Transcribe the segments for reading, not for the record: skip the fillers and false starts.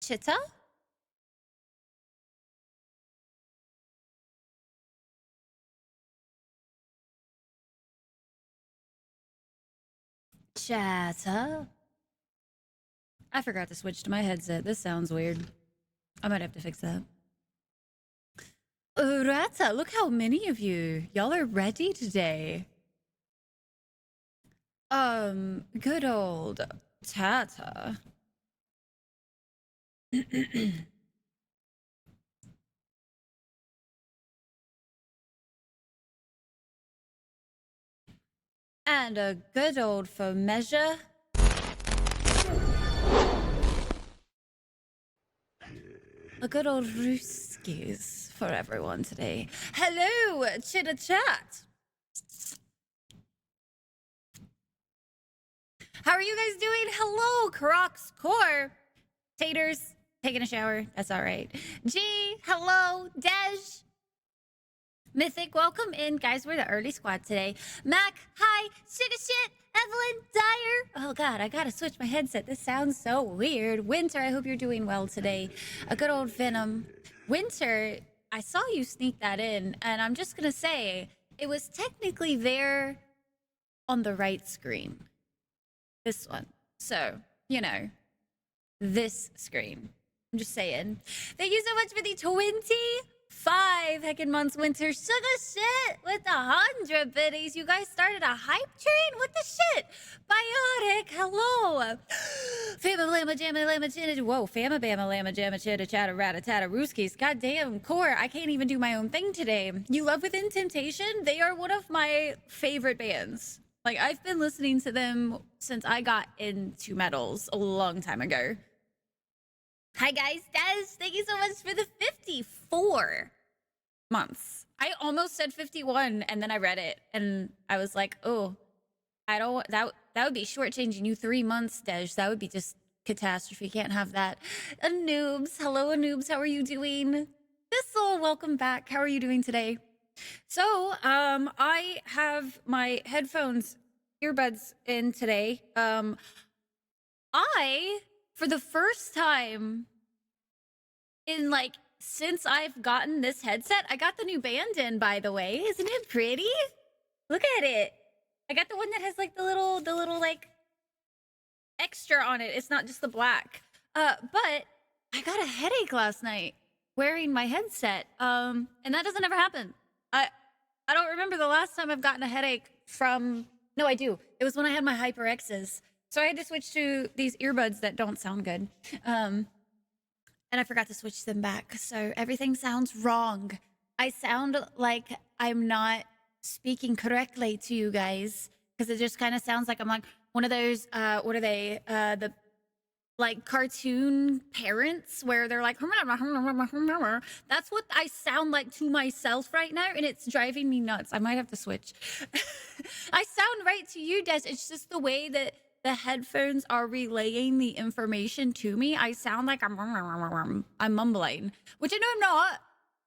Chitta? Chatta? I forgot to switch to my headset. This sounds weird. I might have to fix that. Urata, look how many of you. Y'all are ready today. Good old Tata. And a good old for measure. A good old Rooskies for everyone today. Hello, Chitta Chat. How are you guys doing? Hello, Crocs Core. Taters, taking a shower. That's all right. G, hello. Dej. Mythic, welcome in. Guys, we're the early squad today. Mac, hi. Shit. Evelyn, Dyer. Oh, God, I gotta switch my headset. This sounds so weird. Winter, I hope you're doing well today. A good old Venom. Winter, I saw you sneak that in, and I'm just gonna say, it was technically there on the right screen. This one. So, you know, this screen. I'm just saying. Thank you so much for the 25 heckin' months, Winter. Sugar shit with the 100 biddies. You guys started a hype train? What the shit? Biotic, hello. Fama Lama Jamma Lama Chitta. Whoa, Fama Bama Lama Jamma Chitta Chatta Rata Tata Rooskies. Goddamn, Core, I can't even do my own thing today. You Love Within Temptation? They are one of my favorite bands. Like, I've been listening to them since I got into metals a long time ago. Hi, guys. Des, thank you so much for the 54 months. I almost said 51, and then I read it, and I was like, oh, I don't, that would be shortchanging you 3 months, Des. That would be just catastrophe. Can't have that. Anoobs. Hello, Anoobs. How are you doing? Thistle, welcome back. How are you doing today? So, I have my headphones, earbuds in today. I, for the first time in like, since I've gotten this headset, I got the new band in, by the way. Isn't it pretty? Look at it. I got the one that has like the little like extra on it. It's not just the black. But I got a headache last night wearing my headset. And that doesn't ever happen. I don't remember the last time I've gotten a headache from... No, I do. It was when I had my HyperX's. So I had to switch to these earbuds that don't sound good. And I forgot to switch them back. So everything sounds wrong. I sound like I'm not speaking correctly to you guys. Because it just kind of sounds like I'm like one of those, what are they? The like cartoon parents where they're like, that's what I sound like to myself right now, and it's driving me nuts. I might have to switch. I sound right to you, Des. It's just the way that the headphones are relaying the information to me. I sound like I'm mumbling, which I know I'm not,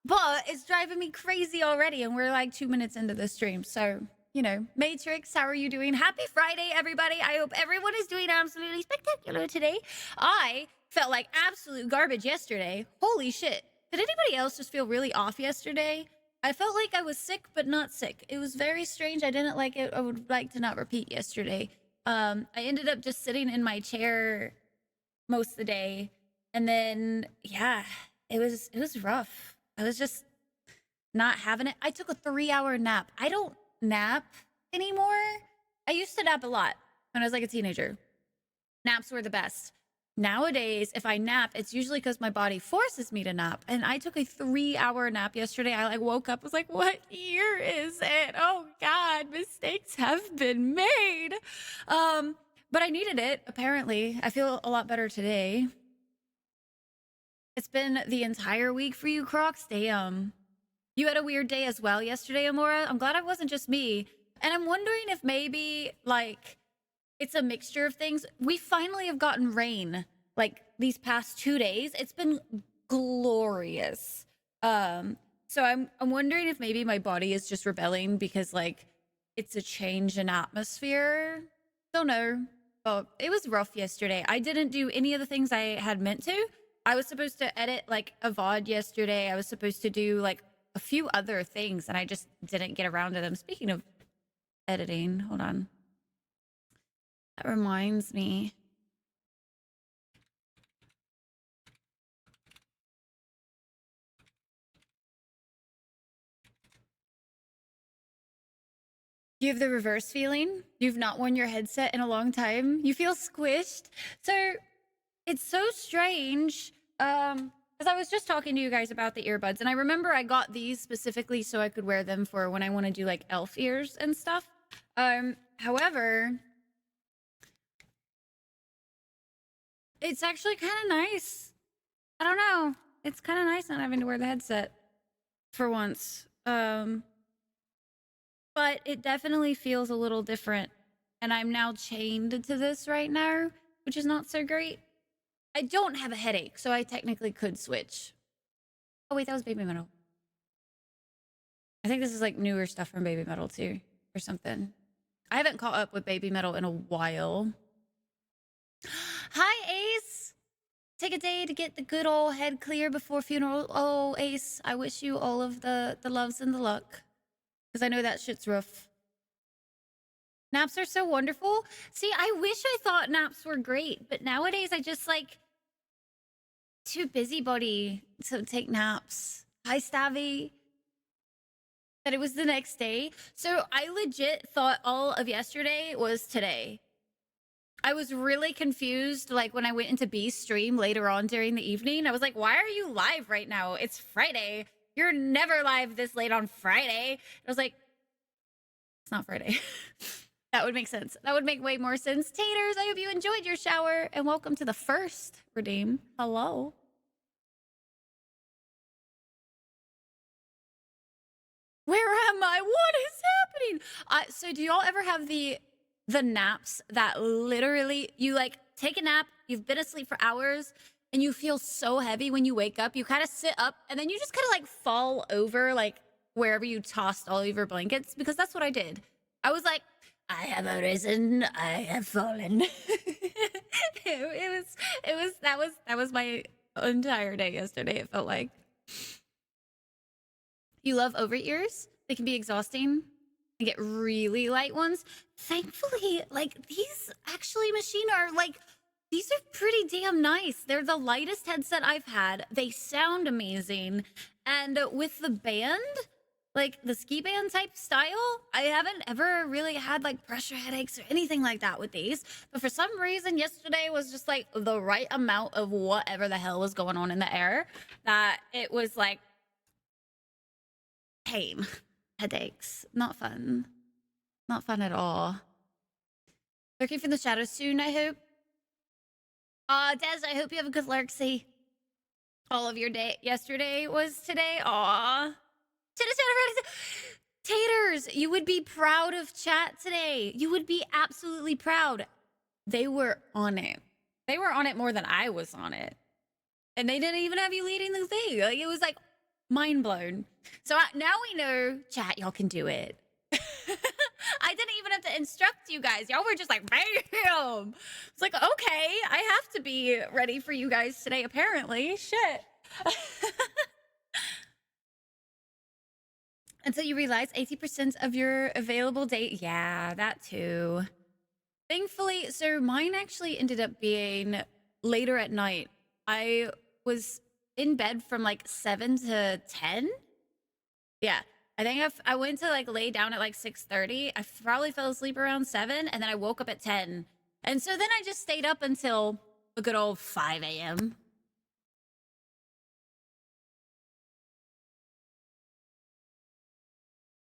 but it's driving me crazy already, and we're like 2 minutes into the stream, so... You know, Matrix, how are you doing? Happy Friday, everybody. I hope everyone is doing absolutely spectacular today. I felt like absolute garbage yesterday. Holy shit. Did anybody else just feel really off yesterday? I felt like I was sick, but not sick. It was very strange. I didn't like it. I would like to not repeat yesterday. I ended up just sitting in my chair most of the day. And then, yeah, it was rough. I was just not having it. I took a 3-hour nap. I don't nap anymore. I used to nap a lot when I was like a teenager. Naps were the best. Nowadays, if I nap, it's usually because my body forces me to nap. And I took a 3-hour nap yesterday. I like woke up, was like, what year is it? Oh God, mistakes have been made. But I needed it, apparently. I feel a lot better today. It's been the entire week for you, Crocs. Damn. You had a weird day as well yesterday, Amora. I'm glad it wasn't just me. And I'm wondering if maybe, like, it's a mixture of things. We finally have gotten rain, like, these past 2 days. It's been glorious. So I'm wondering if maybe my body is just rebelling because, like, it's a change in atmosphere. Don't know. But it was rough yesterday. I didn't do any of the things I had meant to. I was supposed to edit like a VOD yesterday. I was supposed to do like a few other things, and I just didn't get around to them. Speaking of editing, hold on. That reminds me. You have the reverse feeling. You've not worn your headset in a long time. You feel squished. So it's so strange. Because I was just talking to you guys about the earbuds, and I remember I got these specifically so I could wear them for when I want to do like elf ears and stuff. However, it's actually kind of nice. I don't know. It's kind of nice not having to wear the headset for once. But it definitely feels a little different. And I'm now chained to this right now, which is not so great. I don't have a headache, so I technically could switch. Oh, wait, that was Baby Metal. I think this is like newer stuff from Baby Metal too, or something. I haven't caught up with Baby Metal in a while. Hi, Ace. Take a day to get the good old head clear before funeral. Oh, Ace, I wish you all of the loves and the luck. Because I know that shit's rough. Naps are so wonderful. See, I wish I thought naps were great, but nowadays I just like too busybody to take naps. Hi, Stabby. That it was the next day. So I legit thought all of yesterday was today. I was really confused, like, when I went into B's stream later on during the evening. I was like, why are you live right now? It's Friday. You're never live this late on Friday. I was like, it's not Friday. That would make sense. That would make way more sense. Taters, I hope you enjoyed your shower, and welcome to the first redeem. Hello. Where am I? What is happening? So do y'all ever have the naps that literally you like take a nap, you've been asleep for hours, and you feel so heavy when you wake up, you kind of sit up and then you just kind of like fall over like wherever you tossed all of your blankets? Because that's what I did. I was like, I have arisen, I have fallen. That was my entire day yesterday, it felt like. You love over ears? They can be exhausting. I get really light ones. Thankfully, like these actually machine are like, these are pretty damn nice. They're the lightest headset I've had. They sound amazing. And with the band, like the ski band type style, I haven't ever really had like pressure headaches or anything like that with these. But for some reason, yesterday was just like the right amount of whatever the hell was going on in the air that it was like, pain, headaches, not fun. Not fun at all. Lurking from the shadows soon, I hope. Des, I hope you have a good lurksy. All of your day yesterday was today. Aw. Taters, you would be proud of chat today. You would be absolutely proud. They were on it. They were on it more than I was on it. And they didn't even have you leading the thing. Like, it was like mind blown. So now we know, chat, y'all can do it. I didn't even have to instruct you guys. Y'all were just like, bam. It's like, okay, I have to be ready for you guys today, apparently. Shit. Until you realize 80% of your available date. Yeah, that too. Thankfully, so mine actually ended up being later at night. I was in bed from like 7 to 10. Yeah. I think I went to like lay down at like 6:30. I probably fell asleep around 7, and then I woke up at 10. And so then I just stayed up until a good old 5 a.m.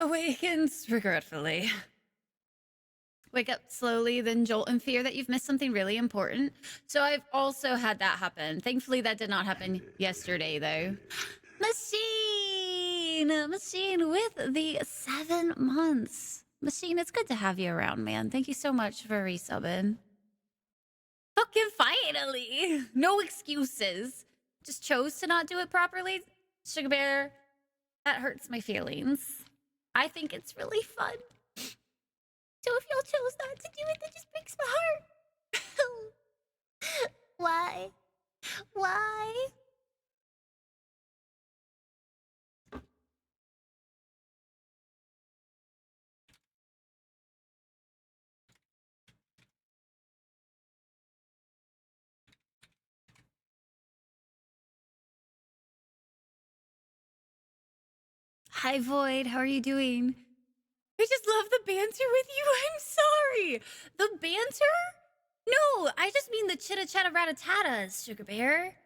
Awakens regretfully. Wake up slowly, then jolt in fear that you've missed something really important. So I've also had that happen. Thankfully, that did not happen yesterday, though. Machine with the 7 months. Machine, it's good to have you around, man. Thank you so much for resubbing. Fucking finally. No excuses. Just chose to not do it properly. Sugar Bear, that hurts my feelings. I think it's really fun. So if y'all chose not to do it, that just breaks my heart. Why? Why? Hi, Void. How are you doing? I just love the banter with you. I'm sorry. The banter? No, I just mean the chitta chatta rat-a-tatas, Sugar Bear.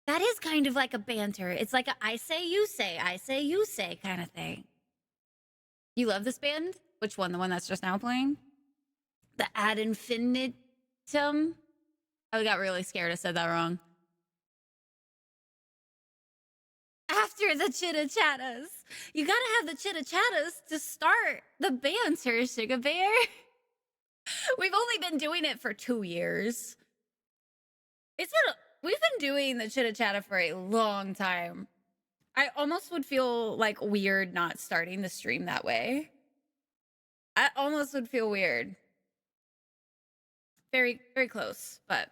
That is kind of like a banter. It's like a I say, you say kind of thing. You love this band? Which one? The one that's just now playing? The Ad Infinitum? I got really scared. I said that wrong. After the chitta chattas. You gotta have the chitta chattas to start the banter, Sugar Bear. We've only been doing it for 2 years. We've been doing the chitta chatta for a long time. I almost would feel like weird not starting the stream that way. I almost would feel weird. Very, very close, but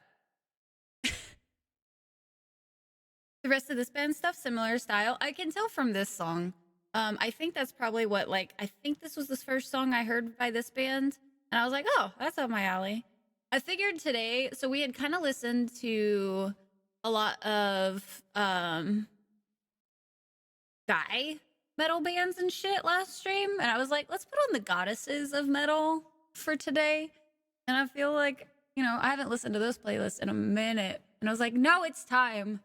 the rest of this band stuff, similar style. I can tell from this song. I think that's probably what, like, I think this was the first song I heard by this band. And I was like, oh, that's up my alley. I figured today, so we had kind of listened to a lot of guy metal bands and shit last stream. And I was like, let's put on the goddesses of metal for today. And I feel like, you know, I haven't listened to those playlists in a minute. And I was like, no, it's time.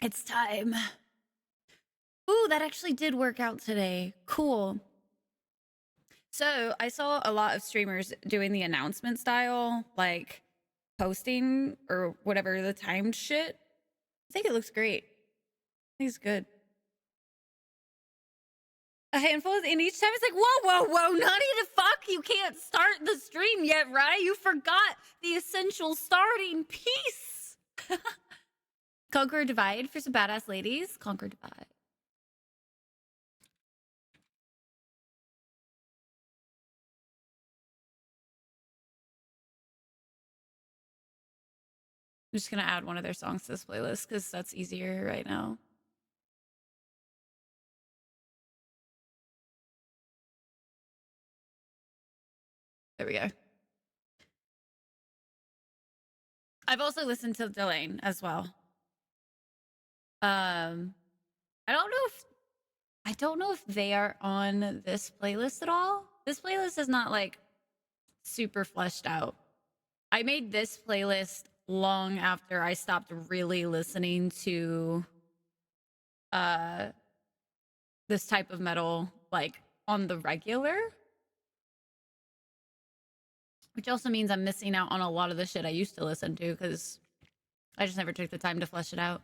It's time. Ooh, that actually did work out today. Cool. So I saw a lot of streamers doing the announcement style, like posting or whatever the timed shit. I think it looks great. I think it's good. A handful, and each time it's like, whoa, Nutty the fuck, you can't start the stream yet, right? You forgot the essential starting piece. Conquer Divide for some badass ladies. Conquer Divide. I'm just gonna add one of their songs to this playlist because that's easier right now. There we go. I've also listened to Delane as well. I don't know if they are on this playlist at all. This playlist is not like super fleshed out. I made this playlist long after I stopped really listening to this type of metal like on the regular. Which also means I'm missing out on a lot of the shit I used to listen to because I just never took the time to flesh it out.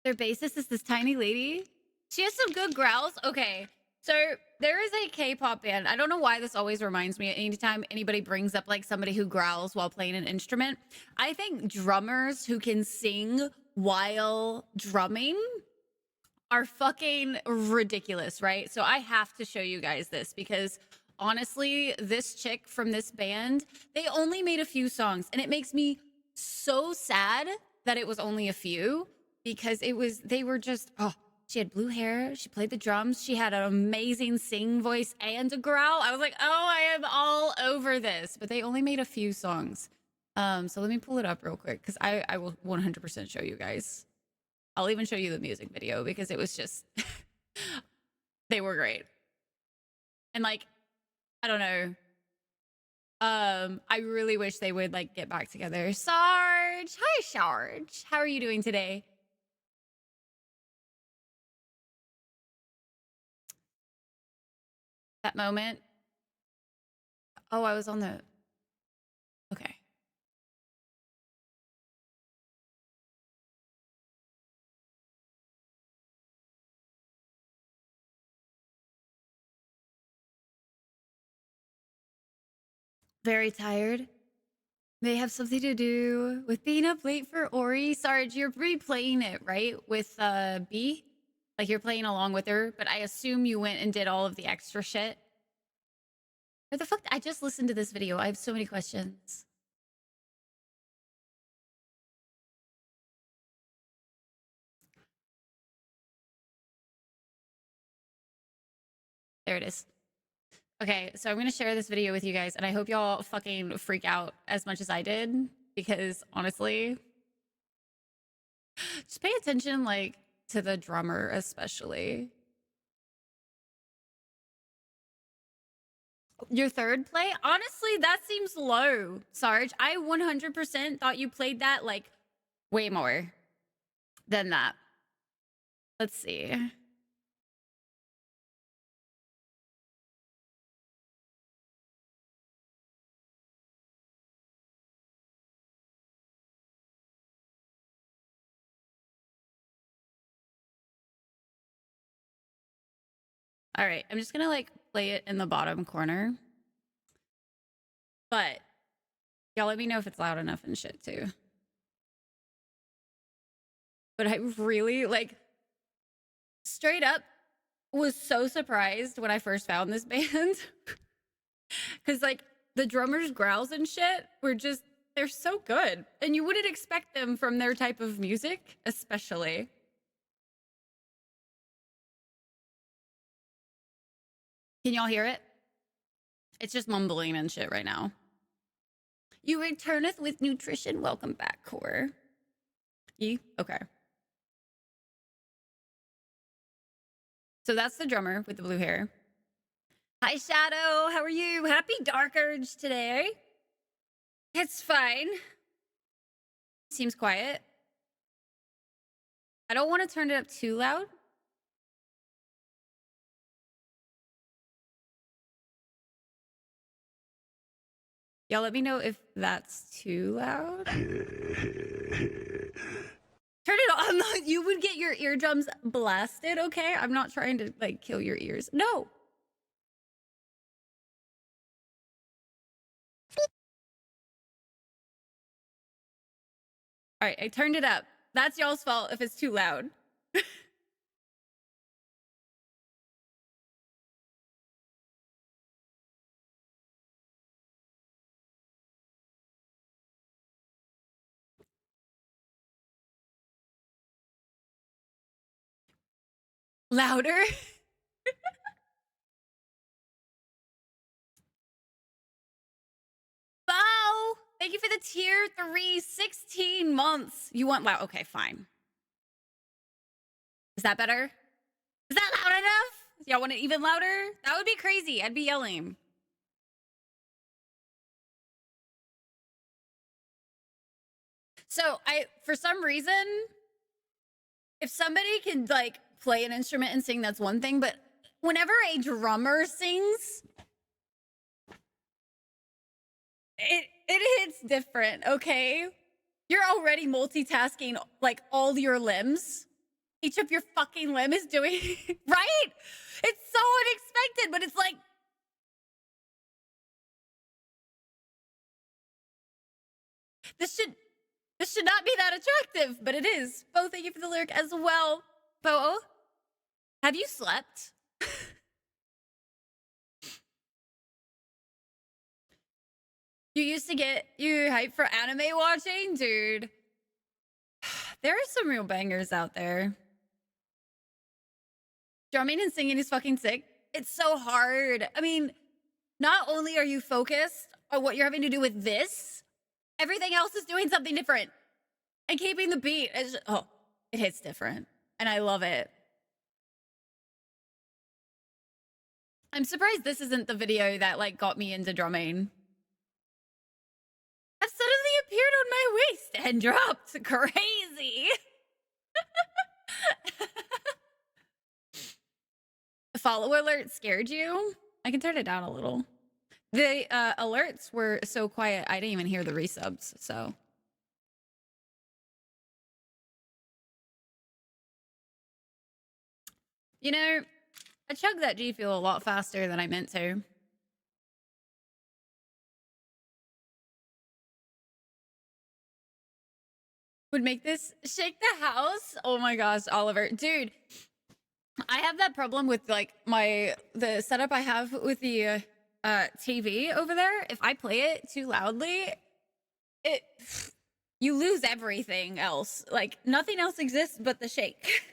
Their bassist is this tiny lady. She has some good growls. Okay, so there is a K-pop band. I don't know why this always reminds me anytime anybody brings up like somebody who growls while playing an instrument. I think drummers who can sing while drumming are fucking ridiculous, right? So I have to show you guys this because honestly, this chick from this band, they only made a few songs and it makes me so sad that it was only a few because they were just, oh, she had blue hair, she played the drums, she had an amazing sing voice and a growl. I was like, oh, I am all over this, but they only made a few songs. So let me pull it up real quick because I will 100% show you guys. I'll even show you the music video because it was just, they were great. And like, I don't know. I really wish they would like get back together. Sarge, hi Sarge. How are you doing today? That moment. Oh, I was on the, okay. Very tired. May have something to do with being up late for Ori. Sarge, you're replaying it, right? With B? Like you're playing along with her, but I assume you went and did all of the extra shit. What the fuck? I just listened to this video. I have so many questions. There it is. Okay, so I'm gonna share this video with you guys, and I hope y'all fucking freak out as much as I did, because honestly, just pay attention, like, to the drummer especially. Your third play? Honestly, that seems low, Sarge. I 100% thought you played that, like, way more than that. Let's see. All right, I'm just gonna, like, play it in the bottom corner. But y'all let me know if it's loud enough and shit, too. But I really, like, straight up was so surprised when I first found this band. Because, like, the drummer's growls and shit were just, they're so good. And you wouldn't expect them from their type of music, especially. Can y'all hear it? It's just mumbling and shit right now. You returneth with nutrition. Welcome back, Core. Okay. So that's the drummer with the blue hair. Hi, Shadow. How are you? Happy Dark Urge today. It's fine. Seems quiet. I don't want to turn it up too loud. Y'all let me know if that's too loud. Turn it on. You would get your eardrums blasted, okay? I'm not trying to, like, kill your ears. No. All right, I turned it up. That's y'all's fault if it's too loud. Louder? Bow! Thank you for the tier 3, 16 months. You want loud? Okay, fine. Is that better? Is that loud enough? Y'all want it even louder? That would be crazy. I'd be yelling. So for some reason, if somebody can, like, play an instrument and sing, that's one thing. But whenever a drummer sings, it hits different, okay? You're already multitasking, like, all your limbs. Each of your fucking limb is doing, right? It's so unexpected, but it's like, this should not be that attractive, but it is. Bo, thank you for the lyric as well. Bo, have you slept? You used to get you hyped for anime watching? Dude, there are some real bangers out there. Drumming and singing is fucking sick. It's so hard. I mean, not only are you focused on what you're having to do with this, everything else is doing something different. And keeping the beat is just, oh, it hits different. And I love it. I'm surprised this isn't the video that, like, got me into drumming. I've suddenly appeared on my waist and dropped. Crazy. The follow alert scared you? I can turn it down a little. The alerts were so quiet, I didn't even hear the resubs, so. You know, I chugged that G Fuel a lot faster than I meant to. Would make this shake the house. Oh my gosh, Oliver. Dude, I have that problem with, like, the setup I have with the TV over there. If I play it too loudly, you lose everything else. Like, nothing else exists but the shake.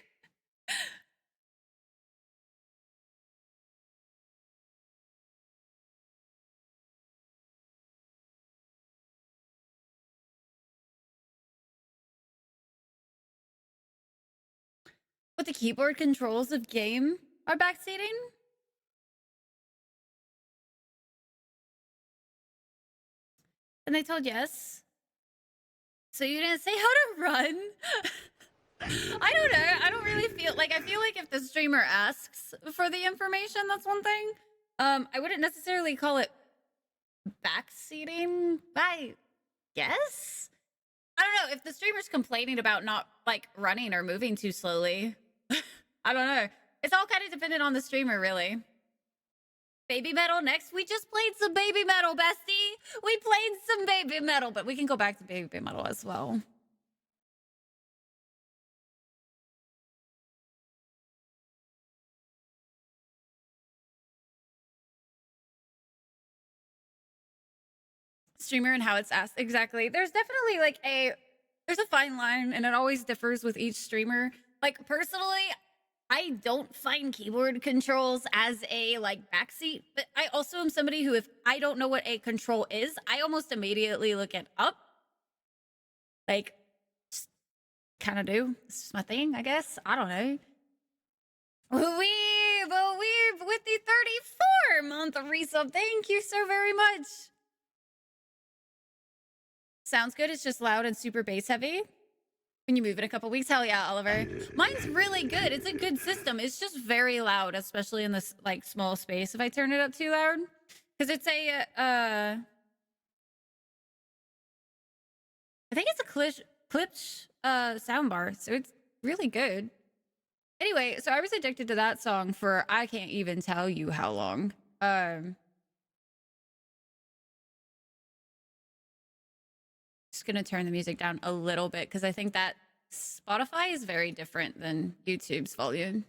But the keyboard controls of game are backseating? And they told yes. So you didn't say how to run? I don't know. I don't really feel like, I feel like if the streamer asks for the information, that's one thing. I wouldn't necessarily call it backseating, I guess? I don't know. If the streamer's complaining about not like running or moving too slowly, I don't know. It's all kind of dependent on the streamer, really. Baby metal next. We just played some baby metal, bestie. We played some baby metal, but we can go back to baby metal as well. Streamer and how it's asked. Exactly. There's definitely like there's a fine line, and it always differs with each streamer. Like personally, I don't find keyboard controls as a like backseat, but I also am somebody who, if I don't know what a control is, I almost immediately look it up. Like, just kind of do. It's just my thing, I guess. I don't know. We've with the 34-month resub. Thank you so very much. Sounds good. It's just loud and super bass heavy. When you move in a couple weeks, hell yeah, Oliver. Mine's really good. It's a good system. It's just very loud, especially in this like small space if I turn it up too loud. Because it's a I think it's a Klipsch soundbar, so it's really good. Anyway, so I was addicted to that song for I can't even tell you how long. Just gonna turn the music down a little bit because I think that Spotify is very different than YouTube's volume.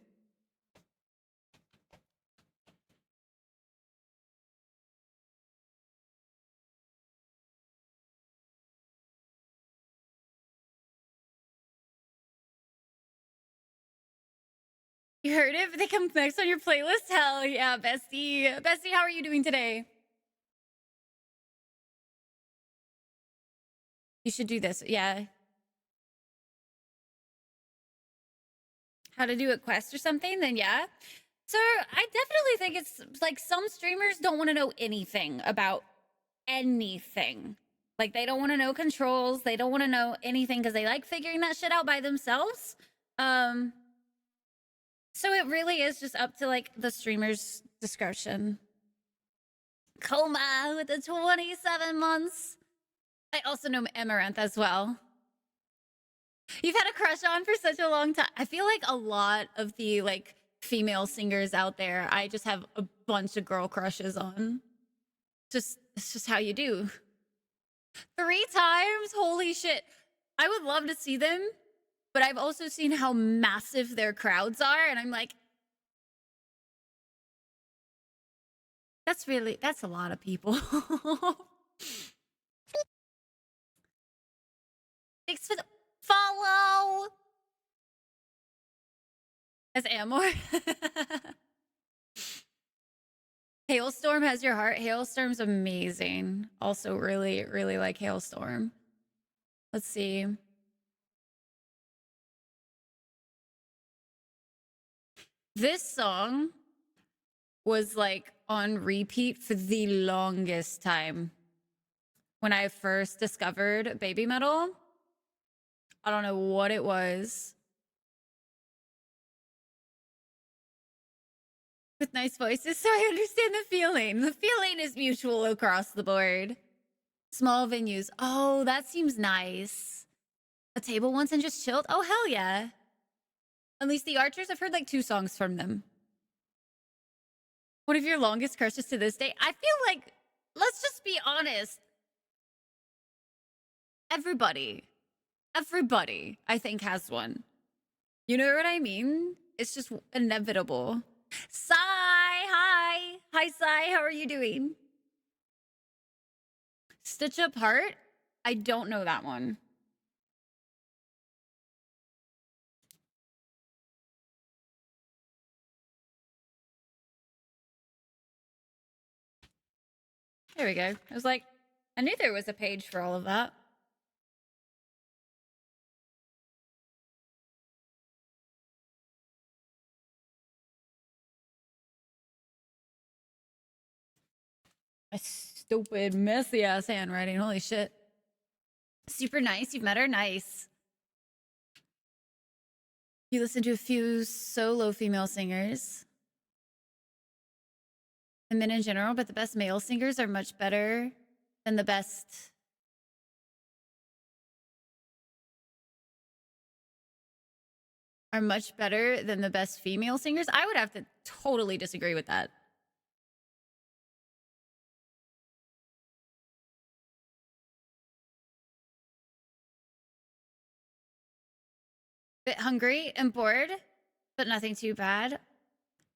You heard it? They come next on your playlist? Hell yeah, bestie. Bestie, how are you doing today? You should do this. Yeah. How to do a quest or something? Then yeah. So I definitely think it's like some streamers don't want to know anything about anything. Like they don't want to know controls. They don't want to know anything because they like figuring that shit out by themselves. So it really is just up to like the streamer's discretion. Coma with the 27 months. I also know Amaranth as well. You've had a crush on for such a long time. I feel like a lot of the like female singers out there, I just have a bunch of girl crushes on. It's just how you do. 3 times? Holy shit. I would love to see them, but I've also seen how massive their crowds are, and I'm like, that's a lot of people. Thanks for the follow. As Amor. Hailstorm has your heart. Hailstorm's amazing. Also really, really like Hailstorm. Let's see. This song was like on repeat for the longest time. When I first discovered baby metal, I don't know what it was. With nice voices, so I understand the feeling. The feeling is mutual across the board. Small venues. Oh, that seems nice. A table once and just chilled? Oh, hell yeah. Unleash the Archers, I've heard like 2 songs from them. One of your longest crushes to this day? I feel like, let's just be honest. Everybody, I think, has one. You know what I mean? It's just inevitable. Sai, hi. Hi, Sai. How are you doing? Stitch Apart? I don't know that one. There we go. I was like, I knew there was a page for all of that. My stupid, messy ass handwriting. Holy shit. Super nice. You've met her. Nice. You listen to a few solo female singers. And men in general, but the best male singers are much better than the best. Are much better than the best female singers. I would have to totally disagree with that. Bit hungry and bored, but nothing too bad.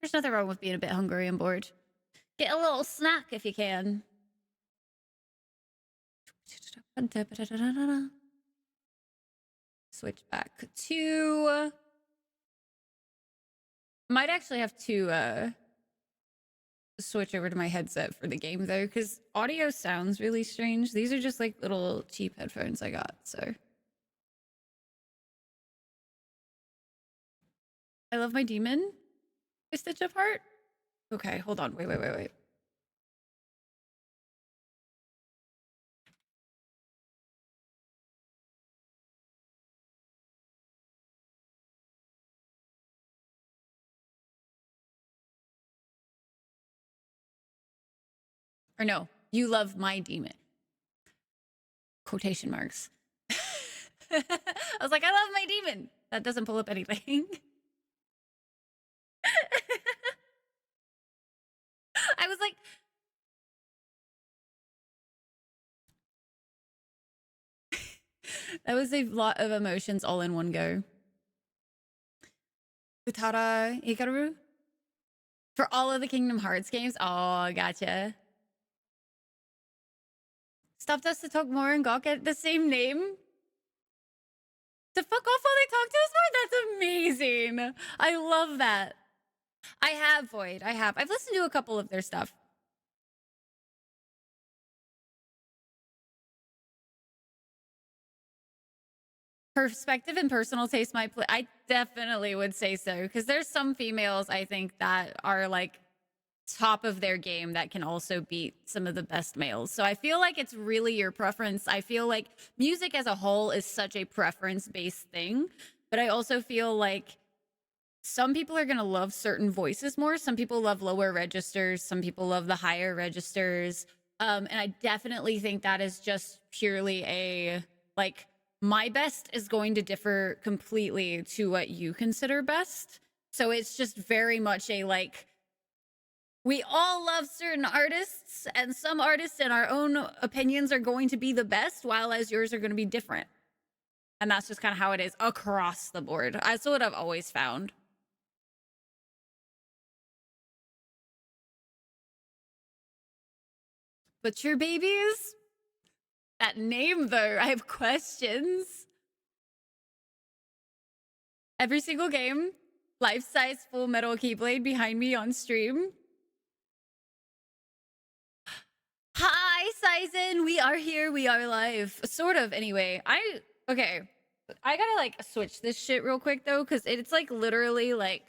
There's nothing wrong with being a bit hungry and bored. Get a little snack if you can. Switch back to... Might actually have to switch over to my headset for the game though, because audio sounds really strange. These are just like little cheap headphones I got, so... I love my demon. I stitch apart. Okay, hold on. Wait. Or no, you love my demon. Quotation marks. I was like, I love my demon. That doesn't pull up anything. I was like, that was a lot of emotions all in one go. Utara Hikaru? For all of the Kingdom Hearts games? Oh, gotcha. Stopped us to talk more and Gawk at the same name? To fuck off while they talk to us more? That's amazing. I love that. I have, Void. I have. I've listened to a couple of their stuff. Perspective and personal taste might play. I definitely would say so, because there's some females I think that are like top of their game that can also beat some of the best males. So I feel like it's really your preference. I feel like music as a whole is such a preference-based thing, but I also feel like some people are going to love certain voices more. Some people love lower registers. Some people love the higher registers. And I definitely think that is just purely a, like, my best is going to differ completely to what you consider best. So it's just very much a, like, we all love certain artists, and some artists in our own opinions are going to be the best, while as yours are going to be different. And that's just kind of how it is across the board. That's what I've always found. But your babies? That name, though, I have questions. Every single game, life-size Full Metal Keyblade behind me on stream. Hi, Sizen. We are here. We are live. Sort of, anyway. Okay. I gotta, like, switch this shit real quick, though, because it's, like, literally, like,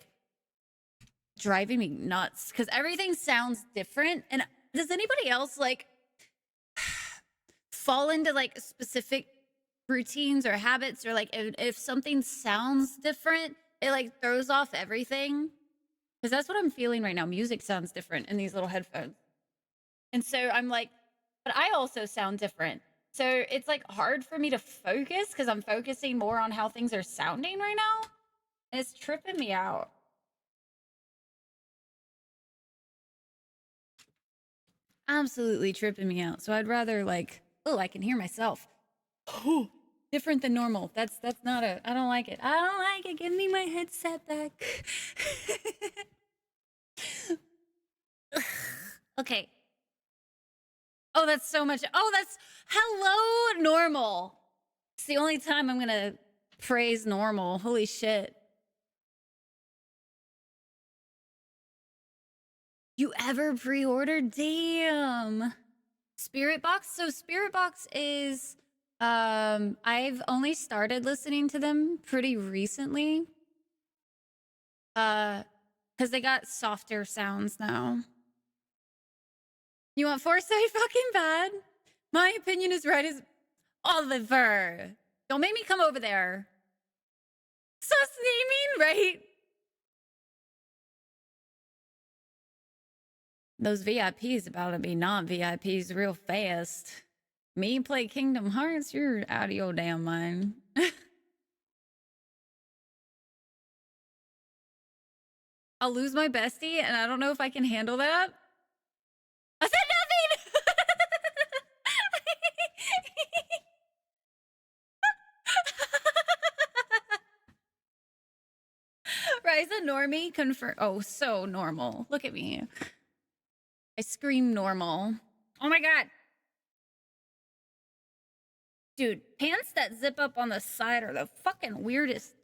driving me nuts. Because everything sounds different. And does anybody else, like, fall into, like, specific routines or habits, or, like, if something sounds different, it, like, throws off everything? Because that's what I'm feeling right now. Music sounds different in these little headphones. And so I'm like, but I also sound different. So it's like hard for me to focus because I'm focusing more on how things are sounding right now. And it's tripping me out. Absolutely tripping me out. So I'd rather, like, oh, I can hear myself. Different than normal. That's not a, I don't like it. I don't like it. Give me my headset back. Okay. Oh, that's so much. Oh, that's hello, normal. It's the only time I'm gonna praise normal. Holy shit. You ever pre-ordered? Damn. Spirit Box? So Spirit Box is I've only started listening to them pretty recently. Because they got softer sounds now. You want foresight fucking bad? My opinion is right as Oliver. Don't make me come over there. Sus naming, right? Those VIPs about to be non-VIPs real fast. Me play Kingdom Hearts? You're out of your damn mind. I'll lose my bestie, and I don't know if I can handle that. I said nothing! Ryza normie confirm. Oh, so normal. Look at me. I scream normal. Oh my god. Dude, pants that zip up on the side are the fucking weirdest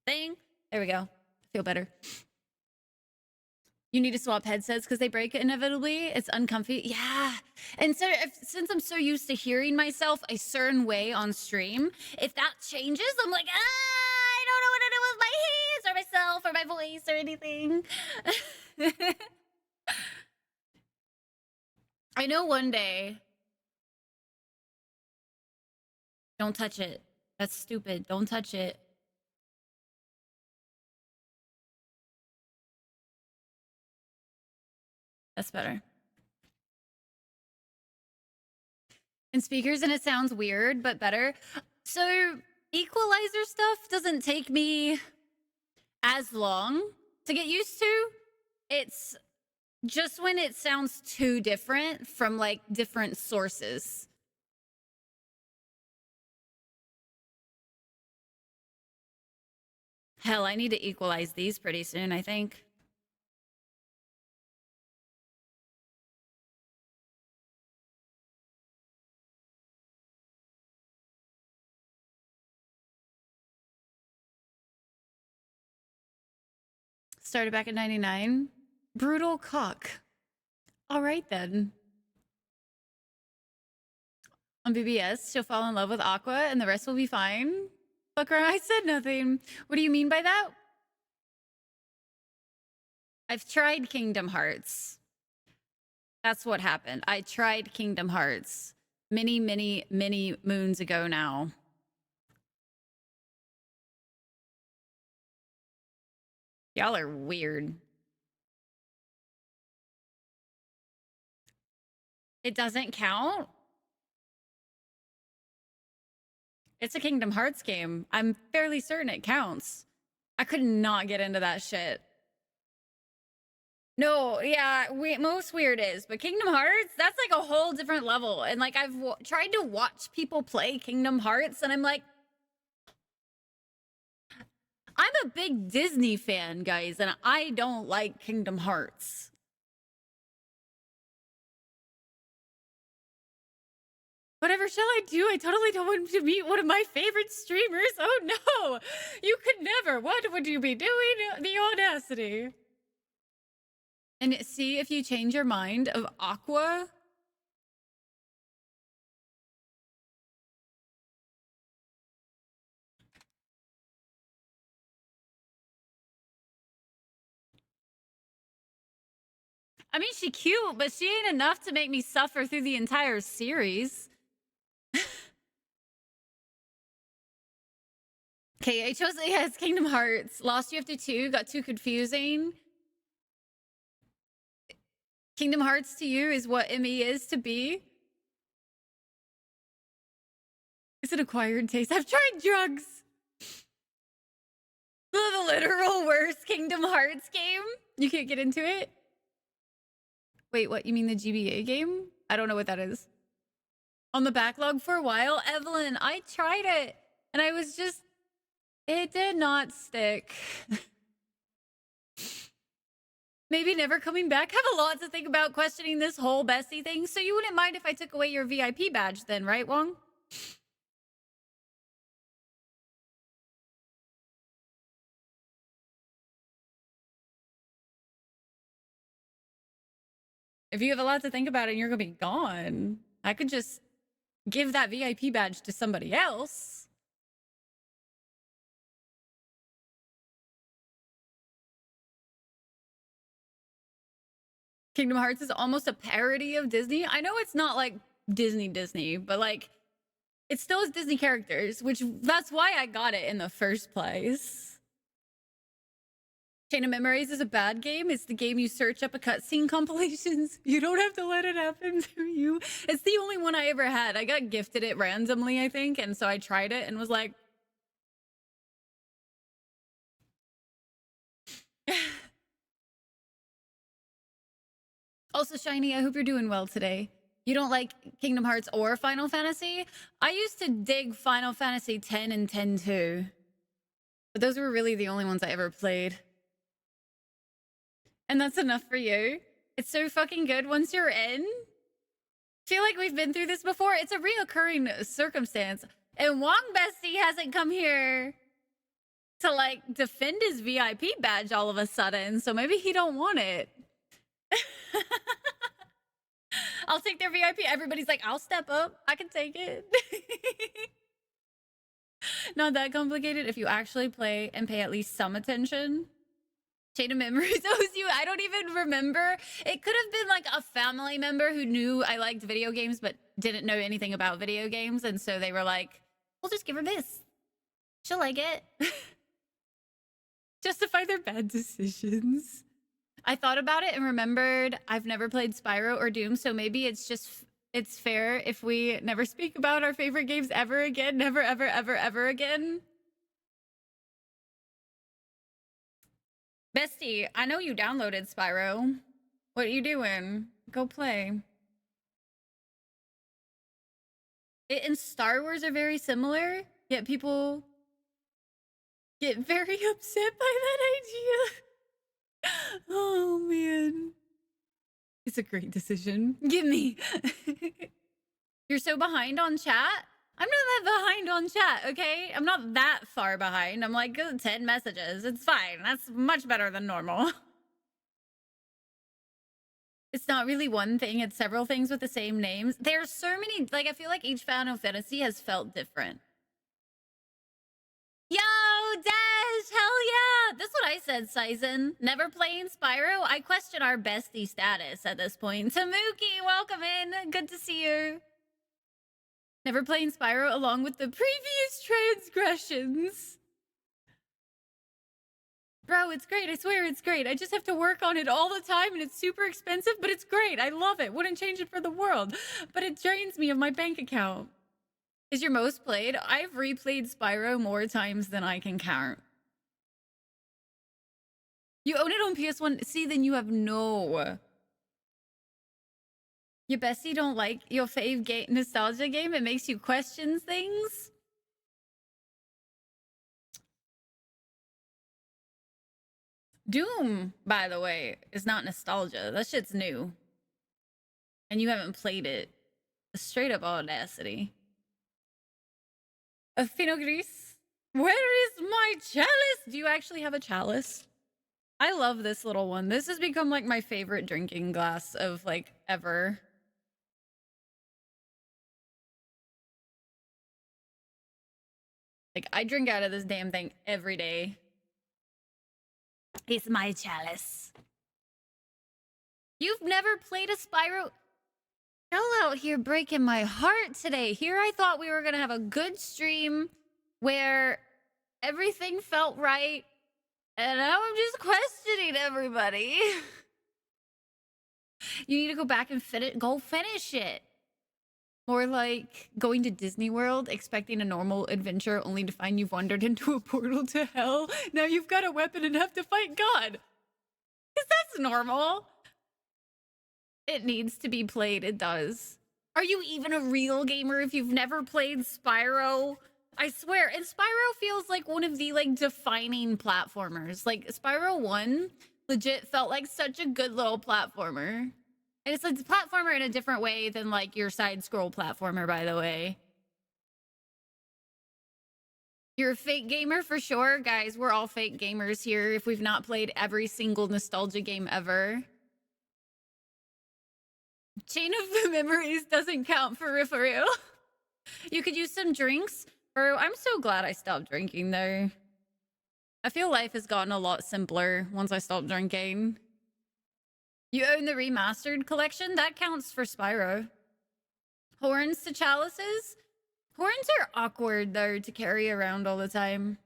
thing. There we go. I feel better. You need to swap headsets because they break inevitably. It's uncomfy. Yeah. And so since I'm so used to hearing myself a certain way on stream, if that changes, I'm like, I don't know what to do with my hands or myself or my voice or anything. I know one day. Don't touch it. That's stupid. Don't touch it. That's better. And speakers, and it sounds weird, but better. So equalizer stuff doesn't take me as long to get used to. It's just when it sounds too different from like different sources. Hell, I need to equalize these pretty soon, I think. Started back in 99. Brutal cock. All right then. On BBS, she'll fall in love with Aqua and the rest will be fine. Fuck her, I said nothing. What do you mean by that? I've tried Kingdom Hearts. That's what happened. I tried Kingdom Hearts many, many, many moons ago now. Y'all are weird. It doesn't count? It's a Kingdom Hearts game. I'm fairly certain it counts. I could not get into that shit. No, yeah, most weird is, but Kingdom Hearts, that's like a whole different level. And like I've tried to watch people play Kingdom Hearts and I'm like, I'm a big Disney fan, guys, and I don't like Kingdom Hearts. Whatever shall I do? I totally don't want to meet one of my favorite streamers. Oh no, you could never. What would you be doing? The audacity. And see if you change your mind of Aqua. I mean, she's cute, but she ain't enough to make me suffer through the entire series. Okay, I chose, yes, Kingdom Hearts. Lost you after 2, got too confusing. Kingdom Hearts to you is what ME is to B. It's an acquired taste. I've tried drugs. The literal worst Kingdom Hearts game. You can't get into it. Wait, what? You mean the GBA game? I don't know what that is. On the backlog for a while? Evelyn, I tried it. And I was just... It did not stick. Maybe never coming back. Have a lot to think about questioning this whole bestie thing. So you wouldn't mind if I took away your VIP badge then, right, Wong? If you have a lot to think about it and you're going to be gone, I could just give that VIP badge to somebody else. Kingdom Hearts is almost a parody of Disney. I know it's not like Disney, but like it still has Disney characters, which that's why I got it in the first place. Chain of Memories is a bad game. It's the game you search up a cutscene compilations. You don't have to let it happen to you. It's the only one I ever had. I got gifted it randomly, I think, and so I tried it and was like, also, Shiny, I hope you're doing well today. You don't like Kingdom Hearts or Final Fantasy? I used to dig Final Fantasy X and X-2. But those were really the only ones I ever played. And that's enough for you? It's so fucking good once you're in? Feel like we've been through this before? It's a reoccurring circumstance. And Wong Bestie hasn't come here to, like, defend his VIP badge all of a sudden, so maybe he don't want it. I'll take their VIP. Everybody's like, I'll step up. I can take it. Not that complicated if you actually play and pay at least some attention. Chain of Memories owes you. I don't even remember. It could have been like a family member who knew I liked video games but didn't know anything about video games. And so they were like, we'll just give her this. She'll like it. Justify their bad decisions. I thought about it and remembered I've never played Spyro or Doom, so maybe it's fair if we never speak about our favorite games ever again. Never, ever, ever, ever again. Bestie, I know you downloaded Spyro. What are you doing? Go play. It and Star Wars are very similar, yet people get very upset by that idea. Oh, man. It's a great decision. Give me. You're so behind on chat? I'm not that behind on chat, okay? I'm not that far behind. I'm like 10 messages. It's fine. That's much better than normal. It's not really one thing. It's several things with the same names. There's so many, like, I feel like each Final Fantasy has felt different. Yo, Dash! Hell yeah! That's what I said, Sizen. Never playing Spyro? I question our bestie status at this point. Tamuki, welcome in. Good to see you. Never playing Spyro along with the previous transgressions. Bro, it's great. I swear it's great. I just have to work on it all the time and it's super expensive, but it's great. I love it. Wouldn't change it for the world. But it drains me of my bank account. Is your most played? I've replayed Spyro more times than I can count. You own it on PS1? See, then you have no... Your bestie don't like your fave nostalgia game? It makes you question things? Doom, by the way, is not nostalgia. That shit's new. And you haven't played it. A straight up audacity. A Pinot Gris? Where is my chalice? Do you actually have a chalice? I love this little one. This has become like my favorite drinking glass of like ever. Like I drink out of this damn thing every day. It's my chalice. You've never played a Spyro? Y'all out here breaking my heart today. Here I thought we were gonna have a good stream where everything felt right, and now I'm just questioning everybody. You need to go back and go finish it. More like going to Disney World, expecting a normal adventure only to find you've wandered into a portal to hell. Now you've got a weapon and have to fight God. Because that's normal. It needs to be played. It does. Are you even a real gamer if you've never played Spyro? I swear. And Spyro feels like one of the like defining platformers. Like Spyro 1 legit felt like such a good little platformer. And it's a platformer in a different way than like your side scroll platformer, by the way. You're a fake gamer for sure. Guys, we're all fake gamers here if we've not played every single nostalgia game ever. Chain of Memories doesn't count for real. You could use some drinks. Bro, I'm so glad I stopped drinking though. I feel life has gotten a lot simpler once I stopped drinking. You own the remastered collection? That counts for Spyro. Horns to chalices? Horns are awkward, though, to carry around all the time.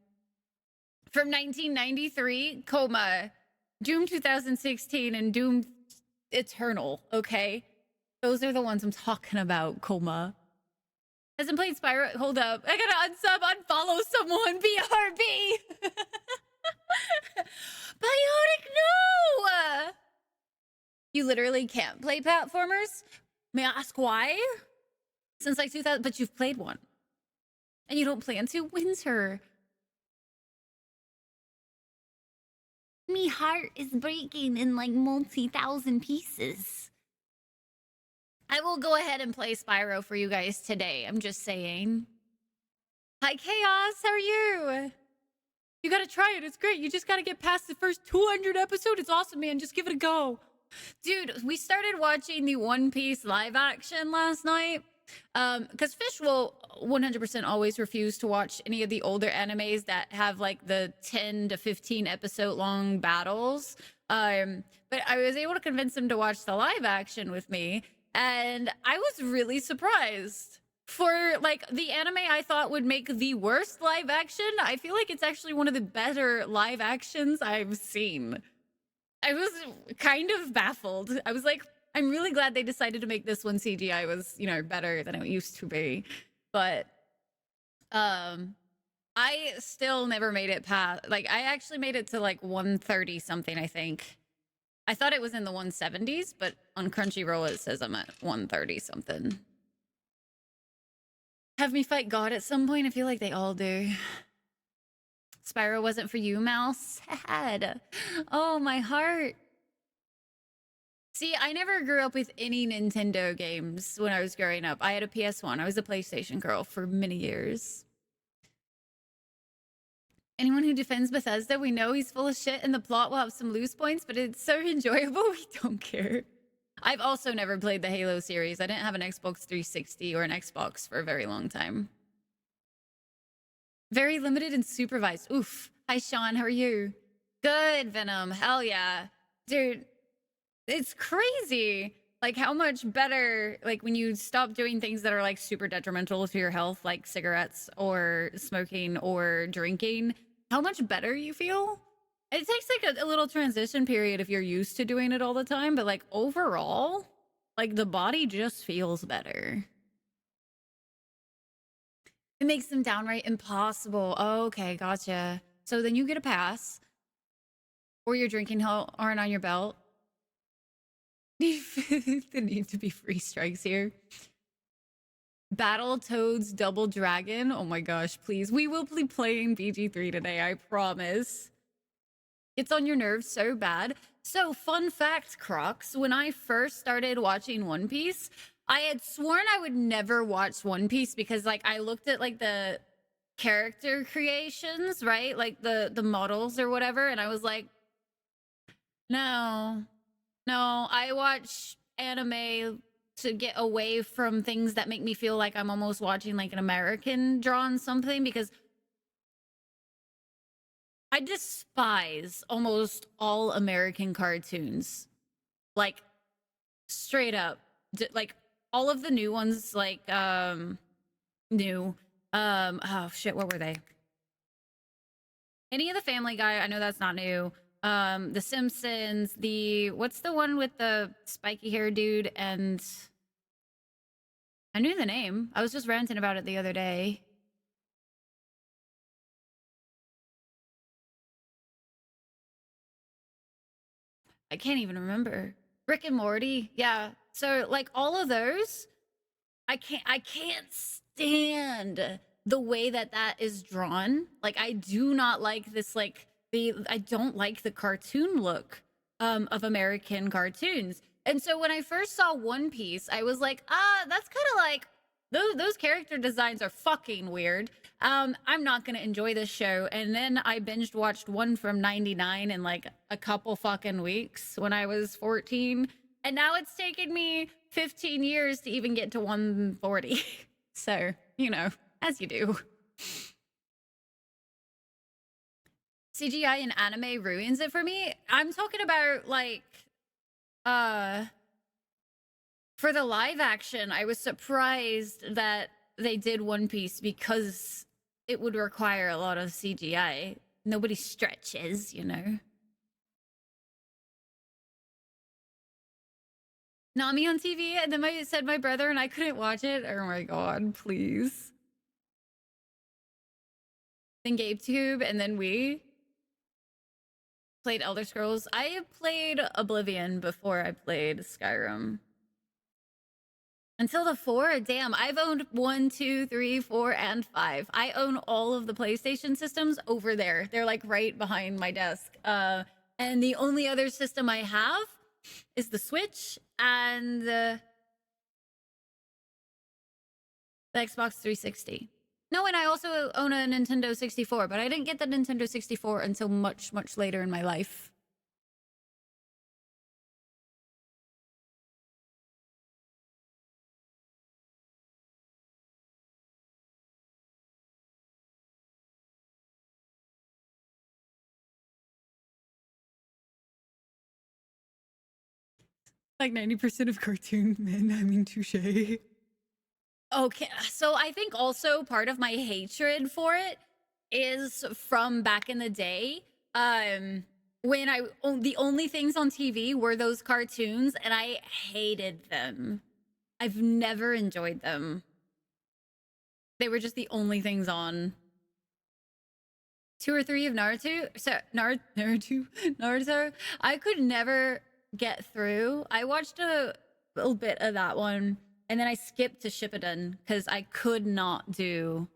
From 1993, Coma, Doom 2016, and Doom Eternal, okay? Those are the ones I'm talking about, Coma. Hasn't played Spyro. Hold up. I gotta unsub, unfollow someone. BRB. Bionic, no! You literally can't play platformers? May I ask why? Since like 2000, but you've played one. And you don't plan to? Winter. Me heart is breaking in like multi-thousand pieces. I will go ahead and play Spyro for you guys today. I'm just saying. Hi, Chaos. How are you? You gotta try it. It's great. You just gotta get past the first 200 episodes. It's awesome, man. Just give it a go. Dude, we started watching the One Piece live action last night. Because Fish will 100% always refuse to watch any of the older animes that have like the 10 to 15 episode long battles. But I was able to convince him to watch the live action with me, and I was really surprised. For like the anime I thought would make the worst live action, I feel like it's actually one of the better live actions I've seen. I was kind of baffled. I was like, I'm really glad they decided to make this one CGI was, you know, better than it used to be. But I still never made it past, like I actually made it to like 130 something, I think. I thought it was in the 170s, but on Crunchyroll it says I'm at 130 something. Have me fight God at some point? I feel like they all do. Spyro wasn't for you, Mouse? Sad. Oh, my heart. See, I never grew up with any Nintendo games when I was growing up. I had a PS1. I was a PlayStation girl for many years. Anyone who defends Bethesda, we know he's full of shit and the plot will have some loose points, but it's so enjoyable, we don't care. I've also never played the Halo series. I didn't have an Xbox 360 or an Xbox for a very long time. Very limited and supervised. Oof. Hi, Sean. How are you? Good, Venom. Hell yeah. Dude, it's crazy. Like how much better, like when you stop doing things that are like super detrimental to your health, like cigarettes or smoking or drinking, how much better you feel. It takes like a little transition period if you're used to doing it all the time, but like overall, like the body just feels better. It makes them downright impossible. Oh, okay, gotcha. So then you get a pass, or your drinking aren't on your belt. The need to be free strikes here. Battletoads Double Dragon. Oh my gosh, please. We will be playing BG3 today, I promise. It's on your nerves so bad. So, fun fact, Crocs, when I first started watching One Piece, I had sworn I would never watch One Piece because, like, I looked at, like, the character creations, right? Like, the models or whatever, and I was like, no, I watch anime to get away from things that make me feel like I'm almost watching, like, an American drawn something, because I despise almost all American cartoons. Like, straight up. Like, all of the new ones, like, oh shit, what were they? Any of the Family Guy, I know that's not new. The Simpsons, what's the one with the spiky hair dude? And I knew the name. I was just ranting about it the other day. I can't even remember. Rick and Morty. Yeah. So like all of those, I can't stand the way that is drawn. Like I do not like this, like I don't like the cartoon look of American cartoons. And so when I first saw One Piece, I was like, that's kind of like those character designs are fucking weird. I'm not gonna enjoy this show. And then I binged watched one from '99 in like a couple fucking weeks when I was 14. And now it's taken me 15 years to even get to 140. So, you know, as you do. CGI in anime ruins it for me. I'm talking about like uh for the live action, I was surprised that they did One Piece because it would require a lot of CGI. Nobody stretches, you know. Nami on TV, and then said my brother and I couldn't watch it. Oh my god, please. Then GabeTube, and then we played Elder Scrolls. I played Oblivion before I played Skyrim. Until the 4? Damn, I've owned 1, 2, 3, 4, and 5. I own all of the PlayStation systems over there. They're like right behind my desk. And the only other system I have is the Switch and the Xbox 360. No, and I also own a Nintendo 64, but I didn't get the Nintendo 64 until much, much later in my life. Like 90% of cartoon men, I mean, touche. Okay, so I think also part of my hatred for it is from back in the day. When the only things on TV were those cartoons, and I hated them. I've never enjoyed them. They were just the only things on. 2 or 3 of Naruto. So Naruto. I could never get through. I watched a little bit of that one, and then I skipped to Shippuden because I could not do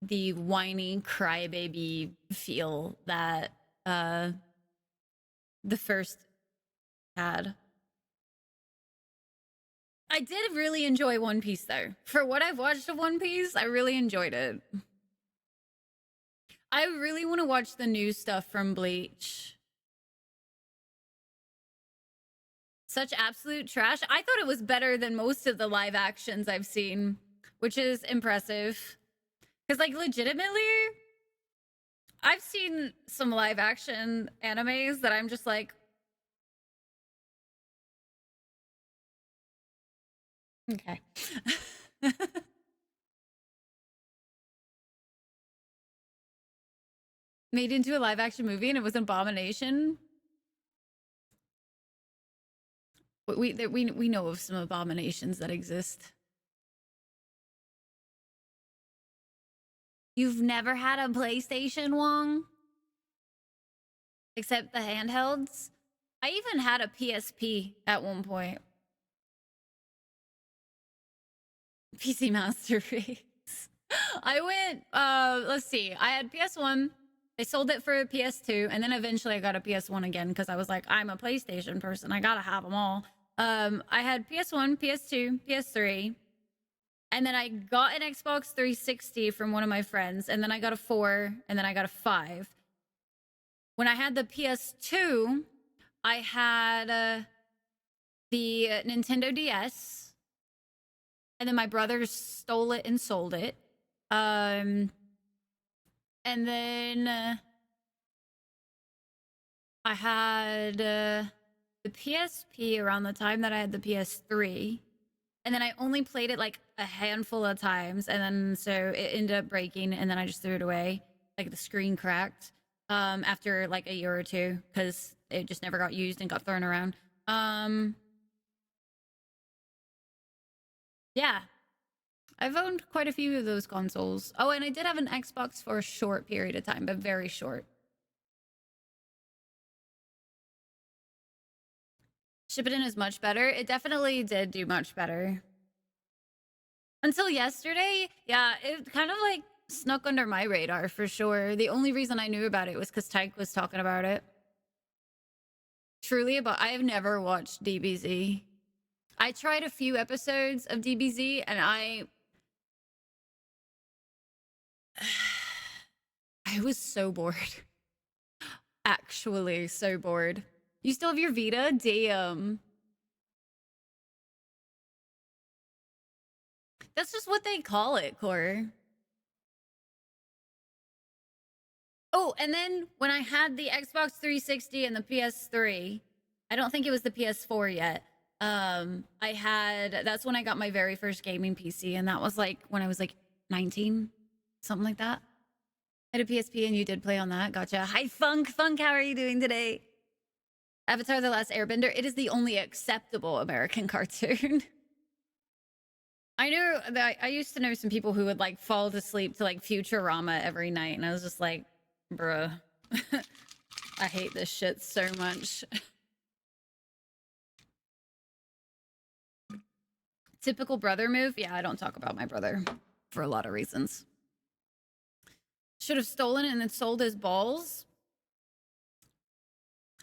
the whiny crybaby feel that the first had. I did really enjoy One Piece though. For what I've watched of One Piece, I really enjoyed it. I really want to watch the new stuff from Bleach. Such absolute trash. I thought it was better than most of the live actions I've seen, which is impressive. Because, like, legitimately, I've seen some live action animes that I'm just like, okay. Made into a live action movie and it was an abomination. We know of some abominations that exist. You've never had a PlayStation, Wong? Except the handhelds? I even had a PSP at one point. PC Master Race. I went, let's see. I had PS1. They sold it for a PS2, and then eventually I got a PS1 again because I was like, I'm a PlayStation person. I gotta have them all. I had PS1, PS2, PS3, and then I got an Xbox 360 from one of my friends, and then I got a 4, and then I got a 5. When I had the PS2, I had the Nintendo DS, and then my brother stole it and sold it. And then I had the PSP around the time that I had the PS3. And then I only played it like a handful of times. And then so it ended up breaking. And then I just threw it away. Like the screen cracked after like a year or two because it just never got used and got thrown around. Yeah. I've owned quite a few of those consoles. Oh, and I did have an Xbox for a short period of time, but very short. Shippuden is much better. It definitely did do much better. Until yesterday, yeah, it kind of like snuck under my radar for sure. The only reason I knew about it was because Tyke was talking about it. Truly, I have never watched DBZ. I tried a few episodes of DBZ and I was so bored. Actually, so bored. You still have your Vita? Damn. That's just what they call it, Core. Oh, and then when I had the Xbox 360 and the PS3, I don't think it was the PS4 yet. That's when I got my very first gaming PC, and that was like when I was like 19, something like that. I had a PSP and you did play on that. Gotcha. Hi, Funk. Funk, how are you doing today? Avatar: The Last Airbender. It is the only acceptable American cartoon. I know that I used to know some people who would like fall to sleep to like Futurama every night, and I was just like, bruh, I hate this shit so much. Typical brother move? Yeah, I don't talk about my brother for a lot of reasons. Should have stolen and then sold his balls.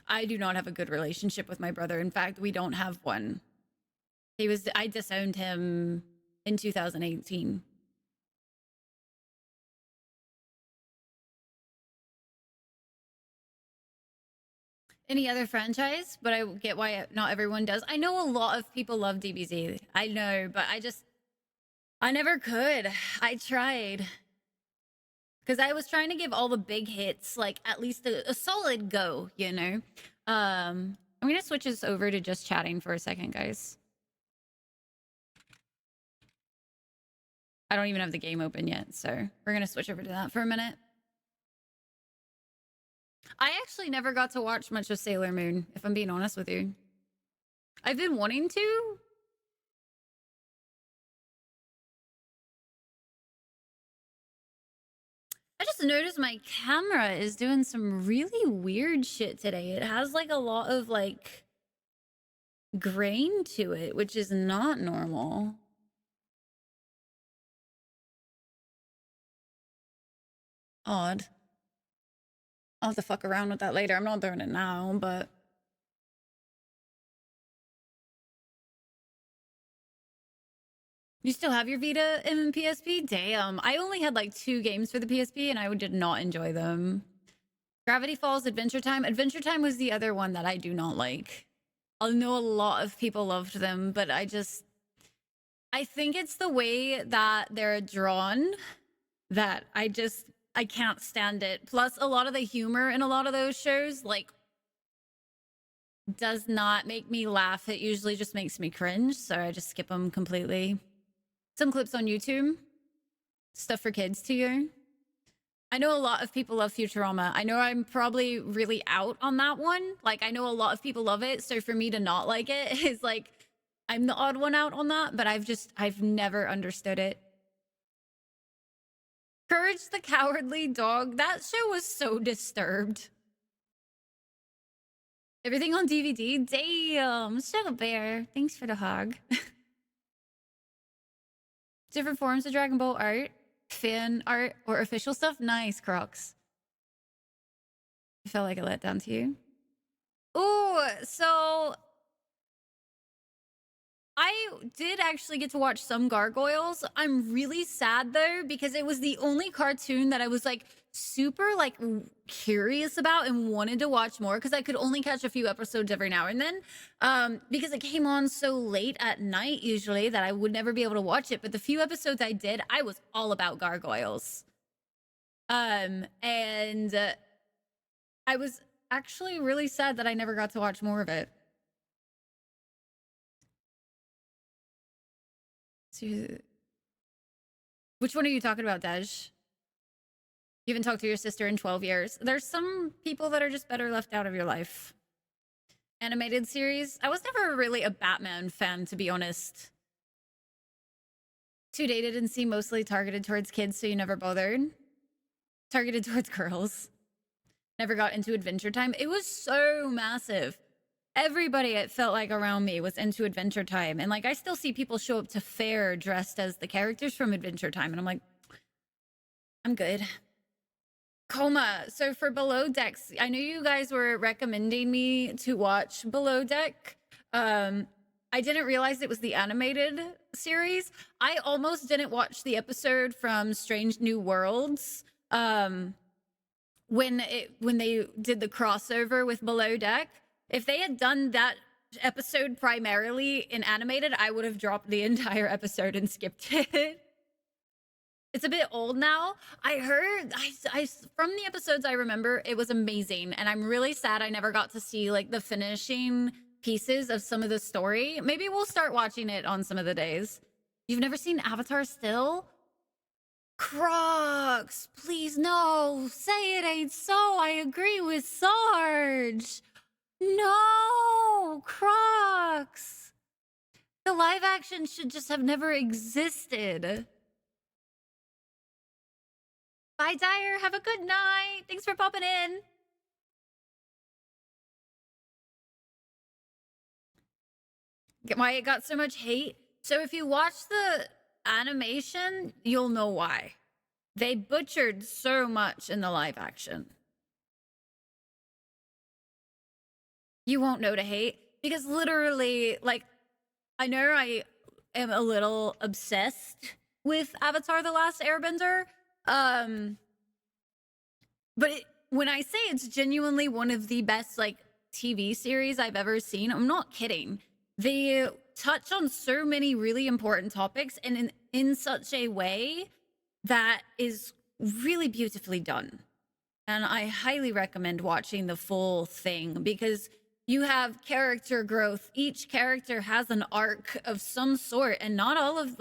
I do not have a good relationship with my brother. In fact, we don't have one. I disowned him in 2018. Any other franchise, but I get why not everyone does. I know a lot of people love DBZ. I know, but I never could. I tried. Because I was trying to give all the big hits, like, at least a solid go, you know? I'm going to switch this over to just chatting for a second, guys. I don't even have the game open yet, so we're going to switch over to that for a minute. I actually never got to watch much of Sailor Moon, if I'm being honest with you. I've been wanting to. I just noticed my camera is doing some really weird shit today. It has like a lot of like grain to it, which is not normal. Odd. I'll have to fuck around with that later. I'm not doing it now, but... You still have your Vita and PSP? Damn. I only had like 2 games for the PSP and I did not enjoy them. Gravity Falls, Adventure Time. Adventure Time was the other one that I do not like. I know a lot of people loved them, but I think it's the way that they're drawn that I can't stand it. Plus, a lot of the humor in a lot of those shows, like, does not make me laugh. It usually just makes me cringe, so I just skip them completely. Some clips on YouTube. Stuff for kids to you. I know a lot of people love Futurama. I know I'm probably really out on that one. Like, I know a lot of people love it, so for me to not like it is like, I'm the odd one out on that, but I've never understood it. Courage the Cowardly Dog. That show was so disturbed. Everything on DVD? Damn, Sugar Bear. Thanks for the hug. Different forms of Dragon Ball art, fan art, or official stuff? Nice, Crocs. I felt like I let down to you. Ooh, so... I did actually get to watch some Gargoyles. I'm really sad though, because it was the only cartoon that I was like super like curious about and wanted to watch more, because I could only catch a few episodes every now and then, because it came on so late at night usually that I would never be able to watch it. But the few episodes I did, I was all about Gargoyles. And I was actually really sad that I never got to watch more of it. Which one are you talking about, Dej? You haven't talked to your sister in 12 years. There's some people that are just better left out of your life. Animated series? I was never really a Batman fan, to be honest. Too dated and seem mostly targeted towards kids, so you never bothered. Targeted towards girls. Never got into Adventure Time. It was so massive. Everybody, it felt like around me, was into Adventure Time. And like, I still see people show up to fair dressed as the characters from Adventure Time. And I'm like, I'm good. Coma. So for Below Decks, I know you guys were recommending me to watch Below Deck. I didn't realize it was the animated series. I almost didn't watch the episode from Strange New Worlds. When they did the crossover with Below Deck. If they had done that episode primarily in animated, I would have dropped the entire episode and skipped it. It's a bit old now. I heard from the episodes I remember, it was amazing, and I'm really sad I never got to see like the finishing pieces of some of the story. Maybe we'll start watching it on some of the days. You've never seen Avatar still? Crocs, please no. Say it ain't so. I agree with Sarge. No, Crocs. The live action should just have never existed. Bye, Dyer. Have a good night. Thanks for popping in. Why it got so much hate? So if you watch the animation, you'll know why. They butchered so much in the live action. You won't know to hate because literally, like, I know I am a little obsessed with Avatar: The Last Airbender. But when I say it's genuinely one of the best like TV series I've ever seen, I'm not kidding. They touch on so many really important topics and in such a way that is really beautifully done. And I highly recommend watching the full thing because you have character growth. Each character has an arc of some sort, and not all of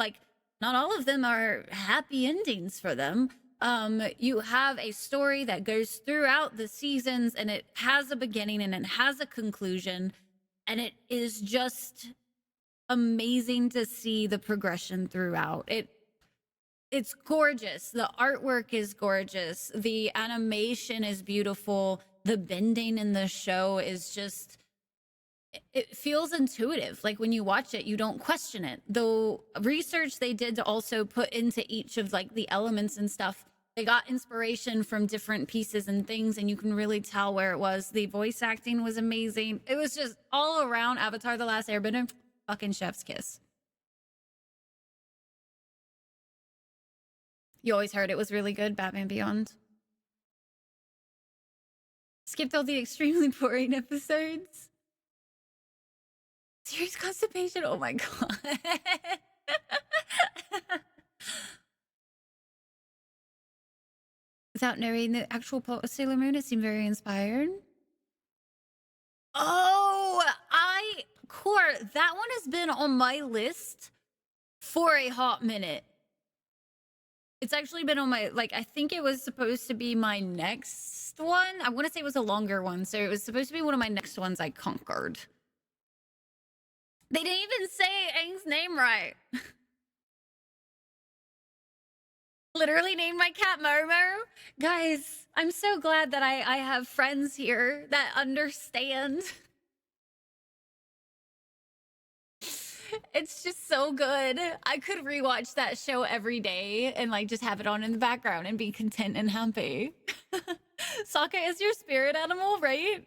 them are happy endings for them. You have a story that goes throughout the seasons, and it has a beginning and it has a conclusion, and it is just amazing to see the progression throughout. It's gorgeous. The artwork is gorgeous. The animation is beautiful. The bending in the show is just, it feels intuitive. Like when you watch it, you don't question it. The research they did to also put into each of like the elements and stuff, they got inspiration from different pieces and things, and you can really tell where it was. The voice acting was amazing. It was just all around Avatar: The Last Airbender, fucking chef's kiss. You always heard it was really good, Batman Beyond. Skipped all the extremely boring episodes. Serious constipation, oh my god. Without narrating the actual plot of Sailor Moon, it seemed very inspired. Oh, Core, that one has been on my list for a hot minute. It's actually been on my, like, I think it was supposed to be my next one. I want to say it was a longer one, so it was supposed to be one of my next ones I conquered. They didn't even say Aang's name right. Literally named my cat Momo. Guys, I'm so glad that I have friends here that understand. It's just so good. I could rewatch that show every day and like just have it on in the background and be content and happy. Sokka is your spirit animal, right?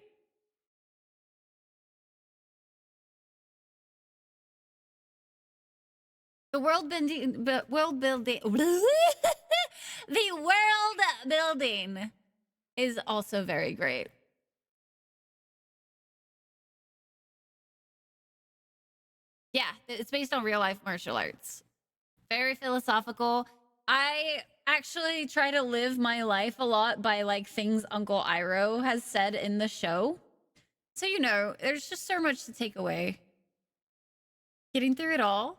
The world building, the world building is also very great. Yeah, it's based on real life martial arts. Very philosophical. I actually try to live my life a lot by like things Uncle Iroh has said in the show. So, you know, there's just so much to take away. Getting through it all.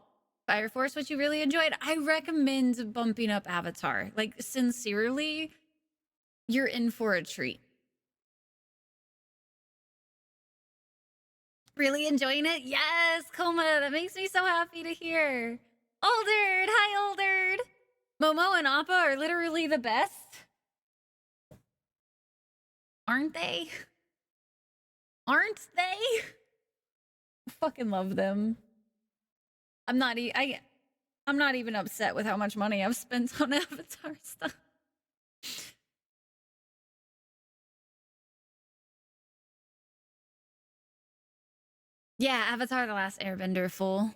Fire Force, what you really enjoyed. I recommend bumping up Avatar. Like, sincerely, you're in for a treat. Really enjoying it? Yes, Koma, that makes me so happy to hear. Alderd, hi Alderd. Momo and Appa are literally the best. Aren't they? Aren't they? I fucking love them. I'm not even upset with how much money I've spent on Avatar stuff. Yeah, Avatar: The Last Airbender full.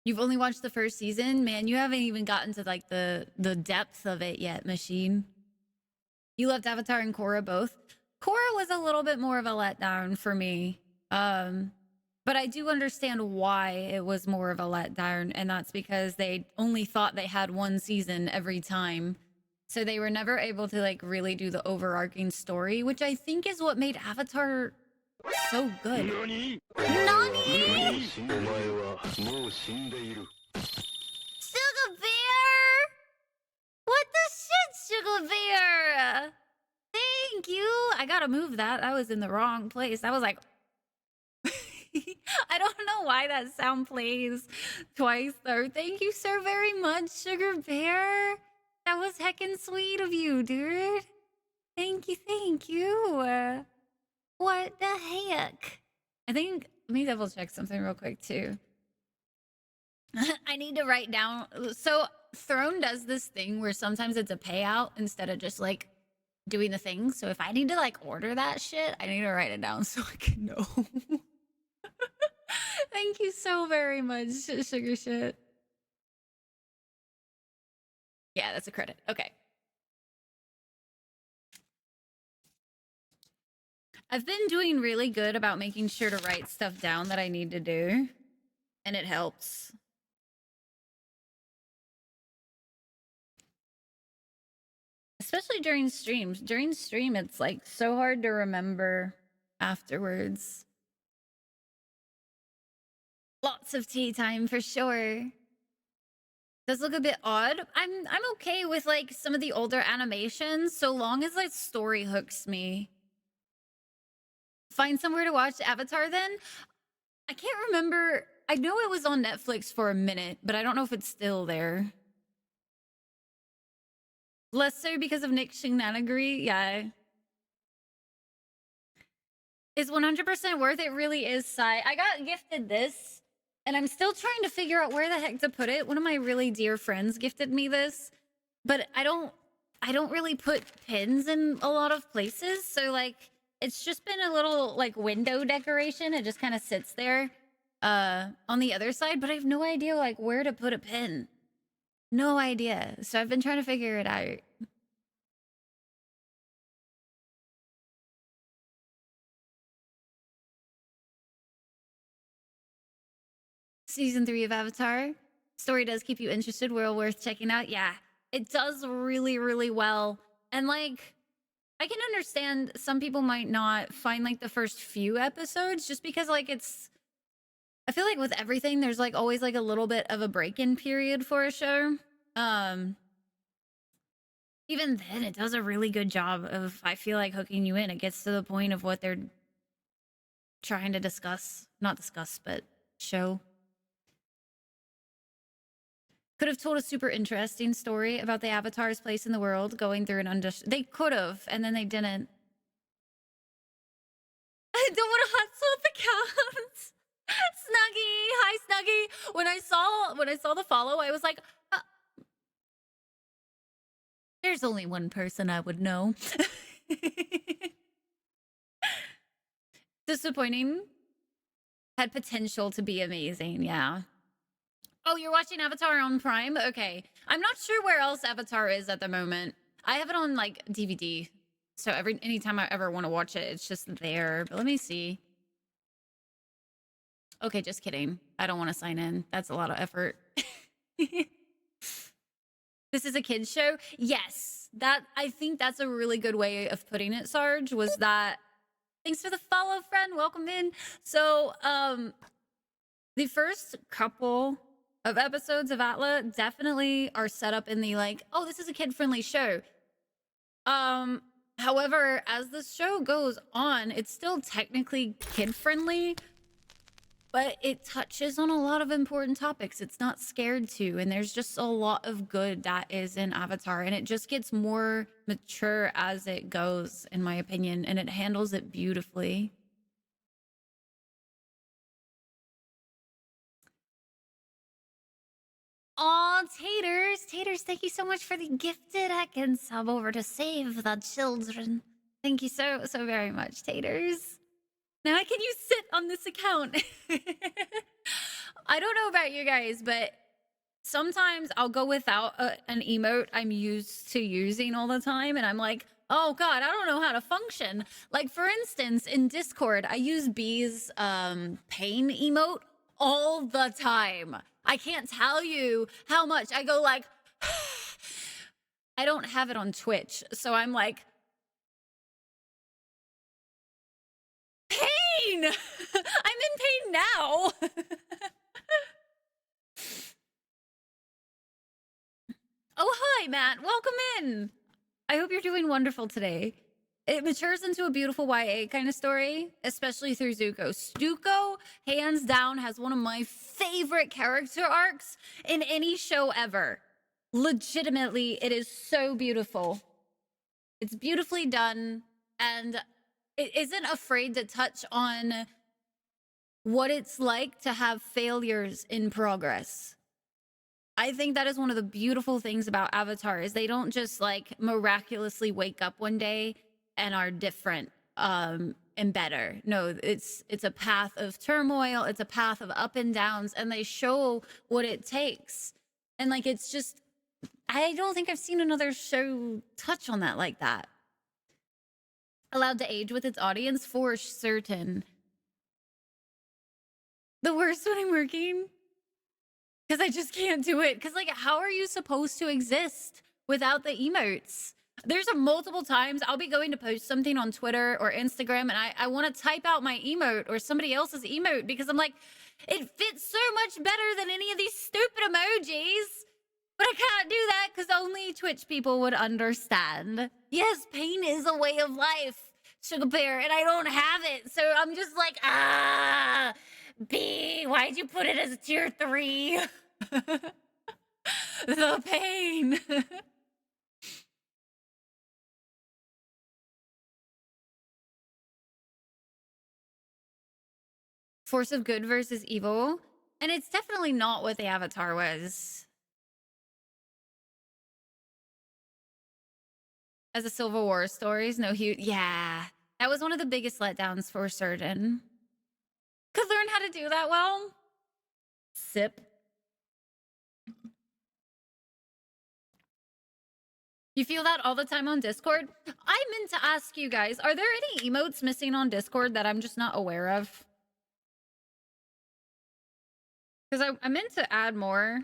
You've only watched the first season? Man, you haven't even gotten to like the depth of it yet, Machine. You loved Avatar and Korra both. Korra was a little bit more of a letdown for me. But I do understand why it was more of a letdown, and that's because they only thought they had one season every time. So they were never able to like really do the overarching story, which I think is what made Avatar so good. Nani? Sugar Bear? What the shit, Sugar Bear? Thank you. I gotta move that. I was in the wrong place. I was like, I don't know why that sound plays twice though. Thank you so very much, Sugar Bear. That was heckin' sweet of you, dude. Thank you, thank you. What the heck? I think, let me double check something real quick too. I need to write down. So Throne does this thing where sometimes it's a payout instead of just like doing the thing. So if I need to like order that shit, I need to write it down so I can know. Thank you so very much, Sugar Shit. Yeah, that's a credit. Okay. I've been doing really good about making sure to write stuff down that I need to do, and it helps. Especially during streams. During stream, it's like so hard to remember afterwards. Lots of tea time for sure. Does look a bit odd. I'm okay with like some of the older animations so long as like story hooks me. Find somewhere to watch Avatar then? I can't remember. I know it was on Netflix for a minute, but I don't know if it's still there. Less so because of Nick Shinanagri. Yeah. Is 100% worth it? Really is, Sai. I got gifted this, and I'm still trying to figure out where the heck to put it. One of my really dear friends gifted me this, but I don't really put pins in a lot of places. So like, it's just been a little like window decoration. It just kind of sits there on the other side, but I have no idea like where to put a pin. No idea. So I've been trying to figure it out. Season 3 of Avatar. Story does keep you interested. Well worth checking out. Yeah, it does really, really well. And like, I can understand some people might not find like the first few episodes just because like it's, I feel like with everything, there's like always like a little bit of a break-in period for a show. Even then, it does a really good job of, I feel like, hooking you in. It gets to the point of what they're trying to discuss. Not discuss, but show. Could have told a super interesting story about the Avatar's place in the world, going through an They could have, and then they didn't. I don't want to hot swap the counts. Snuggie, hi Snuggie. When I saw the follow, I was like, there's only one person I would know. Disappointing. Had potential to be amazing, yeah. Oh, you're watching Avatar on Prime? Okay. I'm not sure where else Avatar is at the moment. I have it on like DVD. So anytime I ever want to watch it, it's just there. But let me see. Okay, just kidding. I don't want to sign in. That's a lot of effort. This is a kid's show? Yes. I think that's a really good way of putting it, Sarge, was that thanks for the follow, friend. Welcome in. So, the first couple of episodes of Atla definitely are set up in the like, oh, this is a kid-friendly show. However, as the show goes on, it's still technically kid-friendly, but it touches on a lot of important topics. It's not scared to, and there's just a lot of good that is in Avatar, and it just gets more mature as it goes, in my opinion, and it handles it beautifully. Aw, Taters, thank you so much for the gifted heckin' sub over to Save the Children. Thank you so very much, Taters. Now I can use sit on this account. I don't know about you guys, but sometimes I'll go without an emote I'm used to using all the time, and I'm like, oh God, I don't know how to function. Like, for instance, in Discord, I use B's pain emote all the time. I can't tell you how much I go like, I don't have it on Twitch, so I'm like, pain! I'm in pain now. Oh, hi, Matt. Welcome in. I hope you're doing wonderful today. It matures into a beautiful YA kind of story, especially through Zuko. Zuko, hands down, has one of my favorite character arcs in any show ever. Legitimately, it is so beautiful. It's beautifully done, and it isn't afraid to touch on what it's like to have failures in progress. I think that is one of the beautiful things about Avatar is they don't just like miraculously wake up one day and are different and better. No, it's a path of turmoil, it's a path of up and downs, and they show what it takes. And like it's just I don't think I've seen another show touch on that like that. Allowed to age with its audience for certain. The worst when I'm working. Because I just can't do it. Because, like, how are you supposed to exist without the emotes? There's a multiple times I'll be going to post something on Twitter or Instagram, and I want to type out my emote or somebody else's emote because I'm like, it fits so much better than any of these stupid emojis. But I can't do that because only Twitch people would understand. Yes, pain is a way of life, Sugar Bear, and I don't have it. So I'm just like, B, why'd you put it as a tier 3? The pain. Force of good versus evil. And it's definitely not what the Avatar was. As a Civil War stories, no huge. Yeah, that was one of the biggest letdowns for certain. Could learn how to do that well. Sip. You feel that all the time on Discord? I meant to ask you guys, are there any emotes missing on Discord that I'm just not aware of? Because I meant to add more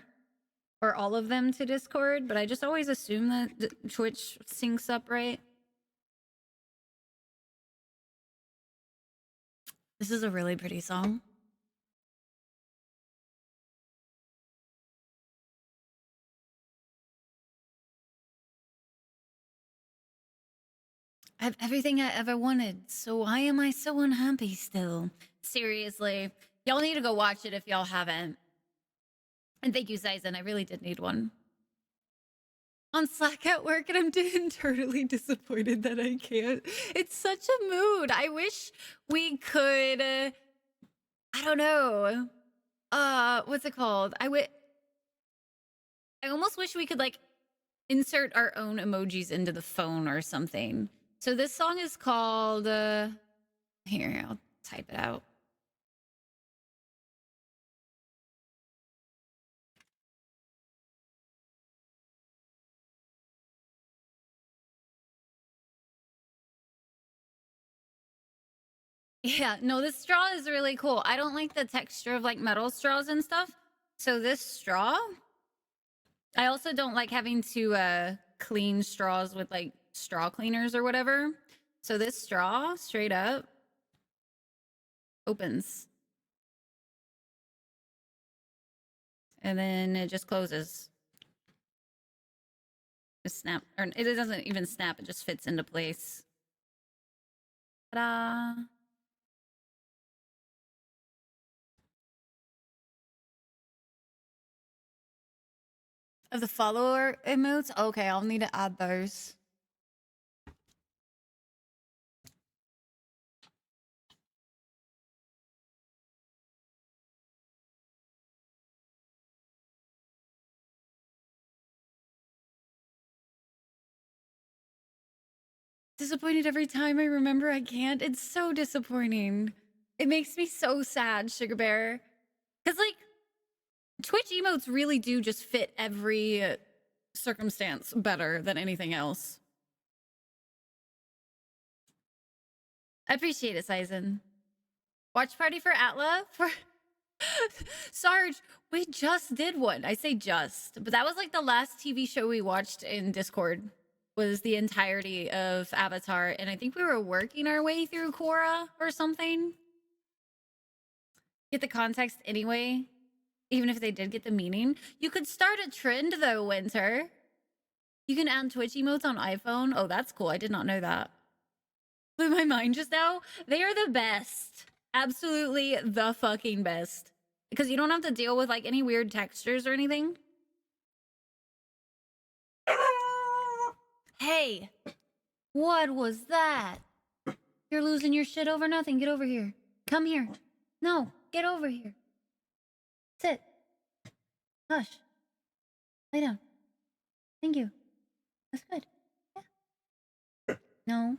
or all of them to Discord, but I just always assume that Twitch syncs up right. This is a really pretty song. I have everything I ever wanted, so why am I so unhappy still? Seriously. Y'all need to go watch it if y'all haven't. And thank you, Zaizen. I really did need one. On Slack at work, and I'm internally disappointed that I can't. It's such a mood. I wish we could... I don't know. What's it called? I almost wish we could, like, insert our own emojis into the phone or something. So this song is called... Here, I'll type it out. Yeah, no, this straw is really cool. I don't like the texture of like metal straws and stuff. So this straw, I also don't like having to clean straws with like straw cleaners or whatever. So this straw straight up opens. And then it just closes. It snap, or it doesn't even snap, it just fits into place. Ta-da! Of the follower emotes? Okay, I'll need to add those. Disappointed every time I remember I can't. It's so disappointing. It makes me so sad, Sugar Bear. Because, like, Twitch emotes really do just fit every circumstance better than anything else. I appreciate it, Sizen. Watch party for Atla? For Sarge, we just did one. I say just, but that was like the last TV show we watched in Discord was the entirety of Avatar, and I think we were working our way through Korra or something. Get the context anyway, even if they did get the meaning. You could start a trend though, Winter. You can add Twitch emotes on iPhone. Oh, that's cool. I did not know that. Blew my mind just now. They are the best. Absolutely the fucking best. Because you don't have to deal with like any weird textures or anything. Hey, what was that? You're losing your shit over nothing. Get over here. Come here. No, get over here. Sit. Hush. Lay down. Thank you. That's good. Yeah. No.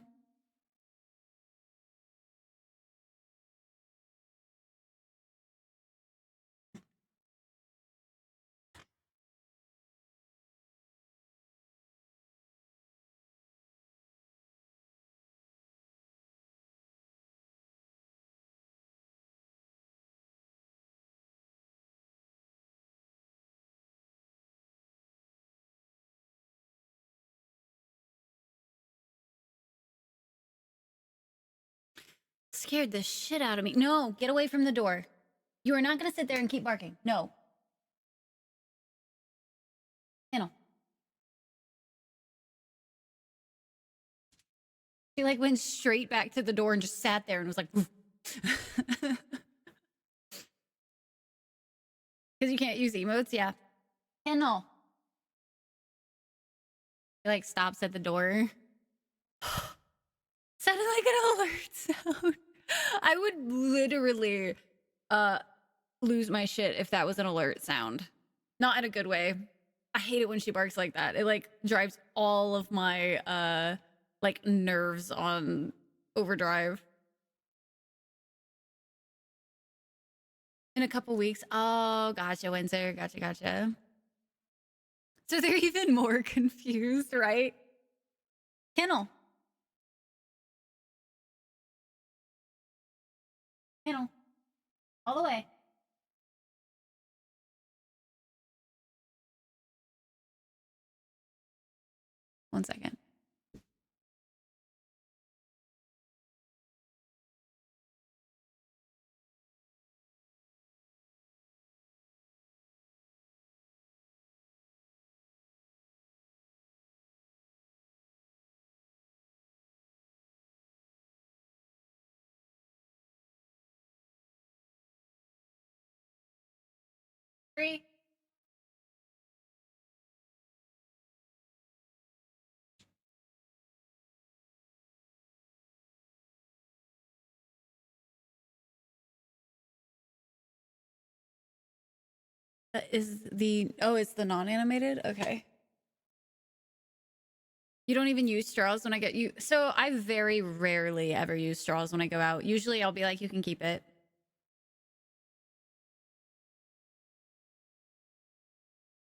Scared the shit out of me. No, get away from the door. You are not going to sit there and keep barking. No. Kennel. He like went straight back to the door and just sat there and was like, because you can't use emotes. Yeah. Kennel. He like stops at the door. Sounded like an alert sound. I would literally lose my shit if that was an alert sound. Not in a good way. I hate it when she barks like that. It like drives all of my like nerves on overdrive. In a couple weeks. Oh, gotcha, Windsor. Gotcha. So they're even more confused, right? Kennel. Kennel. All the way. One second. Three. Is the it's the non-animated? Okay. You don't even use straws when I get you. So I very rarely ever use straws when I go out. Usually I'll be like, you can keep it.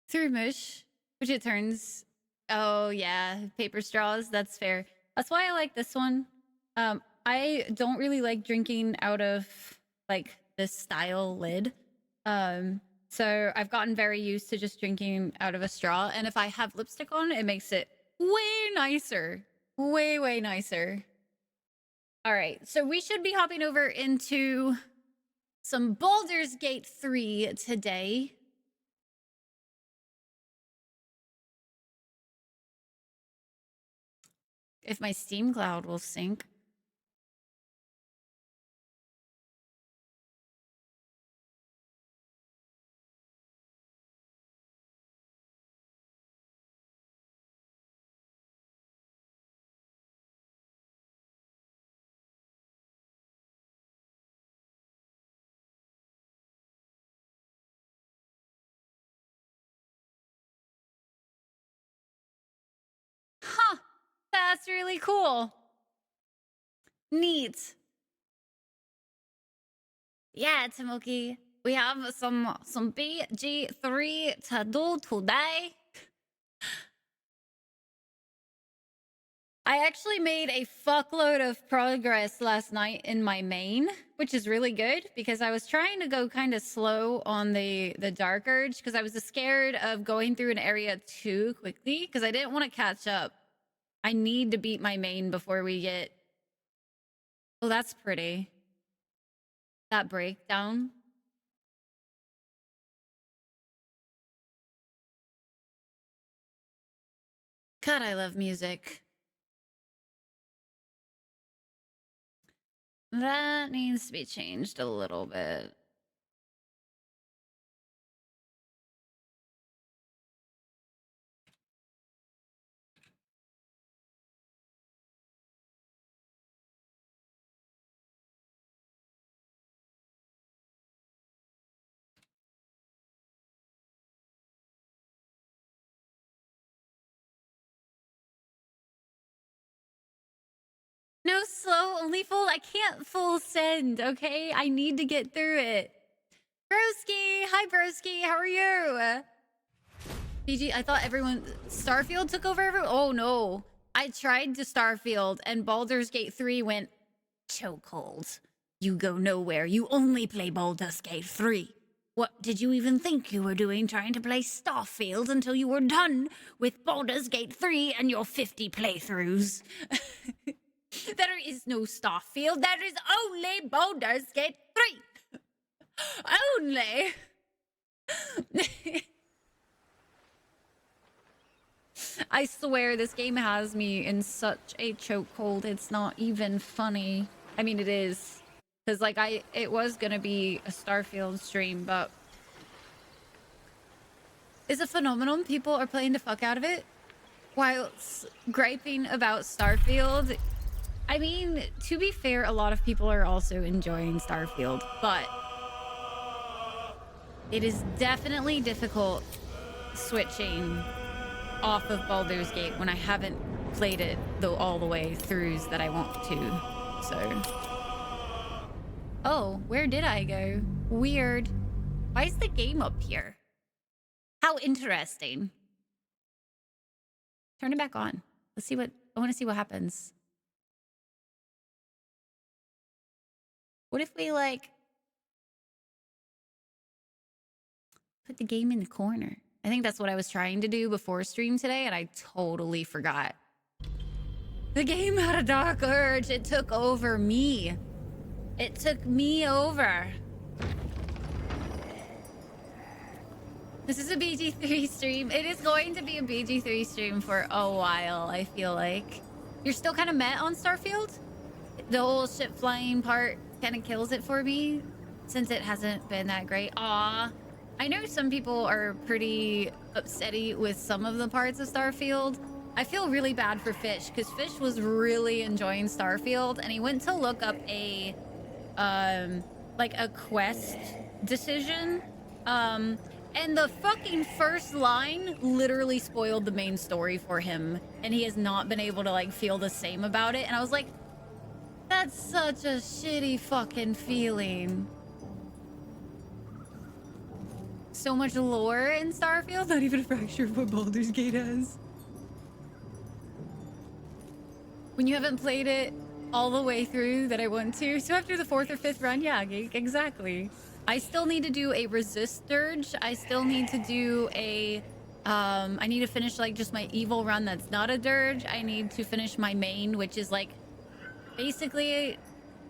Through mush, which it turns. Oh yeah, paper straws. That's fair. That's why I like this one. I don't really like drinking out of like this style lid. So I've gotten very used to just drinking out of a straw. And if I have lipstick on, it makes it way nicer. Way nicer. All right, so we should be hopping over into some Baldur's Gate 3 today. If my Steam Cloud will sync. Huh, that's really cool. Neat. Yeah, Timoki. We have some BG3 to do today. I actually made a fuckload of progress last night in my main, which is really good because I was trying to go kind of slow on the Dark Urge because I was scared of going through an area too quickly because I didn't want to catch up. I need to beat my main before we get... Oh, that's pretty. That breakdown. God, I love music. That needs to be changed a little bit. No slow, only full. I can't full send, okay? I need to get through it. Broski! Hi, Broski. How are you? BG, I thought everyone... Starfield took over everyone? Oh, no. I tried to Starfield, and Baldur's Gate 3 went... Chokehold. You go nowhere. You only play Baldur's Gate 3. What did you even think you were doing trying to play Starfield until you were done with Baldur's Gate 3 and your 50 playthroughs? There is no Starfield. There is only Baldur's Gate 3. Only. I swear this game has me in such a chokehold. It's not even funny. I mean, it is. Because, like, it was going to be a Starfield stream, but... Is it phenomenal? People are playing the fuck out of it while griping about Starfield. I mean, to be fair, a lot of people are also enjoying Starfield, but it is definitely difficult switching off of Baldur's Gate when I haven't played it all the way throughs that I want to. So, oh, where did I go? Weird. Why is the game up here? How interesting. Turn it back on. Let's see what... I want to see what happens. What if we, like... put the game in the corner? I think that's what I was trying to do before stream today, and I totally forgot. The game had a dark urge. It took over me. It took me over. This is a BG3 stream. It is going to be a BG3 stream for a while, I feel like. You're still kind of met on Starfield? The whole ship flying part kind of kills it for me, since it hasn't been that great. Aw. I know some people are pretty upsetty with some of the parts of Starfield. I feel really bad for Fish, because Fish was really enjoying Starfield, and he went to look up a, like a quest decision, and the fucking first line literally spoiled the main story for him, and he has not been able to, like, feel the same about it. And I was like, that's such a shitty fucking feeling. So much lore in Starfield, not even a fraction of what Baldur's Gate has. When you haven't played it all the way through that I want to. So after the 4th or 5th run, yeah, exactly. I still need to do a resist Durge. I still need to do a... I need to finish, like, just my evil run that's not a Durge. I need to finish my main, which is, like, basically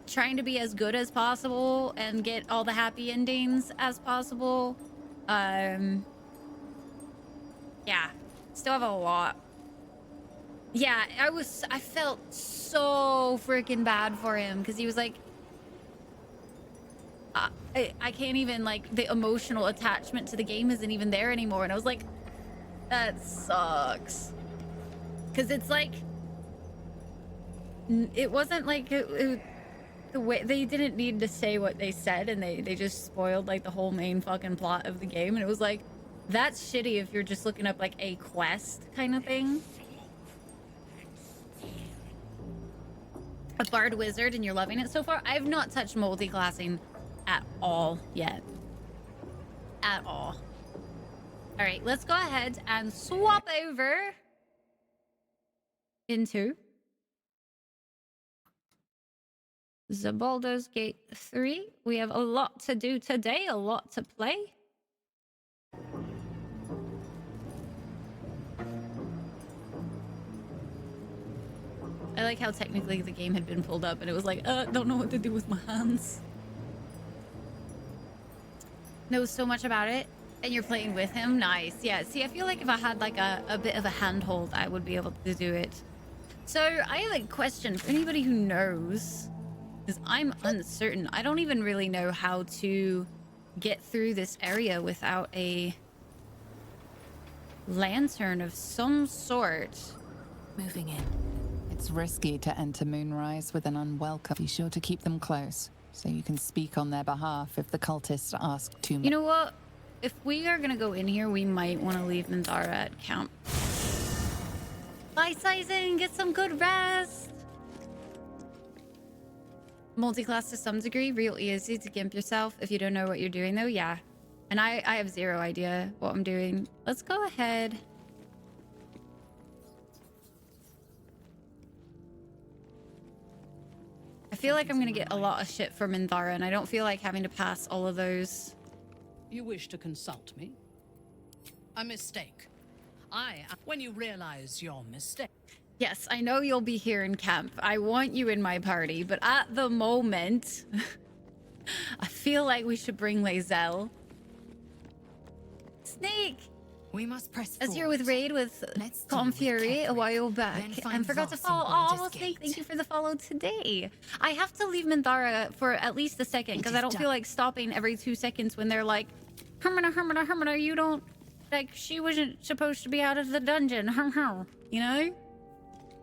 trying to be as good as possible and get all the happy endings as possible. Yeah. Still have a lot. Yeah, I felt so freaking bad for him because he was like... I can't even, like, the emotional attachment to the game isn't even there anymore. And I was like, that sucks. Because it's like... It wasn't like... the way they didn't need to say what they said, and they just spoiled, like, the whole main fucking plot of the game. And it was like, that's shitty if you're just looking up, like, a quest kind of thing. A bard wizard and you're loving it so far. I've not touched multi-classing at all yet. At all. All right, let's go ahead and swap over into The Baldurs Gate 3. We have a lot to do today, a lot to play. I like how technically the game had been pulled up and it was like, don't know what to do with my hands. Knows so much about it. And you're playing with him? Nice. Yeah, see, I feel like if I had like a bit of a handhold, I would be able to do it. So I have a question for anybody who knows, because I'm uncertain. I don't even really know how to get through this area without a lantern of some sort. Moving in. It's risky to enter Moonrise with an unwelcome. Be sure to keep them close, so you can speak on their behalf if the cultists ask too much. You know what? If we are gonna go in here, we might want to leave Minthara at camp. Bye, Sizen. Get some good rest. Multi-class to some degree. Real easy to gimp yourself if you don't know what you're doing, though. Yeah. And I have zero idea what I'm doing. Let's go ahead. I feel like I'm gonna get a lot of shit from Minthara, and I don't feel like having to pass all of those. You wish to consult me? A mistake. When you realize your mistake. Yes, I know you'll be here in camp. I want you in my party, but at the moment, I feel like we should bring Lae'zel. Snake! We must press As you're with Raid with Confury a while back and forgot to follow. Oh, well, Snake, thank you for the follow today. I have to leave Minthara for at least a second because I don't feel like stopping every 2 seconds when they're like, Hermina, you don't, like, she wasn't supposed to be out of the dungeon, you know?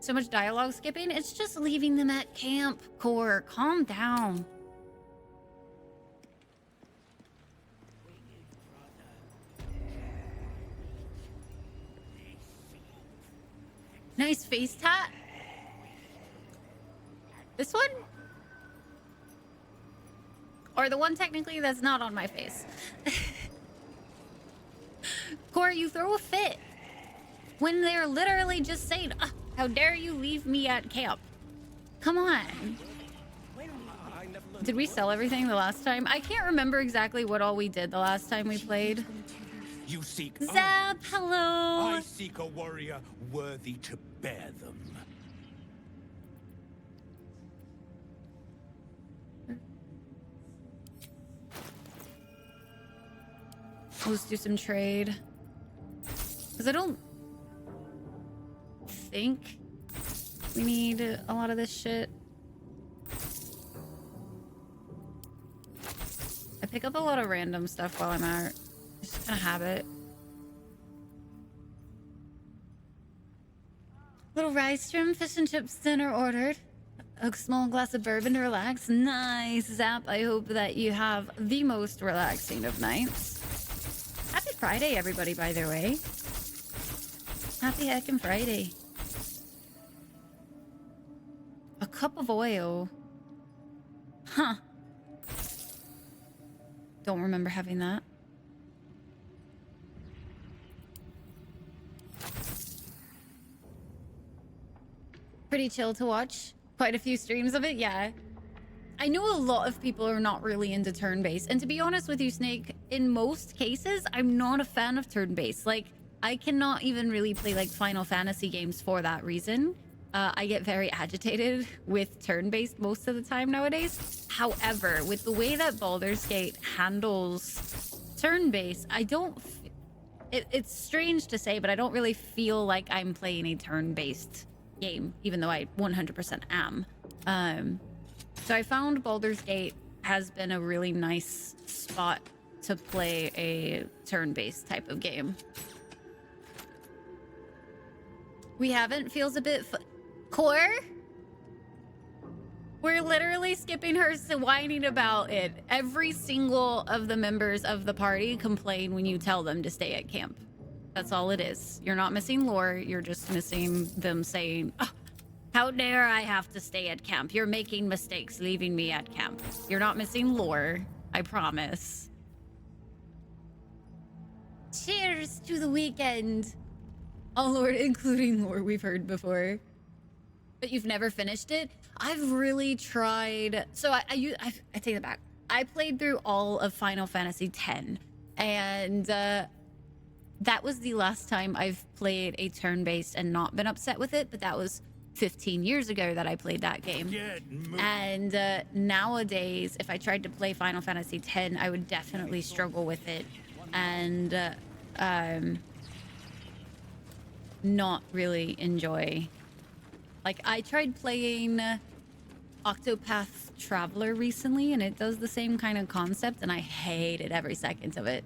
So much dialogue skipping. It's just leaving them at camp. Core, calm down. Nice face tat. This one? Or the one technically that's not on my face. Corey, you throw a fit when they're literally just saying, how dare you leave me at camp? Come on. Did we sell everything the last time? I can't remember exactly what all we did the last time we played. You seek Zap, hello. I seek a warrior worthy to bear them. Let's do some trade. Because I don't think we need a lot of this shit. I pick up a lot of random stuff while I'm out. Just kind of habit. Little rice trim, fish and chips dinner ordered. A small glass of bourbon to relax. Nice, Zap. I hope that you have the most relaxing of nights. Happy Friday, everybody, by the way. Happy heckin' Friday. A cup of oil. Huh. Don't remember having that. Pretty chill to watch. Quite a few streams of it, yeah. I know a lot of people are not really into turn-based. And to be honest with you, Snake, in most cases, I'm not a fan of turn-based. Like, I cannot even really play, like, Final Fantasy games for that reason. I get very agitated with turn-based most of the time nowadays. However, with the way that Baldur's Gate handles turn-based, I don't... It's strange to say, but I don't really feel like I'm playing a turn-based game, even though I 100% am. So I found Baldur's Gate has been a really nice spot to play a turn-based type of game. We haven't feels a bit Core? We're literally skipping her whining about it. Every single of the members of the party complain when you tell them to stay at camp. That's all it is. You're not missing lore. You're just missing them saying, oh, how dare I have to stay at camp? You're making mistakes leaving me at camp. You're not missing lore. I promise. Cheers to the weekend. All lore, including lore we've heard before. but you've never finished it. I've really tried. So I take it back. I played through all of Final Fantasy X, and that was the last time I've played a turn-based and not been upset with it, but that was 15 years ago that I played that game. And nowadays, if I tried to play Final Fantasy X, I would definitely struggle with it and not really enjoy. Like, I tried playing Octopath Traveler recently, and it does the same kind of concept, and I hated every second of it.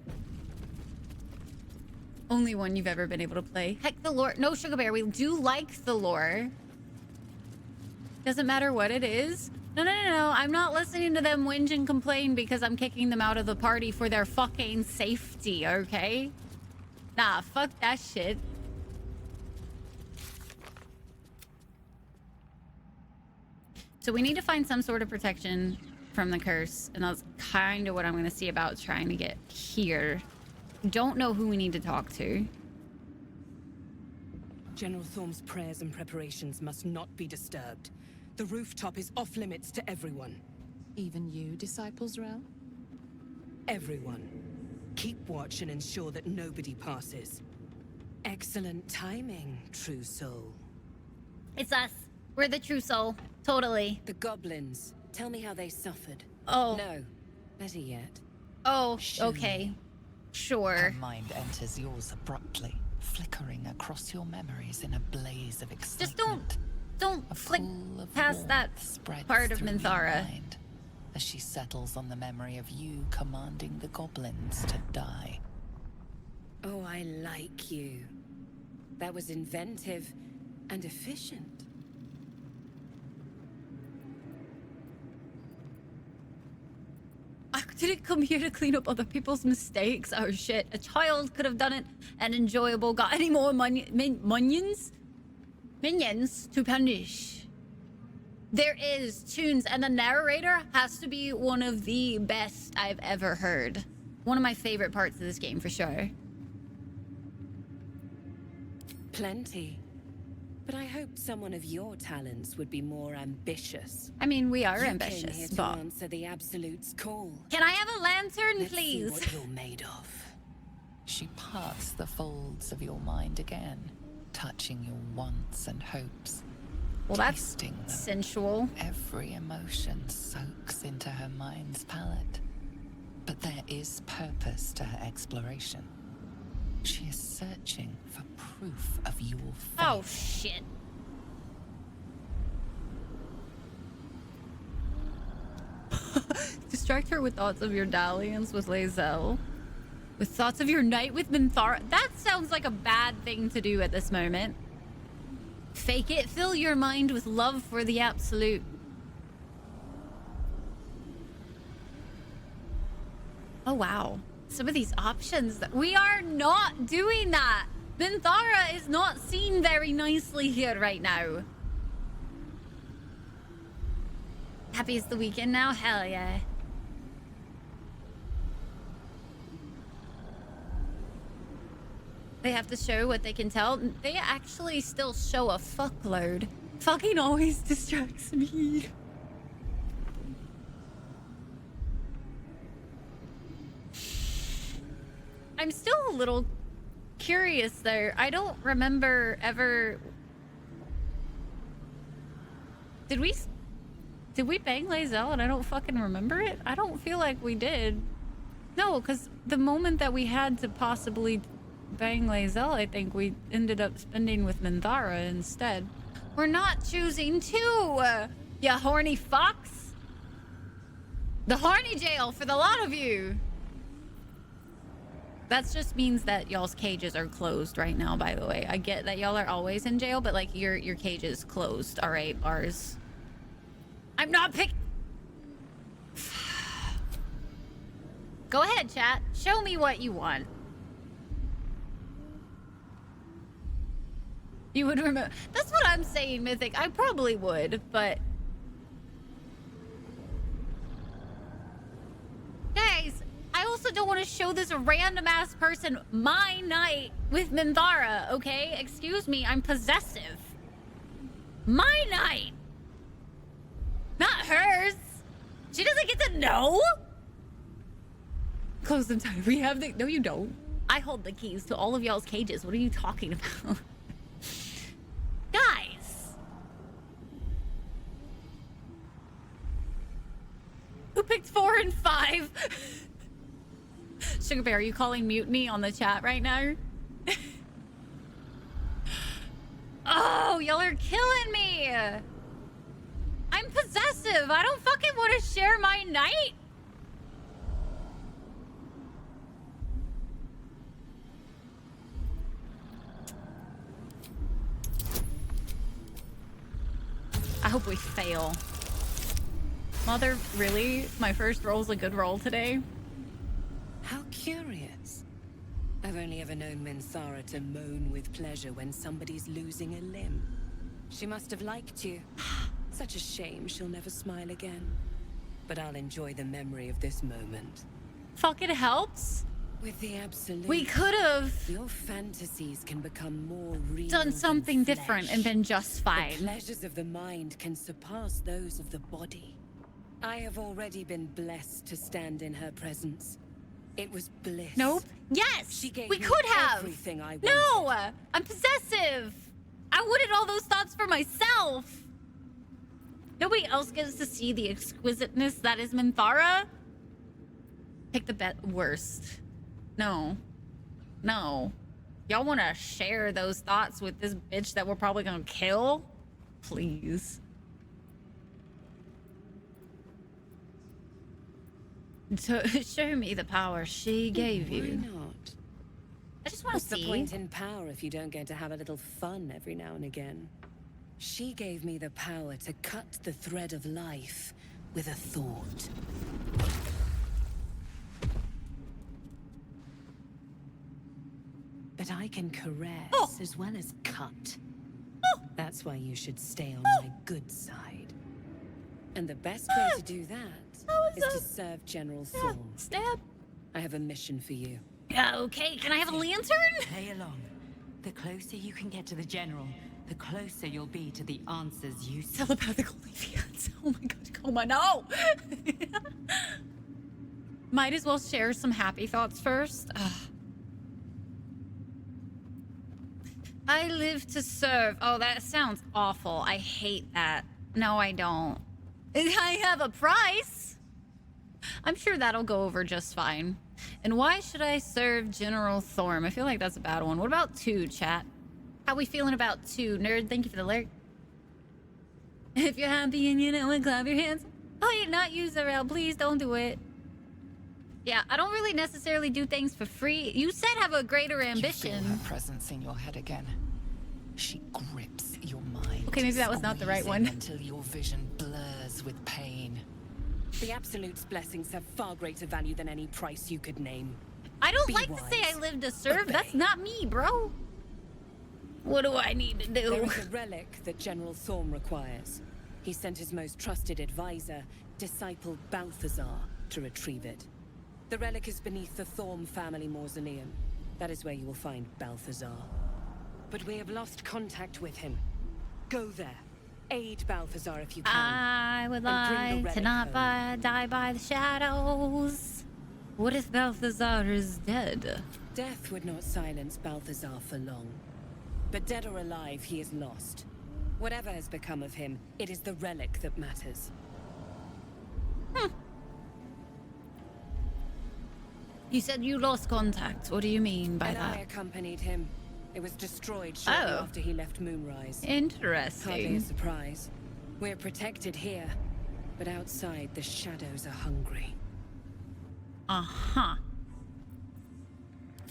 Only one you've ever been able to play. Heck, the lore. No, Sugar Bear, we do like the lore. Doesn't matter what it is. No. I'm not listening to them whinge and complain because I'm kicking them out of the party for their fucking safety, okay? Nah, fuck that shit. So we need to find some sort of protection from the curse, and that's kind of what I'm going to see about trying to get here. Don't know who we need to talk to. General Thorm's prayers and preparations must not be disturbed. The rooftop is off limits to everyone. Even you, Disciples Rel? Everyone. Keep watch and ensure that nobody passes. Excellent timing, true soul. It's us. We're the true soul. Totally. The goblins. Tell me how they suffered. Oh. No. Better yet. Oh, okay. Sure. Her mind enters yours abruptly, flickering across your memories in a blaze of excitement. Just don't A flick pool of past that warmth spreads part of through your Minthara. mind as she settles on the memory of you commanding the goblins to die. Oh, I like you. That was inventive and efficient. I didn't come here to clean up other people's mistakes. Oh shit, a child could have done it and enjoyable. Got any more minions? Minions to punish. There is tunes, and the narrator has to be one of the best I've ever heard. One of my favorite parts of this game for sure. Plenty. But I hope someone of your talents would be more ambitious. I mean, we are You came ambitious, here to but... answer the Absolute's call. Can I have a lantern, Let's see please? what you're made of. She parts the folds of your mind again, touching your wants and hopes. Well, that's tasting them. sensual. Every emotion soaks into her mind's palette. But there is purpose to her exploration. She is searching for proof of your faith. Oh, shit. Distract her with thoughts of your dalliance with Lae'zel. With thoughts of your night with Minthara. That sounds like a bad thing to do at this moment. Fake it. Fill your mind with love for the Absolute. Oh, wow. Some of these options that we are not doing that. Minthara is not seen very nicely here right now. Happy it's the weekend now? Hell yeah. They have to show what they can tell. They actually still show a fuckload. Fucking always distracts me. I'm still a little curious though. I don't remember ever... Did we bang Lae'zel and I don't fucking remember it? I don't feel like we did. No, because the moment that we had to possibly bang Lae'zel, I think we ended up spending with Minthara instead. We're not choosing to, you horny fox. The horny jail for the lot of you. That just means that y'all's cages are closed right now, by the way. I get that y'all are always in jail, but like your cage is closed. All right, bars. I'm not pick. Go ahead, chat. Show me what you want. You would remember. That's what I'm saying, Mythic. I probably would, but... Guys, I also don't want to show this random-ass person my night with Minthara, okay? Excuse me, I'm possessive. My night! Not hers! She doesn't get to know? Close them tight. We have the... No, you don't. I hold the keys to all of y'all's cages. What are you talking about? Guys! Who picked 4 and 5? Sugar Bear, are you calling mutiny on the chat right now? Oh, y'all are killing me! I'm possessive. I don't fucking want to share my night. I hope we fail. Mother, really? My first roll's a good roll today? How curious. I've only ever known Minthara to moan with pleasure when somebody's losing a limb. She must have liked you. Such a shame she'll never smile again. But I'll enjoy the memory of this moment. Fuck, it helps. With the absolute, We could have your fantasies can become more real done something than different flesh. and been just The fine. pleasures of the mind can surpass those of the body. I have already been blessed to stand in her presence. It was bliss. Nope. Yes! She gave We me could have! everything I No! wanted. I'm possessive! I wanted all those thoughts for myself! Nobody else gets to see the exquisiteness that is Minthara? Pick the worst. No. No. Y'all want to share those thoughts with this bitch that we're probably gonna kill? Please. To show me the power she gave Why you. not? I just want What's to the see. point in power if you don't get to have a little fun every now and again? She gave me the power to cut the thread of life with a thought. But I can caress as well as cut. That's why you should stay on my good side. And the best way to do that is to serve General Thorm. Stab. I have a mission for you. Okay, can I have a lantern? Play along. The closer you can get to the General, the closer you'll be to the answers you seek. Telepathic alleviance. Oh my god, Coma, no! Might as well share some happy thoughts first. Ugh. I live to serve. Oh, that sounds awful. I hate that. No, I don't. I have a price. I'm sure that'll go over just fine. And why should I serve General Thorm? I feel like that's a bad one. What about 2, chat? How we feeling about 2? Nerd, thank you for the alert. If you're happy and you know it, clap your hands. Oh, you're not user, please don't do it. Yeah, I don't really necessarily do things for free. You said have a greater You feel her ambition. presence in your head again. She grips your mind. Okay, maybe that was not the right squeezing one. Until your vision blurs with pain. The Absolute's blessings have far greater value than any price you could name. I don't Be like to say I wise. live to serve. Obey. That's not me, bro. What do I need to There do? is a relic that General Thorm requires. He sent his most trusted advisor, disciple Balthazar, to retrieve it. The relic is beneath the Thorm family mausoleum. That is where you will find Balthazar. But we have lost contact with him. Go there. Aid Balthazar if you can. I would And bring the like to relic not home. die by the shadows. What if Balthazar is dead? Death would not silence Balthazar for long. But dead or alive, he is lost. Whatever has become of him, it is the relic that matters. You said you lost contact. What do you mean by And I that? accompanied him. It was destroyed shortly Oh. after he left Moonrise. Hardly a Interesting. surprise. We're protected here, but outside the shadows are hungry. Uh-huh.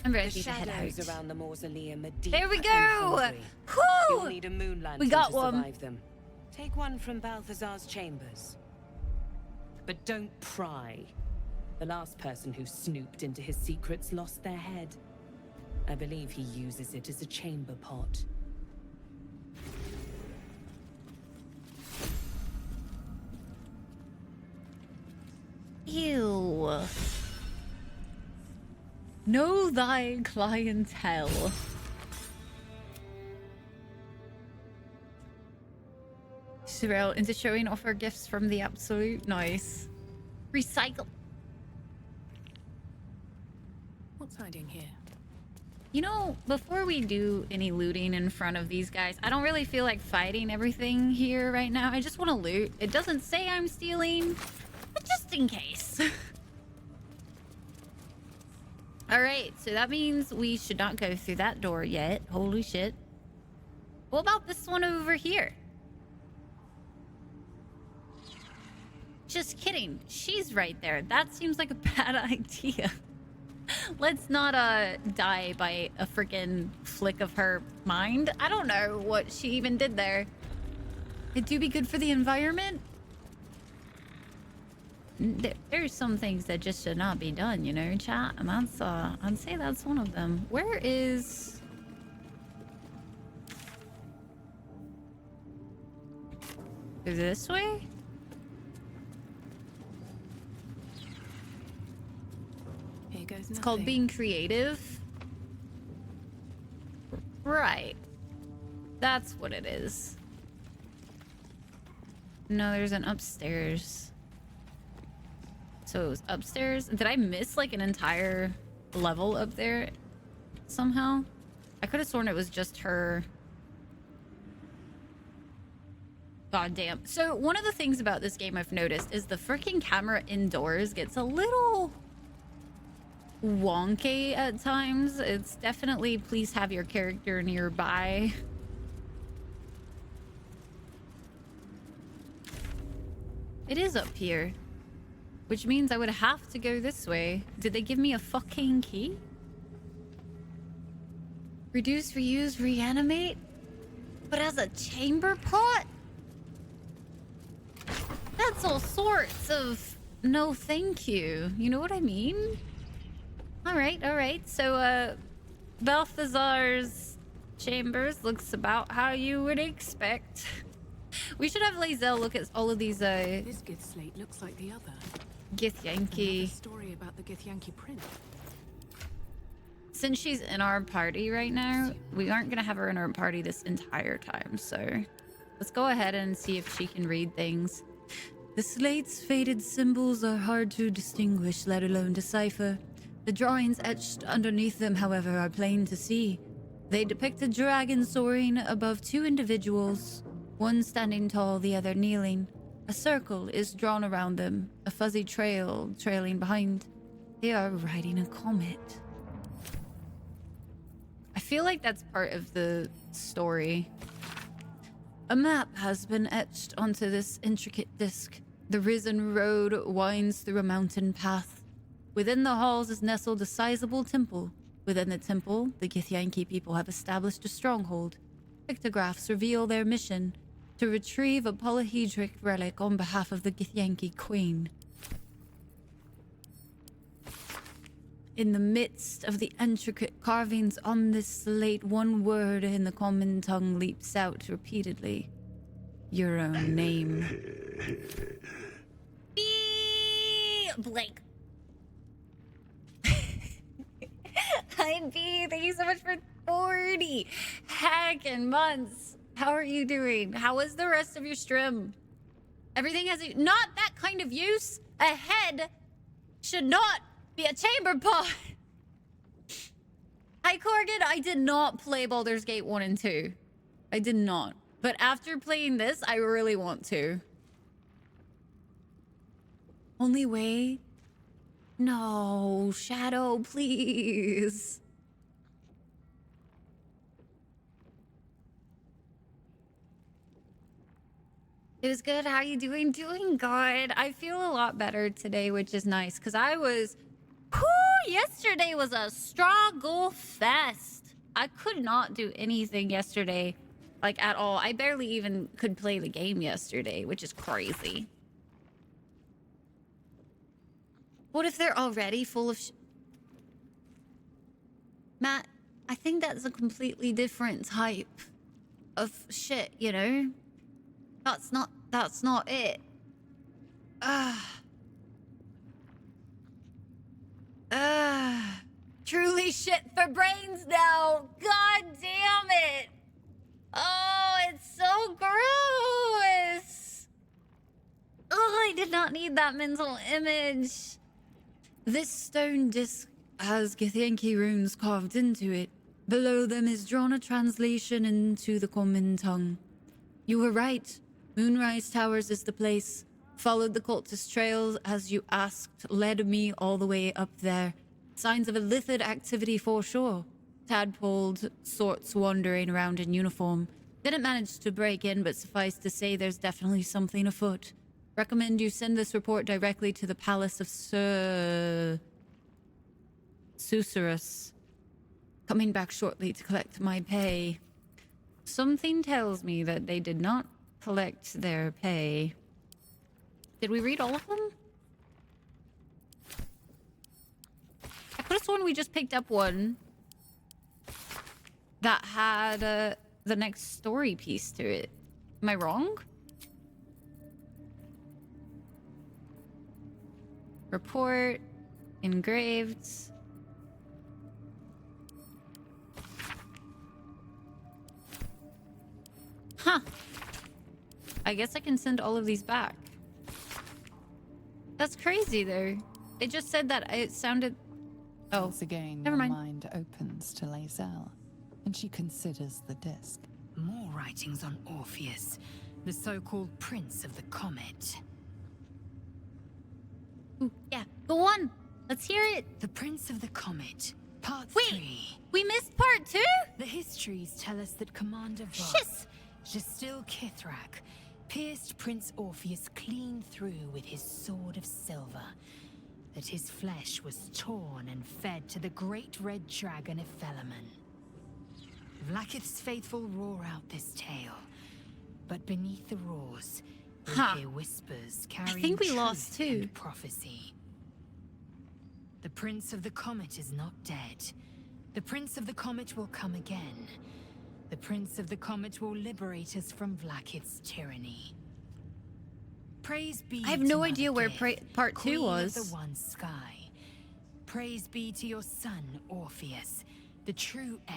I'm The ready to head shadows out. around the mausoleum are deep There we and go! hungry. You'll Whoo! need a moon lantern We got to one. survive them. Take one from Balthazar's chambers. But don't pry. The last person who snooped into his secrets lost their head. I believe he uses it as a chamber pot. Ew. Know thy clientele. Surreal into showing off her gifts from the absolute. Nice. Recycle. What's hiding here? You know, before we do any looting in front of these guys, I don't really feel like fighting everything here right now. I just want to loot. It doesn't say I'm stealing, but just in case. All right, so that means we should not go through that door yet. Holy shit. What about this one over here? Just kidding. She's right there. That seems like a bad idea. Let's not die by a freaking flick of her mind. I don't know what she even did there. It do be good for the environment. There's some things that just should not be done, you know, chat. And that's I'd say that's one of them. Where is through this way? Here goes It's called being creative. Right. That's what it is. No, there's an upstairs. So it was upstairs. Did I miss like an entire level up there somehow? I could have sworn it was just her. God damn. So one of the things about this game I've noticed is the freaking camera indoors gets a little wonky at times. It's definitely please have your character nearby. It is up here, which means I would have to go this way. Did they give me a fucking key? Reduce, reuse, reanimate? But as a chamber pot? That's all sorts of no thank you. You know what I mean? Alright, alright. So, Balthazar's chambers looks about how you would expect. We should have Lae'zel look at all of these, This Gith slate looks like the other. Githyanki. Another story about the Githyanki prince. Since she's in our party right now, we aren't gonna have her in our party this entire time, so let's go ahead and see if she can read things. The slate's faded symbols are hard to distinguish, let alone decipher. The drawings etched underneath them, however, are plain to see. They depict a dragon soaring above two individuals, one standing tall, the other kneeling. A circle is drawn around them, a fuzzy trail trailing behind. They are riding a comet. I feel like that's part of the story. A map has been etched onto this intricate disc. The risen road winds through a mountain path. Within the halls is nestled a sizable temple. Within the temple, the Githyanki people have established a stronghold. Pictographs reveal their mission: to retrieve a polyhedric relic on behalf of the Githyanki queen. In the midst of the intricate carvings on this slate, one word in the common tongue leaps out repeatedly. Your own name. Blake. Hi, B. Thank you so much for 40 heckin' months. How are you doing? How was the rest of your stream? Everything has not that kind of use. A head should not be a chamber pot. Hi, Corgan. I did not play Baldur's Gate 1 and 2. I did not. But after playing this, I really want to. Only way? No, Shadow, please. It was good. How are you doing? Doing good. I feel a lot better today, which is nice, because I was... yesterday was a struggle fest. I could not do anything yesterday, like, at all. I barely even could play the game yesterday, which is crazy. What if they're already full of Matt, I think that's a completely different type of shit, you know? That's not it. Truly shit for brains now. God damn it. Oh, it's so gross. did not need that mental image. This stone disc has Githyanki runes carved into it. Below them is drawn a translation into the common tongue. You were right. Moonrise Towers is the place. Followed the cultist trails as you asked, led me all the way up there. Signs of illicit activity for sure. Tadpoled sorts wandering around in uniform. Didn't manage to break in, but suffice to say there's definitely something afoot. Recommend you send this report directly to the Palace of Susurrus. Coming back shortly to collect my pay. Something tells me that they did not collect their pay. Did we read all of them? I could have sworn we just picked up one that had the next story piece to it. Am I wrong? Report. Engraved. Huh. I guess I can send all of these back. That's crazy, though. It just said that it sounded... Oh, Once again, never your mind. mind opens to Lae'zel, and she considers the disc. More writings on Orpheus, the so-called Prince of the Comet. Ooh, yeah, go on. Let's hear it. The Prince of the Comet, Part Wait, 3. we missed part 2? The histories tell us that Commander Shit. Voss, Jastil Kithrak, pierced Prince Orpheus clean through with his sword of silver, that his flesh was torn and fed to the great red dragon Ephelemon. Vlaakith's faithful roar out this tale, but beneath the roars, we hear whispers carrying think we truth lost too. and prophecy. The Prince of the Comet is not dead. The Prince of the Comet will come again. The Prince of the Comet will liberate us from Vlaakith's tyranny. Praise be I have to no Mother idea where Gith, part 2 Queen was. of the one sky. Praise be to your son, Orpheus, the true heir,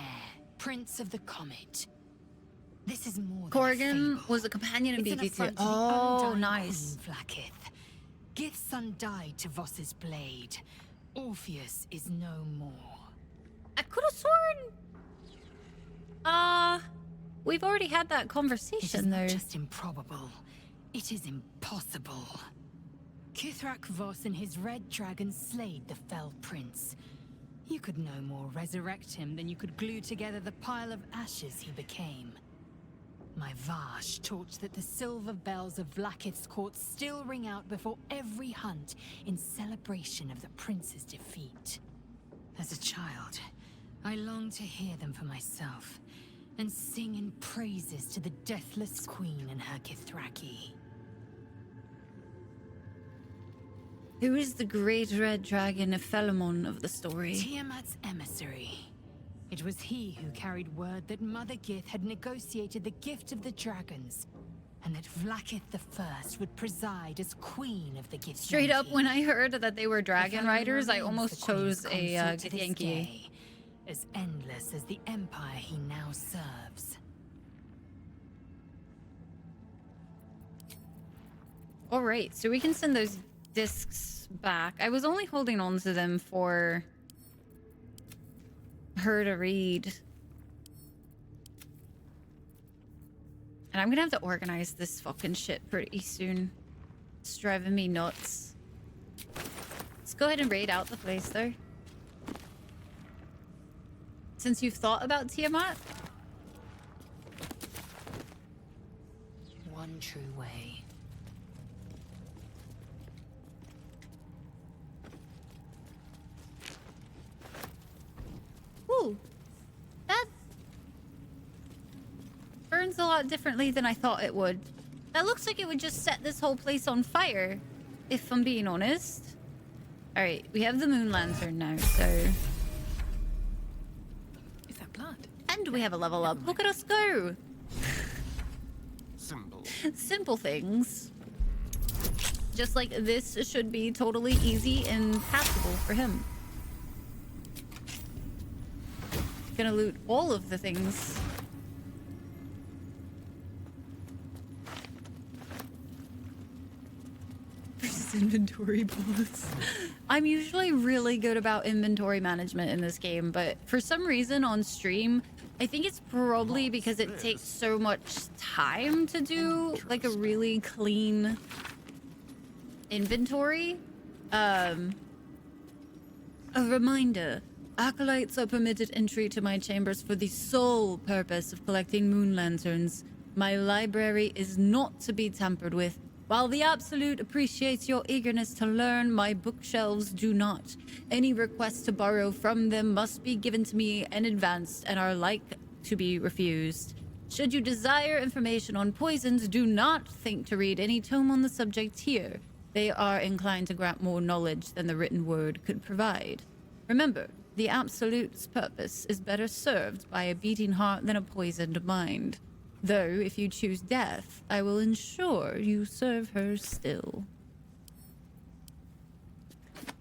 Prince of the Comet. This is more than a Corrigan fable. was a companion in It's an BD2. affront to the Oh, undying nice. Queen Vlaakith. Gith's son died to Voss's blade. Orpheus is no more. I could have sworn... we've already had that It is conversation, not though. just improbable, it is impossible. Kithrak Voss and his red dragon slayed the fell prince. You could no more resurrect him than you could glue together the pile of ashes he became. My Vash taught that the silver bells of Vlaakith's court still ring out before every hunt in celebration of the prince's defeat. As a child, I longed to hear them for myself, and sing in praises to the deathless queen and her Kithraki. Who is the great red dragon Ephelemon of the story? Tiamat's emissary. It was he who carried word that Mother Gith had negotiated the gift of the dragons, and that Vlaakith the First would preside as queen of the Githyanki. Straight up, when I heard that they were dragon Ephelemon riders, I remains almost the queen's chose a consort to this Githyanki. day, as endless as the empire he now serves. Alright, so we can send those discs back. I was only holding on to them for her to read. And I'm gonna have to organize this fucking shit pretty soon. It's driving me nuts. Let's go ahead and raid out the place though. Since you've thought about Tiamat, One true way. ooh, that burns a lot differently than I thought it would. That looks like it would just set this whole place on fire, if I'm being honest. Alright, we have the moon lantern now, so... Is that blood? And we have a level up. Look at us go! Simple. Simple things. Just like this should be totally easy and passable for him. Gonna loot all of the things. this inventory boss. I'm usually really good about inventory management in this game, but for some reason on stream, I think it's probably because it takes so much time to do like a really clean inventory. A reminder. Acolytes are permitted entry to my chambers for the sole purpose of collecting moon lanterns. My library is not to be tampered with. While the Absolute appreciates your eagerness to learn, my bookshelves do not. Any requests to borrow from them must be given to me in advance and are like to be refused. Should you desire information on poisons, do not think to read any tome on the subject here. They are inclined to grant more knowledge than the written word could provide. Remember, the Absolute's purpose is better served by a beating heart than a poisoned mind. Though, if you choose death, I will ensure you serve her still.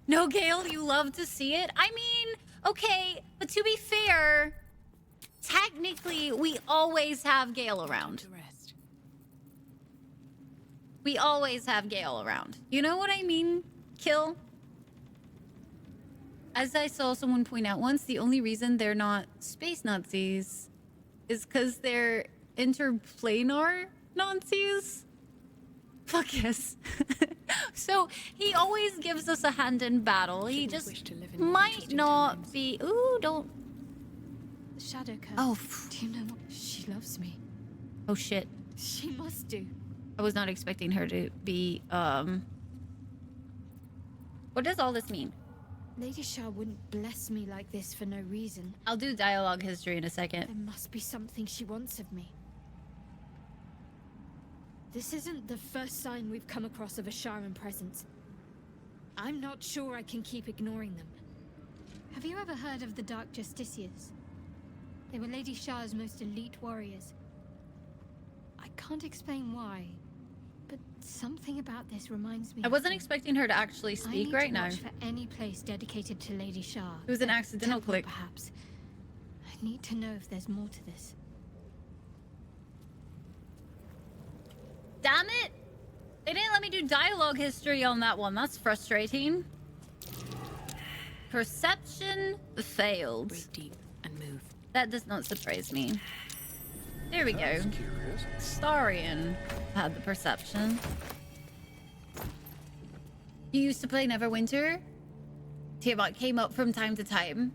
No, Gale, you love to see it? I mean, okay, but to be fair, technically, we always have Gale around. We always have Gale around. You know what I mean, Kill? As I saw someone point out once, the only reason they're not space Nazis is because they're interplanar Nazis. Fuck yes. So he always gives us a hand in battle. He just might not be. Ooh, don't. The Shadow Curse. Oh. Do you know what? She loves me. Oh shit. She must do. I was not expecting her to be. What does all this mean? Lady Shah wouldn't bless me like this for no reason. I'll do dialogue history in a second. There must be something she wants of me. This isn't the first sign we've come across of a Sharan presence. I'm not sure I can keep ignoring them. Have you ever heard of the Dark Justiciars? They were Lady Shah's most elite warriors. I can't explain why, but something about this reminds me. I wasn't expecting her to actually speak right now. I need to watch for any place dedicated to Lady Shah. It was an accidental Temple, click. perhaps. I need to know if there's more to this. Damn it! They didn't let me do dialogue history on that one. That's frustrating. Perception failed. Breathe deep and move. That does not surprise me. There we go. Curious. Starion had the perception. You used to play Neverwinter? Tiamat came up from time to time.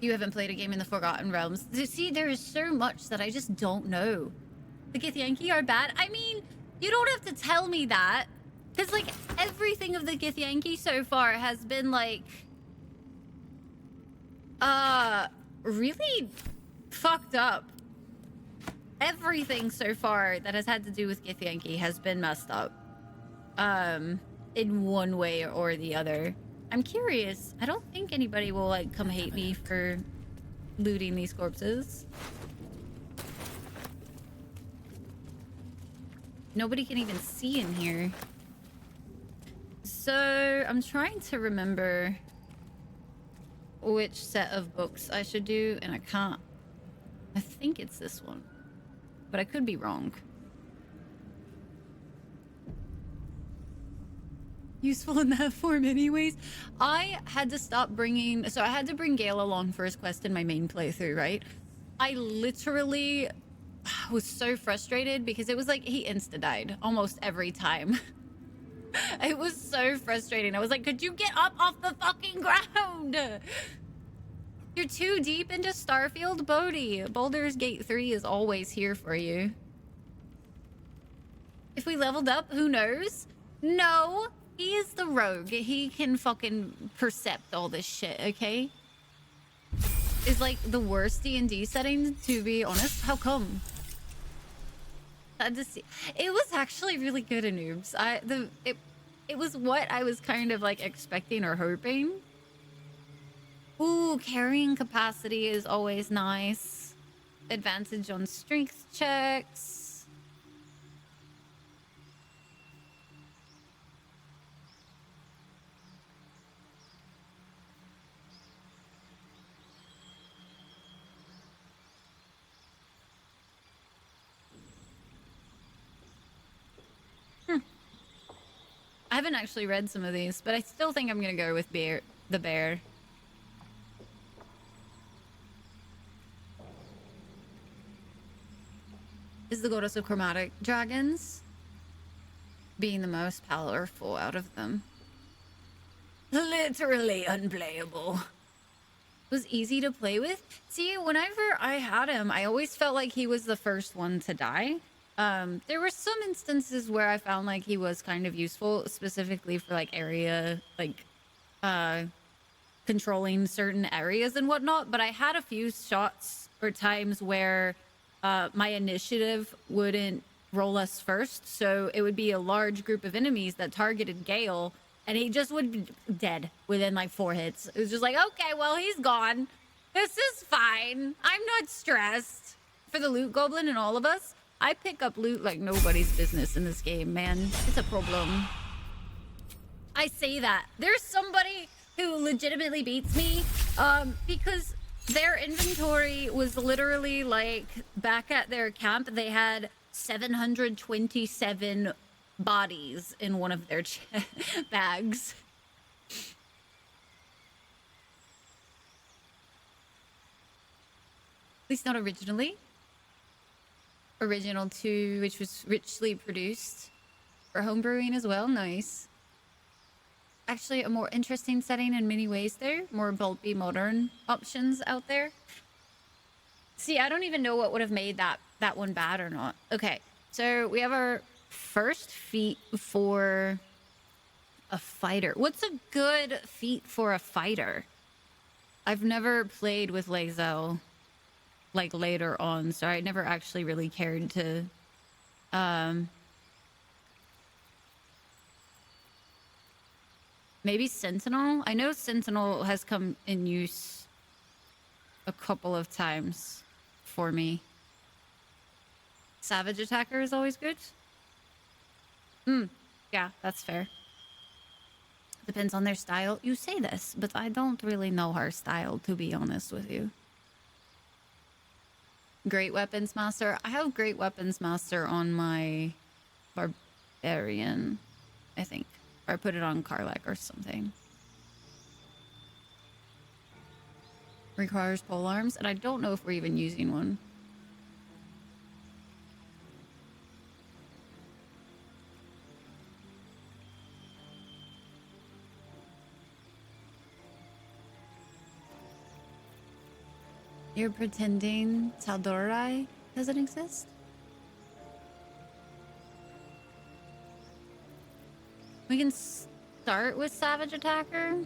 You haven't played a game in the Forgotten Realms. See, there is so much that I just don't know. The Githyanki are bad? I mean, you don't have to tell me that. Because, like, everything of the Githyanki so far has been, like... really fucked up. Everything so far that has had to do with Githyanki has been messed up. In one way or the other. I'm curious. I don't think anybody will, like, come hate me for looting these corpses. Nobody can even see in here. So, I'm trying to remember which set of books I should do, and I can't. I think it's this one. But I could be wrong. Useful in that form anyways. I had to stop bringing... So I had to bring Gale along for his quest in my main playthrough, right? I literally was so frustrated because it was like he insta-died almost every time. It was so frustrating. I was like, could you get up off the fucking ground? You're too deep into Starfield, Bodhi. Baldur's Gate 3 is always here for you. If we leveled up, who knows? No, he is the rogue. He can fucking percept all this shit, okay? Is like the worst D&D setting, to be honest. How come? It was actually really good in Noobs. It was what I was kind of like expecting or hoping. Ooh, carrying capacity is always nice. Advantage on strength checks. I haven't actually read some of these, but I still think I'm gonna go with the bear. Is the goddess of chromatic dragons being the most powerful out of them. Literally unplayable. Was easy to play with. See, whenever I had him, I always felt like he was the first one to die. There were some instances where I found like he was kind of useful, specifically for like area, like controlling certain areas and whatnot. But I had a few shots or times where my initiative wouldn't roll us first. So it would be a large group of enemies that targeted Gale, and he just would be dead within like 4 hits. It was just like, okay, well, he's gone. This is fine. I'm not stressed. For the loot goblin and all of us, I pick up loot like nobody's business in this game, man. It's a problem. I say that. There's somebody who legitimately beats me because their inventory was literally like back at their camp. They had 727 bodies in one of their bags. At least not originally. Original 2, which was richly produced for homebrewing as well. Nice. Actually, a more interesting setting in many ways there. More bulky, modern options out there. See, I don't even know what would have made that one bad or not. Okay, so we have our first feat for a fighter. What's a good feat for a fighter? I've never played with Lae'zel like later on, so I never actually really cared to maybe Sentinel. I know Sentinel has come in use a couple of times for me. Savage Attacker is always good. Yeah, that's fair. Depends on their style. You say this, but I don't really know her style, to be honest with you. Great Weapons Master. I have Great Weapons Master on my Barbarian, I think. Or I put it on Karlach or something. Requires pole arms, and I don't know if we're even using one. You're pretending Tal'Dorei doesn't exist? We can start with Savage Attacker.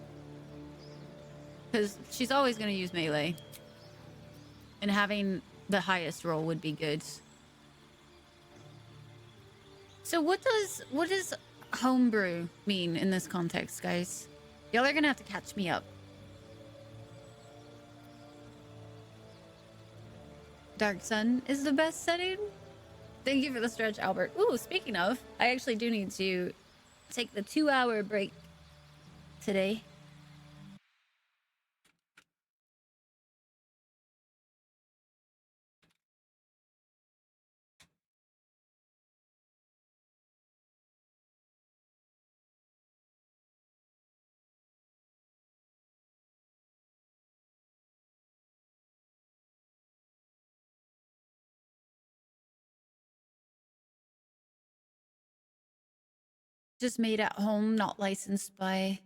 Because she's always going to use melee. And having the highest roll would be good. So what does homebrew mean in this context, guys? Y'all are going to have to catch me up. Dark Sun is the best setting. Thank you for the stretch, Albert. Ooh, speaking of, I actually do need to take the 2-hour break today. Just made at home, not licensed by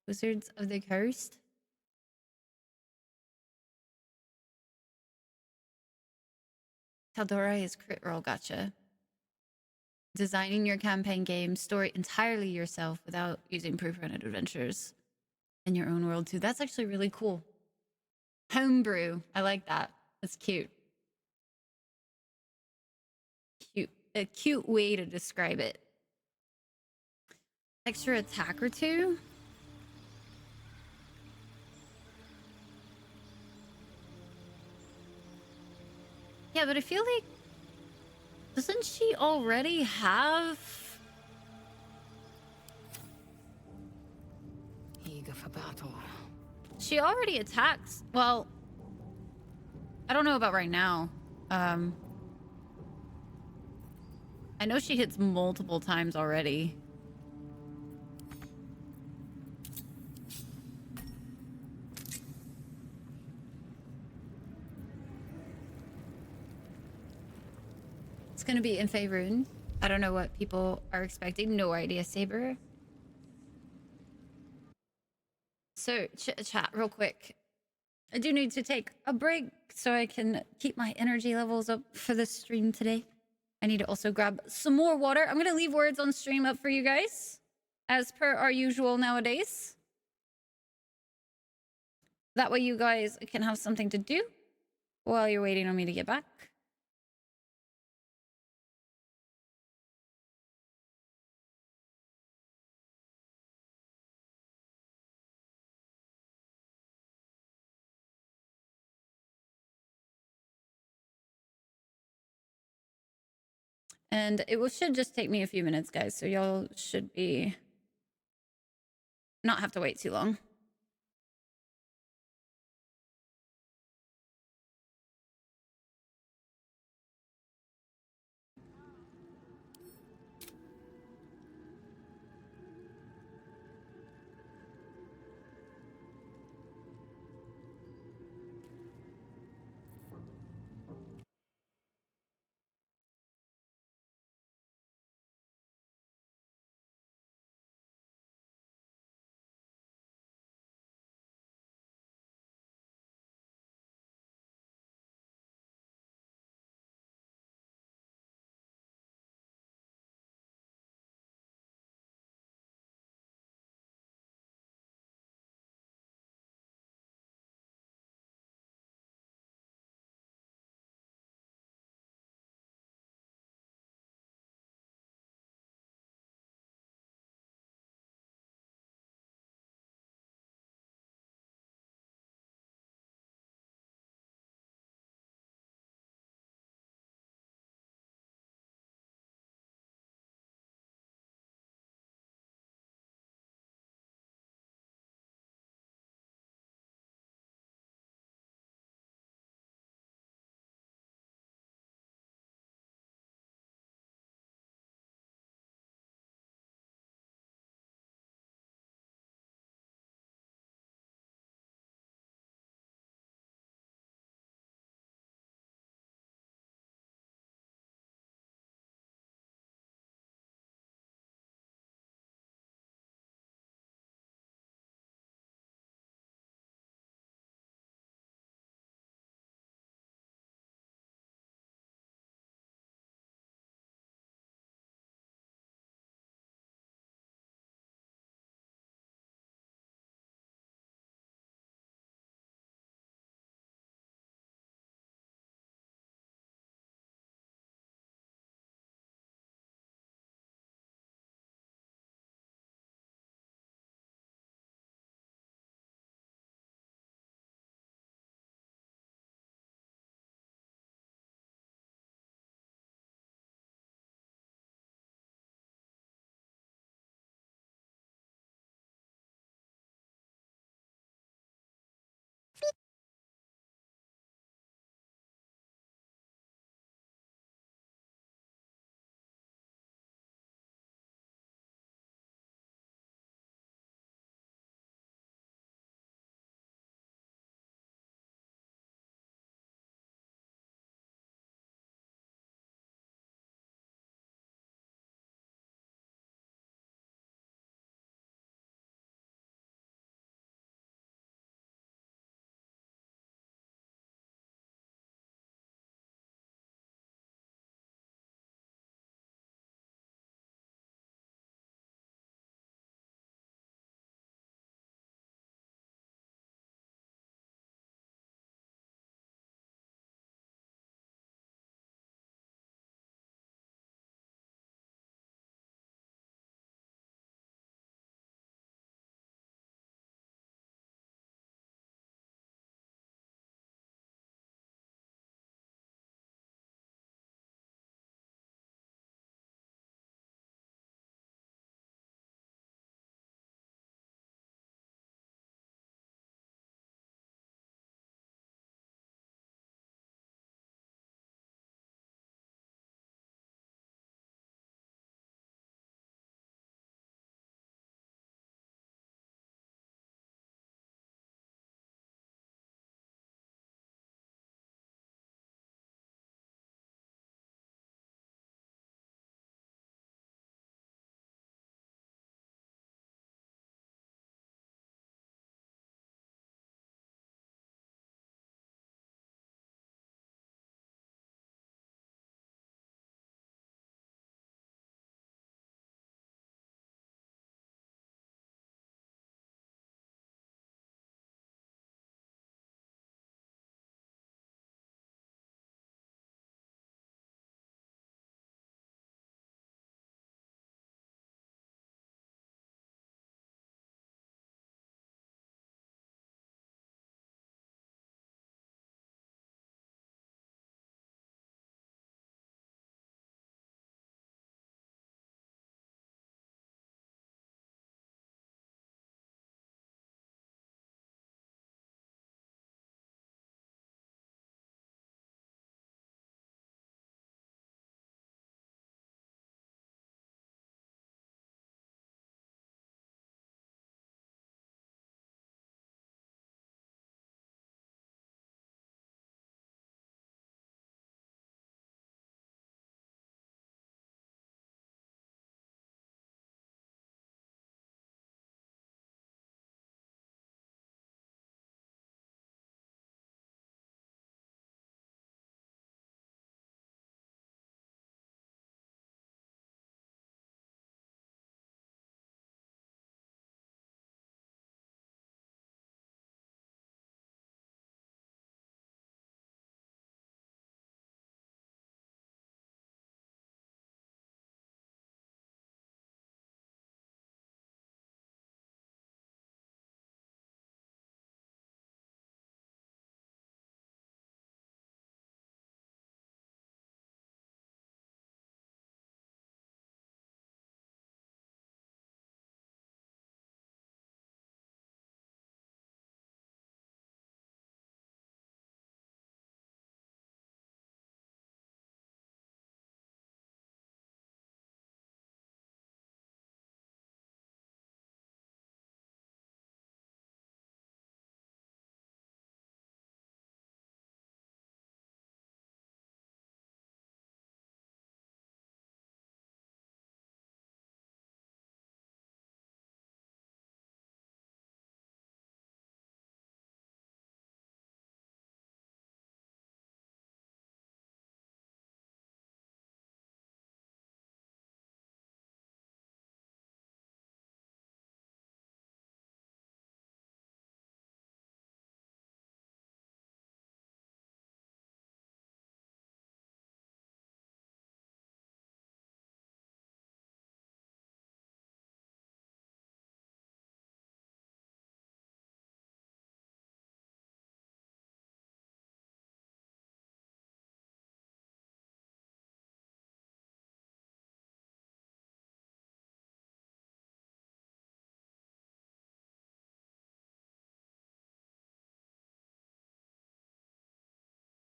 Wizards of the Coast. Tal'Dorei is crit roll, gotcha. Designing your campaign game story entirely yourself without using pre-printed adventures in your own world too. That's actually really cool. Homebrew, I like that. That's cute. A cute way to describe it. Extra attack or 2? Yeah, but I feel like... Doesn't she already have... Eager for battle. She already attacks. Well, I don't know about right now. I know she hits multiple times already. gonna be in Faerun. I don't know what people are expecting. No idea, Saber. So, chat real quick. I do need to take a break so I can keep my energy levels up for this stream today. I need to also grab some more water. I'm going to leave words on stream up for you guys, as per our usual nowadays. That way you guys can have something to do while you're waiting on me to get back. And it should just take me a few minutes, guys. So y'all should be not have to wait too long.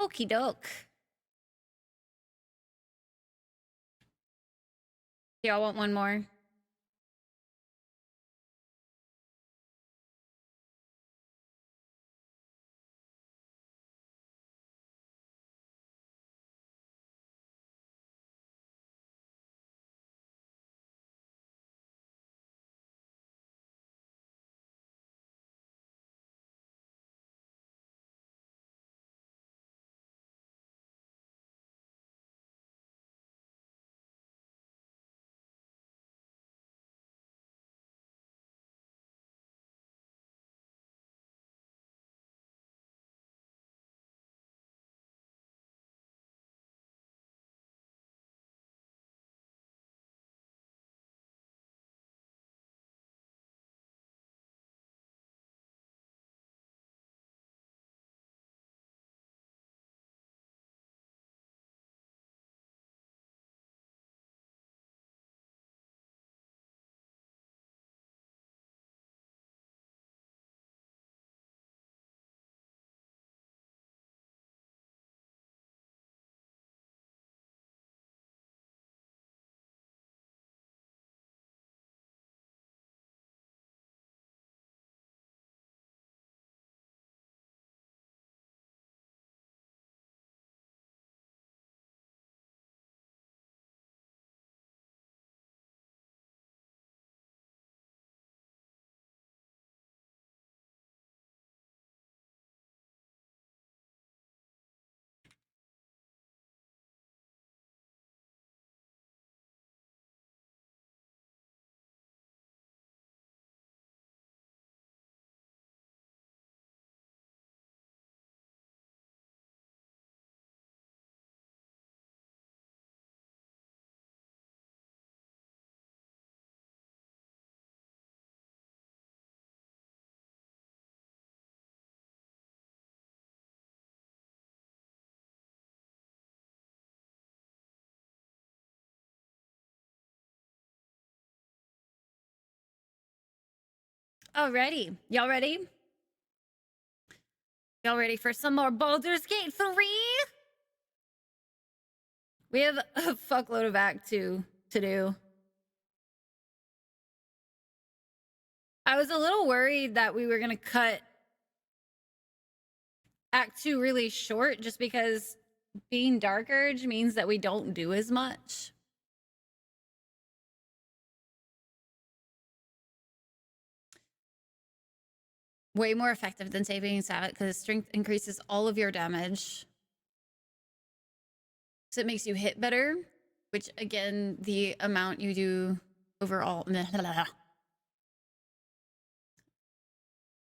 Okie doke. Y'all want one more? Alrighty. Y'all ready? Y'all ready for some more Baldur's Gate 3? We have a fuckload of Act 2 to do. I was a little worried that we were going to cut Act 2 really short just because being Dark Urge means that we don't do as much. Way more effective than saving Sabbath because strength increases all of your damage. So it makes you hit better, which again, the amount you do overall.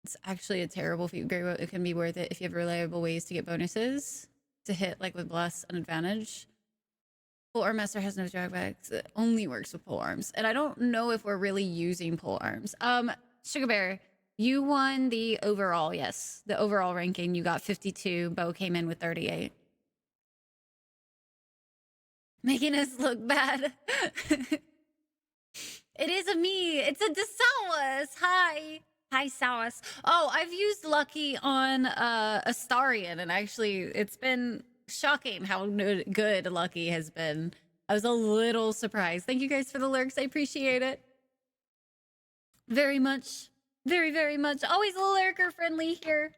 It's actually a terrible feat. It can be worth it if you have reliable ways to get bonuses to hit, like with Bless and Advantage. Pole Arm Master has no dragbacks. It only works with pole arms. And I don't know if we're really using pole arms. Sugar Bear, you won the overall, yes. The overall ranking, you got 52. Bo came in with 38. Making us look bad. It is a me. It's a Desawas. Hi. Hi, Sawas. Oh, I've used Lucky on Astarion, and actually, it's been shocking how good Lucky has been. I was a little surprised. Thank you guys for the lurks. I appreciate it. Very much. Very, very much. Always lurker friendly here.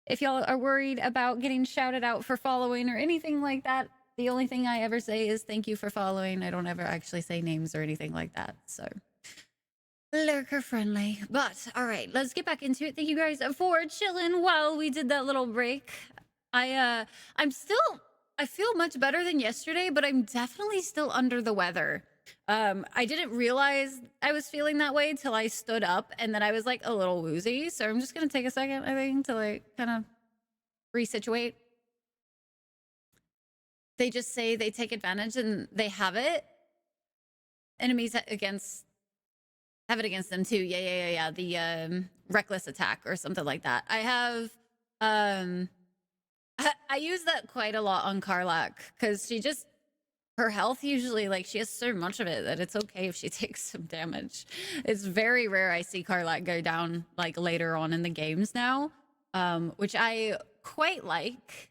If y'all are worried about getting shouted out for following or anything like that, the only thing I ever say is thank you for following. I don't ever actually say names or anything like that. So lurker friendly. But all right, let's get back into it. Thank you guys for chilling while we did that little break. I feel much better than yesterday, but I'm definitely still under the weather. I didn't realize I was feeling that way till I stood up, and then I was like a little woozy. So I'm just gonna take a second, I think, to like kind of resituate. They just say they take advantage and they have it. Enemies against have it against them too. Yeah. The reckless attack or something like that. I have I use that quite a lot on Karlach because her health usually, like, she has so much of it that it's okay if she takes some damage. It's very rare I see Karlach go down like later on in the games now, which I quite like.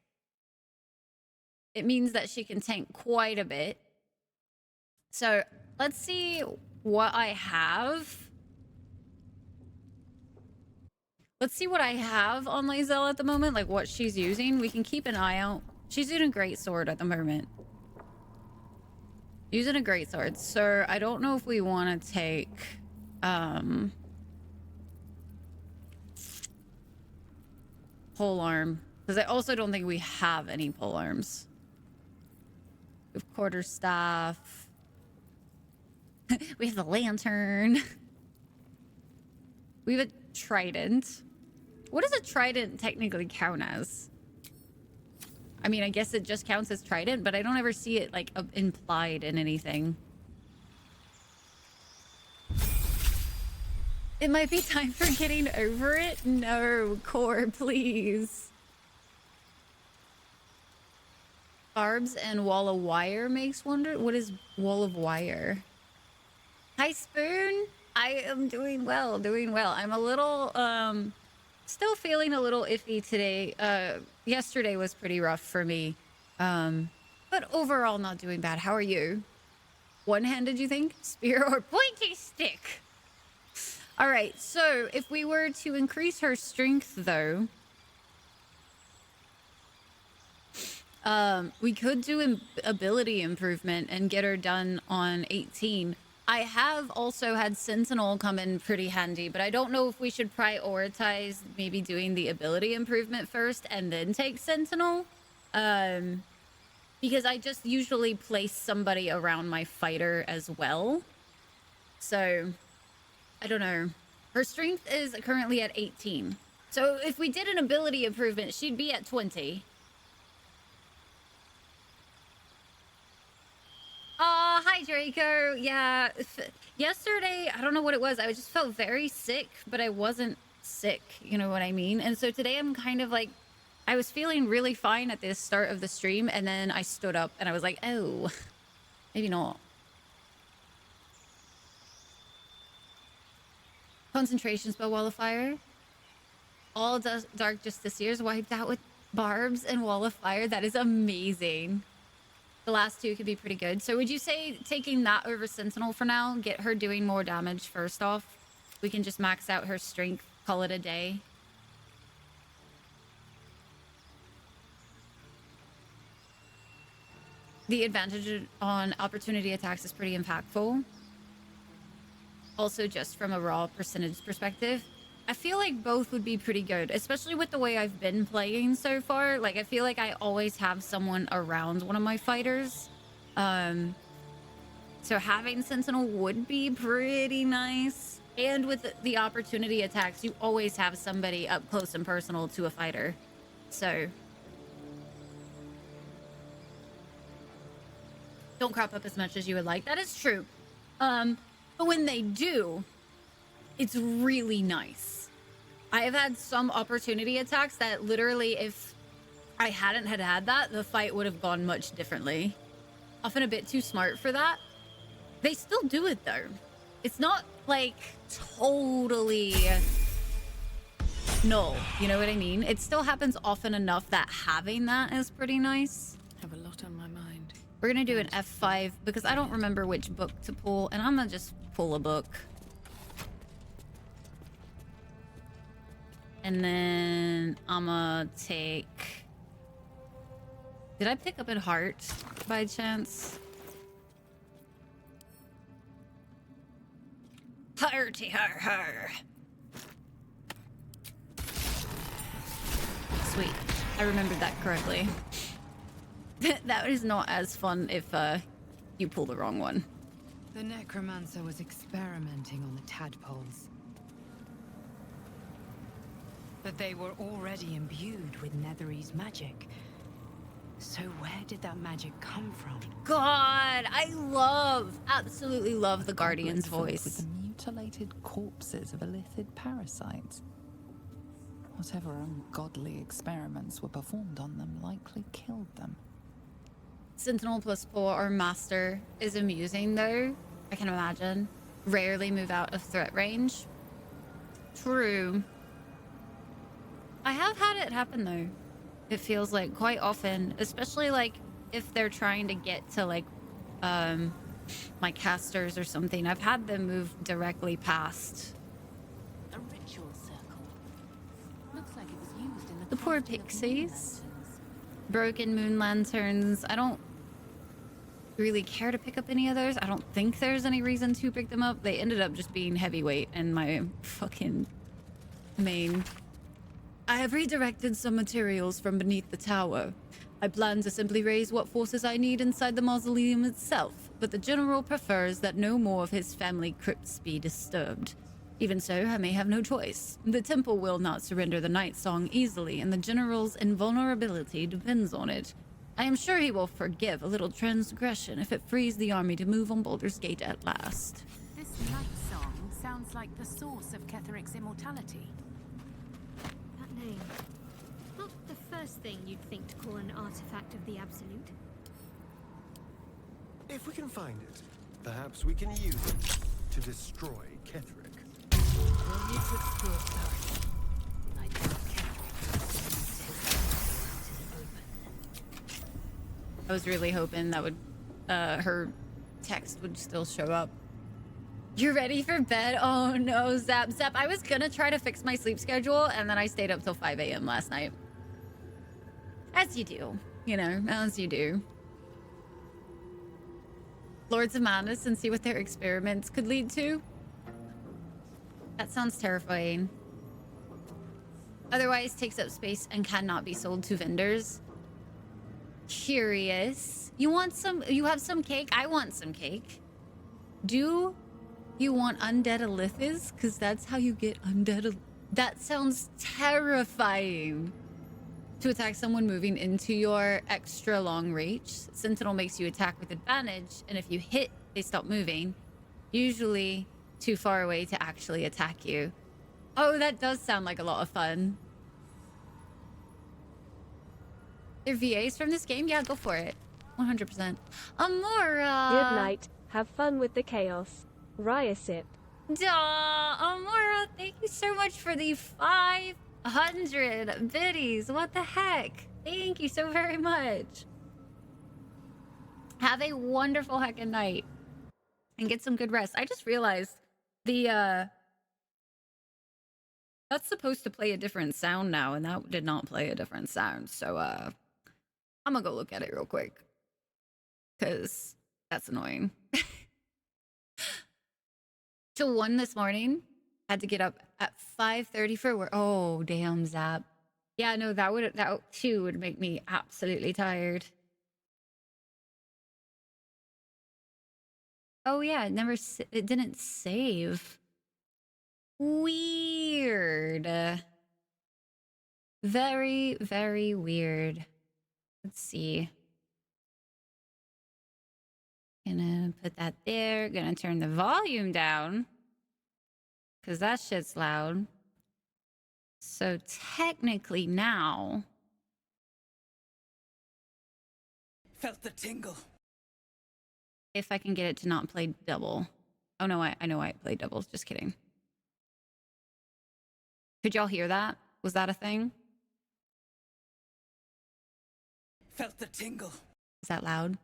It means that she can tank quite a bit. So let's see what I have. Let's see what I have on Lae'zel at the moment, like what she's using. We can keep an eye out. She's using a great sword at the moment. Using a great sword. So I don't know if we want to take polearm, because I also don't think we have any polearms. We have quarterstaff. We have the lantern. We have a trident. What does a trident technically count as? I mean, I guess it just counts as trident, but I don't ever see it like implied in anything. It might be time for getting over it. No, Core, please. Barbs and wall of wire makes wonder. What is wall of wire? Hi, Spoon. I am doing well, doing well. I'm a little, still feeling a little iffy today. Yesterday was pretty rough for me. But overall not doing bad. How are you? One-handed, you think? Spear or pointy stick? All right, so if we were to increase her strength, though, we could do ability improvement and get her done on 18. I have also had Sentinel come in pretty handy, but I don't know if we should prioritize maybe doing the ability improvement first and then take Sentinel. Because I just usually place somebody around my fighter as well. So, I don't know. Her strength is currently at 18. So if we did an ability improvement, she'd be at 20. Oh, hi, Draco. Yeah, yesterday, I don't know what it was. I just felt very sick, but I wasn't sick. You know what I mean? And so today I'm kind of like, I was feeling really fine at the start of the stream, and then I stood up and I was like, oh, maybe not. Concentration spell, Wall of Fire. All Dark Justiciars wiped out with Barbs and Wall of Fire. That is amazing. The last two could be pretty good. So would you say taking that over Sentinel for now, get her doing more damage first off? We can just max out her strength, call it a day. The advantage on opportunity attacks is pretty impactful. Also, just from a raw percentage perspective, I feel like both would be pretty good, especially with the way I've been playing so far. Like, I feel like I always have someone around one of my fighters. So having Sentinel would be pretty nice. And with the opportunity attacks, you always have somebody up close and personal to a fighter. So don't crop up as much as you would like. That is true. But when they do, it's really nice. I have had some opportunity attacks that literally, if I hadn't had that, the fight would have gone much differently. Often a bit too smart for that. They still do it though. It's not like totally null, you know what I mean? It still happens often enough that having that is pretty nice. I have a lot on my mind. We're gonna do an F5 because I don't remember which book to pull, and I'm gonna just pull a book. And then I'm gonna take... Did I pick up a heart by chance? Hearty har har. Sweet. I remembered that correctly. That is not as fun if you pull the wrong one. The necromancer was experimenting on the tadpoles. But they were already imbued with Netherese magic. So where did that magic come from? God, I absolutely love the Guardian's voice. With the mutilated corpses of illithid parasites. Whatever ungodly experiments were performed on them likely killed them. Sentinel plus 4 or Master is amusing though. I can imagine. Rarely move out of threat range. True. I have had it happen though. It feels like quite often, especially like if they're trying to get to like my casters or something. I've had them move directly past. A ritual circle. Looks like it was used in The poor crafting of moon pixies. lanterns. Broken moon lanterns. I don't really care to pick up any of those. I don't think there's any reason to pick them up. They ended up just being heavyweight and my fucking main. I have redirected some materials from beneath the tower. I plan to simply raise what forces I need inside the mausoleum itself, but the general prefers that no more of his family crypts be disturbed. Even so, I may have no choice. The temple will not surrender the night song easily, and the general's invulnerability depends on it. I am sure he will forgive a little transgression if it frees the army to move on Baldurs Gate at last. This night song sounds like the source of Ketheric's immortality. That name. Not the first thing you'd think to call an artifact of the Absolute. If we can find it, perhaps we can use it to destroy Ketheric. We'll need to explore first. I think Ketheric sends his to the open. I was really hoping that would, her text would still show up. You're ready for bed? Oh no, Zap. Zap, I was gonna try to fix my sleep schedule and then I stayed up till 5 a.m. last night. As you do, you know, as you do. Lords of Madness and see what their experiments could lead to. That sounds terrifying. Otherwise takes up space and cannot be sold to vendors. Curious. You want some, you have some cake? I want some cake. Do you want undead Alithis? Because that's how you get undead. That sounds terrifying. To attack someone moving into your extra long reach. Sentinel makes you attack with advantage, and if you hit, they stop moving. Usually too far away to actually attack you. Oh, that does sound like a lot of fun. They're VAs from this game? Yeah, go for it. 100%. Amora! Good night. Have fun with the chaos. Ryasip. Duh, Amora, thank you so much for the 500 biddies. What the heck? Thank you so very much. Have a wonderful heckin' night. And get some good rest. I just realized the, that's supposed to play a different sound now, and that did not play a different sound. So, I'm gonna go look at it real quick. Because that's annoying. Till 1 this morning. Had to get up at 5:30 for work. Oh, damn, Zap. Yeah, no, that too would make me absolutely tired. Oh yeah, it didn't save. Weird. Very, very weird. Let's see. Gonna put that there. Gonna turn the volume down. Because that shit's loud. So technically now... Felt the tingle. If I can get it to not play double. Oh no, I know why it played double. Just kidding. Could y'all hear that? Was that a thing? Felt the tingle. Is that loud?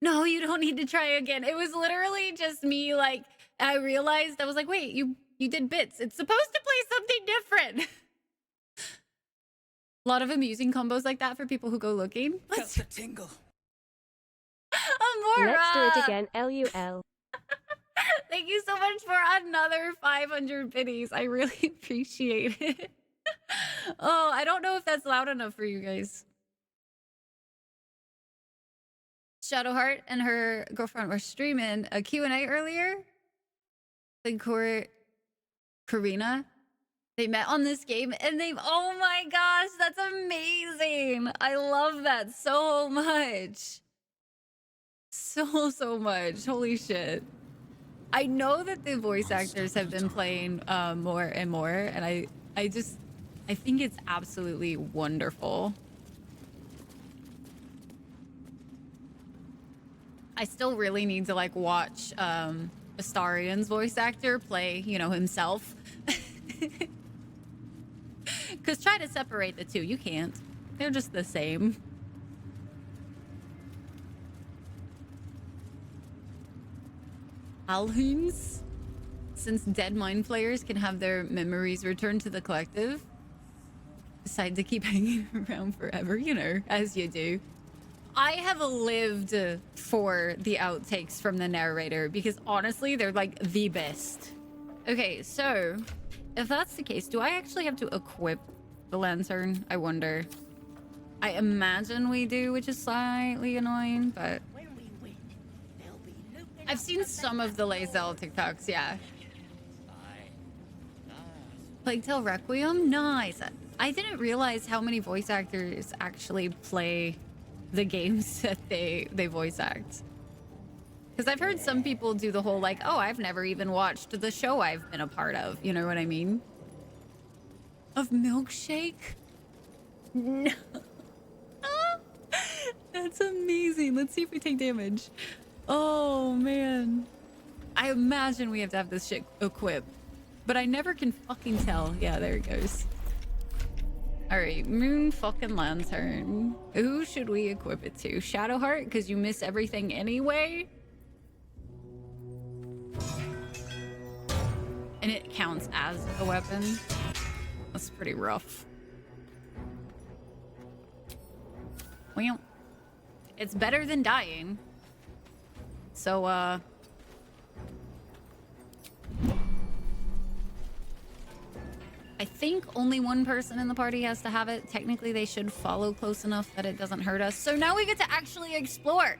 No, you don't need to try again. It was literally just me, like, I realized, I was like, wait, you did bits. It's supposed to play something different. A lot of amusing combos like that for people who go looking. Felt the tingle. Amora! Let's do it again, LUL. Thank you so much for another 500 biddies. I really appreciate it. Oh, I don't know if that's loud enough for you guys. Shadowheart and her girlfriend were streaming a Q&A earlier. Like Karina. They met on this game and oh my gosh, that's amazing. I love that so much. So much. Holy shit. I know that the voice actors have been playing more and more, and I think it's absolutely wonderful. I still really need to like watch Astarian's voice actor play, you know, himself. Because try to separate the two. You can't. They're just the same. Alhums? Since dead mind players can have their memories returned to the collective, decide to keep hanging around forever, you know, as you do. I have lived for the outtakes from the narrator because honestly, they're like the best. Okay, so if that's the case, do I actually have to equip the lantern? I wonder. I imagine we do, which is slightly annoying, but I've seen some of the Lae'zel TikToks, yeah. Plague Tale Requiem? Nice. I didn't realize how many voice actors actually play the games that they voice act. Because I've heard some people do the whole like, oh, I've never even watched the show I've been a part of. You know what I mean? Of Milkshake? No. That's amazing. Let's see if we take damage. Oh, man. I imagine we have to have this shit equipped. But I never can fucking tell. Yeah, there it goes. Alright, Moon fucking Lantern. Who should we equip it to? Shadowheart? Because you miss everything anyway? And it counts as a weapon? That's pretty rough. Well, it's better than dying. So, I think only one person in the party has to have it. Technically, they should follow close enough that it doesn't hurt us. So now we get to actually explore.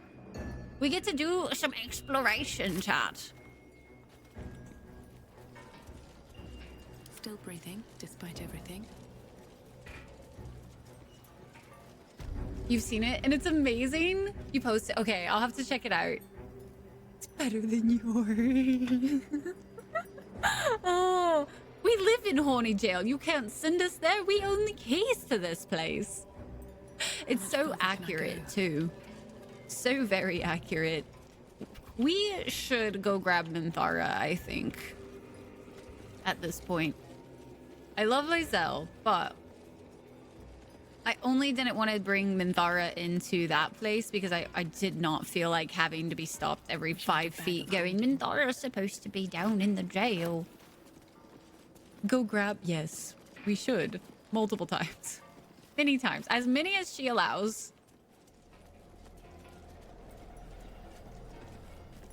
We get to do some exploration, chat. Still breathing, despite everything. You've seen it, and it's amazing. You post it. Okay, I'll have to check it out. It's better than yours. Oh, we live in Horny Jail. You can't send us there. We own the keys to this place. It's so accurate, too. So very accurate. We should go grab Minthara, I think, at this point. I love Lae'zel, but I only didn't want to bring Minthara into that place because I did not feel like having to be stopped every 5 feet going, Minthara's supposed to be down in the jail. Go grab, yes, we should. Multiple times. Many times. As many as she allows.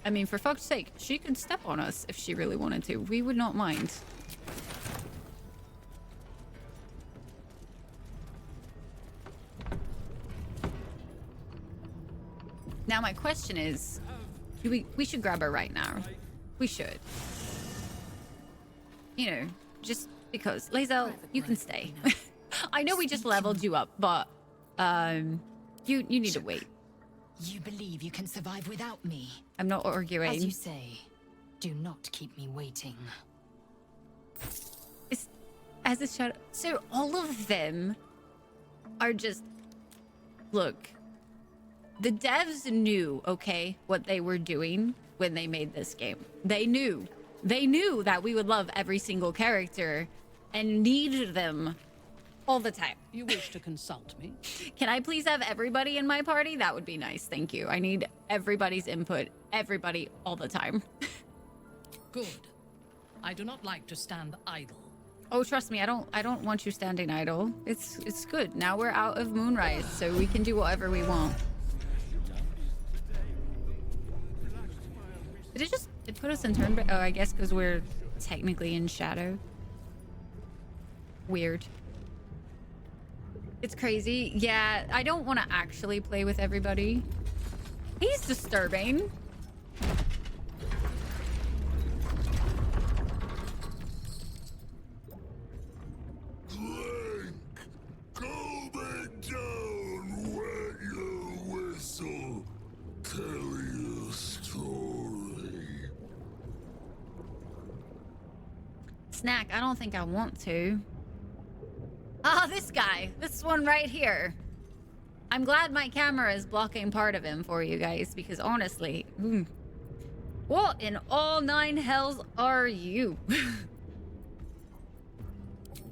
I mean, for fuck's sake, she could step on us if she really wanted to. We would not mind. Now my question is, do we should grab her right now. We should. You know, just because. Lae'zel, you can stay. I know we just leveled you up, but you need to wait. You believe you can survive without me? I'm not arguing. As you say, do not keep me waiting. It's, as a shadow. So all of them are just, look. The devs knew, okay, what they were doing when they made this game. They knew. They knew that we would love every single character and needed them all the time. You wish to consult me? Can I please have everybody in my party? That would be nice. Thank you. I need everybody's input. Everybody all the time. Good. I do not like to stand idle. Oh, trust me, I don't want you standing idle. It's good. Now we're out of Moonrise, so we can do whatever we want. Did it put us in turn? Oh, I guess because we're technically in shadow. Weird. It's crazy. Yeah, I don't want to actually play with everybody. He's disturbing. Go back down, wet your whistle, tell your story. Snack, I don't think I want to. Ah, this guy. This one right here. I'm glad my camera is blocking part of him for you guys, because honestly, what in all 9 hells are you?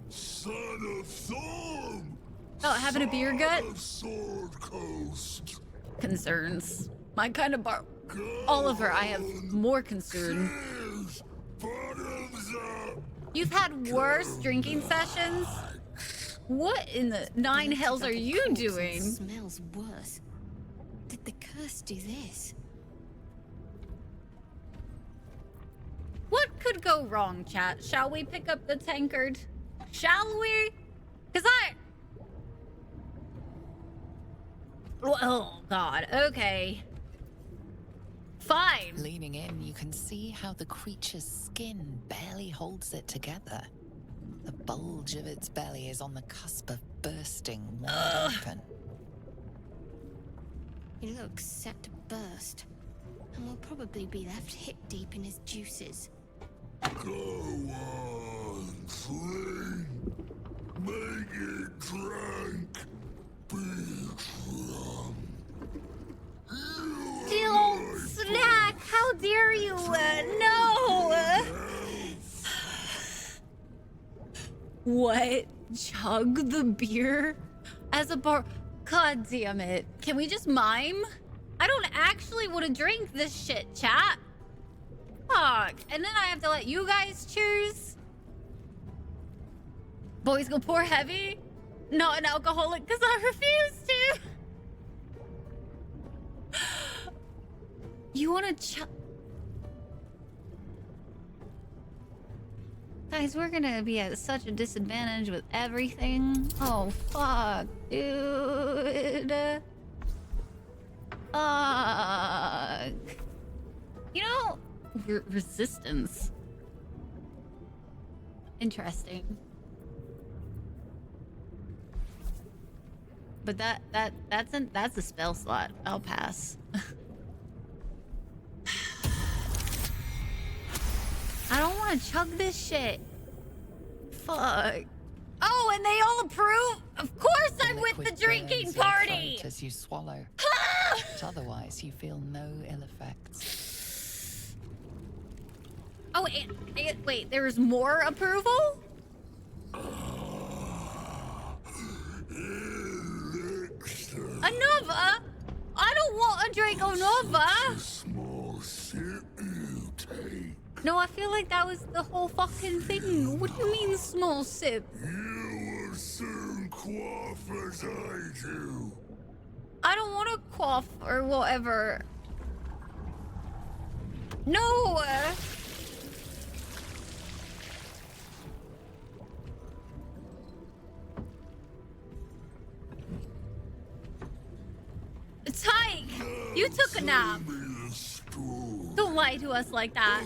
Son of Thorm, about having a beer gut? Of Sword Coast. Concerns. My kind of bar. Oliver, I have more concern. Cheers. Bottoms up. You've had worse drinking sessions? What in the nine hells are you doing? Smells worse. Did the curse do this? What could go wrong, chat? Shall we pick up the tankard? Shall we? Because oh, God. Okay. Fine. Leaning in, you can see how the creature's skin barely holds it together. The bulge of its belly is on the cusp of bursting wide open. He looks set to burst, and will probably be left hip deep in his juices. Go on, clean. Make it drink. Be drunk. Don't snack! How dare you? No! What? Chug the beer? As a bar? God damn it. Can we just mime? I don't actually want to drink this shit, chat. Fuck. And then I have to let you guys choose? Boys go pour heavy? Not an alcoholic because I refuse to. You want to Guys, we're gonna be at such a disadvantage with everything. Oh, fuck, dude. Fuck. You know, resistance. Interesting. But that's a spell slot. I'll pass. I don't want to chug this shit. Fuck. Oh, and they all approve? Of course I'm with the drinking party! As you swallow. But otherwise, you feel no ill effects. Oh, wait, there's more approval? Anova? I don't want a drink Anova! Small sip you take. No, I feel like that was the whole fucking thing. What do you mean, small sip? You will soon quaff as I do. I don't want to quaff or whatever. No! Tyke! You took a nap. Don't lie to us like that.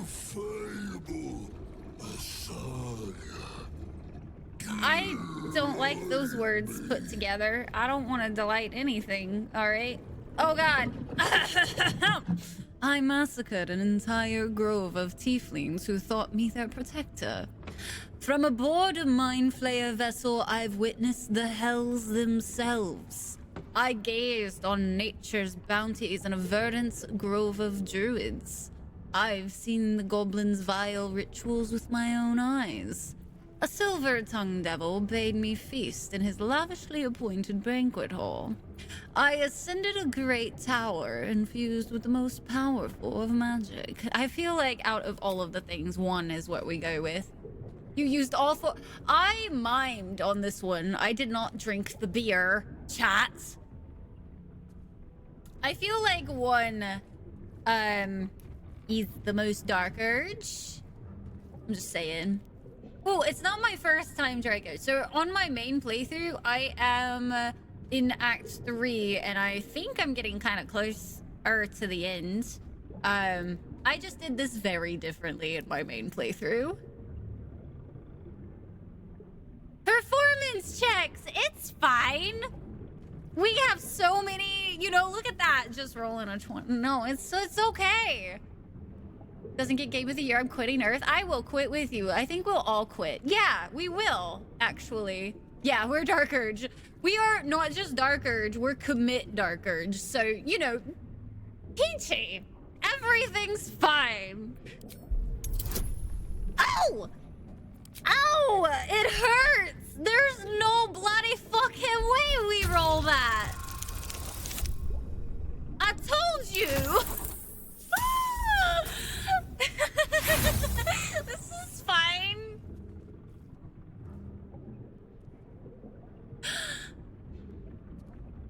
I don't like those words put together. I don't want to delight anything, alright? Oh god. I massacred an entire grove of tieflings who thought me their protector. From aboard a mind flayer vessel, I've witnessed the hells themselves. I gazed on nature's bounties in a verdant grove of druids. I've seen the goblins' vile rituals with my own eyes. A silver-tongued devil bade me feast in his lavishly appointed banquet hall. I ascended a great tower infused with the most powerful of magic. I feel like out of all of the things, one is what we go with. You used all four. I mimed on this one. I did not drink the beer, chat. I feel like one is the most dark urge. I'm just saying. Oh, it's not my first time Draco. So on my main playthrough, I am in Act 3, and I think I'm getting kind of closer to the end. I just did this very differently in my main playthrough. Performance checks, it's fine. We have so many, you know, look at that. Just rolling a 20. No, it's okay. Doesn't get Game of the Year, I'm quitting Earth. I will quit with you. I think we'll all quit. Yeah, we will, actually. Yeah, we're Dark Urge. We are not just Dark Urge, we're commit Dark Urge. So, you know, peachy. Everything's fine. Ow! Ow! It hurts! There's no bloody fucking way roll that. I told you. This is fine.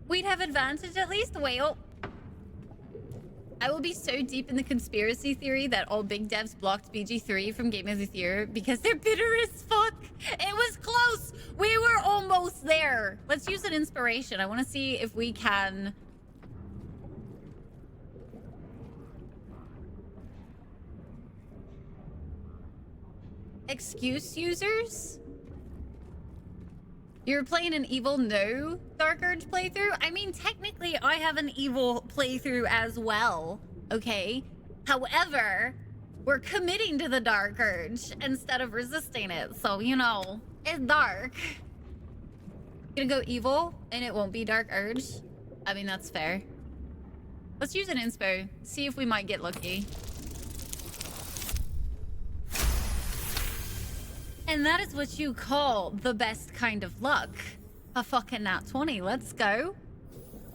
We'd have advantage at least. Wait, oh. I will be so deep in the conspiracy theory that all big devs blocked BG3 from Game of the Year because they're bitter as fuck. It was close. We were almost there. Let's use an inspiration. I want to see if we can... Excuse users? You're playing an Evil No Dark Urge playthrough? I mean, technically, I have an Evil playthrough as well, okay? However, we're committing to the Dark Urge instead of resisting it. So, you know, it's dark. Gonna go Evil, and it won't be Dark Urge. I mean, that's fair. Let's use an inspo. See if we might get lucky. And that is what you call the best kind of luck. A fucking nat 20. Let's go.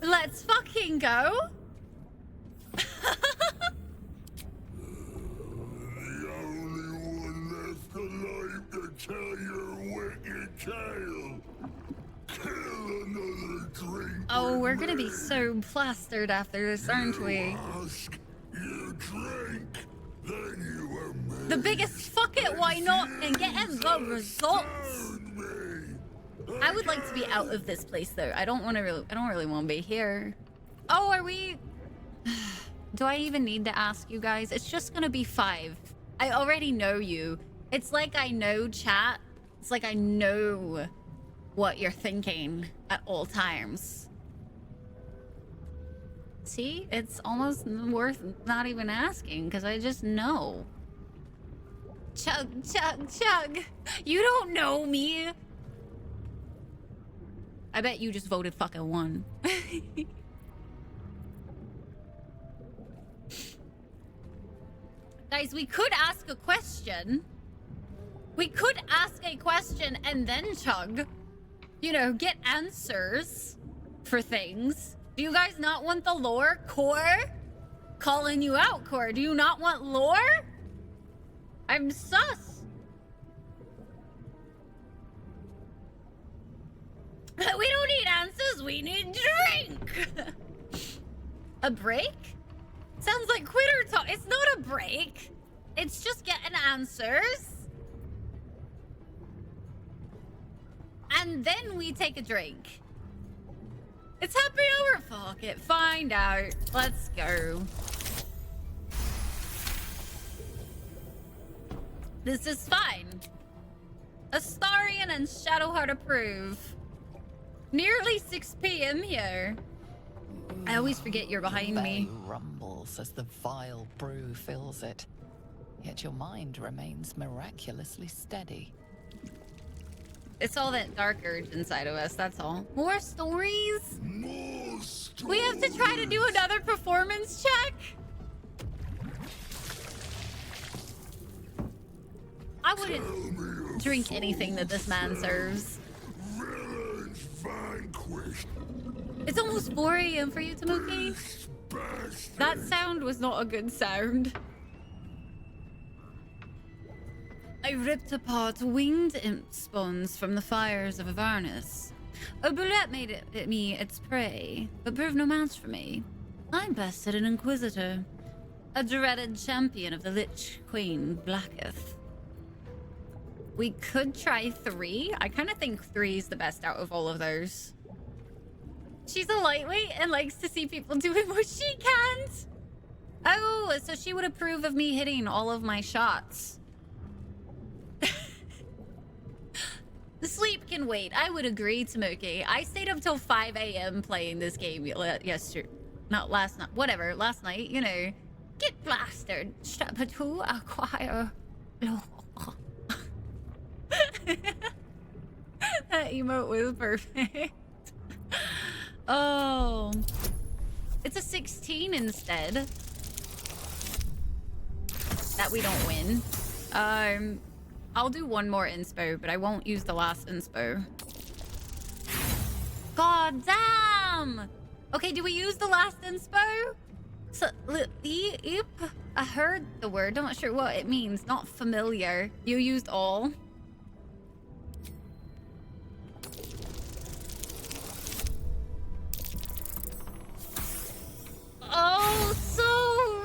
Let's fucking go. The only one left alive to tell your wicked tale. Kill another drink. Oh, we're gonna be so plastered after this, aren't we? Ask, you drink, then you are made. The biggest fuck it, why not? And getting the results. I would like to be out of this place though. I don't really want to be here. Oh, are we... Do I even need to ask you guys? It's just gonna be 5. I already know you. It's like I know chat. It's like I know what you're thinking at all times. See? It's almost worth not even asking because I just know. Chug, chug, chug. You don't know me. I bet you just voted fucking 1. Guys, we could ask a question. We could ask a question and then chug. You know, get answers for things. Do you guys not want the lore? Core? Calling you out, Core. Do you not want lore? I'm sus. We don't need answers, we need drink. A break? Sounds like quitter talk. It's not a break. It's just getting answers. And then we take a drink. It's happy hour. Fuck it. Find out. Let's go. This is fine. Astarion and Shadowheart approve. Nearly 6 p.m. here. I always forget you're behind me. Rumbles as the vile brew fills it. Yet your mind remains miraculously steady. It's all that dark urge inside of us, that's all. More stories? More stories. We have to try to do another performance check? I wouldn't drink anything that this man serves. Villains vanquished. It's almost 4 a.m. for you, Tamuki. That sound was not a good sound. I ripped apart winged imp spawns from the fires of Avernus. A bullet made it me its prey, but proved no match for me. I bested an inquisitor, a dreaded champion of the Lich Queen Blacketh. We could try 3. I kind of think 3 is the best out of all of those. She's a lightweight and likes to see people doing what she can't. Oh, so she would approve of me hitting all of my shots. The sleep can wait. I would agree, Tamuki. I stayed up till 5 a.m. playing this game yesterday. Not last night. Whatever. Last night, you know. Get blasted. Step to acquire. That emote was perfect. Oh. It's a 16 instead. That we don't win. I'll do one more inspo, but I won't use the last inspo. God damn! Okay, do we use the last inspo? So, I heard the word, not sure what it means. Not familiar. You used all. Oh, so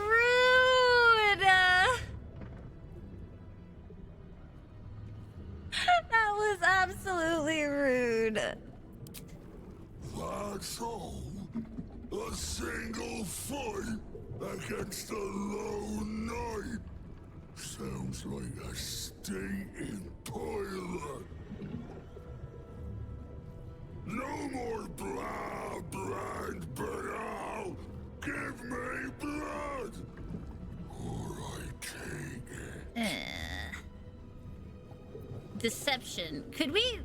rude! That was absolutely rude. That's all? A single fight against a lone knight? Sounds like a stinking pilot. No more blah, blood, banal. Give me blood, or I take it. Deception. Could we...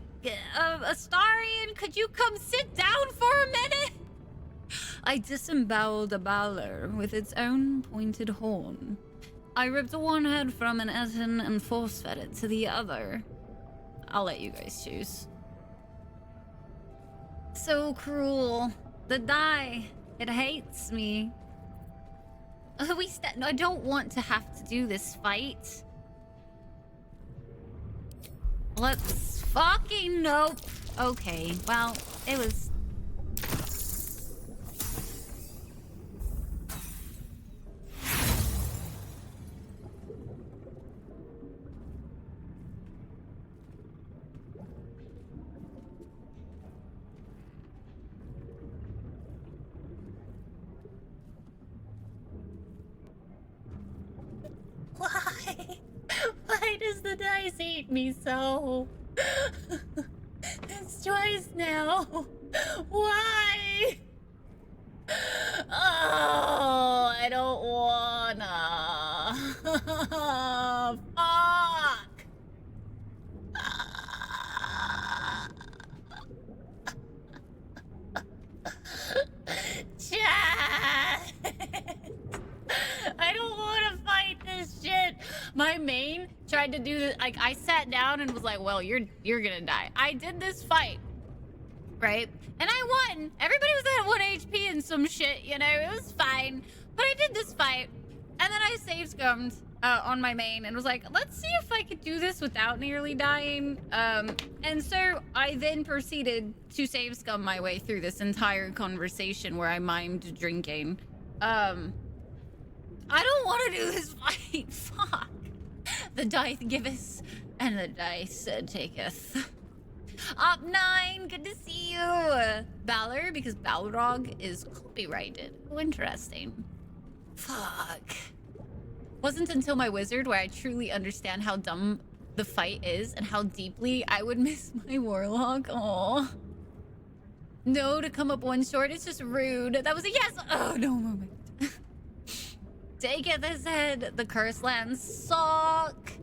Astarion, could you come sit down for a minute? I disemboweled a Balor with its own pointed horn. I ripped one head from an Etten and force-fed it to the other. I'll let you guys choose. So cruel. The die. It hates me. I don't want to have to do this fight. Let's fucking nope. Okay, well, it was... Why? Why does the dice hate me so? It's twice now. Why? Oh, I don't wanna. Fuck. Chat. I don't want to fight this shit. My main tried to do this. Like, I sat down and was like, well, you're gonna die. I did this fight, right? And I won. Everybody was at 1 HP and some shit, you know? It was fine. But I did this fight. And then I save scummed on my main and was like, let's see if I could do this without nearly dying. And so I then proceeded to save scum my way through this entire conversation where I mimed drinking. I don't want to do this fight. Fuck. The dice giveth, and the dice taketh. Up 9, good to see you. Balor, because Balrog is copyrighted. Oh, interesting. Fuck. Wasn't until my wizard where I truly understand how dumb the fight is and how deeply I would miss my warlock. Aw. No to come up one short, it's just rude. That was a yes. Oh, no moment. Take it, this head. The curse lands suck.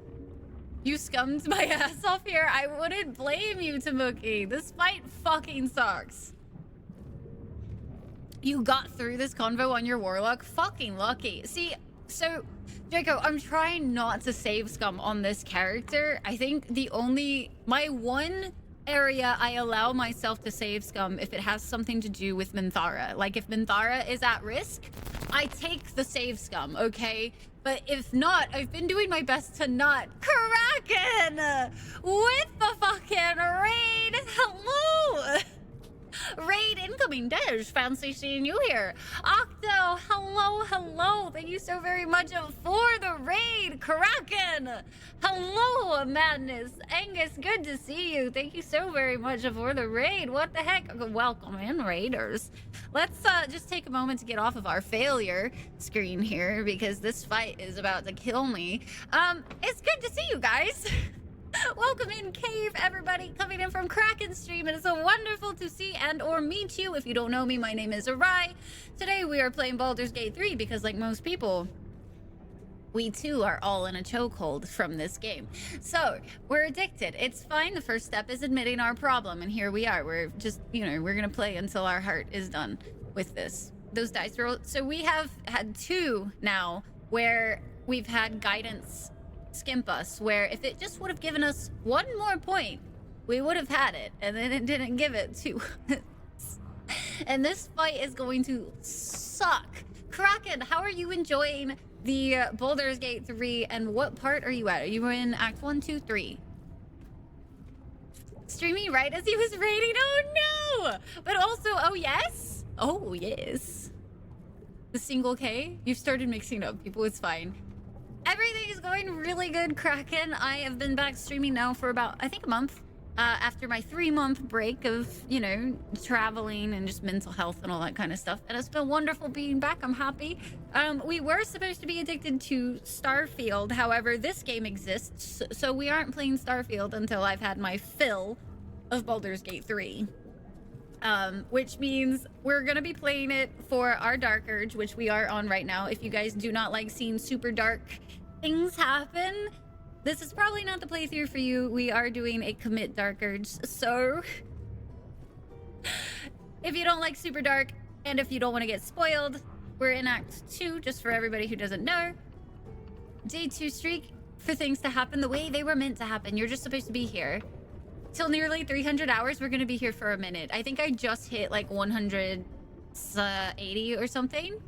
You scummed my ass off here. I wouldn't blame you, Tamuki. This fight fucking sucks. You got through this convo on your warlock. Fucking lucky. See, so, Draco, I'm trying not to save scum on this character. I think my one area I allow myself to save scum if it has something to do with Minthara. Like, if Minthara is at risk, I take the save scum, okay? But if not, I've been doing my best to not. Kraken! With the fucking raid! Hello! Raid incoming, Durge. Fancy seeing you here. Octo, hello, hello. Thank you so very much for the raid. Kraken, hello, Madness. Angus, good to see you. Thank you so very much for the raid. What the heck? Welcome in, raiders. Let's just take a moment to get off of our failure screen here because this fight is about to kill me. It's good to see you guys. Welcome in, Cave, everybody, coming in from Kraken stream. It is so wonderful to see and or meet you. If you don't know me, my name is Arai. Today we are playing Baldurs Gate 3 because, like most people, we too are all in a chokehold from this game. So, we're addicted. It's fine. The first step is admitting our problem, and here we are. We're just, you know, we're gonna play until our heart is done with this. Those dice rolls. So we have had 2 now where we've had guidance skimp us, where if it just would have given us 1 more point, we would have had it, and then it didn't give it to And this fight is going to suck. Kraken, how are you enjoying the Baldur's Gate 3, and what part are you at? Are you in Act 1, 2, 3? Streaming right as he was raiding? Oh no! But also, oh yes? Oh yes. The single K? You've started mixing up people, it's fine. Everything is going really good, Kraken. I have been back streaming now for about, I think, a month. After my 3-month break of, you know, traveling and just mental health and all that kind of stuff. And it's been wonderful being back. I'm happy. We were supposed to be addicted to Starfield. However, this game exists, so we aren't playing Starfield until I've had my fill of Baldur's Gate 3. Which means we're gonna be playing it for our Dark Urge, which we are on right now. If you guys do not like seeing super dark things happen, this is probably not the playthrough for you. We are doing a commit Dark Urge, so if you don't like super dark and if you don't want to get spoiled, we're in Act 2, just for everybody who doesn't know. Day 2 streak for things to happen the way they were meant to happen. You're just supposed to be here till nearly 300 hours. We're gonna be here for a minute. I think I just hit like 180 or something.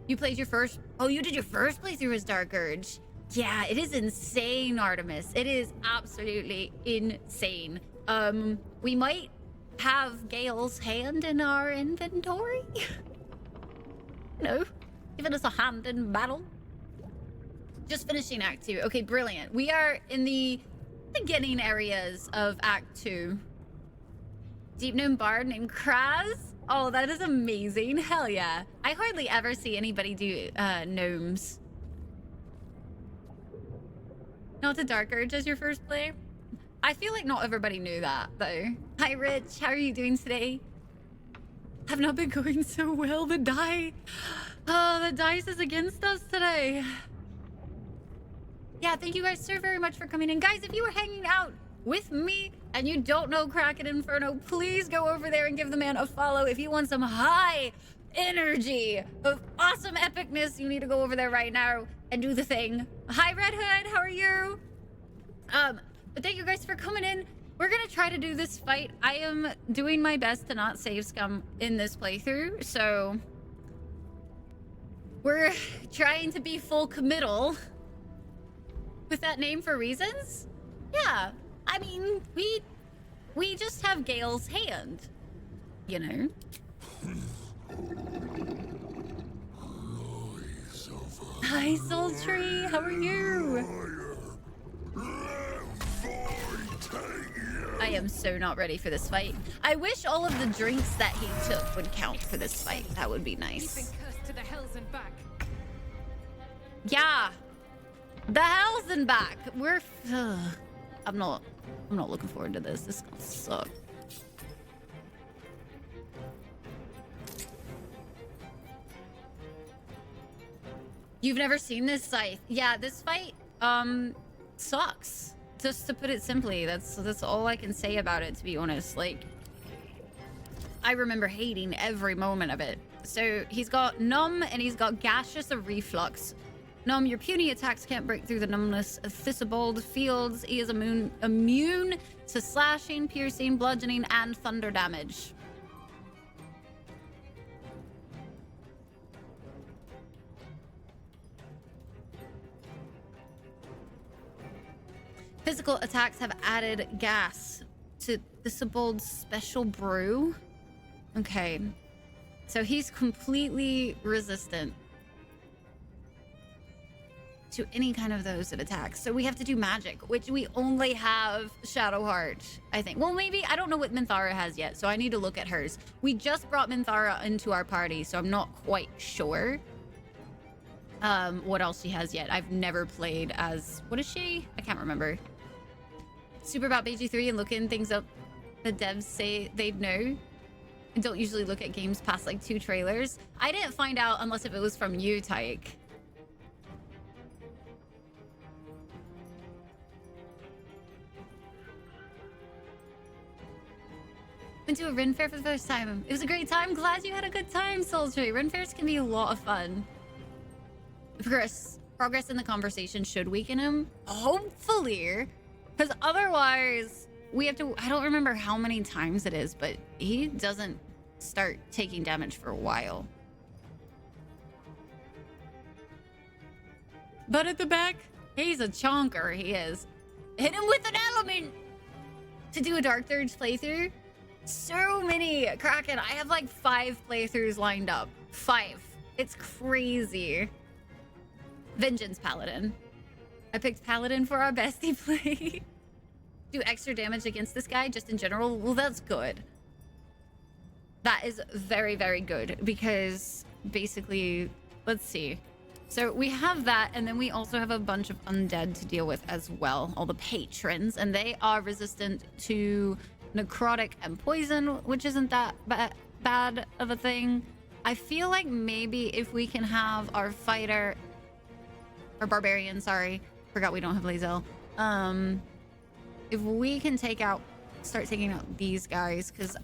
You played your first... Oh, you did your first playthrough as Dark Urge. Yeah, it is insane, Artemis. It is absolutely insane. We might have Gale's hand in our inventory. No, giving us a hand in battle. Just finishing Act 2. Okay, brilliant. We are in the beginning areas of Act 2. Deep gnome bard named Kraz. Oh, that is amazing. Hell yeah. I hardly ever see anybody do gnomes. Not the Dark Urge as your first play? I feel like not everybody knew that, though. Hi, Rich. How are you doing today? Have not been going so well. The die... Oh, the dice is against us today. Yeah, thank you guys so very much for coming in. Guys, if you were hanging out with me and you don't know Kraken Inferno, please go over there and give the man a follow. If you want some high energy of awesome epicness, you need to go over there right now and do the thing. Hi, Red Hood, how are you? But thank you guys for coming in. We're gonna try to do this fight. I am doing my best to not save scum in this playthrough, so we're trying to be full committal with that name for reasons. Yeah, I mean, we just have Gale's hand, you know. Hi, Sultry. How are you? I am so not ready for this fight. I wish all of the drinks that he took would count for this fight. That would be nice. To the hells and back. Yeah, the hells and back. We're. I'm not looking forward to this. This is gonna suck. You've never seen this scythe? Yeah, this fight sucks. Just to put it simply, that's all I can say about it, to be honest. Like, I remember hating every moment of it. So he's got numb and he's got gaseous of reflux. Numb, your puny attacks can't break through the numbness of Thistlebold fields. He is immune to slashing, piercing, bludgeoning, and thunder damage. Physical attacks have added gas to Thistlebold's special brew. Okay. So he's completely resistant to any kind of those of attacks. So we have to do magic, which we only have Shadowheart, I think. Well, maybe, I don't know what Minthara has yet, so I need to look at hers. We just brought Minthara into our party, so I'm not quite sure what else she has yet. I've never played as, what is she? I can't remember. Super about BG3 and looking things up the devs say they'd know. And don't usually look at games past like 2 trailers. I didn't find out unless if it was from you, Tyke. Went to a Ren Fair for the first time. It was a great time. Glad you had a good time, Sultry. Ren Fairs can be a lot of fun. Progress in the conversation should weaken him. Hopefully. Because otherwise, we have to... I don't remember how many times it is, but he doesn't start taking damage for a while. But at the back, he's a chonker, he is. Hit him with an element! To do a Dark Durge playthrough, so many Kraken. I have like 5 playthroughs lined up. 5. It's crazy. Vengeance Paladin. I picked Paladin for our bestie play. Do extra damage against this guy just in general. Well, that's good. That is very, very good because basically, let's see. So we have that, and then we also have a bunch of undead to deal with as well. All the patrons, and they are resistant to necrotic and poison, which isn't that bad of a thing. I feel like maybe if we can have our fighter, or barbarian, sorry, forgot we don't have Lae'zel. If we can start taking out these guys, because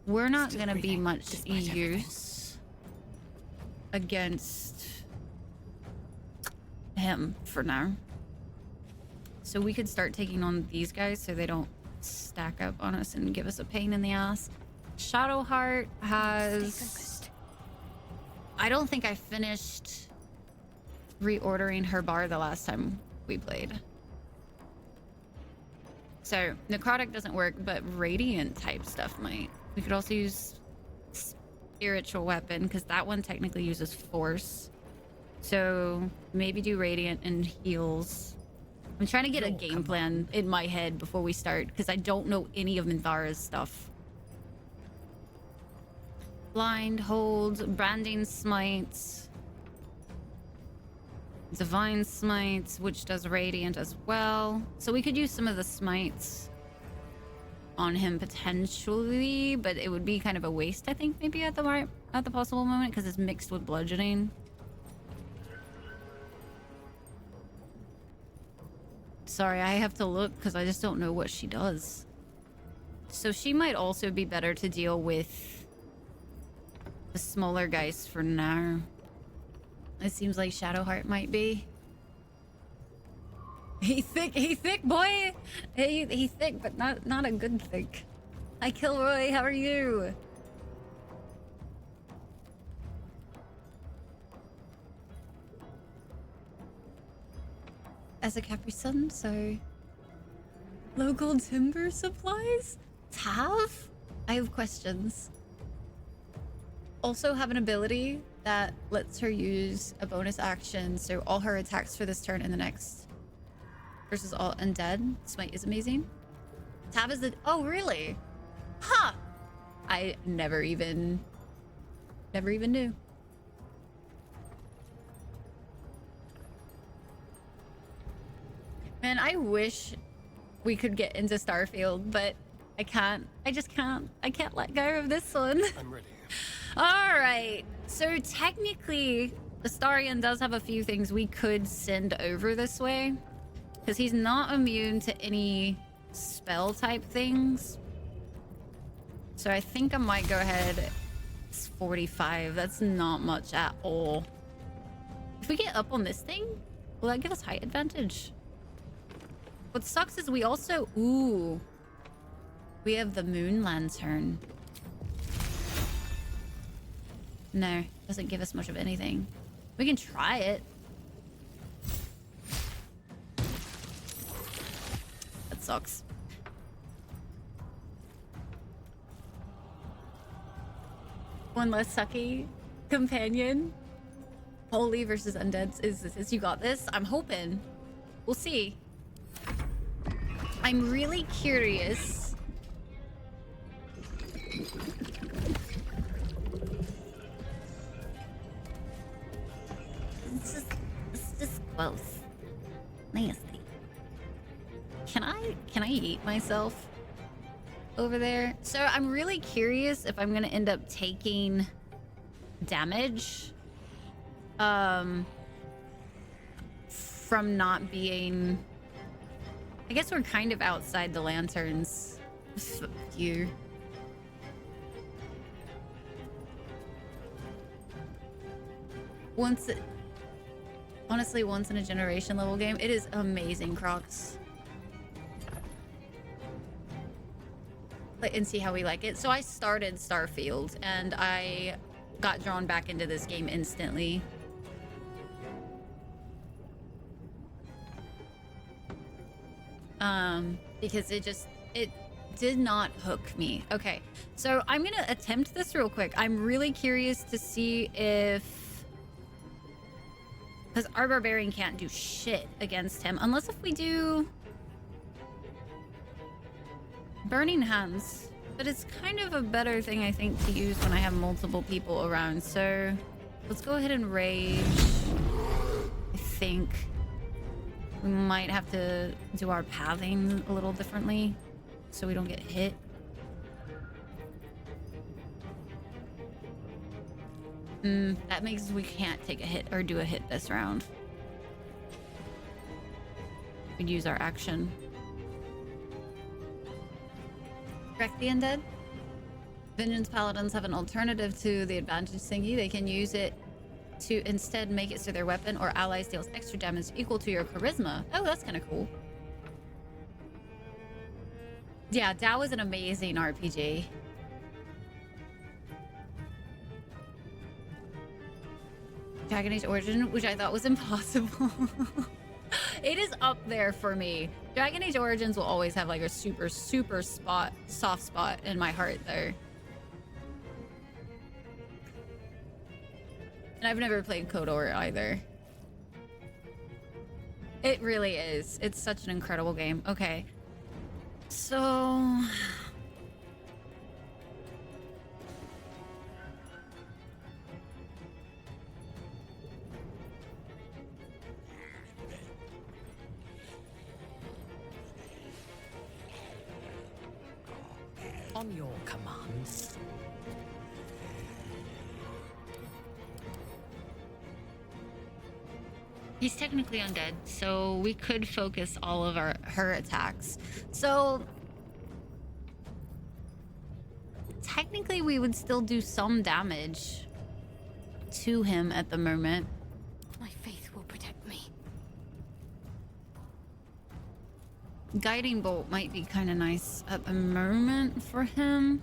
we're not gonna be much use against him for now. So we could start taking on these guys so they don't stack up on us and give us a pain in the ass. Shadowheart has... I don't think I finished reordering her bar the last time we played. So necrotic doesn't work, but radiant type stuff might. We could also use spiritual weapon because that one technically uses force. So maybe do radiant and heals. I'm trying to get a game plan in my head before we start because I don't know any of Minthara's stuff. Blind holds, branding smites, divine smites, which does radiant as well. So we could use some of the smites on him potentially, but it would be kind of a waste, I think, maybe at the possible moment because it's mixed with bludgeoning. Sorry, I have to look because I just don't know what she does. So she might also be better to deal with the smaller guys for now. It seems like Shadowheart might be. He thick, boy! He thick, but not a good thick. Hi, Kilroy, how are you? As a Capri Sun, so... Local timber supplies? Tav? I have questions. Also have an ability that lets her use a bonus action, so all her attacks for this turn and the next versus all undead. Smite is amazing. Tav is the... Oh, really? Huh! I never even knew. Man, I wish we could get into Starfield, but I can't. I just can't. I can't let go of this one. I'm ready. All right. So technically, Astarion does have a few things we could send over this way. Because he's not immune to any spell type things. So I think I might go ahead. It's 45. That's not much at all. If we get up on this thing, will that give us height advantage? What sucks is we also... Ooh. We have the moon lantern. No, doesn't give us much of anything. We can try it. That sucks. One less sucky companion. Holy versus undead. Is this? You got this? I'm hoping. We'll see. I'm really curious. It's just gross. Nasty. Can I eat myself over there? So I'm really curious if I'm gonna end up taking damage from not being... I guess we're kind of outside the lanterns. Fuck you. Honestly, once in a generation level game. It is amazing, Crocs. and see how we like it. So I started Starfield and I got drawn back into this game instantly. Because it did not hook me. Okay, so I'm gonna attempt this real quick. I'm really curious to see if, because our barbarian can't do shit against him unless if we do burning hands, but it's kind of a better thing I think to use when I have multiple people around. So let's go ahead and rage. I think we might have to do our pathing a little differently so we don't get hit. That means we can't take a hit or do a hit this round. We'd use our action. Correct the undead? Vengeance Paladins have an alternative to the advantage thingy. They can use it to instead make it so their weapon or ally deals extra damage equal to your charisma. Oh, that's kind of cool. Yeah, Dao is an amazing RPG. Dragon Age Origin, which I thought was impossible. It is up there for me. Dragon Age Origins will always have like a super soft spot in my heart there. And I've never played KOTOR either. It really is. It's such an incredible game. Okay. So... On your commands. He's technically undead, so we could focus all of her attacks. So technically we would still do some damage to him at the moment. My faith will protect me. Guiding bolt might be kind of nice at the moment for him.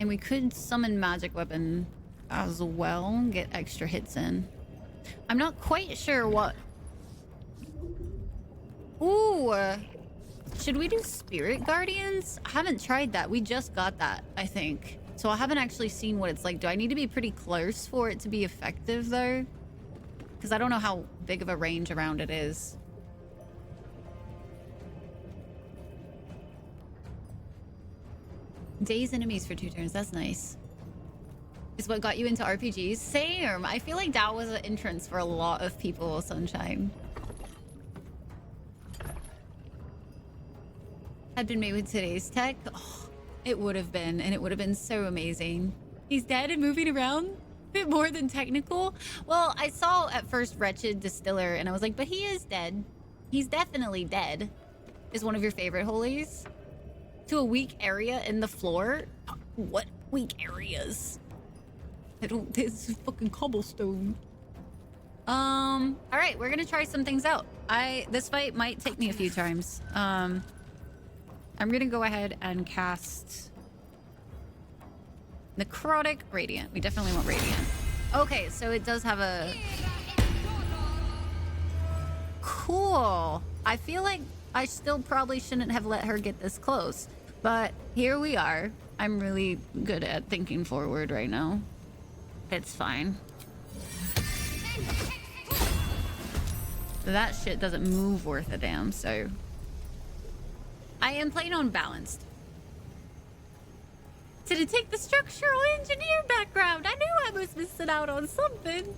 And we could summon magic weapon as well, get extra hits in. I'm not quite sure what... Ooh! Should we do Spirit Guardians? I haven't tried that. We just got that, I think. So I haven't actually seen what it's like. Do I need to be pretty close for it to be effective, though? Because I don't know how big of a range around it is. Daze enemies for 2 turns. That's nice. Is what got you into RPGs? Same. I feel like that was an entrance for a lot of people, Sunshine. Had been made with today's tech. Oh, it would have been, and it would have been so amazing. He's dead and moving around? A bit more than technical? Well, I saw at first Wretched Distiller, and I was like, but he is dead. He's definitely dead. Is one of your favorite holies? To a weak area in the floor? What weak areas? I don't... This is fucking cobblestone. All right, we're gonna try some things out. This fight might take me a few times. I'm gonna go ahead and cast Necrotic Radiant. We definitely want Radiant. Okay, so it does have a... Cool. I feel like I still probably shouldn't have let her get this close, but here we are. I'm really good at thinking forward right now. It's fine. That shit doesn't move worth a damn, so... I am playing on balanced. Did it take the structural engineer background? I knew I was missing out on something.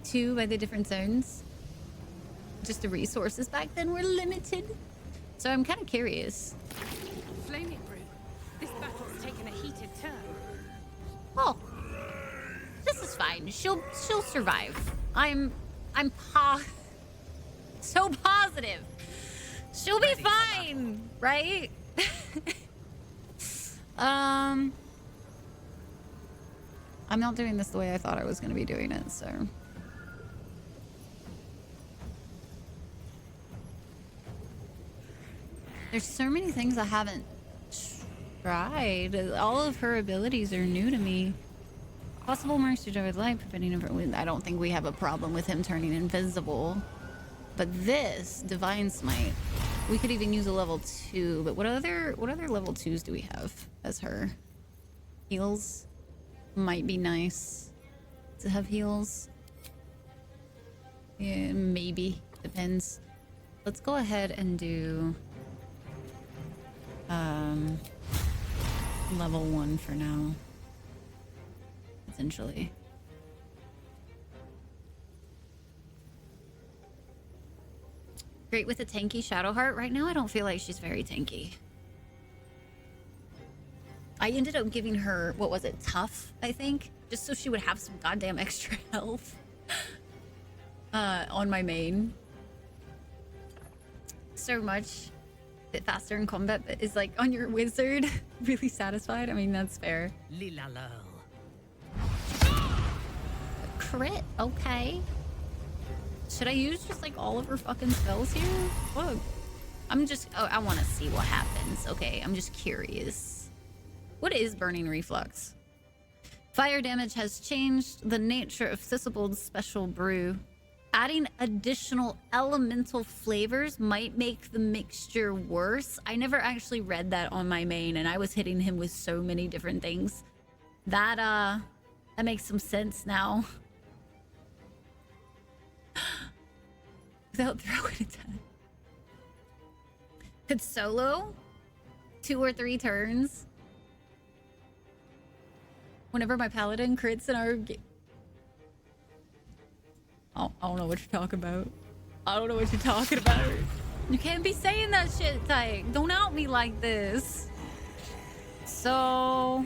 2 by the different zones. Just the resources back then were limited. So I'm kind of curious. Flaming Brew, this battle's taken a heated turn. Oh, this is fine. She'll survive. I'm so positive. She'll be fine, right? I'm not doing this the way I thought I was going to be doing it, so. There's so many things I haven't tried. All of her abilities are new to me. Possible marks to draw with light, preventing him. I don't think we have a problem with him turning invisible. But this Divine Smite, we could even use a level 2. But what other level 2s do we have as her? Heals might be nice to have heals. Yeah, maybe depends. Let's go ahead and do level 1 for now. Essentially. Great with a tanky Shadowheart. Right now I don't feel like she's very tanky. I ended up giving her, what was it, Tough, I think? Just so she would have some goddamn extra health on my main. So much. Bit faster in combat, but is like on your wizard really satisfied? I mean, that's fair. Crit, okay. Should I use just like all of her fucking spells here? Look, I'm just, oh, I want to see what happens. Okay, I'm just curious. What is Burning Reflux? Fire damage has changed the nature of Thistlebolt's special brew. Adding additional elemental flavors might make the mixture worse. I never actually read that on my main, and I was hitting him with so many different things. That makes some sense now. Without throwing it down. Could solo 2 or 3 turns. Whenever my paladin crits in our game. I don't know what you're talking about. I don't know what you're talking about. You can't be saying that shit, Tyke. Don't out me like this. So...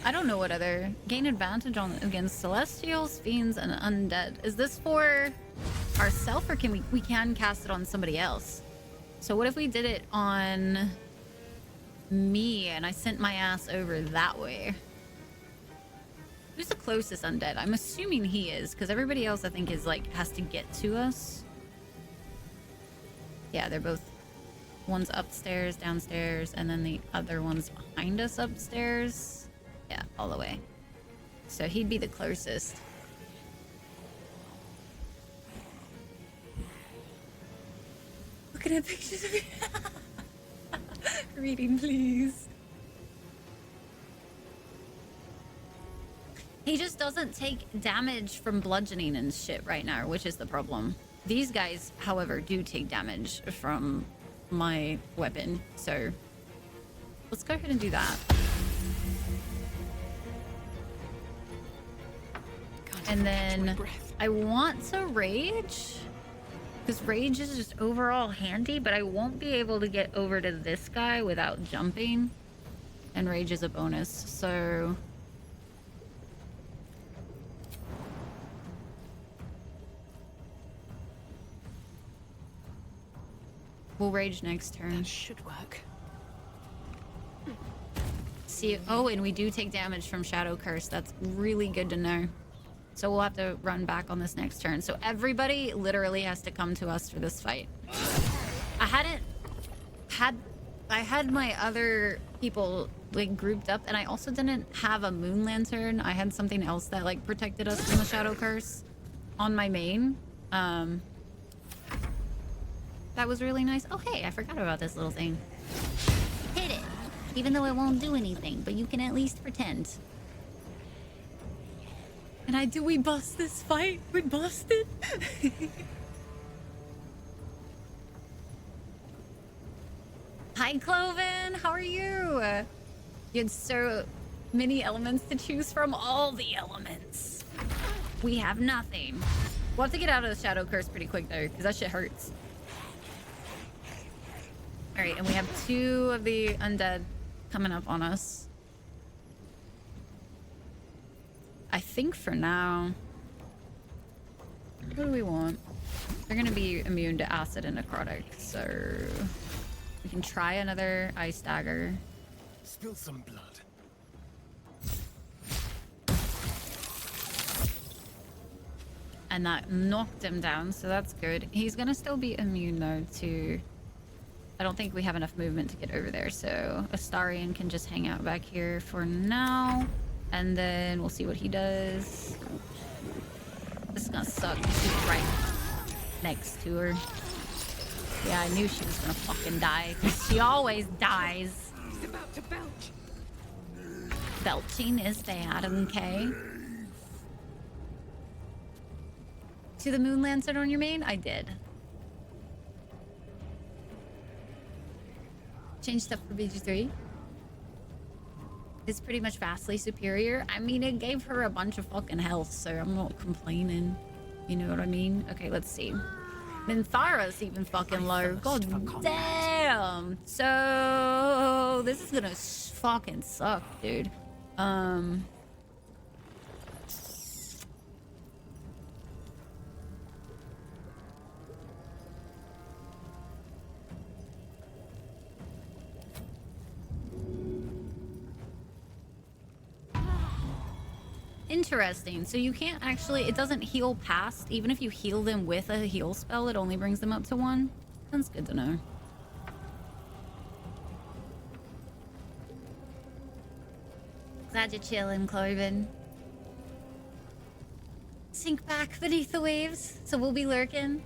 I don't know what other... Gain advantage on against Celestials, Fiends, and Undead. Is this for ourselves, or can we can cast it on somebody else? So what if we did it on me and I sent my ass over that way? Who's the closest undead? I'm assuming he is, because everybody else I think is like has to get to us. Yeah, they're both, one's upstairs, downstairs, and then the other one's behind us upstairs. Yeah, all the way. So he'd be the closest. Looking at pictures of you. Reading, please. He just doesn't take damage from bludgeoning and shit right now, which is the problem. These guys, however, do take damage from my weapon. So let's go ahead and do that. And then I want to rage, because rage is just overall handy, but I won't be able to get over to this guy without jumping. And rage is a bonus, so... We'll rage next turn. That should work. See, oh, and we do take damage from Shadow Curse. That's really good to know. So we'll have to run back on this next turn. So everybody literally has to come to us for this fight. I had my other people like grouped up, and I also didn't have a moon lantern. I had something else that like protected us from the Shadow Curse on my main. That was really nice. Oh, hey, I forgot about this little thing. Hit it. Even though it won't do anything, but you can at least pretend. And we bust this fight? We busted? Hi, Cloven. How are you? You had so many elements to choose from. All the elements. We have nothing. We'll have to get out of the Shadow Curse pretty quick, though, because that shit hurts. All right, and we have 2 of the undead coming up on us. I think for now... What do we want? They're going to be immune to acid and necrotic, so... We can try another ice dagger. Spill some blood. And that knocked him down, so that's good. He's gonna still be immune though to... I don't think we have enough movement to get over there, so Astarion can just hang out back here for now. And then we'll see what he does. This is gonna suck. She's right next to her. Yeah, I knew she was gonna fucking die, because she always dies. He's about to belch. Belching is bad, okay? See the moon lantern on your main? I did. Changed stuff for BG3. It's pretty much vastly superior. I mean, it gave her a bunch of fucking health, so I'm not complaining. You know what I mean? Okay, let's see. Minthara's even fucking low. God damn. So this is gonna fucking suck, dude. Interesting. So you can't actually, it doesn't heal past, even if you heal them with a heal spell, it only brings them up to 1. That's good to know. Glad you're chilling, Cloven. Sink back beneath the waves, so we'll be lurking.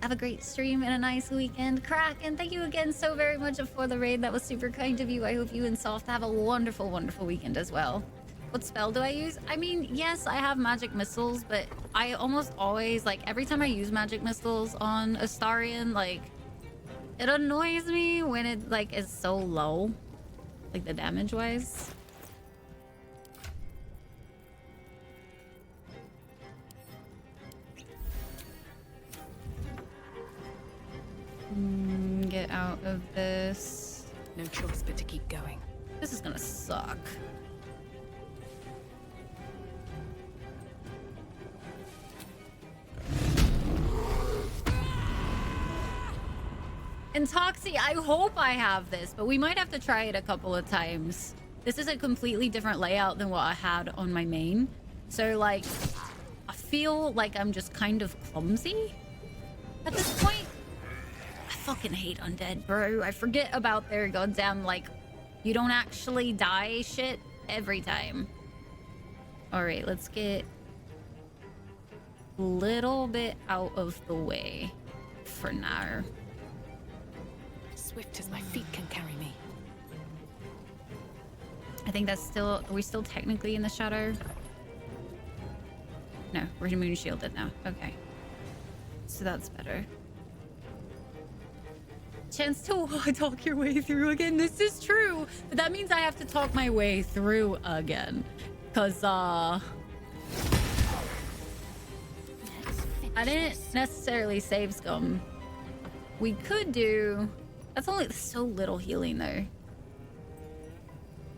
Have a great stream and a nice weekend. Kraken, thank you again so very much for the raid. That was super kind of you. I hope you and Soft have a wonderful, wonderful weekend as well. What spell do I use? I mean, yes, I have magic missiles, but I almost always, like, every time I use magic missiles on Astarion, like, it annoys me when it, like, is so low. Like, the damage-wise. Get out of this. No choice but to keep going. This is gonna suck. And Toxie, I hope I have this, but we might have to try it a couple of times. This is a completely different layout than what I had on my main. So, like, I feel like I'm just kind of clumsy at this point. I fucking hate undead, bro. I forget about their goddamn, like, you don't actually die shit every time. Alright, let's get a little bit out of the way for now. Swift as my feet can carry me. I think that's still... Are we still technically in the shadow? No, we're moon shielded now. Okay. So that's better. Chance to talk your way through again. This is true. But that means I have to talk my way through again. Because, I didn't necessarily save scum. We could do... That's only so little healing, though.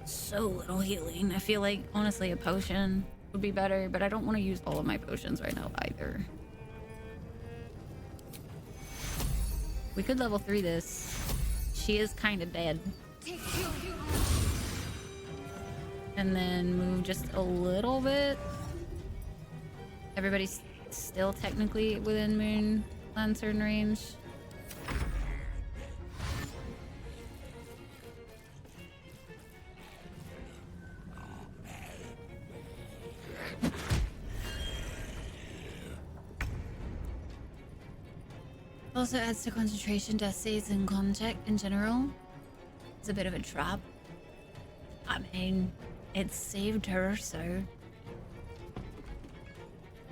So little healing. I feel like, honestly, a potion would be better, but I don't want to use all of my potions right now, either. We could level 3 this. She is kind of dead. And then move just a little bit. Everybody's still technically within Moon Lantern range. Also adds to concentration, death saves, and contact in general. It's a bit of a trap. I mean, it saved her, so...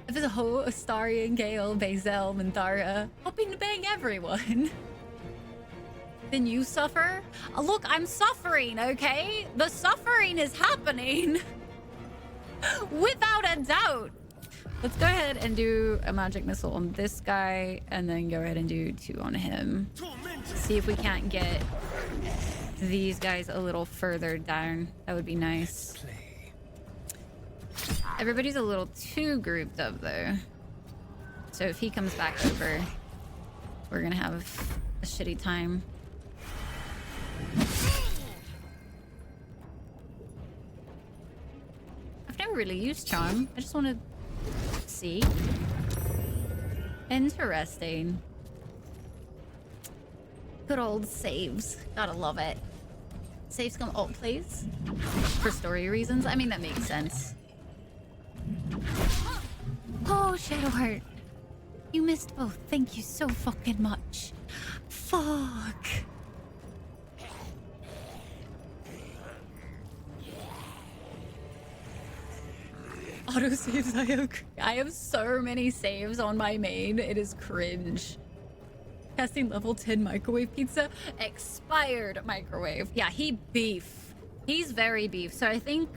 If it's a whole Astarion, Gale, Bazel, Minthara, hoping to bang everyone. Then you suffer? Look, I'm suffering, okay? The suffering is happening. Without a doubt. Let's go ahead and do a magic missile on this guy, and then go ahead and do 2 on him. See if we can't get these guys a little further down. That would be nice. Everybody's a little too grouped up, though. So if he comes back over, we're gonna have a shitty time. I've never really used Charm. I just want to see. Interesting. Good old saves. Gotta love it. Saves come alt plays for story reasons. I mean, that makes sense. Oh, Shadowheart. You missed both. Thank you so fucking much. Fuck. Auto saves. I have so many saves on my main. It is cringe. Casting level 10 microwave pizza. Expired microwave. Yeah, he beef. He's very beef. So I think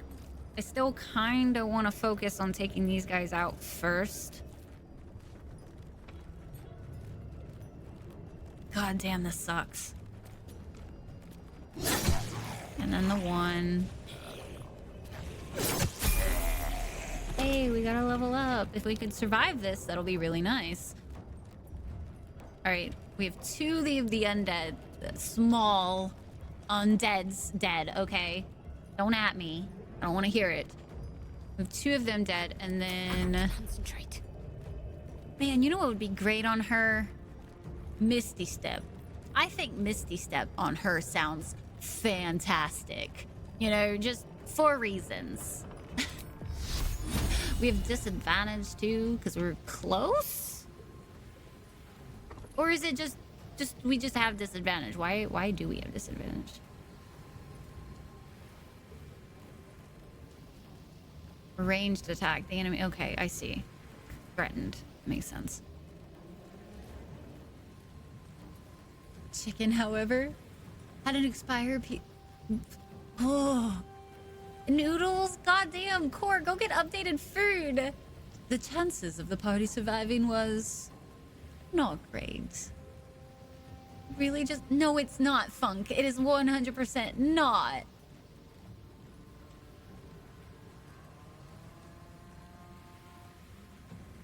I still kind of want to focus on taking these guys out first. God damn, this sucks. And then the one. Hey, we gotta level up. If we could survive this, that'll be really nice. Alright, we have 2 of the undead. The small undead's dead, okay? Don't at me. I don't want to hear it. We have 2 of them dead, and then... Concentrate. Man, you know what would be great on her? Misty Step. I think Misty Step on her sounds fantastic. You know, just 4 reasons. We have disadvantage too, because we're close? Or is it just we just have disadvantage? Why do we have disadvantage? Ranged attack. The enemy. Okay, I see. Threatened. Makes sense. Chicken, however, had an expired Oh. Noodles? Goddamn, Core, go get updated food. The chances of the party surviving was not great. Really just... No, it's not, Funk. It is 100% not.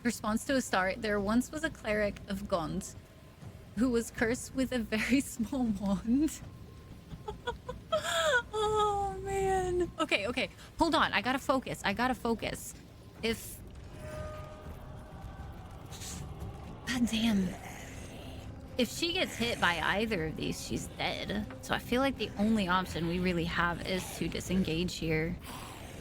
Response to a star. There once was a cleric of Gond who was cursed with a very small wand. Oh, man. Okay. Hold on. I gotta focus. If... God damn. If she gets hit by either of these, she's dead. So I feel like the only option we really have is to disengage here.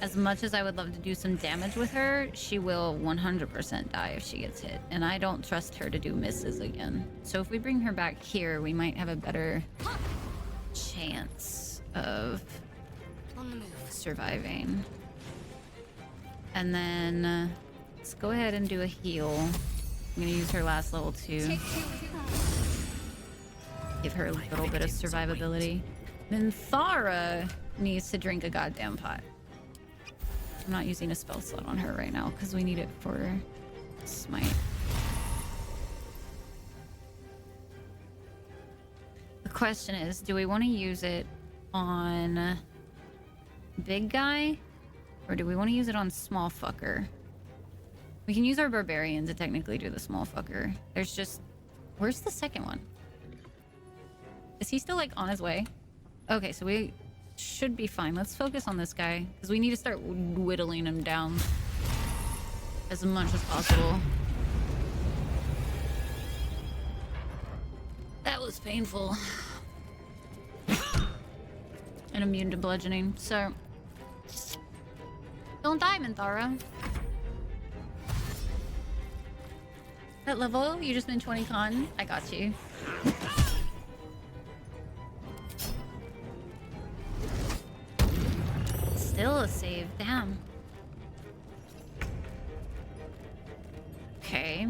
As much as I would love to do some damage with her, she will 100% die if she gets hit. And I don't trust her to do misses again. So if we bring her back here, we might have a better chance of surviving. And then let's go ahead and do a heal. I'm gonna use her last level 2. Give her a little bit of survivability. Then Thara needs to drink a goddamn pot. I'm not using a spell slot on her right now because we need it for smite. The question is, do we want to use it on big guy or do we want to use it on small fucker? We can use our barbarian to technically do the small fucker. There's just... Where's the second one? Is he still like on his way? Okay, so we should be fine. Let's focus on this guy because we need to start whittling him down as much as possible. That was painful. And immune to bludgeoning, so don't die, Minthara. That level, you just been 20 con. I got you. Still a save, damn. Okay.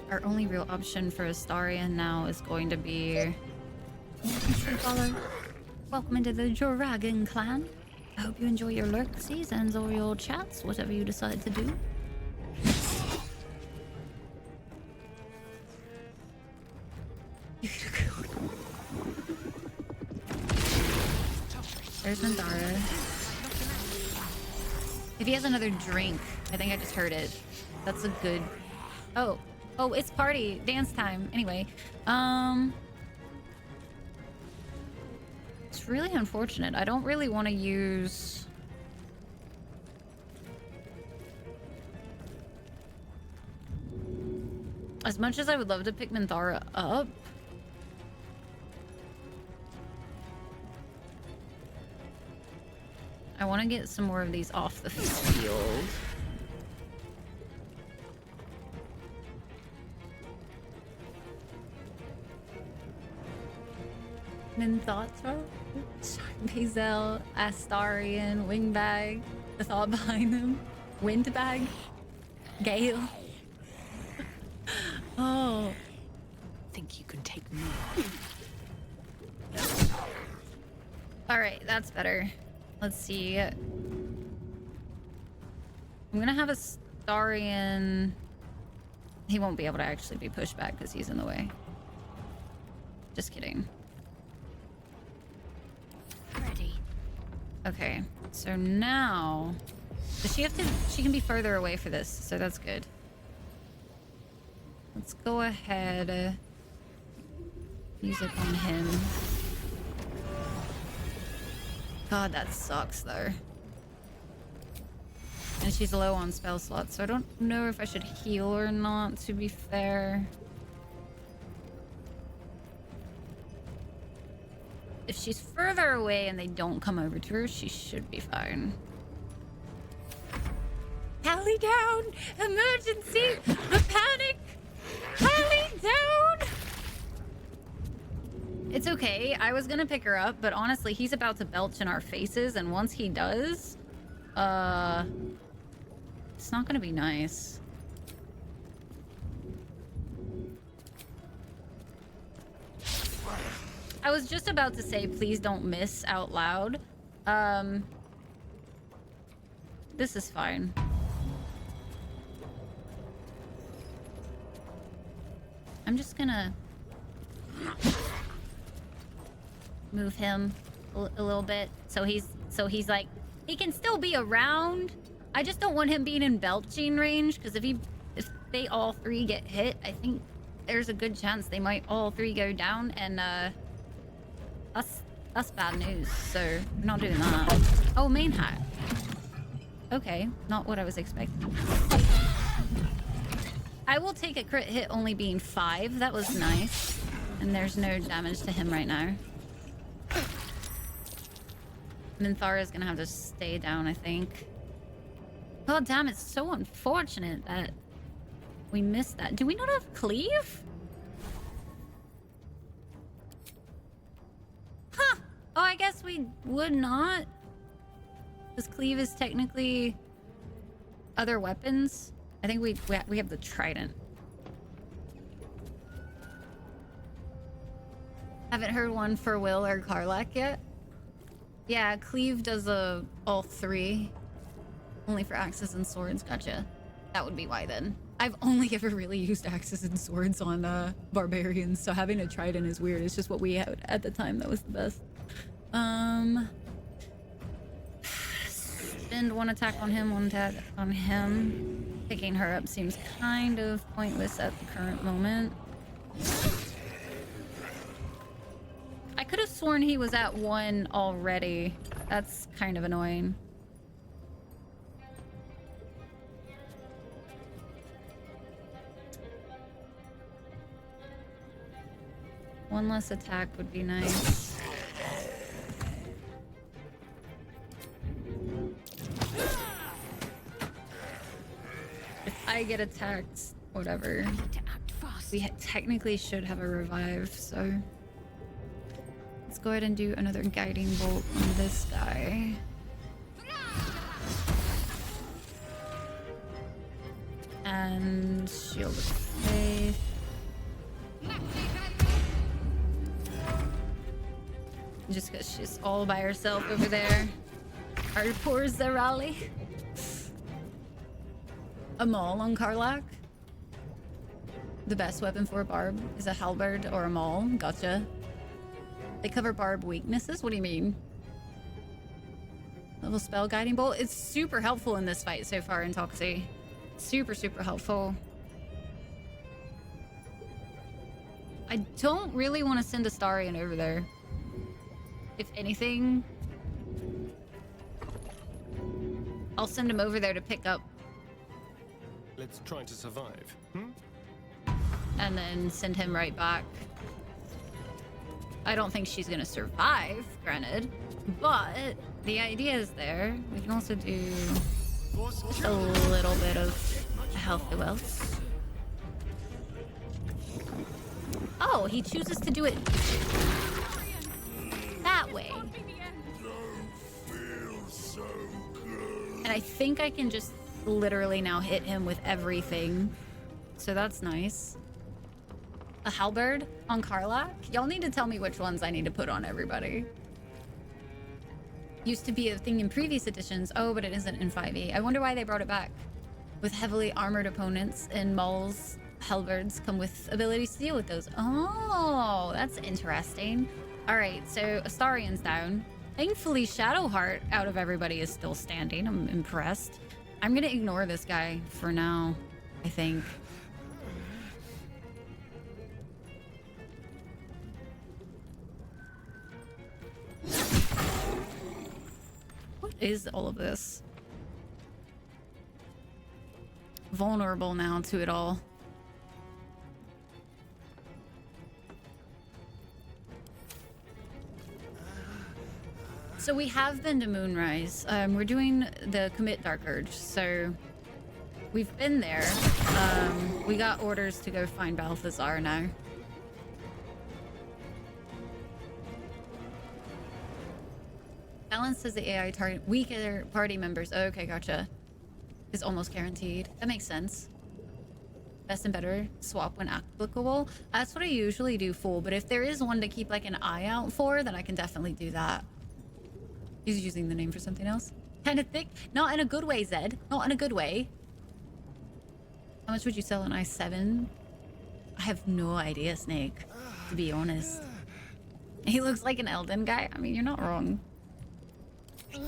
Our only real option for Astarion now is going to be... Welcome into the Dragon Clan. I hope you enjoy your lurk seasons or your chats, whatever you decide to do. There's Minthara. If he has another drink, I think I just heard it. That's a good... Oh, it's party, dance time. Anyway, It's really unfortunate. I don't really want to use... As much as I would love to pick Minthara up, I want to get some more of these off the field. Minthara, Hazel, Astarion, Wingbag, the thought behind them, Windbag, Gale. Oh. Think you can take me? Alright, that's better. Let's see. I'm gonna have Astarion. He won't be able to actually be pushed back because he's in the way. Just kidding. Ready. Okay, so now... Does she have to... She can be further away for this, so that's good. Let's go ahead. Use it on him. God, that sucks, though. And she's low on spell slots, so I don't know if I should heal or not, to be fair. If she's further away and they don't come over to her, she should be fine. Tally down! Emergency! The panic! Tally down! It's okay. I was gonna pick her up, but honestly, he's about to belch in our faces, and once he does, it's not gonna be nice. I was just about to say, please don't miss out loud. This is fine. I'm just gonna move him a little bit so he's like, he can still be around. I just don't want him being in belching range, because if they all three get hit, I think there's a good chance they might all three go down, and that's bad news. So we're not doing that. Oh, main hat. Okay, not what I was expecting. I will take a crit hit only being 5. That was nice. And there's no damage to him right now. Minthara is gonna have to stay down, I think. God damn, it's so unfortunate that we missed that. Do we not have cleave? Huh! Oh, I guess we would not. Because cleave is technically other weapons. I think we have the trident. Haven't heard one for Will or Karlak yet. Yeah, cleave does all 3. Only for axes and swords. Gotcha. That would be why then. I've only ever really used axes and swords on barbarians, so having a trident is weird. It's just what we had at the time that was the best. Spend 1 attack on him, 1 attack on him. Picking her up seems kind of pointless at the current moment. I could have sworn he was at 1 already. That's kind of annoying. One less attack would be nice. If I get attacked, whatever. We technically should have a revive, so... Let's go ahead and do another guiding bolt on this guy. And shield of faith. Just because she's all by herself over there. Our poor Zerali. A maul on Karlak. The best weapon for a barb is a halberd or a maul. Gotcha. They cover barb weaknesses? What do you mean? Level spell guiding bolt. It's super helpful in this fight so far in Toxie. Super, super helpful. I don't really want to send Astarion over there. if anything, I'll send him over there to pick up Let's try to survive. and then send him right back. I don't think she's gonna survive, granted, but the idea is there. We can also do a little bit of healthy wealth. Oh, he chooses to do it that way. And I think I can just literally now hit him with everything. So that's nice. A halberd on Karlach? Y'all need to tell me which ones I need to put on everybody. Used to be a thing in previous editions. Oh, but it isn't in 5e. I wonder why they brought it back. With heavily armored opponents in Maul's halberds come with abilities to deal with those. Oh, that's interesting. All right, so Astarion's down. Thankfully, Shadowheart out of everybody is still standing. I'm impressed. I'm gonna ignore this guy for now, I think. What is all of this? Vulnerable now to it all. So we have been to Moonrise. We're doing the Commit Dark Urge, so we've been there. We got orders to go find Balthazar now. Balance says the AI target weaker party members. Oh, okay, gotcha. Is almost guaranteed. That makes sense. Best and better swap when applicable. That's what I usually do full, but if there is one to keep like an eye out for, then I can definitely do that. He's using the name for something else. Kind of thick. Not in a good way, Zed. Not in a good way. How much would you sell an i7? I have no idea, Snake. To be honest. He looks like an Elden guy. I mean, you're not wrong. Can't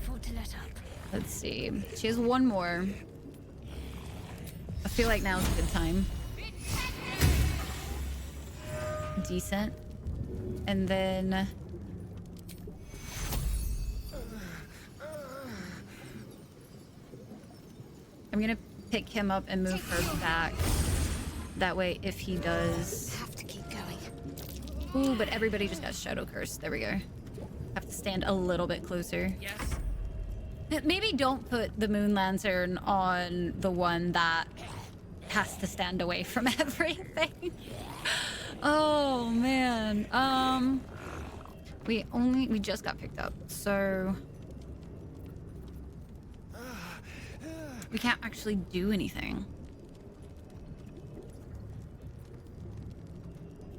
afford to let up. Let's see. She has one more. I feel like now's a good time. Decent. And then... I'm gonna pick him up and move her back. That way, if he does... Have to keep going. Ooh, but everybody just got Shadow Curse. There we go. Have to stand a little bit closer. Yes. Maybe don't put the Moon Lantern on the one that has to stand away from everything. Oh, man. We just got picked up, so... we can't actually do anything.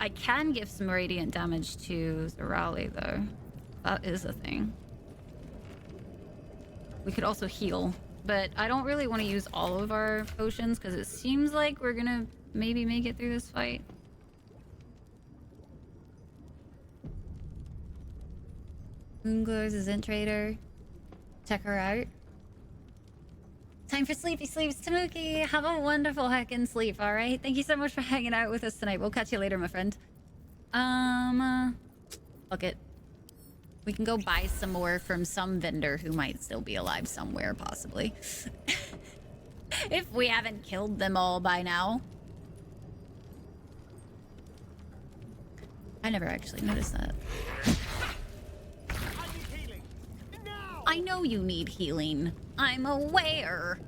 I can give some radiant damage to Zorali, though. That is a thing. We could also heal, but I don't really want to use all of our potions because it seems like we're gonna maybe make it through this fight. Moonglows isn't trader. Check her out. Time for sleepy sleeps. Tamuki, have a wonderful heckin' sleep, alright? Thank you so much for hanging out with us tonight. We'll catch you later, my friend. Fuck it. We can go buy some more from some vendor who might still be alive somewhere, possibly. If we haven't killed them all by now. I never actually noticed that. I know you need healing. I'm aware.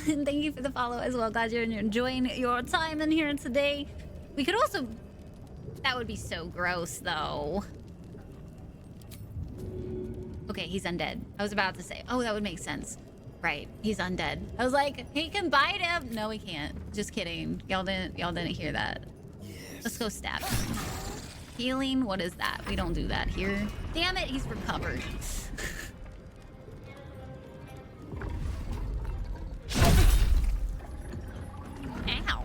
And thank you for the follow as well. Glad you're enjoying your time in here today. We could also... that would be so gross, though. Okay, he's undead. I was about to say, oh, that would make sense. Right, he's undead. I was like, he can bite him. No, he can't. Just kidding. Y'all didn't hear that. Yes. Let's go stab him. Healing? What is that? We don't do that here. Damn it, he's recovered. Ow.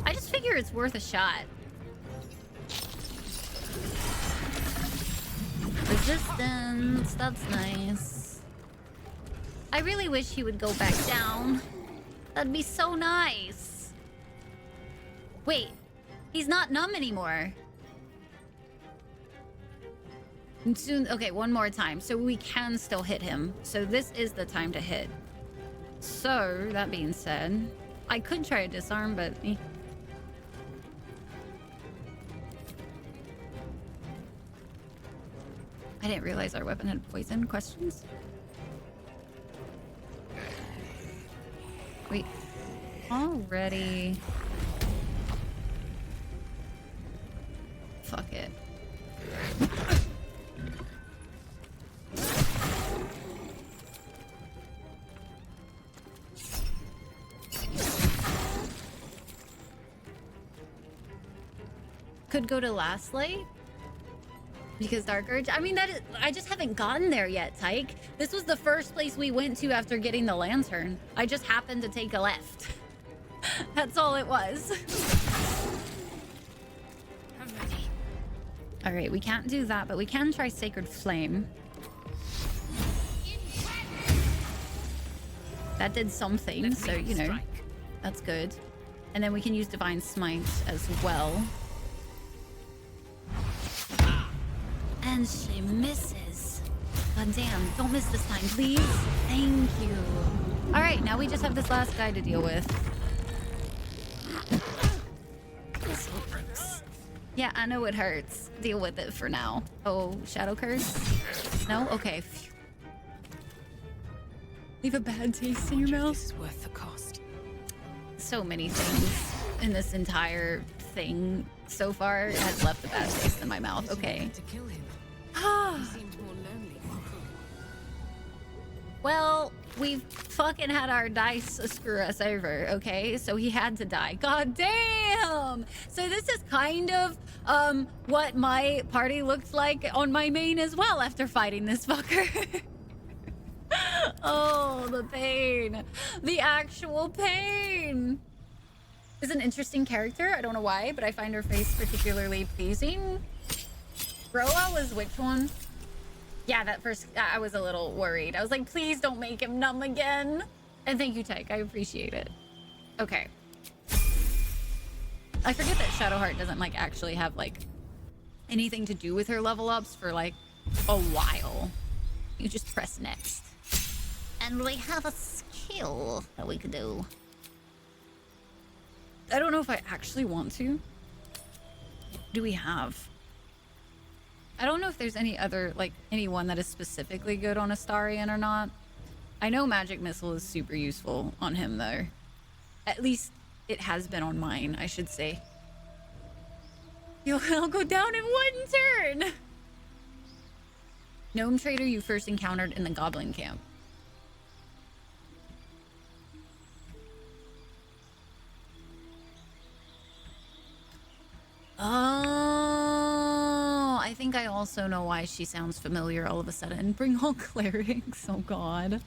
I just figure it's worth a shot. Resistance, that's nice. I really wish he would go back down. That'd be so nice. Wait, he's not numb anymore. And soon, okay, one more time. So we can still hit him. So this is the time to hit. So, that being said, I could try a disarm, but... I didn't realize our weapon had poison. Questions? Wait. Already... Fuck it. Could go to Last Light because Dark Urge. I mean, I just haven't gotten there yet, Tyke. This was the first place we went to after getting the lantern. I just happened to take a left. That's all it was. I'm ready. All right, we can't do that, but we can try Sacred Flame. That did something, so you know, that's good. And then we can use Divine Smite as well. And she misses. God damn, don't miss this time, please. Thank you. All right, now we just have this last guy to deal with. This works. Yeah, I know it hurts. Deal with it for now. Oh, Shadow Curse? No? Okay. Phew. Leave a bad taste in your mouth. This is worth the cost. So many things in this entire thing so far has left a bad taste in my mouth. Okay. To kill him. Ah. He seemed more lonely. Well, we've fucking had our dice screw us over, okay? So he had to die. God damn! So this is kind of what my party looked like on my main as well after fighting this fucker. Oh, the pain. The actual pain. Is an interesting character. I don't know why, but I find her face particularly pleasing. Roa was which one? Yeah, that first, I was a little worried. I was like, please don't make him numb again. And thank you, Tyke. I appreciate it. Okay. I forget that Shadowheart doesn't, like, actually have, like, anything to do with her level ups for, like, a while. You just press next. And we have a skill that we could do. I don't know if I actually want to. Do we have? I don't know if there's any other, like, anyone that is specifically good on Astarion or not. I know Magic Missile is super useful on him, though. At least it has been on mine, I should say. I'll go down in one turn! Gnome trader you first encountered in the Goblin camp. Oh, I think I also know why she sounds familiar all of a sudden. Bring all clerics. Oh, God.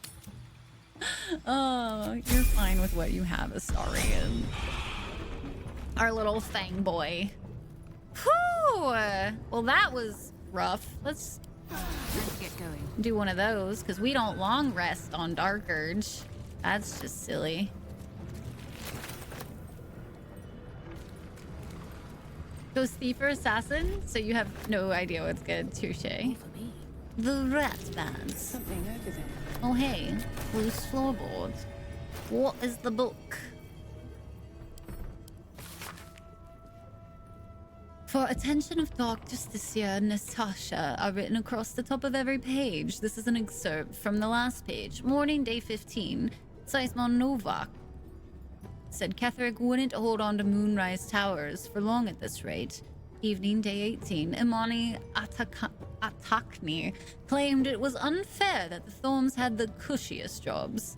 Oh, you're fine with what you have, Astarion. Our little fang boy. Whew. Well, that was rough. Let's get going. Do one of those, because we don't long rest on Dark Urge. That's just silly. Goes thief or assassin, so you have no idea what's good. Touche. The rat bands. Something over there. Oh hey, loose floorboard. What is the book? For attention of Dark Justiciar and Natasha are written across the top of every page. This is an excerpt from the last page. Morning, day 15. Seismon Novak said Ketheric wouldn't hold on to Moonrise Towers for long at this rate. Evening, day 18. Imani Atakni claimed it was unfair that the Thorns had the cushiest jobs.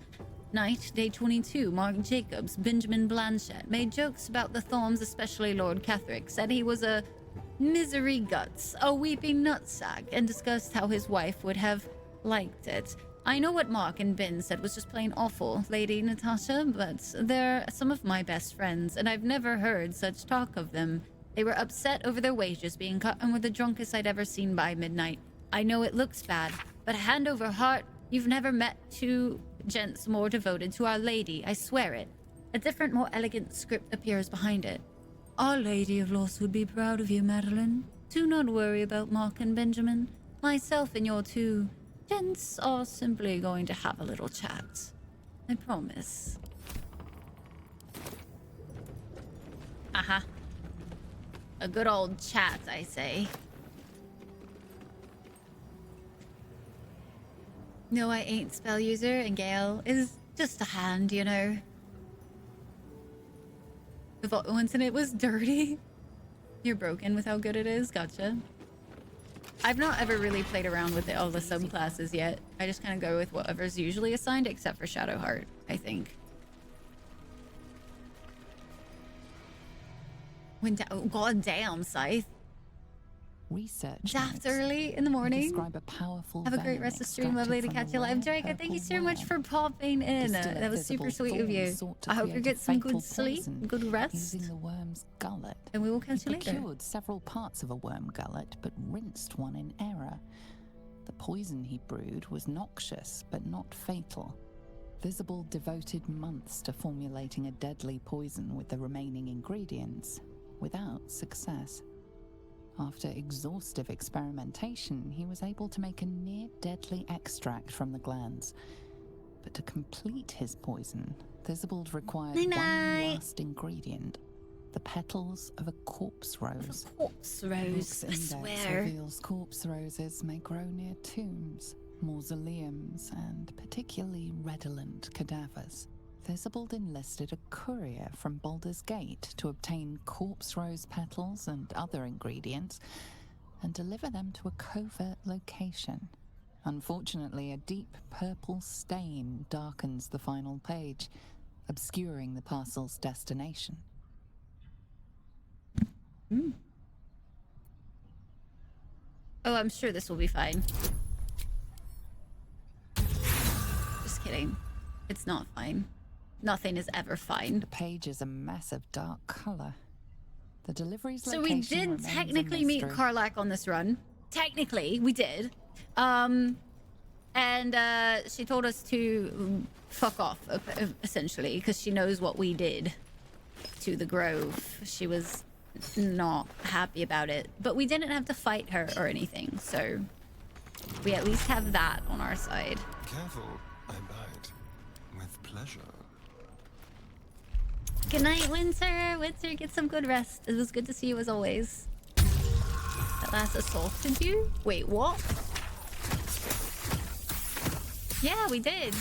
Night, day 22. Mark Jacobs, Benjamin Blanchett, made jokes about the Thorns, especially Lord Ketheric, said he was a misery guts, a weeping nutsack, and discussed how his wife would have liked it. I know what Mark and Ben said was just plain awful, Lady Natasha, but they're some of my best friends, and I've never heard such talk of them. They were upset over their wages being cut and were the drunkest I'd ever seen by midnight. I know it looks bad, but hand over heart, you've never met two gents more devoted to Our Lady, I swear it. A different, more elegant script appears behind it. Our Lady of Loss would be proud of you, Madeline. Do not worry about Mark and Benjamin. Myself and your two gents are simply going to have a little chat. I promise. Uh-huh. A good old chat, I say. No, I ain't spell user, and Gale is just a hand, you know. The thought once and it was dirty. You're broken with how good it is. Gotcha. I've not ever really played around with all the subclasses yet. I just kind of go with whatever's usually assigned, except for Shadowheart, I think. Oh, god damn, Scythe. Research Daft early in the morning. describe a powerful Have a great rest of stream. Lovely to catch you live. Draco, thank you so much for popping in. That was super sweet of you. I hope you get some good sleep, good rest. Using the worm's gullet. And we will catch you later. He procured several parts of a worm gullet, but rinsed one in error. The poison he brewed was noxious, but not fatal. Visible devoted months to formulating a deadly poison with the remaining ingredients, without success. After exhaustive experimentation, he was able to make a near-deadly extract from the glands. But to complete his poison, Thizibald required one last ingredient. The petals of a corpse rose. A corpse rose, I swear. Reveals corpse roses may grow near tombs, mausoleums, and particularly redolent cadavers. Thizibald enlisted a courier from Baldurs Gate to obtain corpse rose petals and other ingredients and deliver them to a covert location. Unfortunately, a deep purple stain darkens the final page, obscuring the parcel's destination. Oh, I'm sure this will be fine. Just kidding. It's not fine. Nothing is ever fine. The page is a mess of dark color. The delivery's so we did technically meet Karlach on this run. Technically, we did. And she told us to fuck off, essentially, because she knows what we did to the Grove. She was not happy about it. But we didn't have to fight her or anything, so we at least have that on our side. Careful, I bite. With pleasure. Good night, Winter. Winter, get some good rest. It was good to see you as always. That last assaulted you? Wait, what? Yeah, we did.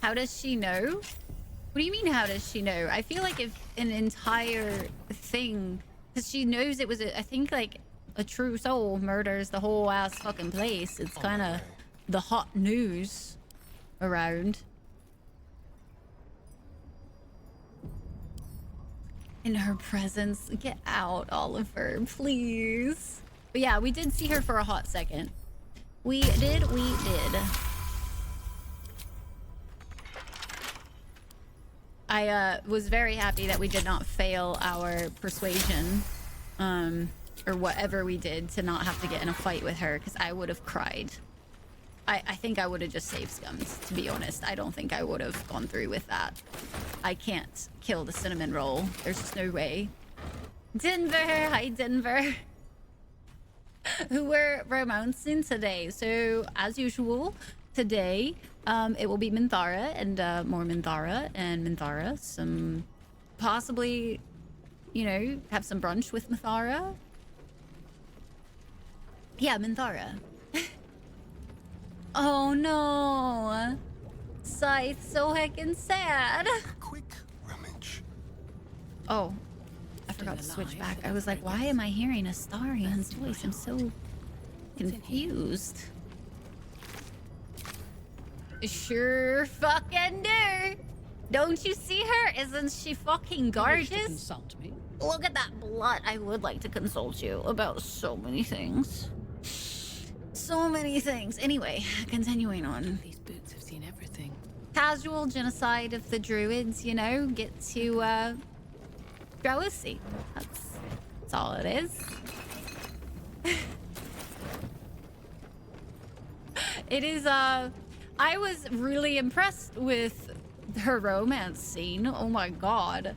How does she know? What do you mean, how does she know? I feel like if an entire thing... Because she knows it was, I think, like, a true soul murders the whole ass fucking place. It's kind of the hot news around. In her presence. Get out, Oliver, please. But yeah, we did see her for a hot second. We did. I was very happy that we did not fail our persuasion, or whatever we did to not have to get in a fight with her, because I would have cried. I think I would have just saved scums, to be honest. I don't think I would have gone through with that. I can't kill the cinnamon roll. There's just no way. Denver! Hi, Denver. Who we're romancing today. So, as usual, today, it will be Minthara and more Minthara and Minthara. Some, possibly, you know, have some brunch with Minthara. Yeah, Minthara. Oh no! Scythe, so heckin' sad. Quick rummage. Oh, I forgot to switch back. I was like, why am I hearing Astarian's voice? I'm so confused. Sure fucking do. Don't you see her? Isn't she fucking gorgeous? Consult me. Look at that blood. I would like to consult you about so many things. So many things. Anyway, continuing on. These boots have seen everything. Casual genocide of the druids, you know, get to grow a seed. That's all it is. It is I was really impressed with her romance scene. Oh my god.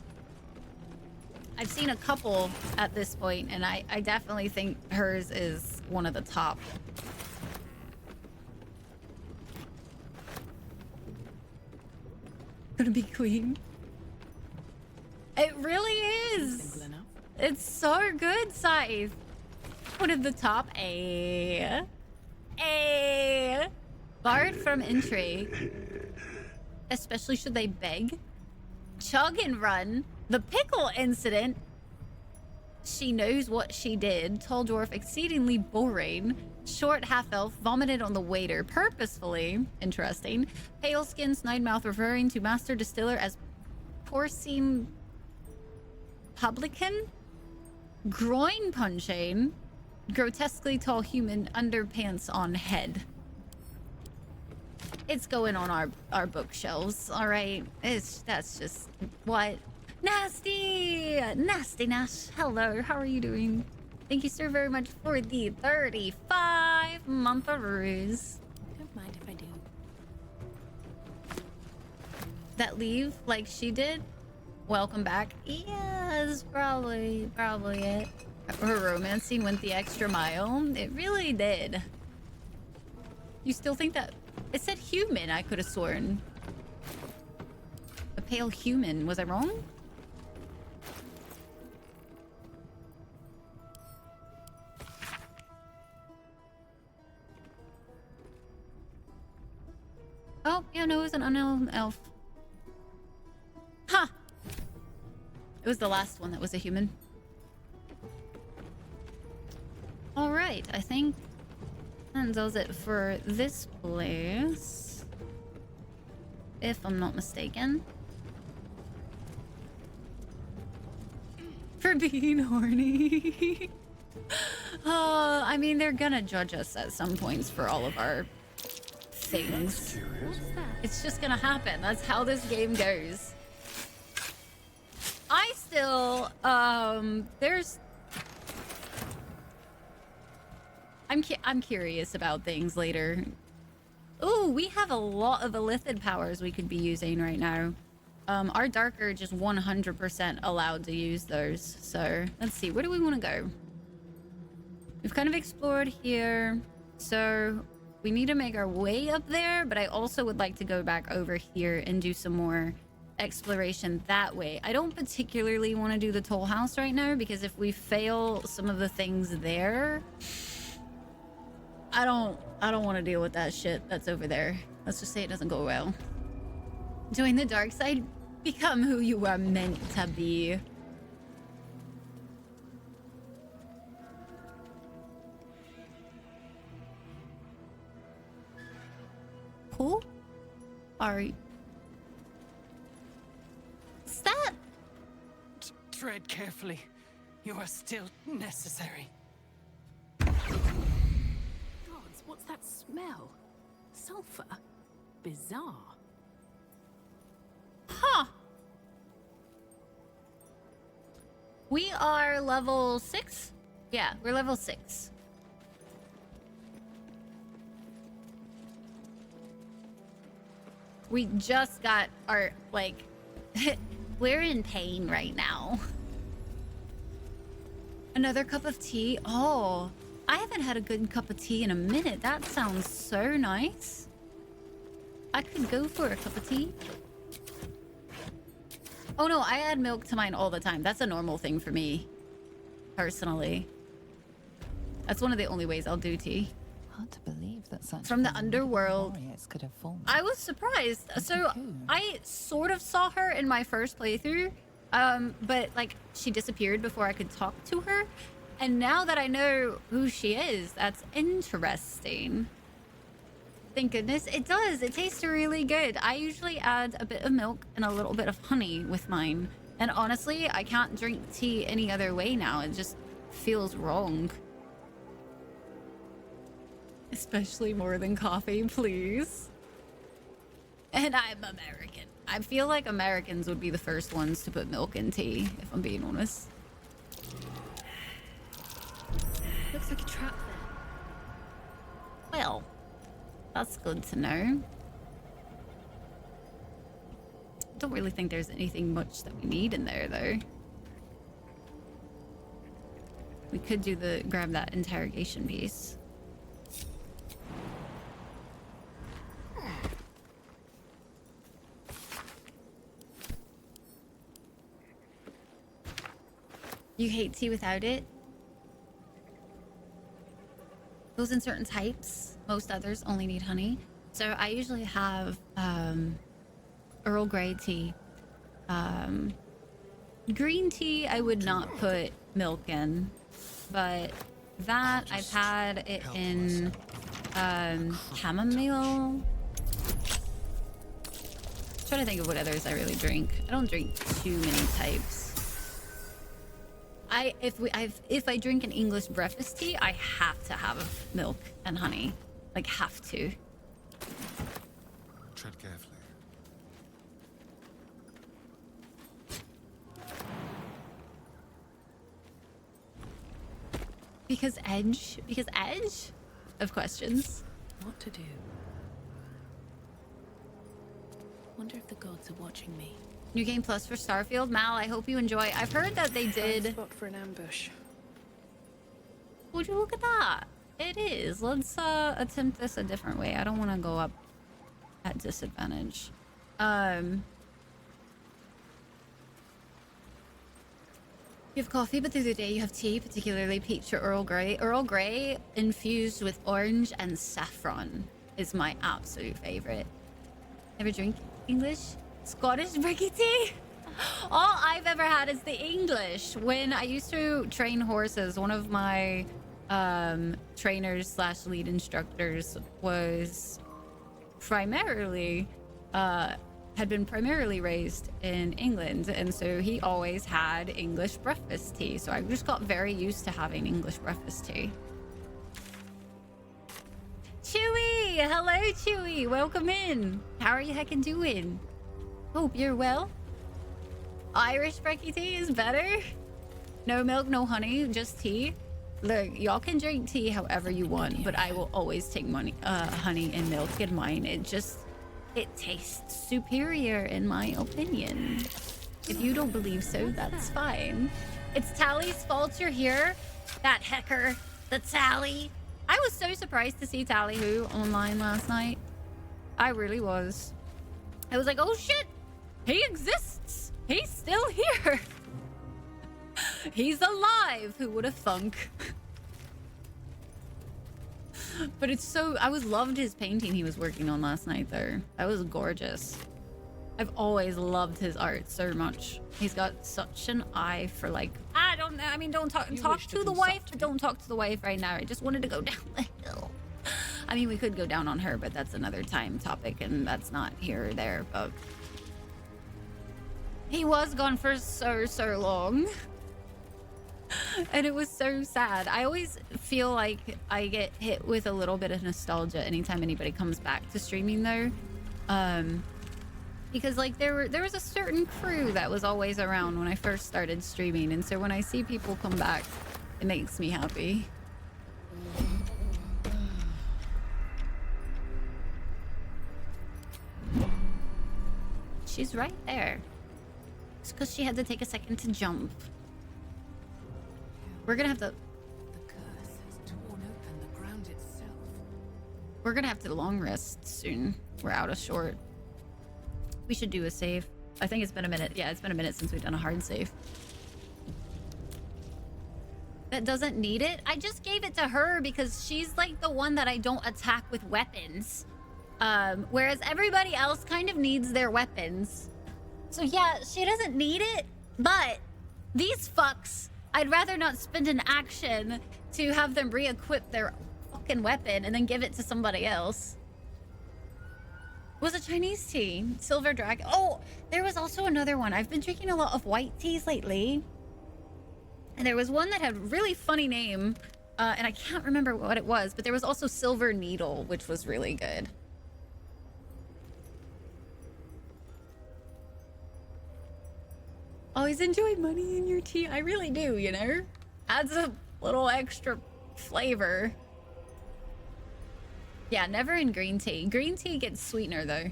I've seen a couple at this point, and I definitely think hers is one of the top. Gonna be queen. It really is. Simple enough. It's so good, Scythe. One of the top. A barred from entry. Especially should they beg. Chug and run. The pickle incident. She knows what she did. Tall dwarf, exceedingly boring. Short half-elf, vomited on the waiter purposefully. Interesting. Pale skin, snide mouth, referring to master distiller as porcine publican. Groin punching. Grotesquely tall human, underpants on head. It's going on our bookshelves, all right? That's just what. Nasty Nash. Hello, how are you doing? Thank you, sir, very much for the 35 month-aroos. Don't mind if I do. That leave like she did. Welcome back. Yeah, that's probably it. Her romance scene went the extra mile. It really did. You still think that? It said human, I could have sworn. A pale human. Was I wrong? Oh, yeah, no, it was an unknown elf. Huh. It was the last one that was a human. All right, I think that does it for this place. If I'm not mistaken. For being horny. I mean, they're gonna judge us at some points for all of our things. It's just gonna happen. That's how this game goes. I still, I'm curious about things later. Ooh, we have a lot of illithid powers we could be using right now. Our Dark Urge is 100% allowed to use those. So let's see, where do we want to go? We've kind of explored here. So we need to make our way up there, but I also would like to go back over here and do some more exploration that way. I don't particularly want to do the toll house right now because if we fail some of the things there, I don't want to deal with that shit that's over there. Let's just say it doesn't go well. Join the dark side, become who you are meant to be. Who are you? What's that? Tread carefully. You are still necessary. Gods, what's that smell? Sulfur? Bizarre. Huh. We are level 6? Yeah, we're level 6. We just got our, like, we're in pain right now. Another cup of tea? Oh, I haven't had a good cup of tea in a minute. That sounds so nice. I could go for a cup of tea. Oh no, I add milk to mine all the time. That's a normal thing for me, personally. That's one of the only ways I'll do tea. Hard to believe that such From the underworld. warriors could have formed. I was surprised. So I sort of saw her in my first playthrough, but like she disappeared before I could talk to her. And now that I know who she is, that's interesting. Thank goodness. It does. It tastes really good. I usually add a bit of milk and a little bit of honey with mine. And honestly, I can't drink tea any other way now. It just feels wrong. Especially more than coffee, please. And I'm American. I feel like Americans would be the first ones to put milk in tea, if I'm being honest. Looks like a trap there. Well, that's good to know. don't really think there's anything much that we need in there, though. We could grab that interrogation piece. You hate tea without it? Those in certain types. Most others only need honey. So I usually have Earl Grey tea. Green tea I would not put milk in. But that I've had it in chamomile. Trying to think of what others I really drink. I don't drink too many types. If I drink an English breakfast tea, I have to have milk and honey. Like, have to. Tread carefully. Because edge of questions. What to do? Wonder if the gods are watching me. New Game Plus for Starfield. Mal, I hope you enjoy. I've heard that they did... Spot for an ambush. Would you look at that? It is. Let's attempt this a different way. I don't want to go up at disadvantage. You have coffee, but through the day you have tea, particularly peach or Earl Grey. Earl Grey infused with orange and saffron is my absolute favorite. Ever drink English? Scottish bricky tea? All I've ever had is the English. When I used to train horses, one of my trainers slash lead instructors was primarily had been primarily raised in England, and so he always had English breakfast tea. So I just got very used to having English breakfast tea. Chewy! Hello, Chewy! Welcome in! How are you heckin' doing? Hope you're well. Irish brekkie tea is better. No milk, no honey, just tea. Look, y'all can drink tea however you want, but I will always take honey and milk in mine. It tastes superior in my opinion. If you don't believe so, that's fine. It's Tally's fault you're here. That hecker, the Tally. I was so surprised to see Tally Who online last night. I really was. I was like, oh shit, he exists. He's still here. He's alive. Who would have thunk? But it's so... I loved his painting he was working on last night, though. That was gorgeous. I've always loved his art so much. He's got such an eye for, like... I don't know. I mean, don't talk to the wife, but don't talk to the wife right now. I just wanted to go down the hill. I mean, we could go down on her, but that's another time topic, and that's not here or there, but... He was gone for so long. And it was so sad. I always feel like I get hit with a little bit of nostalgia anytime anybody comes back to streaming, though. Because, like, there was a certain crew that was always around when I first started streaming, and so when I see people come back, it makes me happy. She's right there. It's because she had to take a second to jump. We're gonna have to... The curse has torn open the ground itself. We're gonna have to long rest soon. We're out of short. We should do a save. I think it's been a minute. Yeah, it's been a minute since we've done a hard save. That doesn't need it? I just gave it to her because she's like the one that I don't attack with weapons. Whereas everybody else kind of needs their weapons. So yeah, she doesn't need it, but these fucks, I'd rather not spend an action to have them re-equip their fucking weapon and then give it to somebody else. It was a Chinese tea. Silver Dragon. Oh, there was also another one. I've been drinking a lot of white teas lately. And there was one that had a really funny name. And I can't remember what it was, but there was also Silver Needle, which was really good. Always enjoy money in your tea. I really do, you know? Adds a little extra flavor. Yeah, never in green tea. Green tea gets sweetener, though.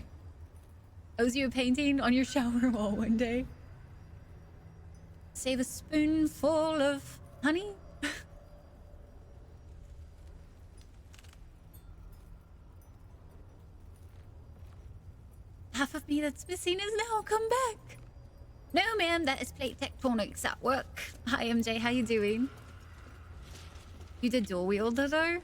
Owes you a painting on your shower wall one day. Save a spoonful of honey. Half of me that's missing is now come back. No, ma'am, that is plate tectonics at work. Hi, MJ, how you doing? You did dual wielder though?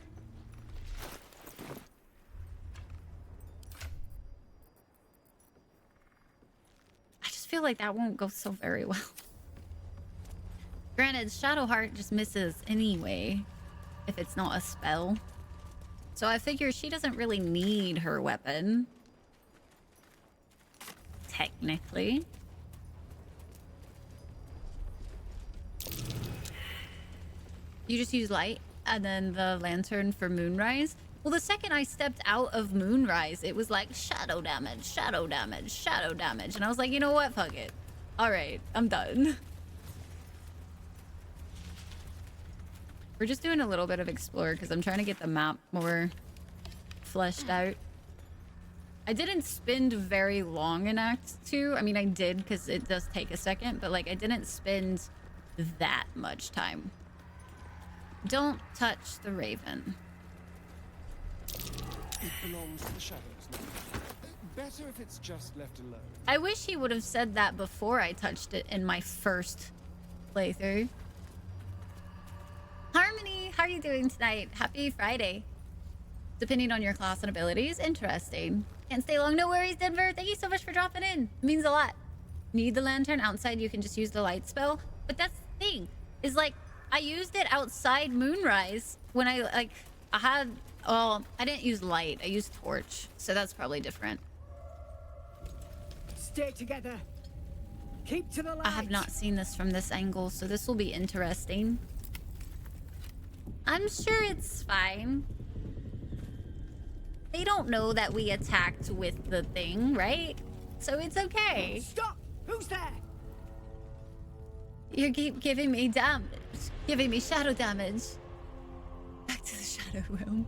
I just feel like that won't go so very well. Granted, Shadowheart just misses anyway, if it's not a spell. So I figure she doesn't really need her weapon. Technically. You just use light and then the lantern for moonrise. Well, the second I stepped out of moonrise, it was like shadow damage, shadow damage, shadow damage. And I was like, you know what? Fuck it. All right, I'm done. We're just doing a little bit of explore because I'm trying to get the map more fleshed out. I didn't spend very long in Act 2. I mean, I did because it does take a second, but like I didn't spend that much time. Don't touch the raven. It belongs to the shadows now. Better if it's just left alone. I wish he would have said that before I touched it in my first playthrough. Harmony, how are you doing tonight? Happy Friday. Depending on your class and abilities. Interesting. Can't stay long. No worries, Denver. Thank you so much for dropping in. It means a lot. Need the lantern outside, you can just use the light spell. But that's the thing. Is like, I used it outside Moonrise when I had... Oh, I didn't use light. I used torch. So that's probably different. Stay together. Keep to the light. I have not seen this from this angle, so this will be interesting. I'm sure it's fine. They don't know that we attacked with the thing, right? So it's okay. Stop! Who's there? You keep giving me damage. Giving me shadow damage. Back to the shadow realm.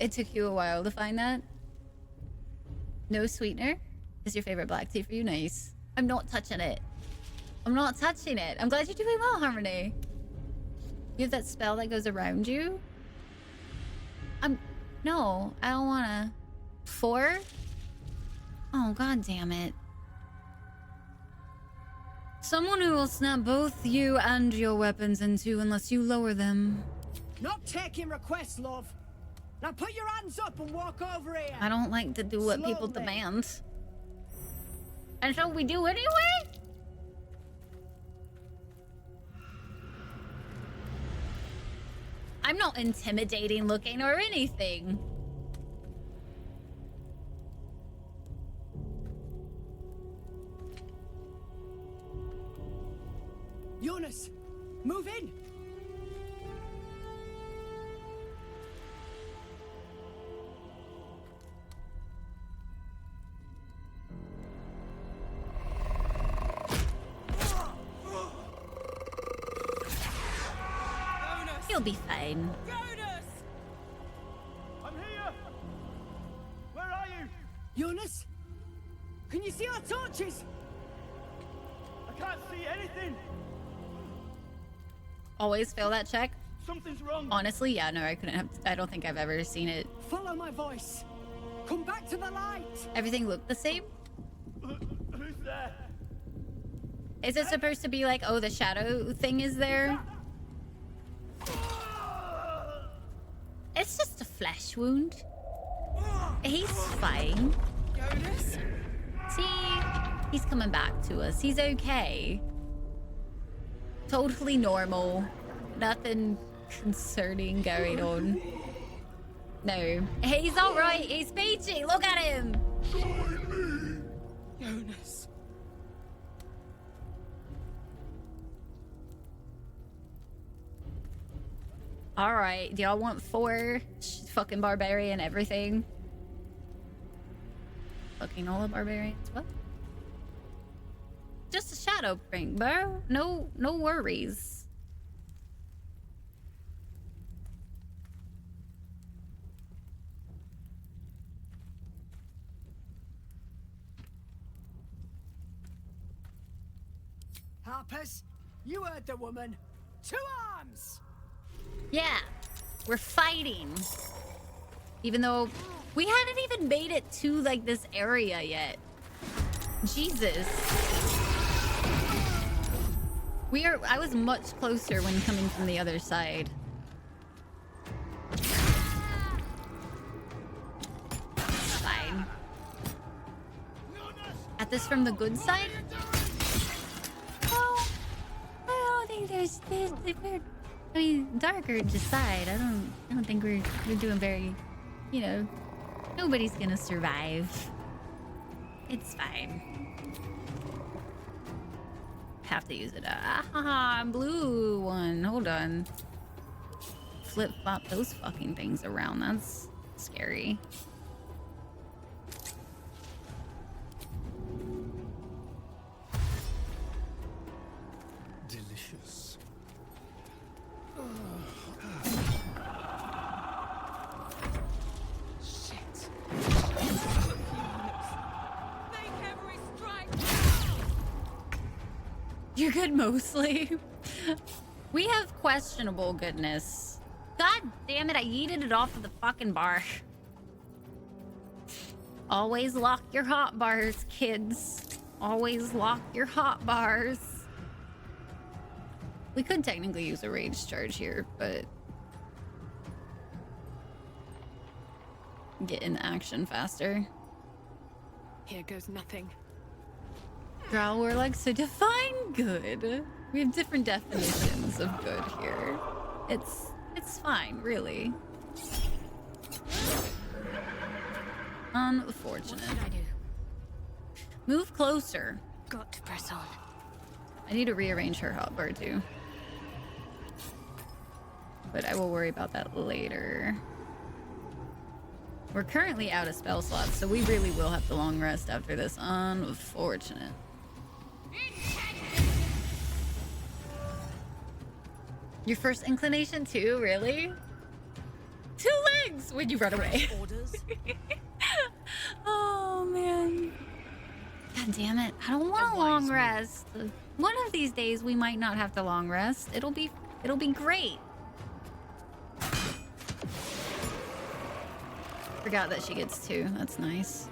It took you a while to find that? No sweetener? Is your favorite black tea for you? Nice. I'm not touching it. I'm not touching it. I'm glad you're doing well, Harmony. You have that spell that goes around you? No, I don't wanna. 4? Oh, god damn it. Someone who will snap both you and your weapons in two unless you lower them. Not taking requests, love. Now put your hands up and walk over here. I don't like to do what people demand. And so we do anyway? I'm not intimidating looking or anything. Jonas, move in. You'll be fine. Jonas! I'm here! Where are you? Jonas? Can you see our torches? I can't see anything! Always fail that check? Something's wrong! Honestly, yeah, no, I don't think I've ever seen it. Follow my voice. Come back to the light! Everything looked the same? Who's there? Is it supposed to be like, oh, the shadow thing is there? It's just a flesh wound. He's fine. Jonas? See? He's coming back to us. He's okay. Totally normal. Nothing concerning going on. No. He's alright. He's peachy. Look at him. Jonas. Alright. Do y'all want 4 fucking barbarian everything? Fucking all the barbarians? What? Just a shadow ring, bro. No worries. Harpers. You heard the woman. To arms! Yeah, we're fighting. Even though we hadn't even made it to like this area yet. Jesus. I was much closer when coming from the other side. Fine. At this from the good side? Well, I don't think there's I mean, darker side. I don't think we're doing very, you know, nobody's gonna survive. It's fine. Have to use it. Blue one. Hold on. Flip flop those fucking things around. That's scary. Delicious. Shit. You're good mostly. We have questionable goodness. God damn it, I yeeted it off of the fucking bar. Always lock your hot bars, kids. Always lock your hot bars. We could technically use a rage charge here, but get in action faster. Here goes nothing. Drow Warlock, so define good. We have different definitions of good here. It's fine, really. Unfortunate. What should I do? Move closer. Got to press on. I need to rearrange her hotbar too. But I will worry about that later. We're currently out of spell slots, so we really will have to long rest after this. Unfortunate. Your first inclination too, really? 2 legs when you run away. Oh man. God damn it. I don't want a long rest. One of these days we might not have to long rest. It'll be great. Forgot that she gets 2. That's nice.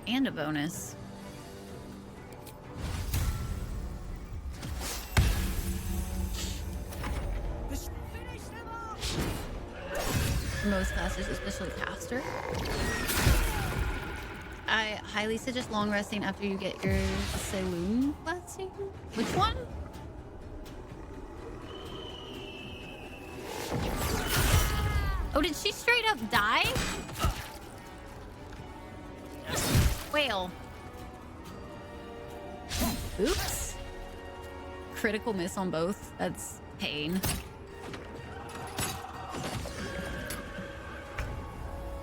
And a bonus. For most classes, especially caster. I highly suggest long resting after you get your saloon blessing. Which one? Oh, did she straight up die? Whale. Oops. Critical miss on both. That's pain.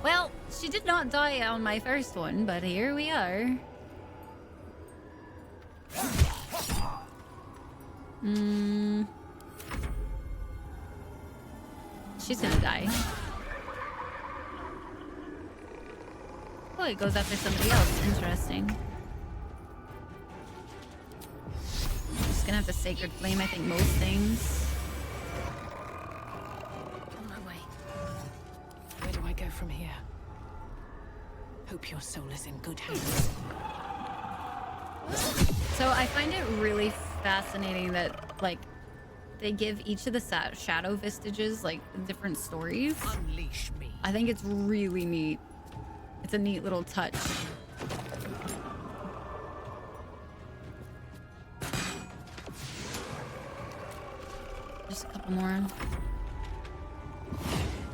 Well, she did not die on my first one, but here we are. She's gonna die. Oh, it goes after somebody else. Interesting. Just gonna have to Sacred Flame, I think, most things. On my way. Where do I go from here? Hope your soul is in good hands. So I find it really fascinating that, like, they give each of the shadow vestiges, like, different stories. Unleash me. I think it's really neat. It's a neat little touch. Just a couple more.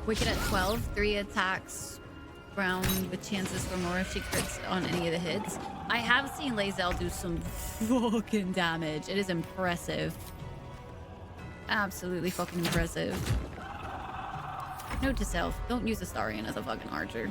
Wicked at 12, 3 attacks round with chances for more if she crits on any of the hits. I have seen Lae'zel do some fucking damage. It is impressive. Absolutely fucking impressive. Note to self, don't use Astarion as a fucking archer.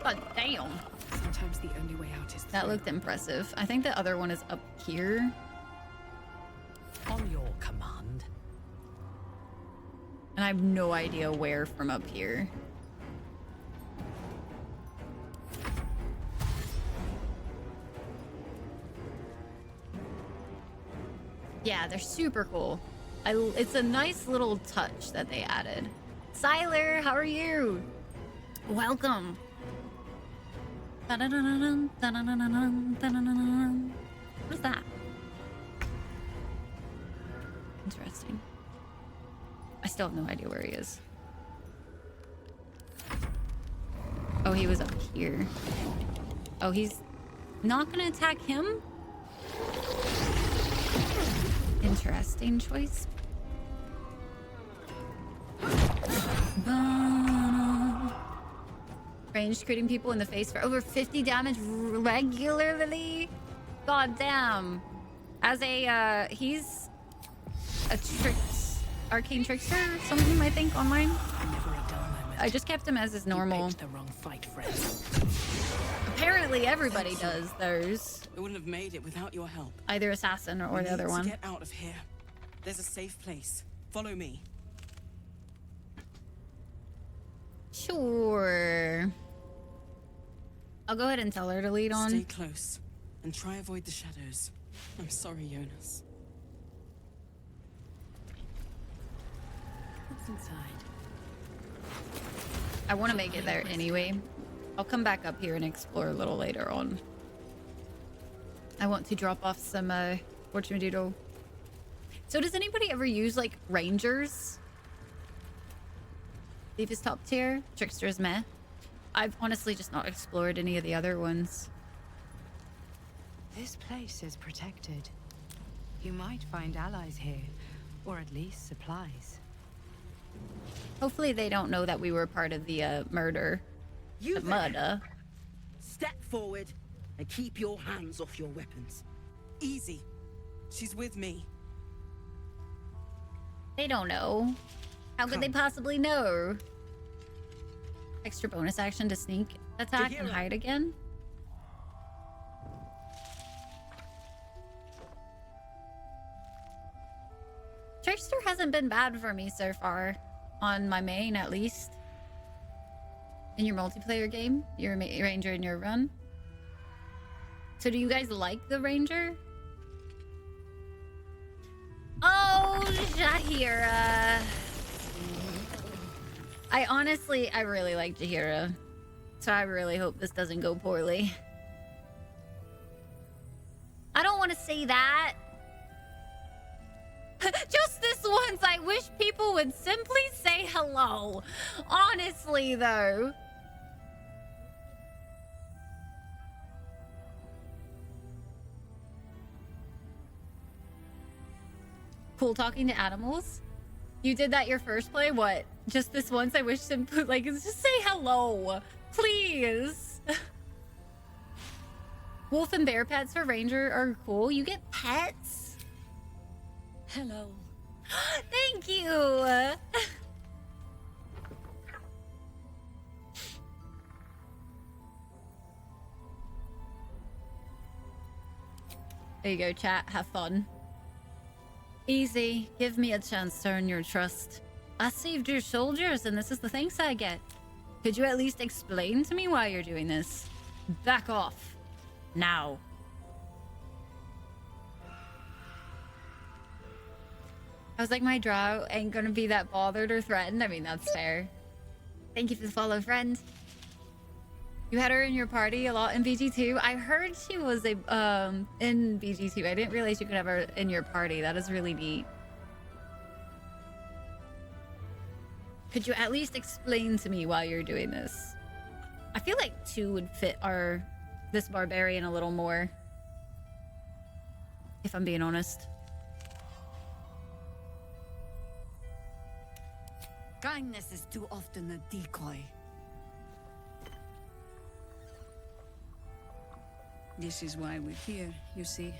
God damn. Sometimes the only way out is That looked impressive. I think the other one is up here. On your command. And I have no idea where from up here. Yeah, they're super cool. It's a nice little touch that they added. Siler, how are you? Welcome. What is that? Interesting. I still have no idea where he is. Oh, he was up here. Oh, he's not gonna attack him? Interesting choice. Ranged critting people in the face for over 50 damage regularly? God damn. As a, he's a arcane trickster or something, I think, online. I just kept him as his normal. The wrong fight, friend. Apparently everybody does those. We wouldn't have made it without your help. Either assassin or the other one. Get out of here. There's a safe place. Follow me. Sure. I'll go ahead and tell her to lead on. Stay close and try avoid the shadows. I'm sorry, Jonas. What's inside? I want to make it there anyway. I'll come back up here and explore a little later on. I want to drop off some fortune doodle. So does anybody ever use like rangers? Thief is top tier. Trickster is meh. I've honestly just not explored any of the other ones. This place is protected. You might find allies here, or at least supplies. Hopefully they don't know that we were part of the murder. You the murder. Step forward and keep your hands off your weapons. Easy. She's with me. They don't know. How could they possibly know? Extra bonus action to sneak attack and hide again? Trickster hasn't been bad for me so far. On my main, at least. In your multiplayer game? You're a ranger in your run? So do you guys like the ranger? Oh, Jahira. I really like Jahira. So I really hope this doesn't go poorly. I don't want to say that. Just this once, I wish people would simply say hello. Honestly, though. Cool talking to animals? You did that your first play? What? Just this once, I wish simply, like, just say hello. Please. Wolf and bear pets for ranger are cool. You get pets? Hello. Thank you. There you go, chat. Have fun. Easy. Give me a chance to earn your trust. I saved your soldiers, and this is the thanks I get. Could you at least explain to me why you're doing this? Back off. Now. I was like, my drow ain't gonna be that bothered or threatened. I mean, that's fair. Thank you for the follow, friend. You had her in your party a lot in BG2. I heard she was in BG2. I didn't realize you could have her in your party. That is really neat. Could you at least explain to me why you're doing this? I feel like 2 would fit this barbarian a little more. If I'm being honest. Kindness is too often a decoy. This is why we're here, you see.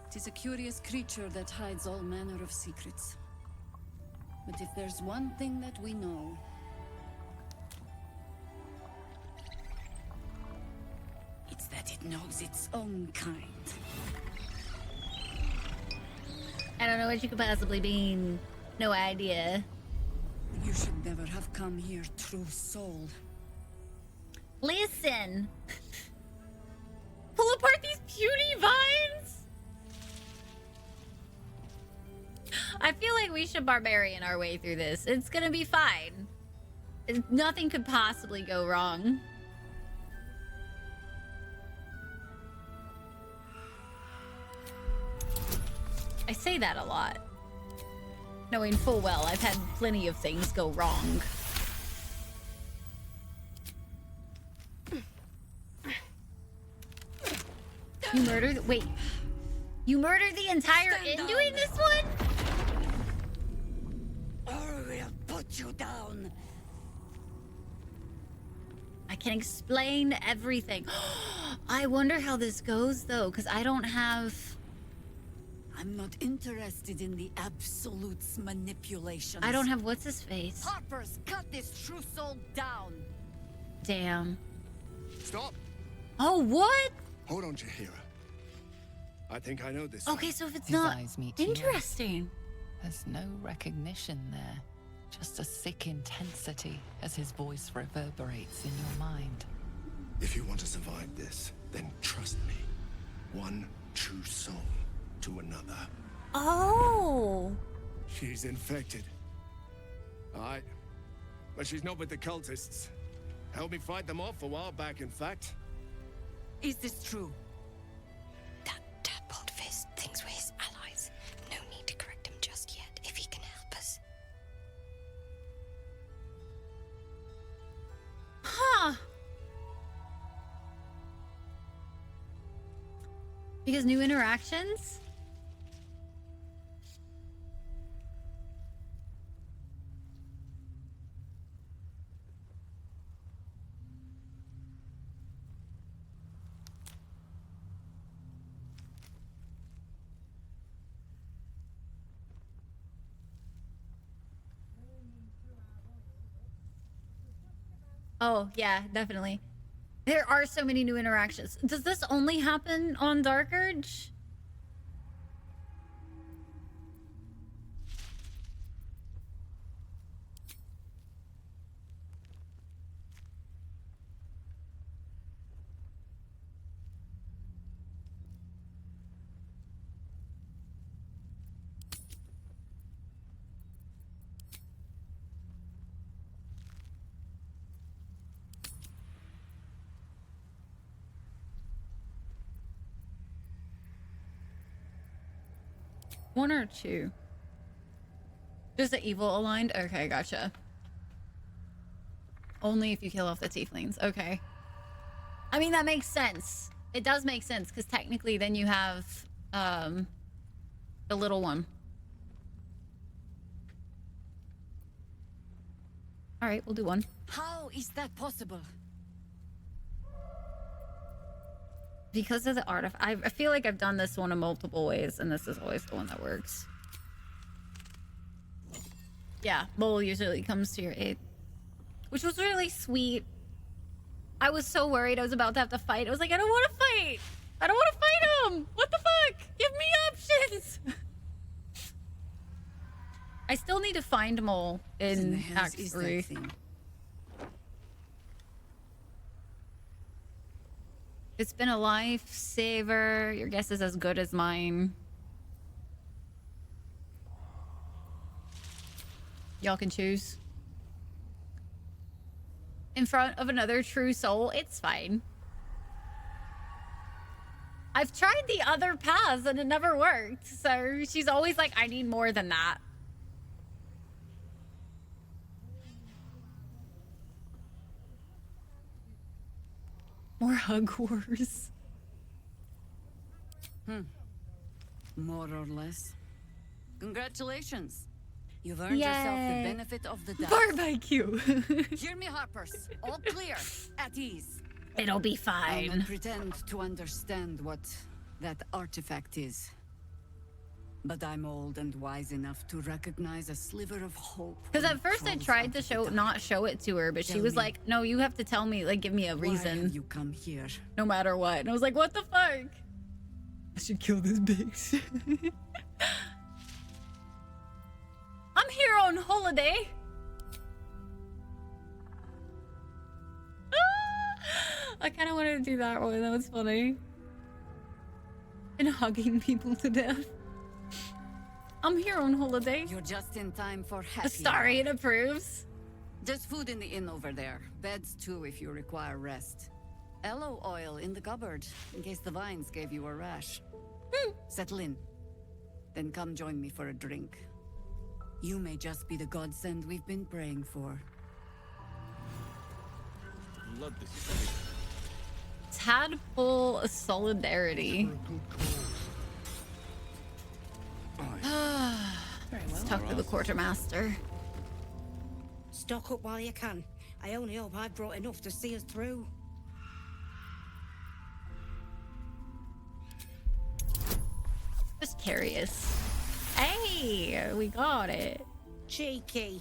It is a curious creature that hides all manner of secrets. But if there's one thing that we know, it's that it knows its own kind. I don't know what you could possibly mean. No idea. You should never have come here, true soul. Listen. Pull apart these puny vines. I feel like we should barbarian our way through this. It's gonna be fine. Nothing could possibly go wrong. I say that a lot, knowing full well I've had plenty of things go wrong. You murdered? Wait. You murdered the entire inn doing this one? Or we'll put you down. I can explain everything. I wonder how this goes though, because I don't have... I'm not interested in the Absolute's manipulations. I don't have what's his face. Harpers, cut this true soul down. Damn. Stop. Oh, what? Hold on, Jaheira. I think I know this. Okay, so if it's His not eyes meet yours. interesting. There's no recognition there. Just a sick intensity as his voice reverberates in your mind. If you want to survive this, then trust me. One true soul to another. Oh. She's infected. Aye. But she's not with the cultists. Helped me fight them off a while back, in fact. Is this true? That tadpole fist thinks we're his allies. No need to correct him just yet, if he can help us. Huh. Because new interactions? Oh, yeah, definitely. There are so many new interactions. Does this only happen on Dark Urge? One or two? Just the evil aligned? Okay, gotcha. Only if you kill off the tieflings. Okay. I mean, that makes sense. It does make sense, because technically then you have the little one. Alright, we'll do one. How is that possible? Because of the artifact. I feel like I've done this one in multiple ways, and this is always the one that works. Yeah, Bull usually comes to your aid. Which was really sweet. I was so worried I was about to have to fight. I was like, I don't want to fight! I don't want to fight him! What the fuck? Give me options! I still need to find Mole in Act 3. It's been a lifesaver. Your guess is as good as mine. Y'all can choose. In front of another true soul, it's fine. I've tried the other paths and it never worked. So she's always like, I need more than that. More hug wars. More or less. Congratulations. You've earned yourself the benefit of the doubt. Barbecue. Hear me, Harpers. All clear. At ease. It'll be I fine. will pretend to understand what that artifact is. But I'm old and wise enough to recognize a sliver of hope. Because at first I tried to not show it to her, but she was like, no, you have to tell me, like, give me a reason. Why have you come here? No matter what. And I was like, what the fuck? I should kill this bitch. I'm I'm here on holiday. I kind of wanted to do that one. That was funny. And hugging people to death. I'm here on holiday. You're just in time for happy. Astarion approves. There's food in the inn over there. Beds too if you require rest. Aloe oil in the cupboard in case the vines gave you a rash. Settle in. Then come join me for a drink. You may just be the godsend we've been praying for. Love this place. Tadpole solidarity. Let's talk to the quartermaster. Stock up while you can. I only hope I've brought enough to see us through. Just curious. Hey, we got it. Cheeky.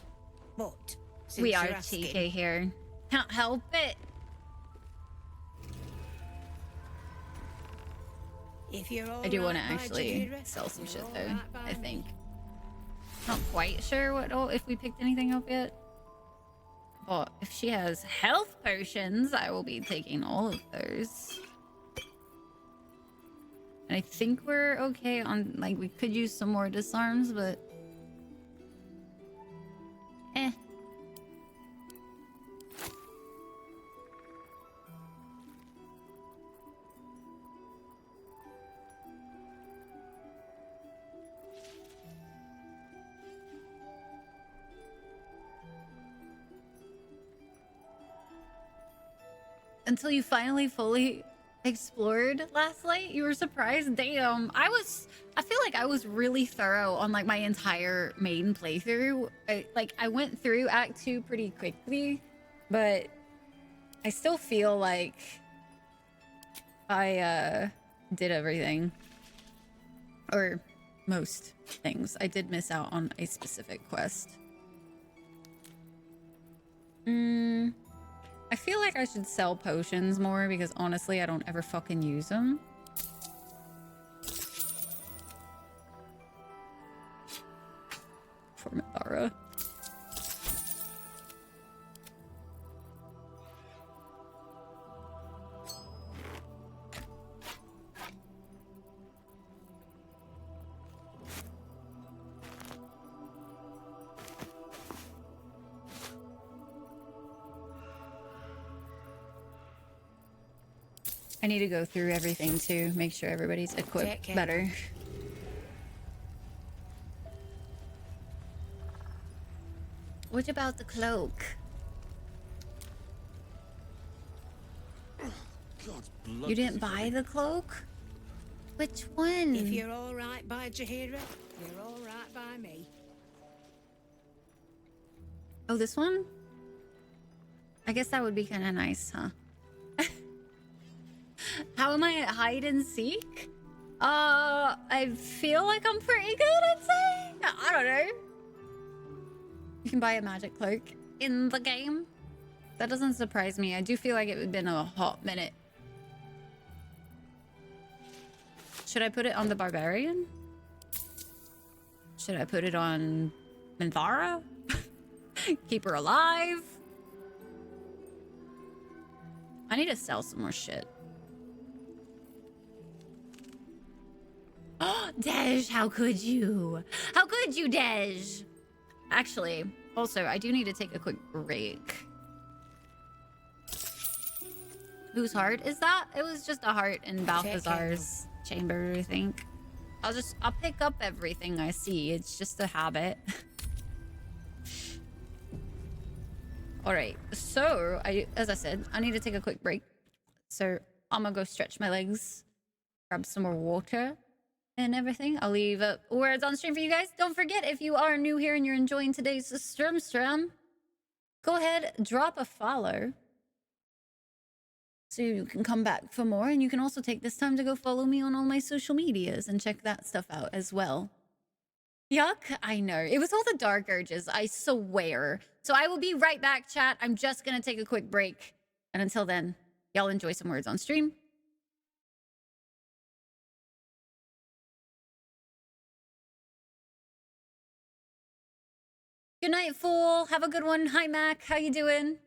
But since We you're are asking, TK here. Can't help it. If you're all I do want to right by actually Jaheira, sell some you're shit all though. right by I me. think. Not quite sure if we picked anything up yet. But if she has health potions, I will be taking all of those. And I think we're okay on, like, we could use some more disarms, but until you finally fully explored last night, you were surprised. Damn, I feel like I was really thorough on like my entire main playthrough. I went through Act 2 pretty quickly, but I still feel like I did everything, or most things. I did miss out on a specific quest. I feel like I should sell potions more because honestly, I don't ever fucking use them. For Madara. I need to go through everything too, make sure everybody's equipped better. What about the cloak? You didn't buy the cloak? Which one? If you're all right by Jaheira, you're all right by me. Oh, this one? I guess that would be kind of nice, huh? How am I at hide and seek? I feel like I'm pretty good, I'd say. I don't know. You can buy a magic cloak in the game. That doesn't surprise me. I do feel like it would have been a hot minute. Should I put it on the barbarian? Should I put it on Minthara? Keep her alive? I need to sell some more shit. Oh, Dej, how could you? How could you, Dej? Actually, also, I do need to take a quick break. Whose heart is that? It was just a heart in Balthazar's chamber, I think. I'll pick up everything I see. It's just a habit. All right, so as I said, I need to take a quick break. So I'm gonna go stretch my legs, grab some more water and everything. I'll leave words on stream for you guys. Don't forget, if you are new here and you're enjoying today's stream, go ahead, drop a follow so you can come back for more. And you can also take this time to go follow me on all my social medias and check that stuff out as well. Yuck, I know. It was all the dark urges, I swear. So I will be right back, chat. I'm just gonna take a quick break. And until then, y'all enjoy some words on stream. Good night, fool. Have a good one. Hi, Mac. How you doing?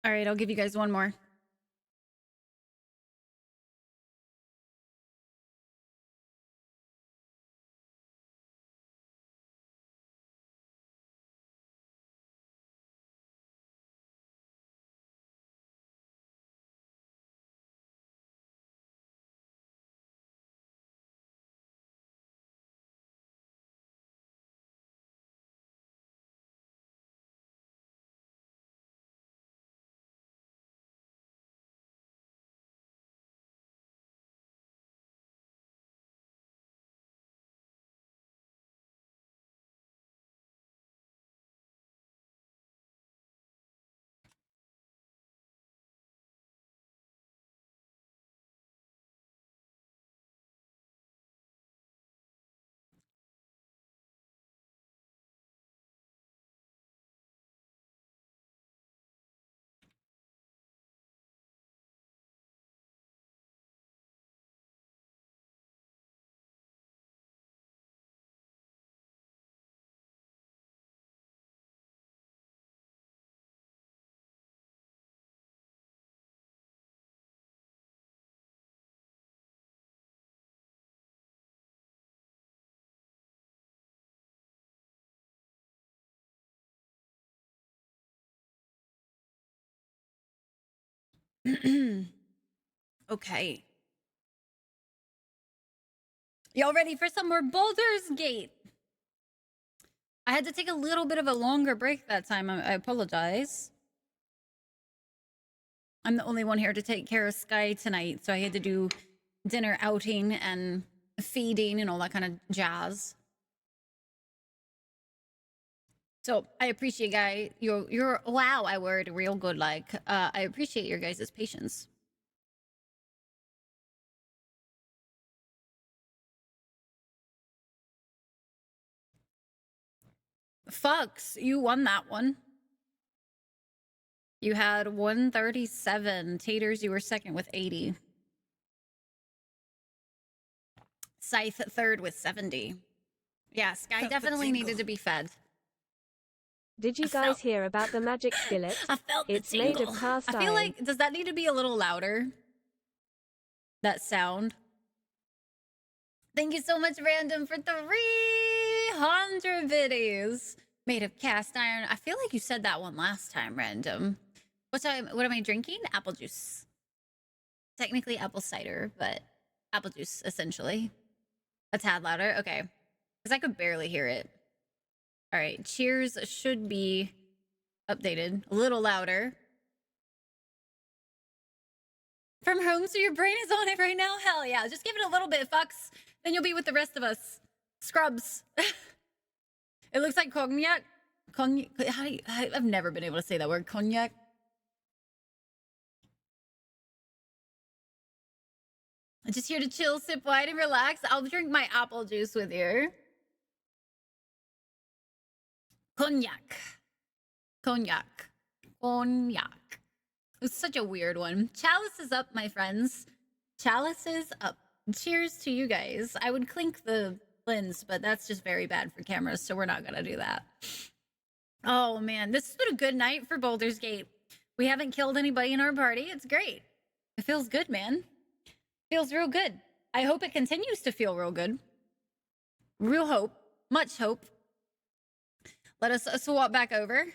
All right, I'll give you guys one more. Okay. Y'all ready for some more Baldur's Gate? I had to take a little bit of a longer break that time. I apologize. I'm the only one here to take care of Sky tonight, so I had to do dinner outing and feeding and all that kind of jazz. So I appreciate your wow, I word real good. Like I appreciate your guys' patience. Fucks, you won that one. You had 137. Taters, you were second with 80. Scythe third with 70. Yeah, Sky definitely needed to be fed. Did you guys hear about the magic skillet? I felt it's the made tingle. of cast I feel iron. like, does that need to be a little louder? That sound. Thank you so much, Random, for 300 biddies. Made of cast iron. I feel like you said that one last time, Random. What am I drinking? Apple juice. Technically apple cider, but apple juice, essentially. A tad louder? Okay. Because I could barely hear it. All right. Cheers should be updated. A little louder. From home, so your brain is on it right now? Hell yeah. Just give it a little bit, fucks. Then you'll be with the rest of us. Scrubs. It looks like cognac. Cognac. I've never been able to say that word. Cognac. I'm just here to chill, sip wine, and relax. I'll drink my apple juice with you. Cognac. Cognac. Cognac. It's such a weird one. Chalice is up, my friends. Chalice is up. Cheers to you guys. I would clink the lens, but that's just very bad for cameras, so we're not gonna do that. Oh man, this has been a good night for Baldur's Gate. We haven't killed anybody in our party. It's great. It feels good, man. Feels real good. I hope it continues to feel real good. Real hope. Much hope. Let us swap back over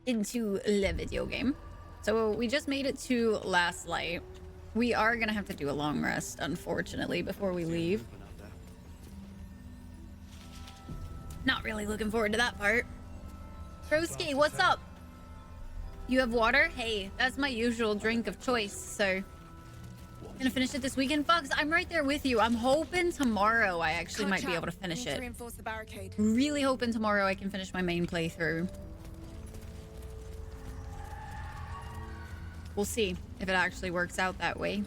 into the video game. So we just made it to last light. We are gonna have to do a long rest, unfortunately, before we leave. Not really looking forward to that part. Broski, what's up? You have water? Hey, that's my usual drink of choice, so gonna finish it this weekend. Fox, I'm right there with you. I'm hoping tomorrow I actually might be able to finish it. Really hoping tomorrow I can finish my main playthrough. We'll see if it actually works out that way.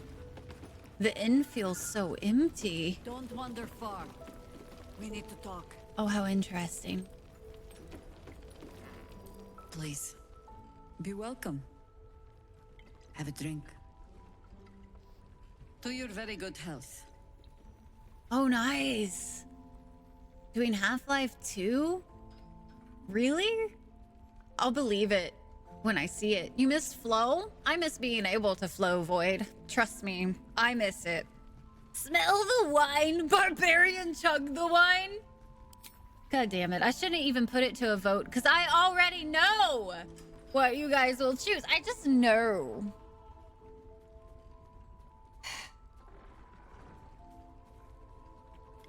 The inn feels so empty. Don't wander far. We need to talk. Oh, how interesting. Please. Be welcome. Have a drink. To your very good health. Oh, nice. Doing Half-Life 2? Really? I'll believe it when I see it. You miss flow? I miss being able to flow, Void. Trust me, I miss it. Smell the wine, barbarian, chug the wine. God damn it, I shouldn't even put it to a vote because I already know what you guys will choose. I just know.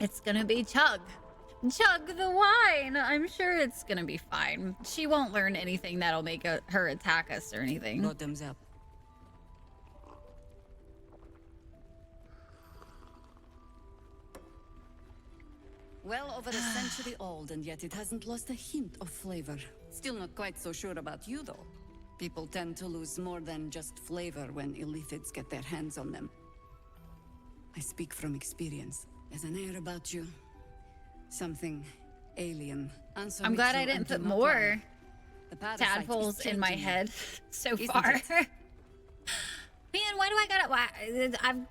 It's gonna be chug. Chug the wine. I'm sure it's gonna be fine. She won't learn anything that'll make her attack us or anything. Bottoms up. Well over a century old, and yet it hasn't lost a hint of flavor. Still not quite so sure about you, though. People tend to lose more than just flavor when illithids get their hands on them. I speak from experience. There's an air about you. Something alien. Answer I'm me glad true I didn't and put do not more lie. The parasite is tadpoles in my changing you. head so Isn't far. it? Man, why do I gotta... Why, I'm...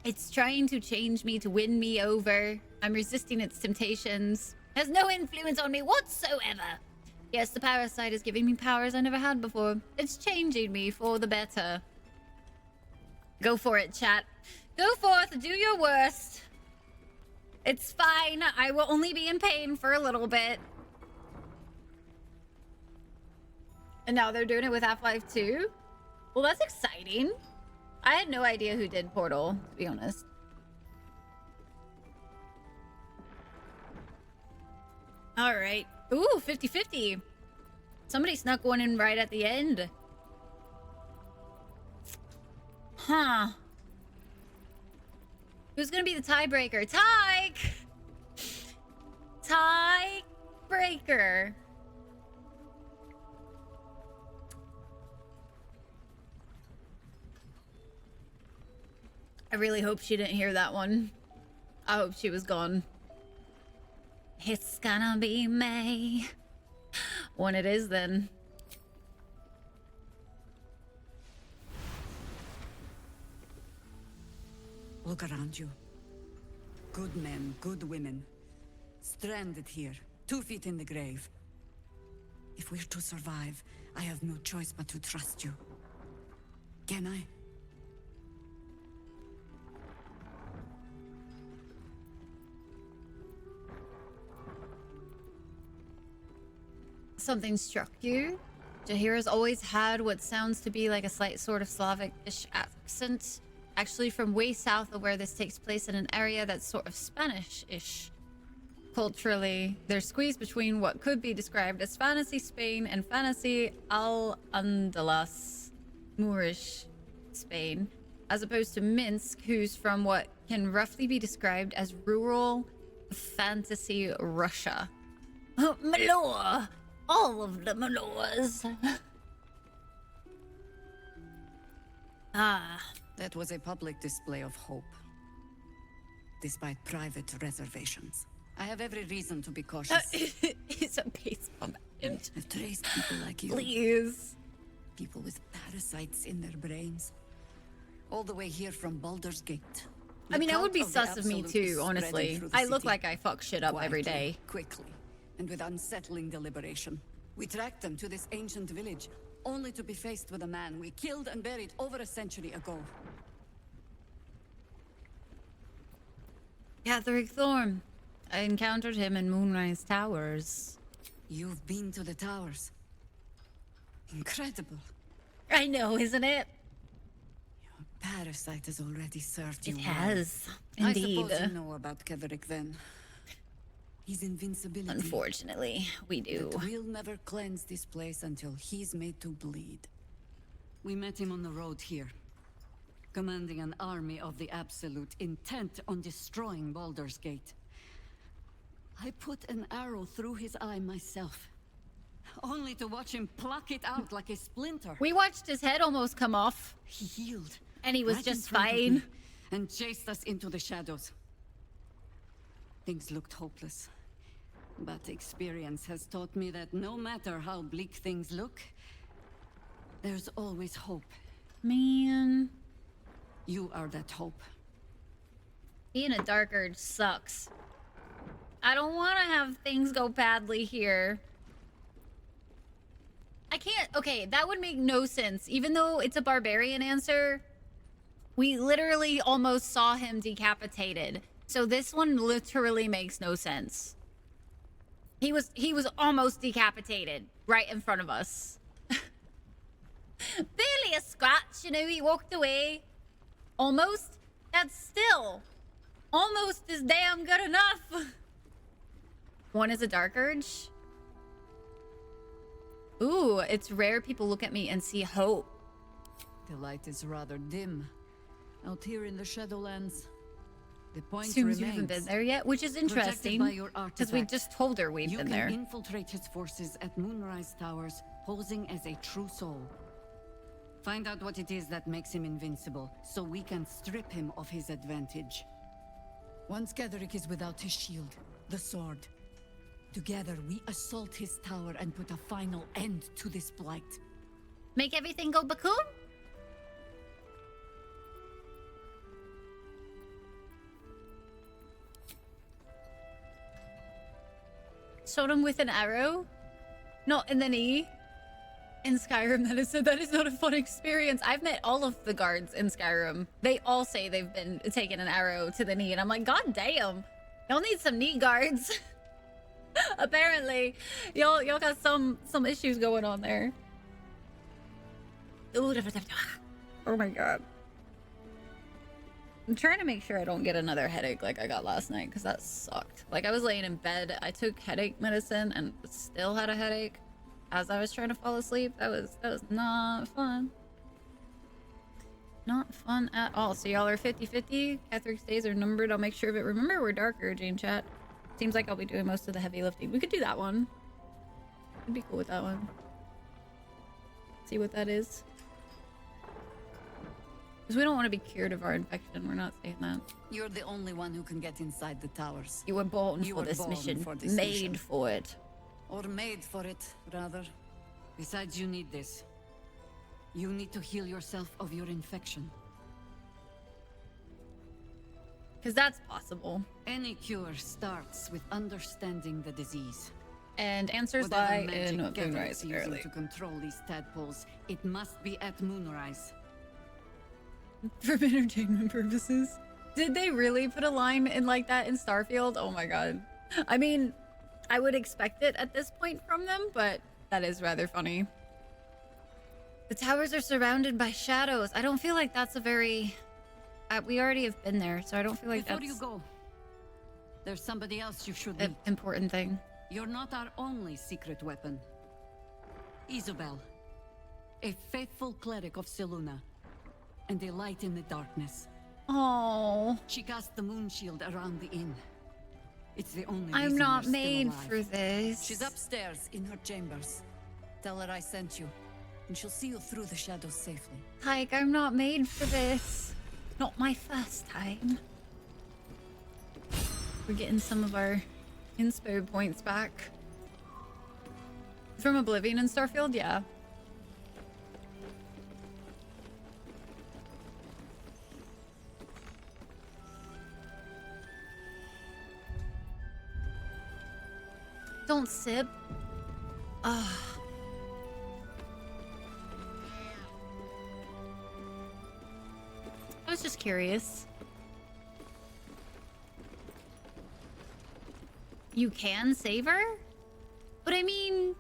It's trying to change me to win me over. I'm resisting its temptations. Has no influence on me whatsoever. Yes, the parasite is giving me powers I never had before. It's changing me for the better. Go for it, chat. Go forth, do your worst. It's fine. I will only be in pain for a little bit. And now they're doing it with Half-Life 2? Well, that's exciting. I had no idea who did Portal, to be honest. All right. Ooh, 50-50. Somebody snuck one in right at the end. Huh. Who's gonna be the tiebreaker? Tiebreaker. I really hope she didn't hear that one. I hope she was gone. It's gonna be May. When it is, then. Look around you. Good men, good women. Stranded here, 2 feet in the grave. If we're to survive, I have no choice but to trust you. Can I? Something struck you? Jahira's always had what sounds to be like a slight sort of Slavic-ish accent. Actually from way south of where this takes place in an area that's sort of Spanish-ish. Culturally, they're squeezed between what could be described as fantasy Spain and fantasy Al-Andalus, Moorish Spain, as opposed to Minsk, who's from what can roughly be described as rural fantasy Russia. Malor! All of the Malors. Ah. That was a public display of hope, despite private reservations. I have every reason to be cautious. It's a baseball bat. I've traced people like you. Please. People with parasites in their brains. All the way here from Baldurs Gate. I mean, The it would be cult of the sus of me Absolute too, is honestly. spreading through the I look city. like I fuck shit up every Quietly, day. quickly, and with unsettling deliberation. We tracked them to this ancient village, only to be faced with a man we killed and buried over a century ago. Catherick Thorm. I encountered him in Moonrise Towers. You've been to the towers. Incredible. I know, isn't it? Parasite has already served you It well. has, indeed. I suppose you know about Keverick then. His invincibility. Unfortunately, we do. But we'll never cleanse this place until he's made to bleed. We met him on the road here, commanding an army of the Absolute, intent on destroying Baldurs Gate. I put an arrow through his eye myself, only to watch him pluck it out like a splinter. We watched his head almost come off. He healed. And he was right in just front of fine. me, and chased us into the shadows. Things looked hopeless. But experience has taught me that no matter how bleak things look, there's always hope. Man. You are that hope. Being a dark urge sucks. I don't want to have things go badly here. I can't. Okay, that would make no sense. Even though it's a barbarian answer, we literally almost saw him decapitated. So this one literally makes no sense. He was almost decapitated right in front of us. Barely a scratch, you know, he walked away. Almost? That's still almost is damn good enough. One is a dark urge. Ooh, it's rare people look at me and see hope. The light is rather dim out here in the Shadowlands. The point Assumes remains, you haven't been there yet, which is interesting because we just told her we'd been there. You can infiltrate his forces at Moonrise Towers, posing as a true soul. Find out what it is that makes him invincible, so we can strip him of his advantage. Once Ketheric is without his shield, the sword, together we assault his tower and put a final end to this blight. Make everything go bacoon? Shot him with an arrow? Not in the knee? In Skyrim, that is not a fun experience. I've met all of the guards in Skyrim. They all say they've been taking an arrow to the knee, and I'm like, God damn. Y'all need some knee guards. Apparently. Y'all got some issues going on there. Oh my god. I'm trying to make sure I don't get another headache like I got last night, because that sucked. Like, I was laying in bed, I took headache medicine and still had a headache as I was trying to fall asleep. That was not fun. Not fun at all. So y'all are 50-50. Ketheric's days are numbered. I'll make sure of it. Remember, we're dark urging, chat. Seems like I'll be doing most of the heavy lifting. We could do that one. I'd be cool with that one. See what that is. Because we don't want to be cured of our infection. We're not saying that. You're the only one who can get inside the towers. You were born for this mission. Made for it. Or made for it, rather. Besides, you need this. You need to heal yourself of your infection. Because that's possible. Any cure starts with understanding the disease. And answers lie in Moonrise, apparently. To control these tadpoles, it must be at Moonrise. For entertainment purposes. Did they really put a line in like that in Starfield? Oh my god. I mean, I would expect it at this point from them, but that is rather funny. The towers are surrounded by shadows. I don't feel like that's a very... we already have been there, so I don't feel like Before that's... you go, there's somebody else you should meet. An important thing. You're not our only secret weapon. Isabel, a faithful cleric of Selûne, and a light in the darkness. Oh. She cast the moon shield around the inn. It's the only I'm reason not you're made still alive. for this. She's upstairs in her chambers. Tell her I sent you, and she'll see you through the shadows safely. Like, I'm not made for this. Not my first time. We're getting some of our inspo points back. From Oblivion and Starfield, yeah. Don't sip. Ugh. I was just curious. You can save her? But I mean...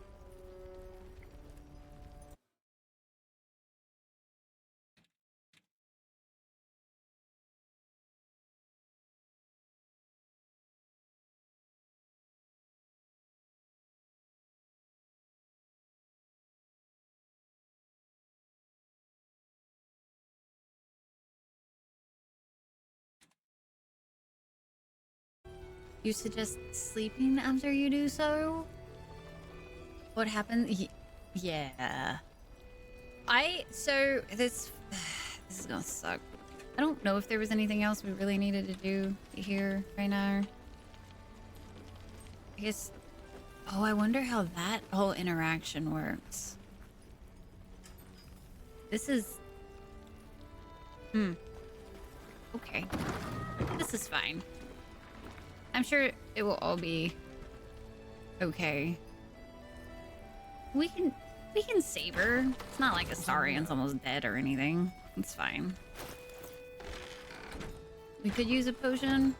You suggest sleeping after you do so? What happened? Yeah. So this is gonna suck. I don't know if there was anything else we really needed to do here right now. I guess... Oh, I wonder how that whole interaction works. This is... Okay. This is fine. I'm sure It will all be okay. We can save her. It's not like Astarian's almost dead or anything. It's fine. We could use a potion.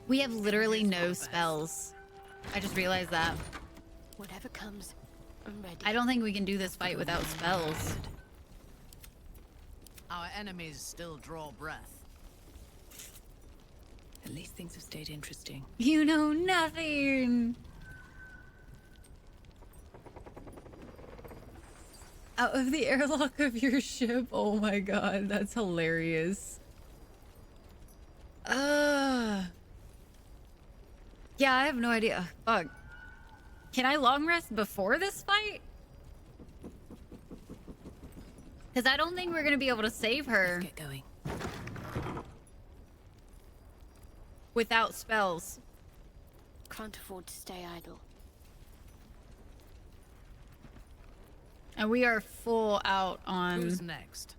We have literally no spells. I just realized that. Whatever comes, I'm ready. I don't think we can do this fight without spells. Our enemies still draw breath. At least things have stayed interesting. You know nothing. Out of the airlock of your ship. Oh my god, that's hilarious. Yeah, I have no idea. Fuck. Can I long rest before this fight? Because I don't think we're gonna be able to save her. Let's get going. Without spells. Can't afford to stay idle. And we are full out on Who's next?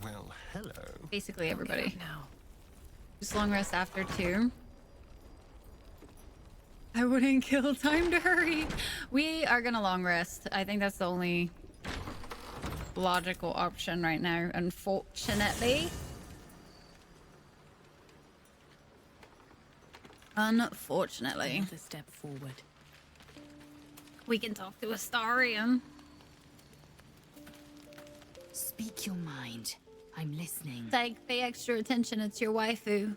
Well, hello. basically everybody. Now. Just long rest after too. I wouldn't kill time to hurry. We are gonna long rest. I think that's the only logical option right now, unfortunately. Unfortunately. Another step forward. We can talk to Astarian. Speak your mind. I'm listening. Like, pay extra attention. It's your waifu.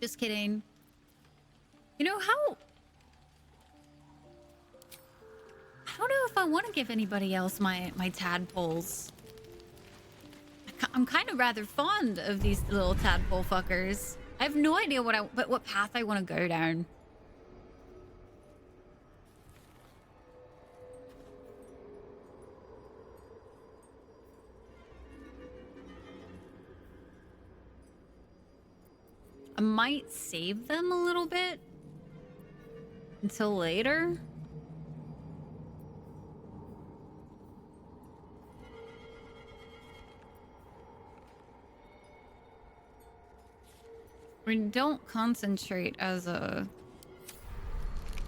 Just kidding. You know, how... I don't know if I want to give anybody else my tadpoles. I'm kind of rather fond of these little tadpole fuckers. I have no idea what path I want to go down. I might save them a little bit until later. We don't concentrate as a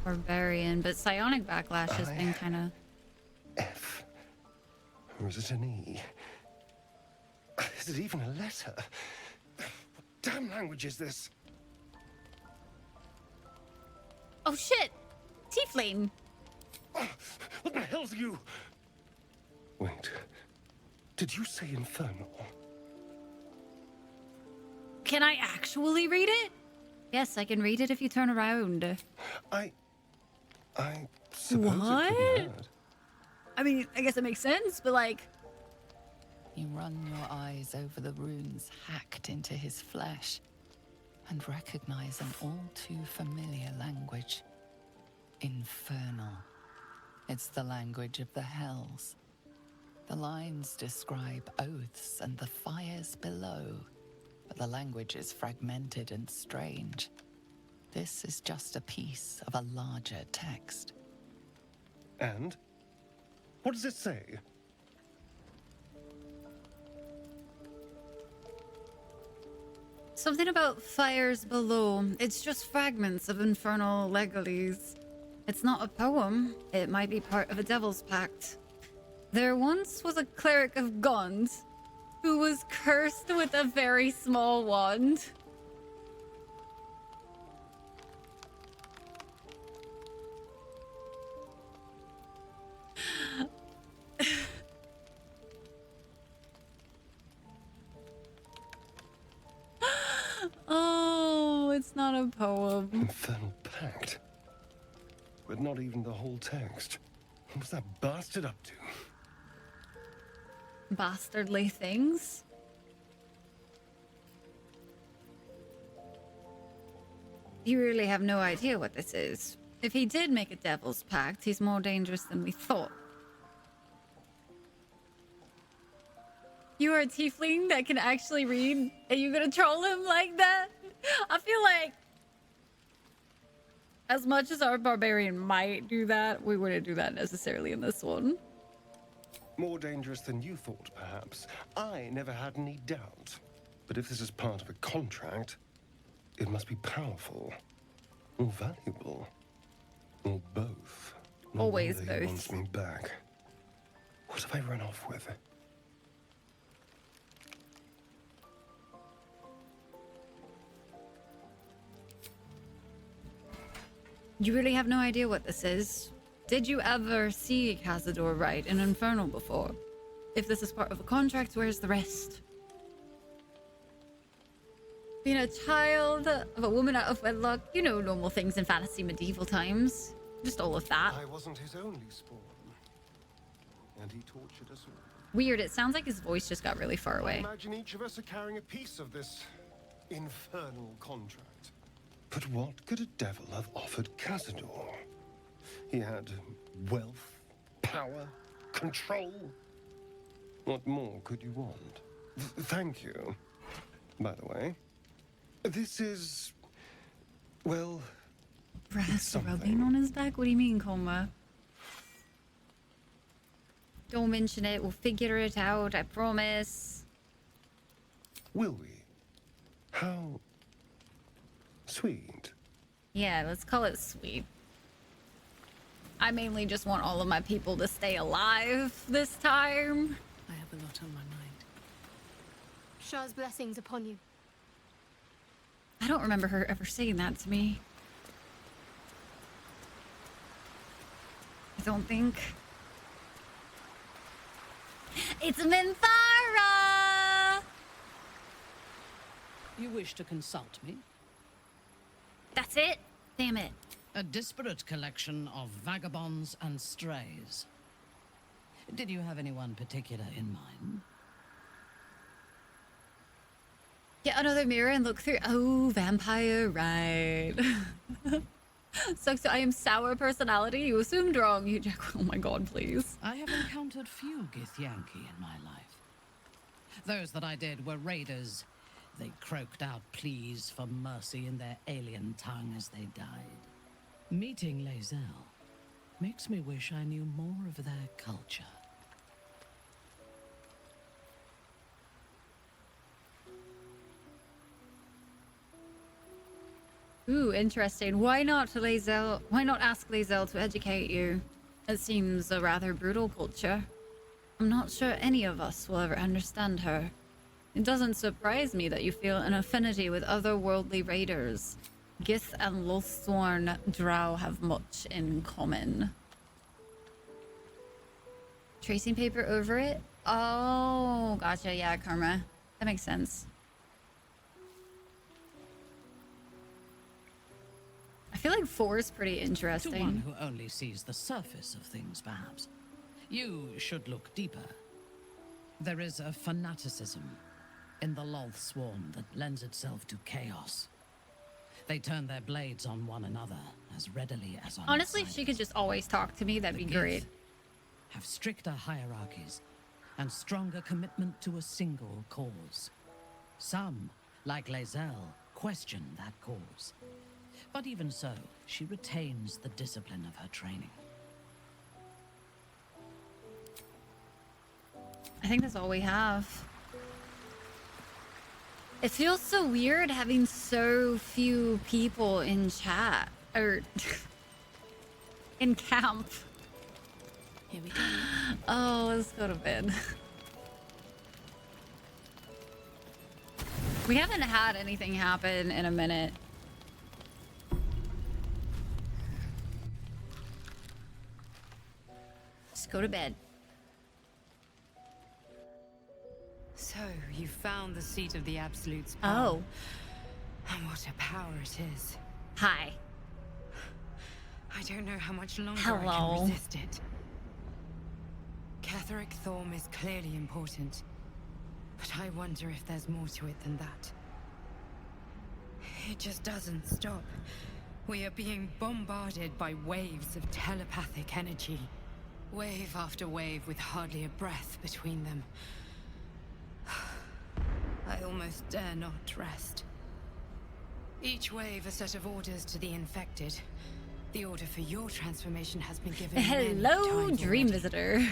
barbarian, but psionic backlash has been kind of... F. Or is it an E? Is it even a letter? What damn language is this? Oh shit! Tiefling! What the hell's you? Wait. Did you say infernal? Can I actually read it? Yes, I can read it if you turn around. I suppose What? it couldn't hurt. I mean, I guess it makes sense, but like... You run your eyes over the runes hacked into his flesh and recognize an all too familiar language. Infernal. It's the language of the hells. The lines describe oaths and the fires below, but the language is fragmented and strange. This is just a piece of a larger text. And? What does it say? Something about fires below. It's just fragments of infernal legalese. It's not a poem. It might be part of a devil's pact. There once was a cleric of Gond who was cursed with a very small wand. Oh, it's not a poem. Infernal pact. But not even the whole text. What was that bastard up to? Bastardly things. You really have no idea what this is. If he did make a devil's pact, he's more dangerous than we thought. You are a tiefling that can actually read, and you're gonna troll him like that? I feel like as much as our barbarian might do that, we wouldn't do that necessarily in this one. More dangerous than you thought, perhaps. I never had any doubt. But if this is part of a contract, it must be powerful. Or valuable. Or both. No Always wonder he both. wants me back. What have I run off with? You really have no idea what this is? Did you ever see Cazador write in Infernal before? If this is part of a contract, where's the rest? Being a child of a woman out of wedlock, you know, normal things in fantasy medieval times. Just all of that. I wasn't his only spawn. And he tortured us all. Weird, it sounds like his voice just got really far away. I imagine each of us are carrying a piece of this infernal contract. But what could a devil have offered Cazador? He had wealth, power, control. What more could you want? Thank you. By the way, this is, well, Brass rubbing on his back? What do you mean, Coma? Don't mention it. We'll figure it out. I promise. Will we? How sweet. Yeah, let's call it sweet. I mainly just want all of my people to stay alive this time. I have a lot on my mind. Shah's blessings upon you. I don't remember her ever saying that to me. I don't think. It's Minthara! You wish to consult me? That's it? Damn it. A disparate collection of vagabonds and strays. Did you have anyone particular in mind? Get another mirror and look through. Oh, vampire, right. Sucks. I am sour personality. You assumed wrong. You Jack. Oh my god, please. I have encountered few Githyanki in my life. Those that I did were raiders. They croaked out pleas for mercy in their alien tongue as they died. Meeting Lae'zel makes me wish I knew more of their culture. Ooh, interesting. Why not Lae'zel? Why not ask Lae'zel to educate you? It seems a rather brutal culture. I'm not sure any of us will ever understand her. It doesn't surprise me that you feel an affinity with otherworldly raiders. Gith and Lothsworn Drow have much in common. Tracing paper over it? Oh, gotcha. Yeah, Karma. That makes sense. I feel like 4 is pretty interesting. To one who only sees the surface of things, perhaps. You should look deeper. There is a fanaticism in the Lothsworn that lends itself to chaos. They turn their blades on one another as readily as on Honestly, if she could just always talk to me, that'd be great. Have stricter hierarchies and stronger commitment to a single cause. Some, like Lae'zel, question that cause. But even so, she retains the discipline of her training. I think that's all we have. It feels so weird having so few people in chat or in camp. Here we go. Oh, let's go to bed. We haven't had anything happen in a minute. Just go to bed. So, you found the seat of the Absolute's power. Oh. And what a power it is. Hi. I don't know how much longer I Hello. can resist it. Ketheric Thorm is clearly important, but I wonder if there's more to it than that. It just doesn't stop. We are being bombarded by waves of telepathic energy. Wave after wave with hardly a breath between them. I almost dare not rest. Each wave a set of orders to the infected. The order for your transformation has been given. Hello, many times dream already. visitor.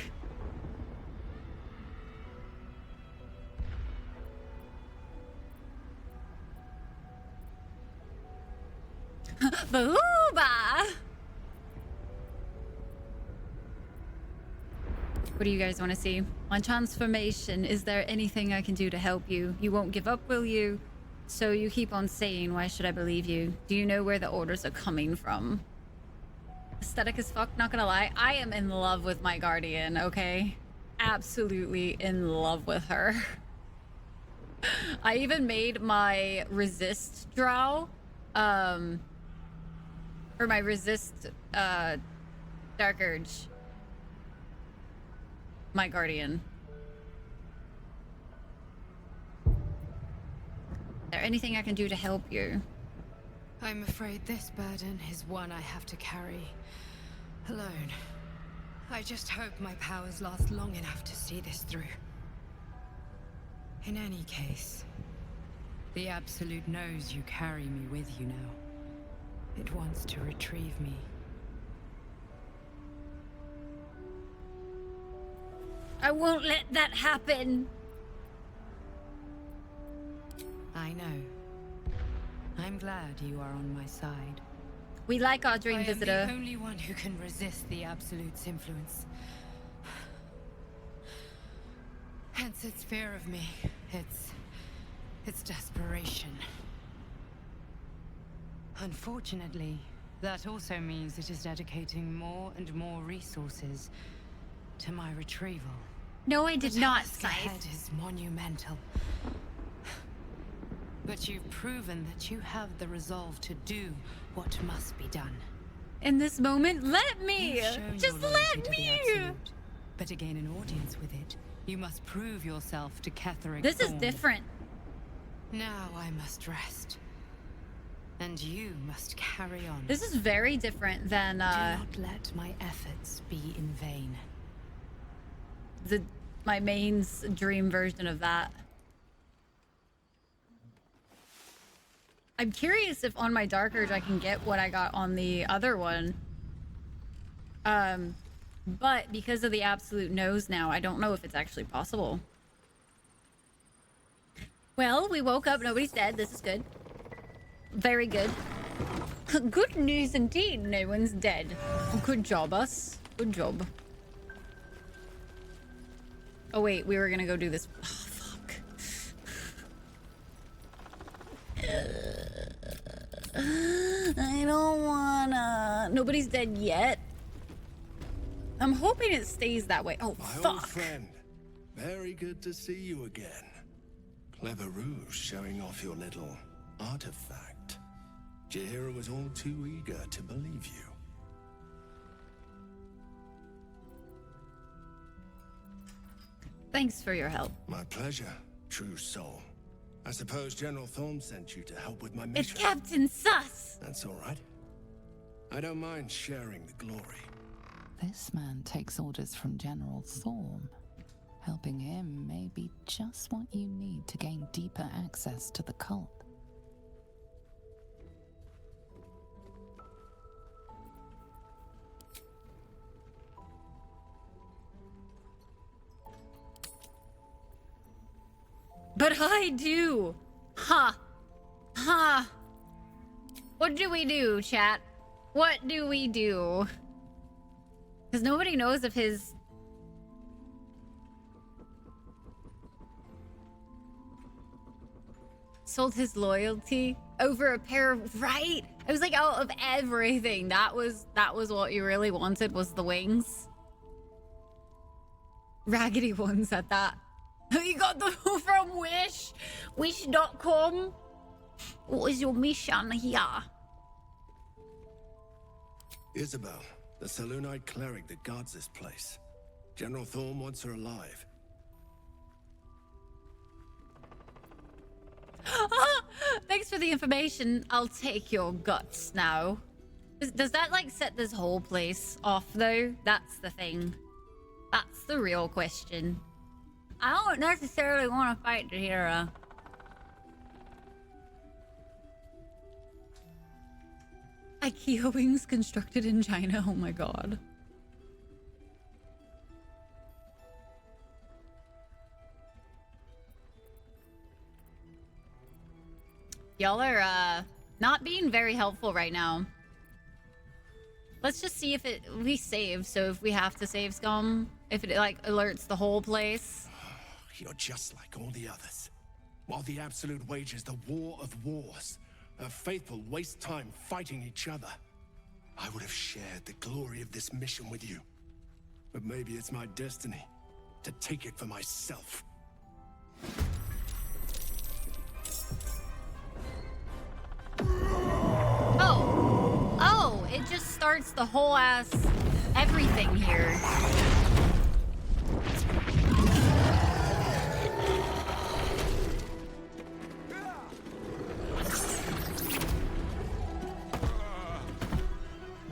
Booba! What do you guys want to see? On transformation, is there anything I can do to help you? You won't give up, will you? So you keep on saying, why should I believe you? Do you know where the orders are coming from? Aesthetic as fuck, not gonna lie. I am in love with my guardian, okay? Absolutely in love with her. I even made my resist drow, or my resist, Dark Urge. My guardian. Is there anything I can do to help you? I'm afraid this burden is one I have to carry alone. I just hope my powers last long enough to see this through. In any case, the Absolute knows you carry me with you now. It wants to retrieve me. I won't let that happen. I know. I'm glad you are on my side. We like our dream visitor. I am the only one who can resist the Absolute's influence. Hence its fear of me. Its desperation. Unfortunately, that also means it is dedicating more and more resources to my retrieval. No, I did not, The task ahead is monumental. But you've proven that you have the resolve to do what must be done. In this moment, let me! You've shown Just your loyalty let to the me! Absolute, but to gain an audience with it, you must prove yourself to Ketheric This is Thorn. different. Now I must rest. And you must carry on. This is very different than, Do not let my efforts be in vain. my main's dream version of that. I'm curious if on my Dark Urge I can get what I got on the other one. But because of the Absolute knows now, I don't know if it's actually possible. Well, we woke up, nobody's dead. This is good. Very good. Good news indeed, no one's dead. Good job, us. Good job. Oh wait, we were gonna go do this. Oh, fuck. I don't wanna. Nobody's dead yet. I'm hoping it stays that way. Oh, My fuck. old friend. Very good to see you again. Clever ruse showing off your little artifact. Jaheira was all too eager to believe you. Thanks for your help. My pleasure, true soul. I suppose General Thorm sent you to help with my mission. It's Captain Sus! That's all right. I don't mind sharing the glory. This man takes orders from General Thorm. Helping him may be just what you need to gain deeper access to the cult. But I do! Ha! Ha! What do we do, chat? What do we do? Because nobody knows if his... sold his loyalty over a pair of... Right! I was like, out of everything, that was what you really wanted, was the wings. Raggedy ones at that. You got them from Wish. Wish.com. What is your mission here? Isabel, the Selûnite cleric that guards this place. General Thorm wants her alive. Thanks for the information. I'll take your guts now. Does that like set this whole place off though? That's the thing. That's the real question. I don't necessarily want to fight Jaheira. IKEA wings constructed in China. Oh my god. Y'all are not being very helpful right now. Let's just see if we save. So if we have to save scum, if it like alerts the whole place. You're just like all the others. While the Absolute wages the war of wars, our faithful waste time fighting each other. I would have shared the glory of this mission with you. But maybe it's my destiny to take it for myself. Oh, it just starts the whole ass everything here.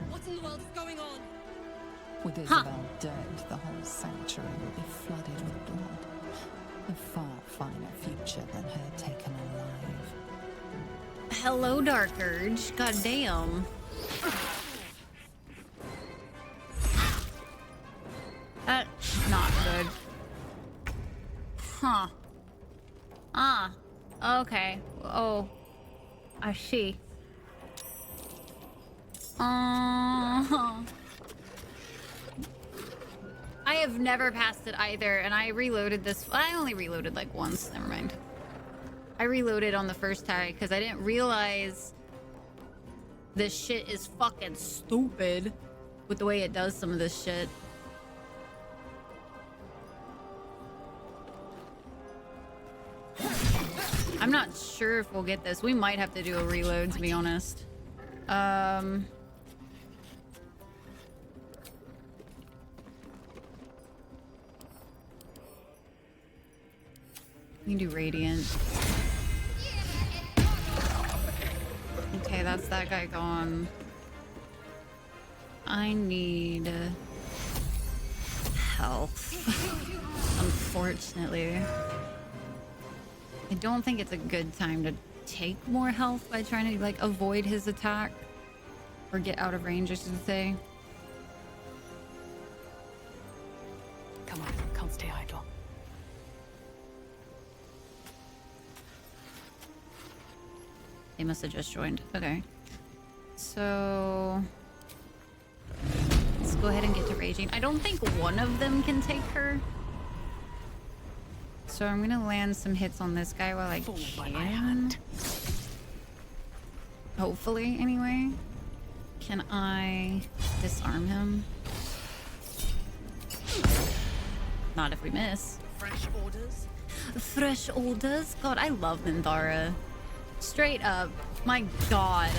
What in the world is going on? With Isabel dead, the whole sanctuary will be flooded with blood. A far finer future than her taken alive. Hello, Dark Urge. God damn. That's not good. Huh. Ah. Okay. Oh. I see. I have never passed it either, and I reloaded this. I only reloaded like once. Never mind. I reloaded on the first try because I didn't realize this shit is fucking stupid with the way it does some of this shit. I'm not sure if we'll get this. We might have to do a reload, to be honest. We can do Radiant. Okay, that's that guy gone. I need health. Unfortunately. I don't think it's a good time to take more health by trying to like avoid his attack. Or get out of range, I should say. Come on, can't stay idle. They must have just joined. Okay. So let's go ahead and get to raging. I don't think one of them can take her. So I'm gonna land some hits on this guy while I can. Hopefully, anyway. Can I disarm him? Not if we miss. Fresh orders? Fresh orders? God, I love Minthara. Straight up. My god.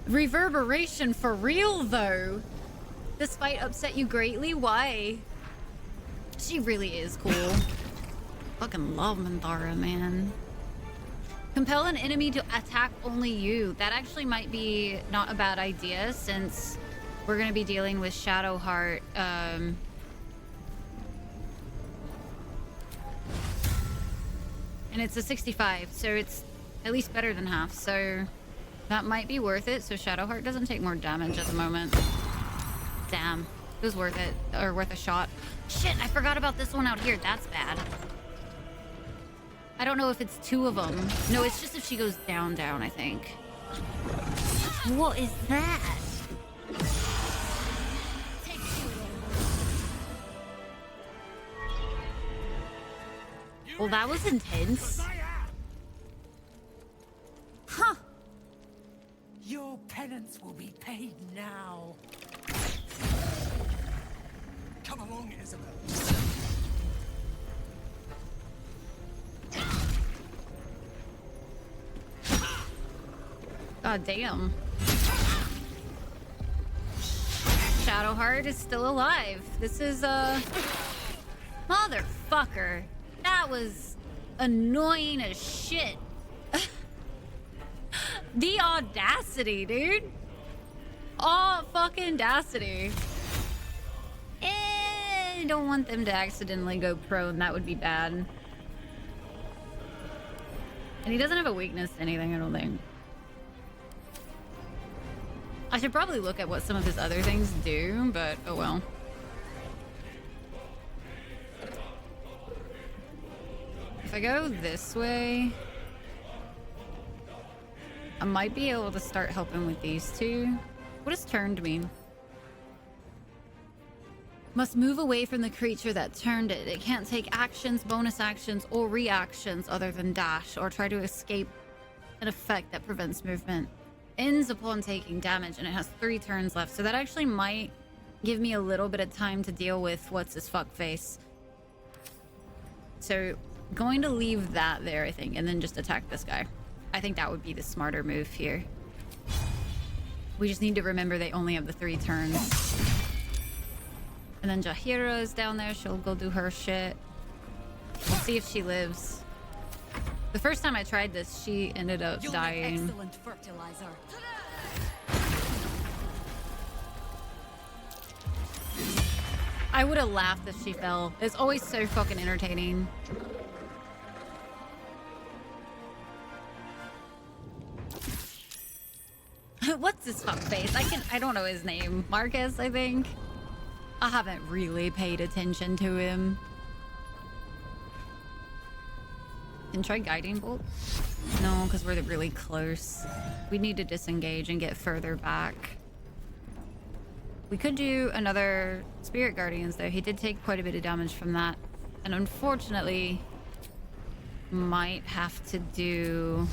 Reverberation for real, though. This fight upset you greatly? Why? She really is cool. Fucking love Minthara, man. Compel an enemy to attack only you. That actually might be not a bad idea, since we're gonna be dealing with Shadowheart. And it's a 65, so it's at least better than half. So that might be worth it. So Shadowheart doesn't take more damage at the moment. Damn, it was worth it, or worth a shot. Shit, I forgot about this one out here. That's bad. I don't know if it's two of them. No, it's just if she goes down, I think. What is that? Well, that was intense. Huh. Your penance will be paid now. Come along, Isabel. God damn. Shadowheart is still alive. This is motherfucker. That was annoying as shit. The audacity, dude. All fucking audacity. I don't want them to accidentally go prone. That would be bad. And he doesn't have a weakness to anything, I don't think. I should probably look at what some of his other things do, but oh well. If I go this way, I might be able to start helping with these two. What does turned mean? Must move away from the creature that turned it. It can't take actions, bonus actions, or reactions other than dash, or try to escape an effect that prevents movement. Ends upon taking damage, and it has 3 turns left. So that actually might give me a little bit of time to deal with what's his fuck face. So going to leave that there, I think, and then just attack this guy. I think that would be the smarter move here. We just need to remember they only have the 3 turns. And then Jaheira is down there. She'll go do her shit. We'll see if she lives. The first time I tried this, she ended up dying. Excellent fertilizer. I would have laughed if she fell. It's always so fucking entertaining. What's his fuck face? I don't know his name. Marcus, I think. I haven't really paid attention to him. Can try guiding bolt? No, because we're really close. We need to disengage and get further back. We could do another Spirit Guardians though. He did take quite a bit of damage from that. And unfortunately, might have to do...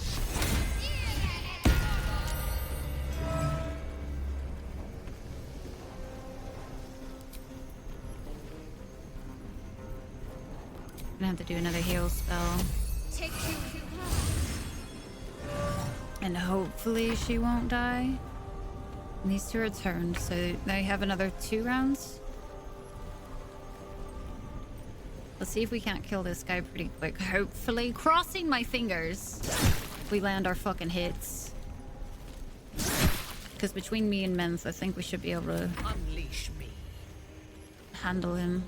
Gonna have to do another heal spell. And hopefully she won't die. And these two are turned, so they have another 2 rounds. Let's see if we can't kill this guy pretty quick. Hopefully, crossing my fingers, we land our fucking hits. Because between me and Menth, I think we should be able to unleash me. Handle him.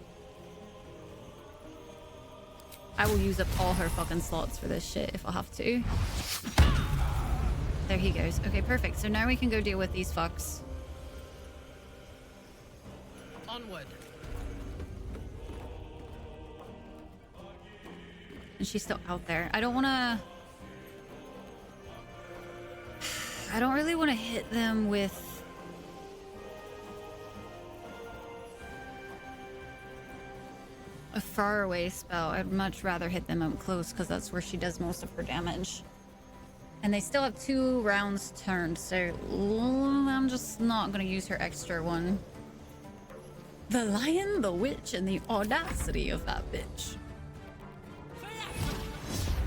I will use up all her fucking slots for this shit if I have to. There he goes. Okay, perfect. So now we can go deal with these fucks. Onward. And she's still out there. I don't want to... I don't really want to hit them with... a faraway spell. I'd much rather hit them up close because that's where she does most of her damage. And they still have 2 rounds turned, so I'm just not going to use her extra one. The lion, the witch, and the audacity of that bitch.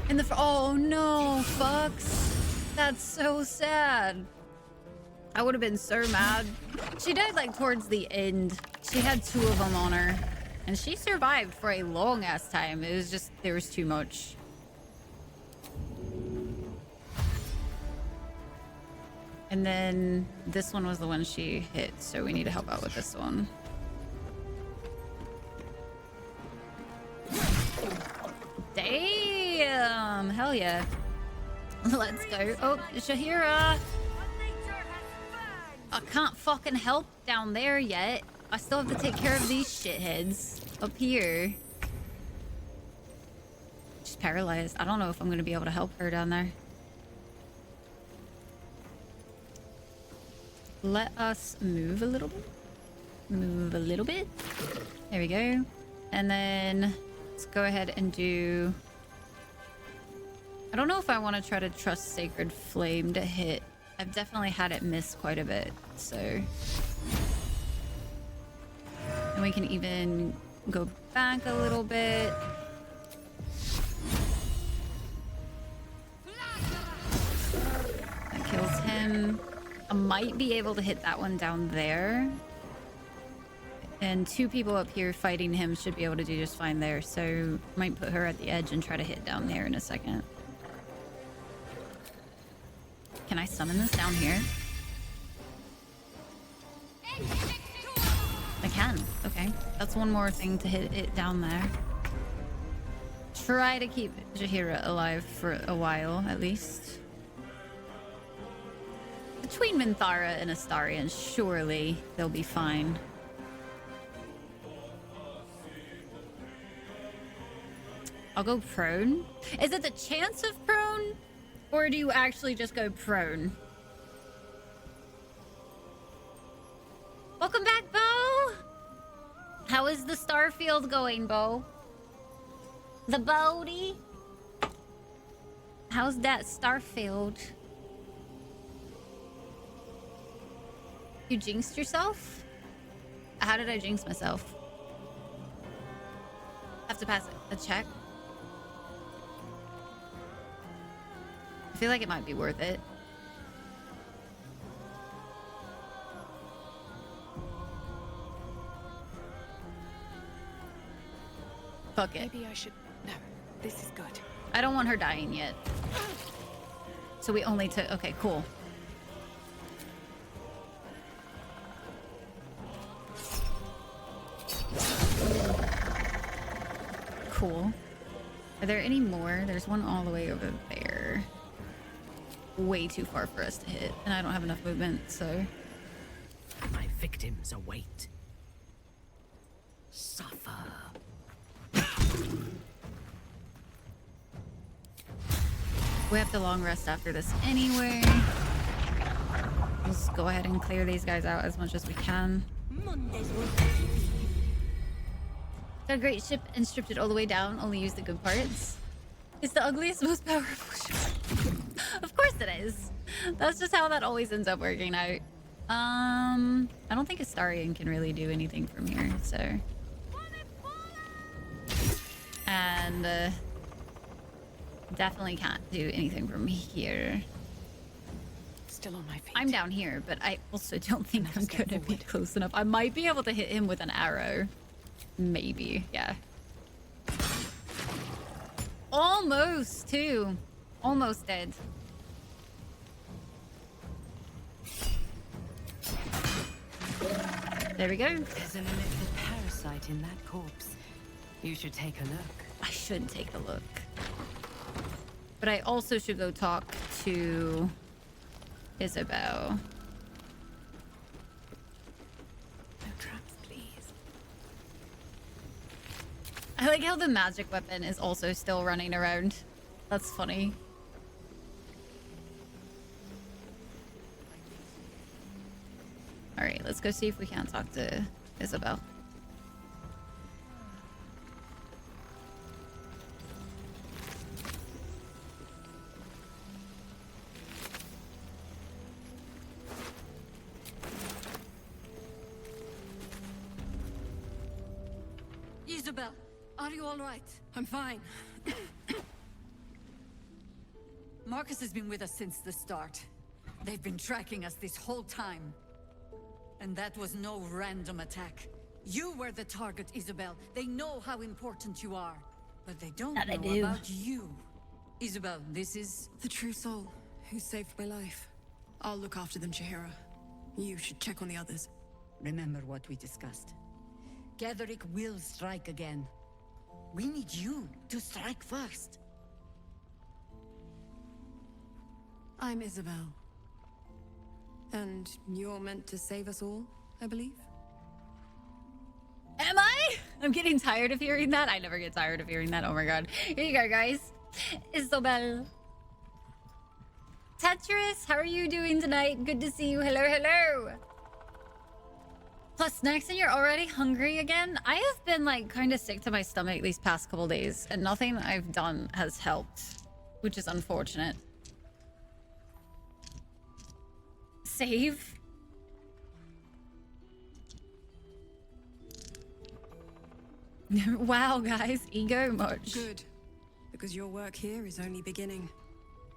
And the... oh no, fucks. That's so sad. I would have been so mad. She died like towards the end. She had 2 of them on her. And she survived for a long ass time. It was just, there was too much. And then this one was the one she hit, so we need to help out with this one. Damn! Hell yeah. Let's go. Oh, Jaheira! I can't fucking help down there yet. I still have to take care of these shitheads up here. She's paralyzed. I don't know if I'm going to be able to help her down there. Let us move a little bit. Move a little bit. There we go. And then let's go ahead and do... I don't know if I want to try to trust Sacred Flame to hit. I've definitely had it miss quite a bit, so... And we can even go back a little bit. That kills him. I might be able to hit that one down there. And 2 people up here fighting him should be able to do just fine there. So might put her at the edge and try to hit down there in a second. Can I summon this down here? I can. Okay. That's one more thing to hit it down there. Try to keep Jaheira alive for a while, at least. Between Minthara and Astarion, surely they'll be fine. I'll go prone. Is it the chance of prone? Or do you actually just go prone? Welcome back, Bo! How is the Starfield going, Bo? The Bodie? How's that Starfield? You jinxed yourself? How did I jinx myself? Have to pass a check. I feel like it might be worth it. Fuck it. Maybe I should... No, this is good. I don't want her dying yet. So we only took... Okay, cool. Cool. Are there any more? There's one all the way over there. Way too far for us to hit. And I don't have enough movement, so... My victims await. Suffer. We have to long rest after this anyway. Let's go ahead and clear these guys out as much as we can. Got a great ship and stripped it all the way down, only used the good parts. It's the ugliest, most powerful ship. Of course it is. That's just how that always ends up working out. I don't think Astarion can really do anything from here, so... And, definitely can't do anything from here. Still on my feet. I'm down here, but I also don't think I'm gonna be close enough. I might be able to hit him with an arrow. Maybe, yeah. Almost, too. Almost dead. There we go. There's an illicit parasite in that corpse. You should take a look. I should take a look. But I also should go talk to Isabel. No traps, please. I like how the magic weapon is also still running around. That's funny. Alright, let's go see if we can talk to Isabel. Isabel, are you all right? I'm fine. Marcus has been with us since the start. They've been tracking us this whole time. And that was no random attack. You were the target, Isabel. They know how important you are. But they don't know about you. Isabel, this is... The true soul, who saved my life. I'll look after them, Chihira. You should check on the others. Remember what we discussed. Gatherick will strike again. We need you to strike first. I'm Isabel. And you're meant to save us all, I believe? Am I? I'm getting tired of hearing that. I never get tired of hearing that. Oh my god. Here you go, guys. Isabel. Tetris, how are you doing tonight? Good to see you. Hello, hello. Plus snacks and you're already hungry again? I have been like kind of sick to my stomach these past couple days and nothing I've done has helped, which is unfortunate. Save. Wow, guys, ego much. Good, because your work here is only beginning.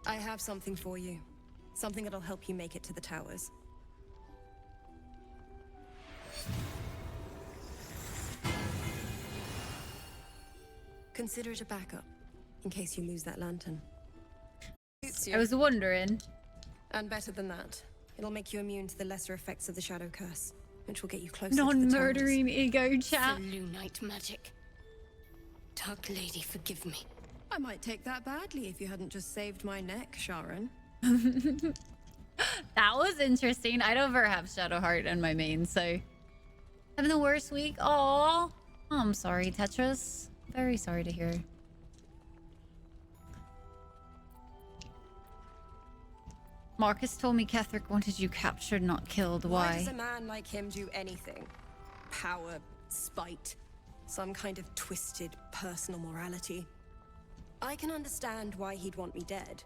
I have something for you. Something that'll help you make it to the towers. Consider it a backup, in case you lose that lantern. I was wondering. And better than that, it'll make you immune to the lesser effects of the Shadow Curse, which will get you closer to the towers. Non-murdering ego chat. Blue Knight magic. Dark Lady, forgive me. I might take that badly if you hadn't just saved my neck, Sharon. That was interesting. I don't ever have Shadowheart in my main, so... Having the worst week? Aww. Oh, I'm sorry, Tetris. Very sorry to hear. Marcus told me Ketheric wanted you captured, not killed. Why does Why? a man like him do anything? Power, spite, some kind of twisted personal morality. I can understand why he'd want me dead.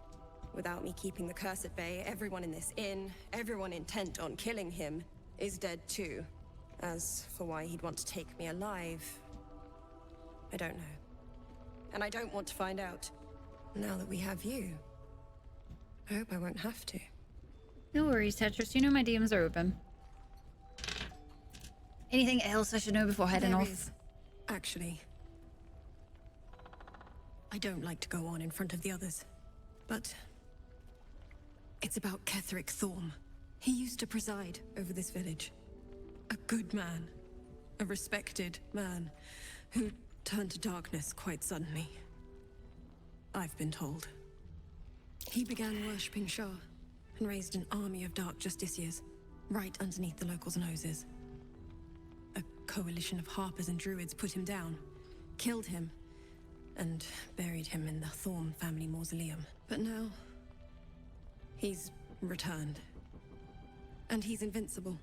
Without me keeping the curse at bay, everyone in this inn, everyone intent on killing him, is dead too. As for why he'd want to take me alive, I don't know. And I don't want to find out. Now that we have you, I hope I won't have to. No worries, Tetris. You know my DMs are open. Anything else I should know before heading There off? is, actually. I don't like to go on in front of the others, but it's about Ketheric Thorm. He used to preside over this village. A good man, a respected man, who turned to darkness quite suddenly. I've been told. He began worshipping Shah and raised an army of dark justiciars right underneath the locals' noses. A coalition of harpers and druids put him down, killed him, and buried him in the Thorm family mausoleum. But now, he's returned. And he's invincible.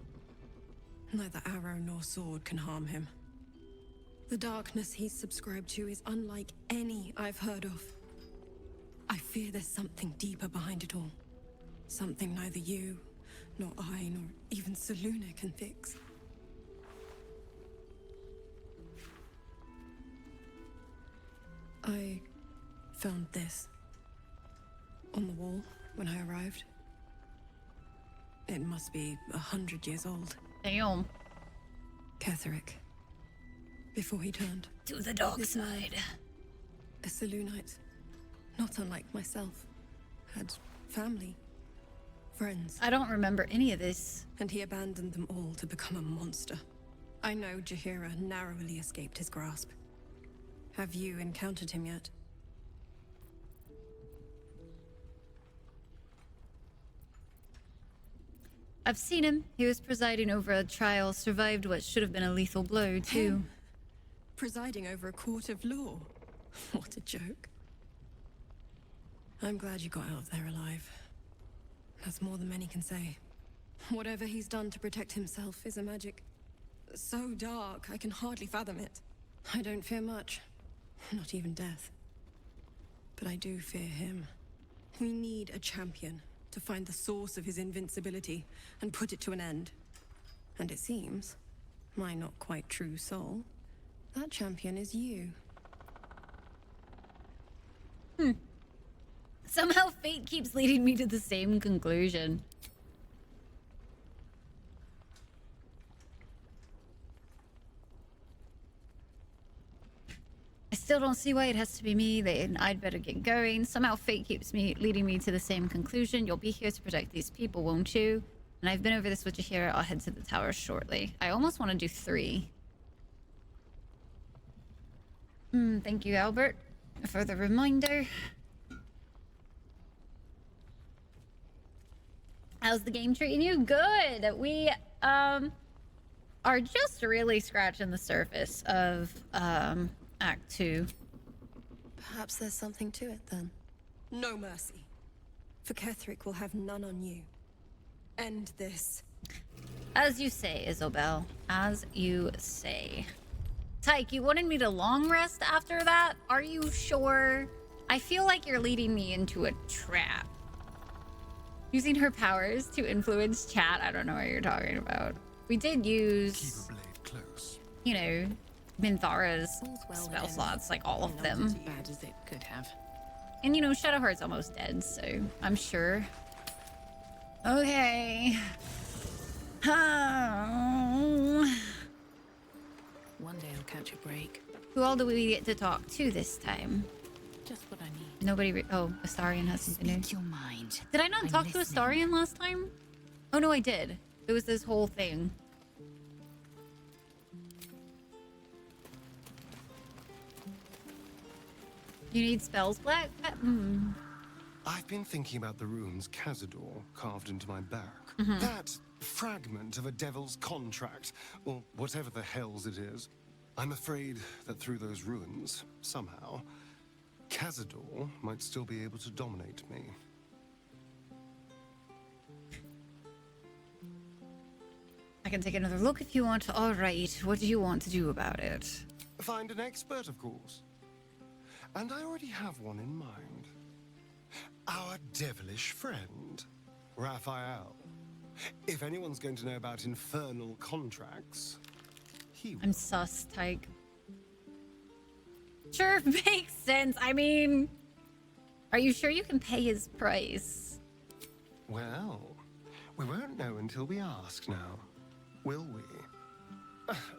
Neither arrow nor sword can harm him. The darkness he's subscribed to is unlike any I've heard of. I fear there's something deeper behind it all. Something neither you, nor I, nor even Selûne can fix. I found this on the wall when I arrived. It must be 100 years old. Damn. Ketheric. Before he turned to the dark this man, side. a Selûnite, not unlike myself, had family, friends. I don't remember any of this. And he abandoned them all to become a monster. I know Jaheira narrowly escaped his grasp. Have you encountered him yet? I've seen him. He was presiding over a trial, survived what should have been a lethal blow, too. Him? Presiding over a court of law? What a joke. I'm glad you got out of there alive. That's more than many can say. Whatever he's done to protect himself is a magic so dark I can hardly fathom it. I don't fear much. Not even death. But I do fear him. We need a champion to find the source of his invincibility and put it to an end. And it seems, my not quite true soul, that champion is you. Somehow fate keeps leading me to the same conclusion. I still don't see why it has to be me. Then I'd better get going. Somehow fate keeps leading me to the same conclusion. You'll be here to protect these people, won't you? And I've been over this with Jaheira. I'll head to the tower shortly. I almost want to do 3. Thank you, Albert, for the reminder. How's the game treating you? Good. We are just really scratching the surface of Act 2. Perhaps there's something to it then. No mercy. For Ketheric will have none on you. End this. As you say, Isobel. As you say. Tyke, you wanted me to long rest after that? Are you sure? I feel like you're leading me into a trap. Using her powers to influence chat? I don't know what you're talking about. We did use, you know, Minthara's spell slots, like all of them. As bad as it could have. And you know, Shadowheart's almost dead, so I'm sure. Okay. One day I'll catch a break. Who all do we get to talk to this time? Just what I need. Nobody. Oh, Astarion has something new. Speak your mind. Did I not talk to Astarion last time? Oh no, I did. There was this whole thing. You need spells, Black? I've been thinking about the runes Cazador carved into my back. Mhm. That fragment of a devil's contract, or whatever the hells it is. I'm afraid that through those ruins, somehow, Cazador might still be able to dominate me. can take another look if you want. All right, what do you want to do about it? Find an expert, of course. And I already have one in mind. Our devilish friend, Raphael. If anyone's going to know about infernal contracts, he will. I'm sus, Tyke. Sure, makes sense. I mean, are you sure you can pay his price? Well, we won't know until we ask now, will we?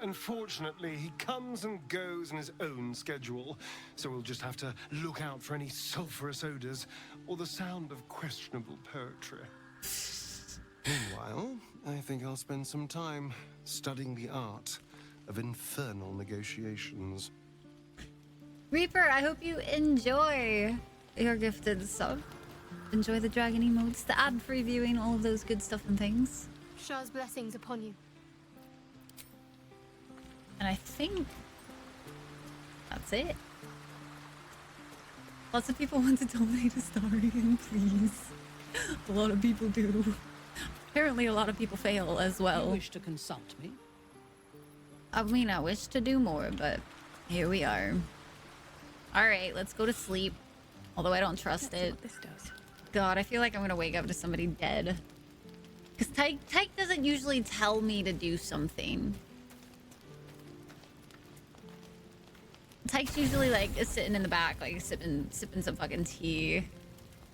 Unfortunately, he comes and goes in his own schedule, so we'll just have to look out for any sulphurous odors or the sound of questionable poetry. Meanwhile, I think I'll spend some time studying the art of infernal negotiations. Reaper, I hope you enjoy your gifted sub. Enjoy the dragon emotes, the ad-free viewing, all of those good stuff and things. Shah's blessings upon you. And I think that's it. Lots of people want to donate a Starian, please. A lot of people do. Apparently a lot of people fail as well. You wish to consult me? I mean, I wish to do more, but here we are. Alright, let's go to sleep. Although I don't trust it. This does. God, I feel like I'm gonna wake up to somebody dead. Because Tyke doesn't usually tell me to do something. Tyke's usually like is sitting in the back, like sipping some fucking tea.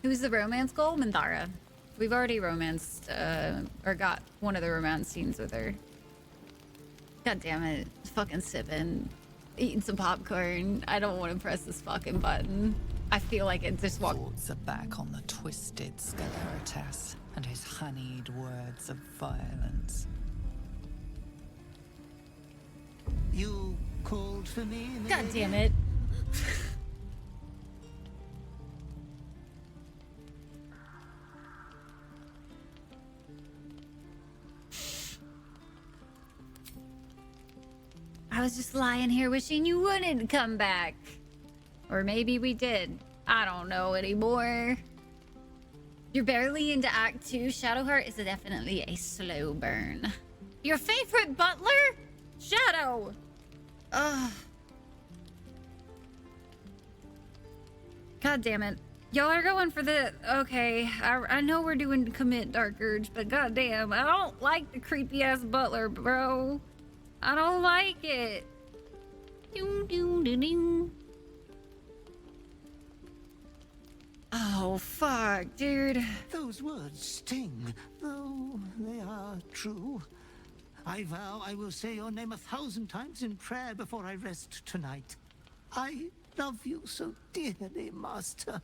Who's the romance goal? Mandara. We've already romanced, or got one of the romance scenes with her. God damn it. Fucking sipping. Eating some popcorn. I don't want to press this fucking button. I feel like it just walked. Thoughts are back on the twisted Sceleritas and his honeyed words of violence. You called for me? God damn it. I was just lying here wishing you wouldn't come back. Or maybe we did. I don't know anymore. You're barely into Act 2. Shadowheart is definitely a slow burn. Your favorite butler? Shadow! Ugh. God damn it. Y'all are going for the... Okay, I know we're doing commit Dark Urge, but goddamn, I don't like the creepy-ass butler, bro. I don't like it. Doo, doo, doo, doo. Oh, fuck, dude. Those words sting, though they are true. I vow I will say your name 1,000 times in prayer before I rest tonight. I love you so dearly, Master.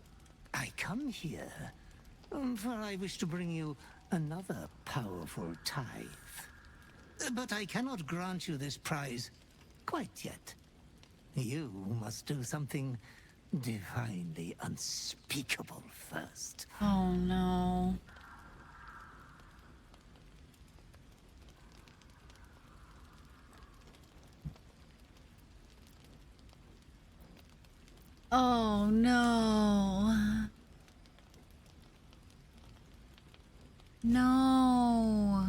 I come here, for I wish to bring you another powerful tithe. But I cannot grant you this prize quite yet. You must do something divinely unspeakable first. Oh, no. Oh, no. No.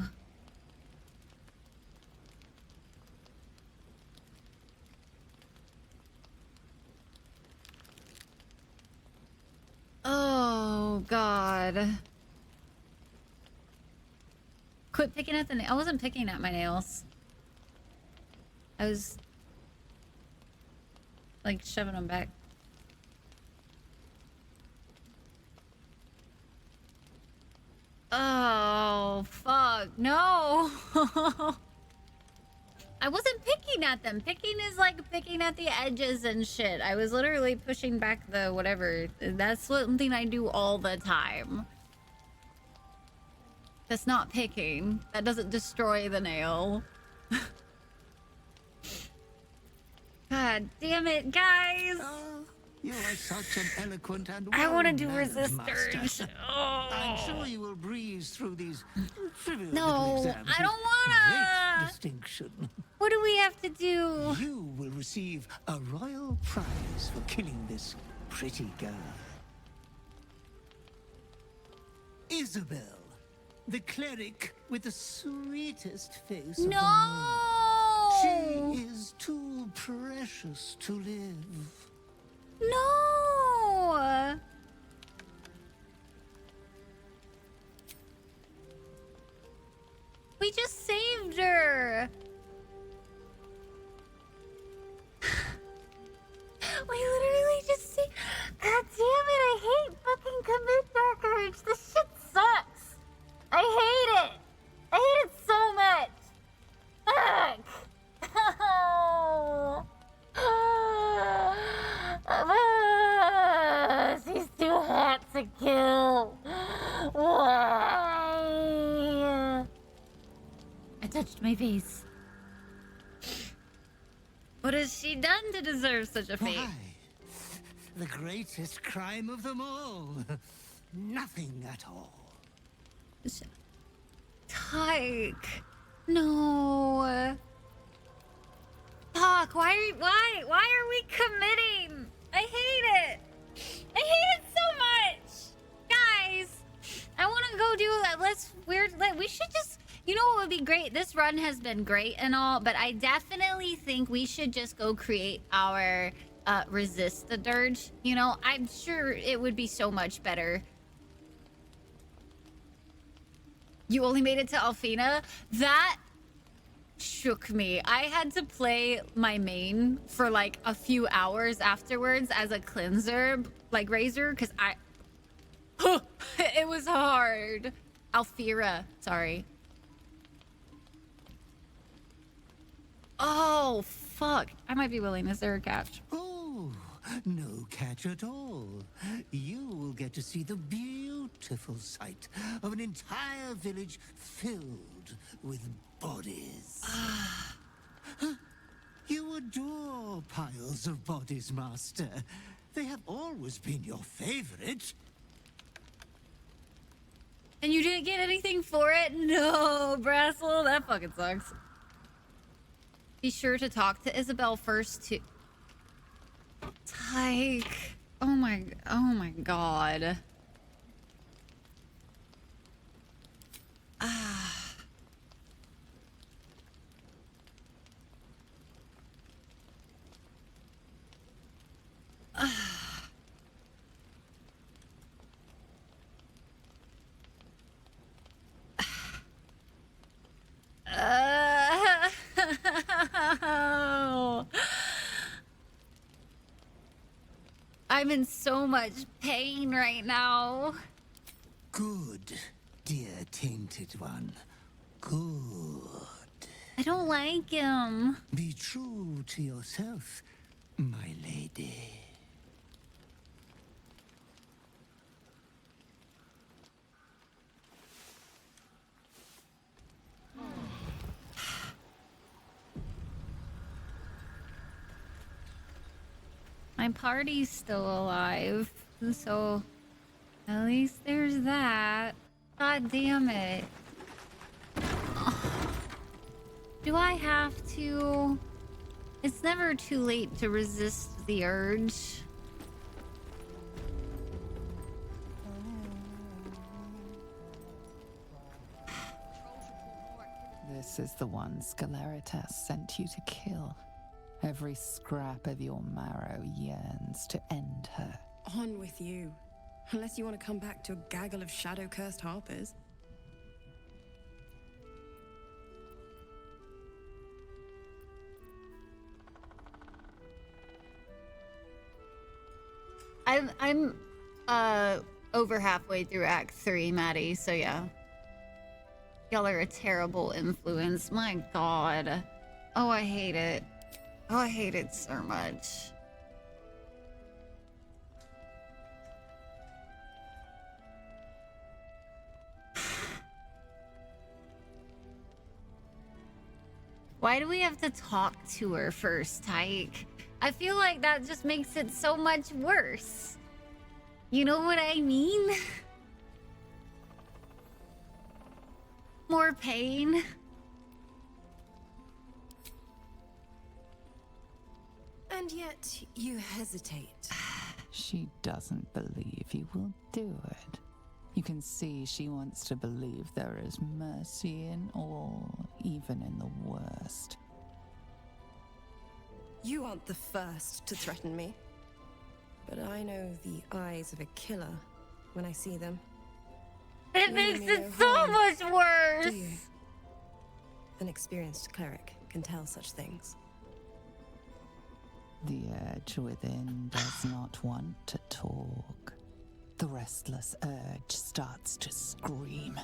Oh, God. Quit picking at the nails. I wasn't picking at my nails. I was, like, shoving them back. Oh, fuck. No. I wasn't picking at them. Picking is like picking at the edges and shit. I was literally pushing back the whatever. That's something I do all the time. That's not picking. That doesn't destroy the nail. God damn it, guys. You are such an eloquent and I want to do well-mannered resistors. master. Oh. I'm sure you will breeze through these trivial No, little exams I don't with wanna. great distinction. What do we have to do? You will receive a royal prize for killing this pretty girl. Isabel, The cleric with the sweetest face No! of them all. She is too precious to live. No! We just saved her. We literally just see. God damn it! I hate fucking commit Dark Urge. This shit sucks. I hate it. I hate it so much. Fuck. She's too hot to kill. Why? I touched my face. What has she done to deserve such a fate? Why? The greatest crime of them all. Nothing at all. Tyke. No. Fuck, why are we committing? I hate it. I hate it so much. Guys, I want to go do that. We should just, you know what would be great? This run has been great and all, but I definitely think we should just go create our resist the Durge. You know, I'm sure it would be so much better. You only made it to Alfina? That shook me. I had to play my main for like a few hours afterwards as a cleanser, like Razor, because it was hard. Alfira, sorry. Oh, fuck. I might be willing. Is there a catch? Oh, no catch at all. You will get to see the beautiful sight of an entire village filled with bodies. You adore piles of bodies, Master. They have always been your favorite. And you didn't get anything for it? No, Brassel. That fucking sucks. Be sure to talk to Isabel first, too. Tyke. Oh my god. I'm in so much pain right now. Good, dear tainted one. Good. I don't like him. Be true to yourself, my lady. My party's still alive, so at least there's that. God damn it. Do I have to? It's never too late to resist the urge. This is the one Sceleritas sent you to kill. Every scrap of your marrow yearns to end her. On with you. Unless you want to come back to a gaggle of shadow-cursed harpers. I'm over halfway through Act 3, Maddie, so yeah. Y'all are a terrible influence. My god. Oh, I hate it. Oh, I hate it so much. Why do we have to talk to her first, Tyke? I feel like that just makes it so much worse. You know what I mean? More pain. And yet, you hesitate. She doesn't believe you will do it. You can see she wants to believe there is mercy in all, even in the worst. You aren't the first to threaten me. But I know the eyes of a killer when I see them. It makes it so much worse. Do you? An experienced cleric can tell such things. The urge within does not want to talk. The restless urge starts to scream.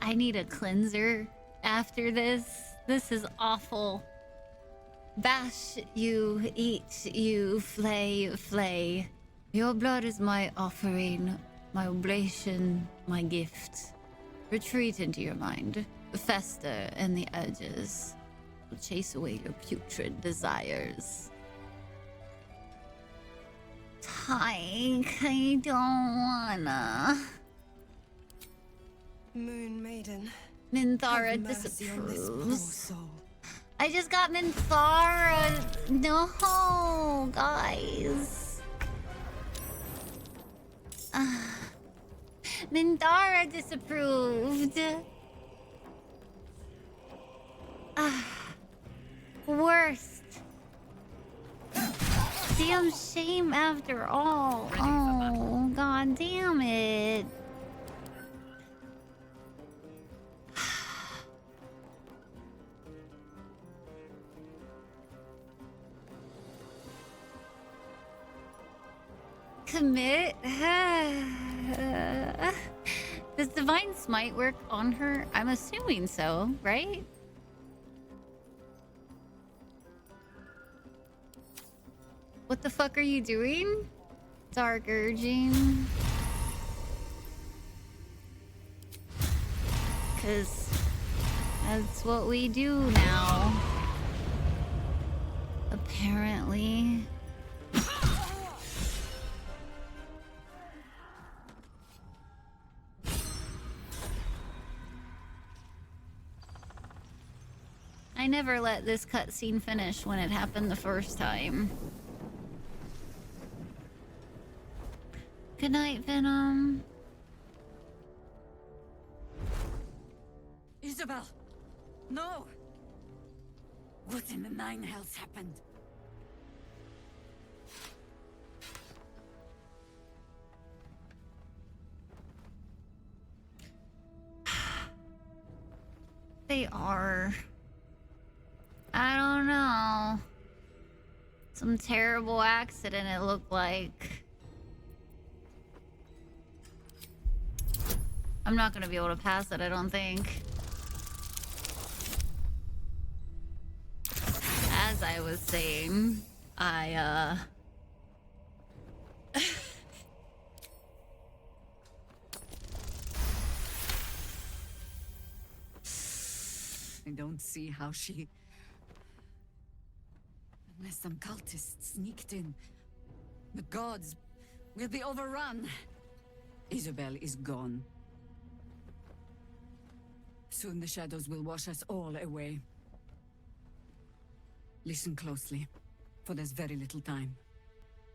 I need a cleanser after this. This is awful. Bash, you eat, you flay. Your blood is my offering, my oblation, my gift. Retreat into your mind. Fester in the edges. Chase away your putrid desires. Tyke, I don't wanna. Moon Maiden. Minthara disapproves. I just got Minthara. No, guys. Minthara disapproved. Worst. Damn shame after all. Oh, god damn it. Commit? Does Divine Smite work on her? I'm assuming so, right? What the fuck are you doing? Dark urging. Cause that's what we do now. Apparently. I never let this cutscene finish when it happened the first time. Good night, Venom. Isabel! No! What in the nine hells happened? They are. I don't know. Some terrible accident it looked like. I'm not gonna be able to pass it, I don't think. As I was saying, I don't see how she... Unless some cultists sneaked in. The gods will be overrun. Isabel is gone. Soon the shadows will wash us all away. Listen closely, for there's very little time.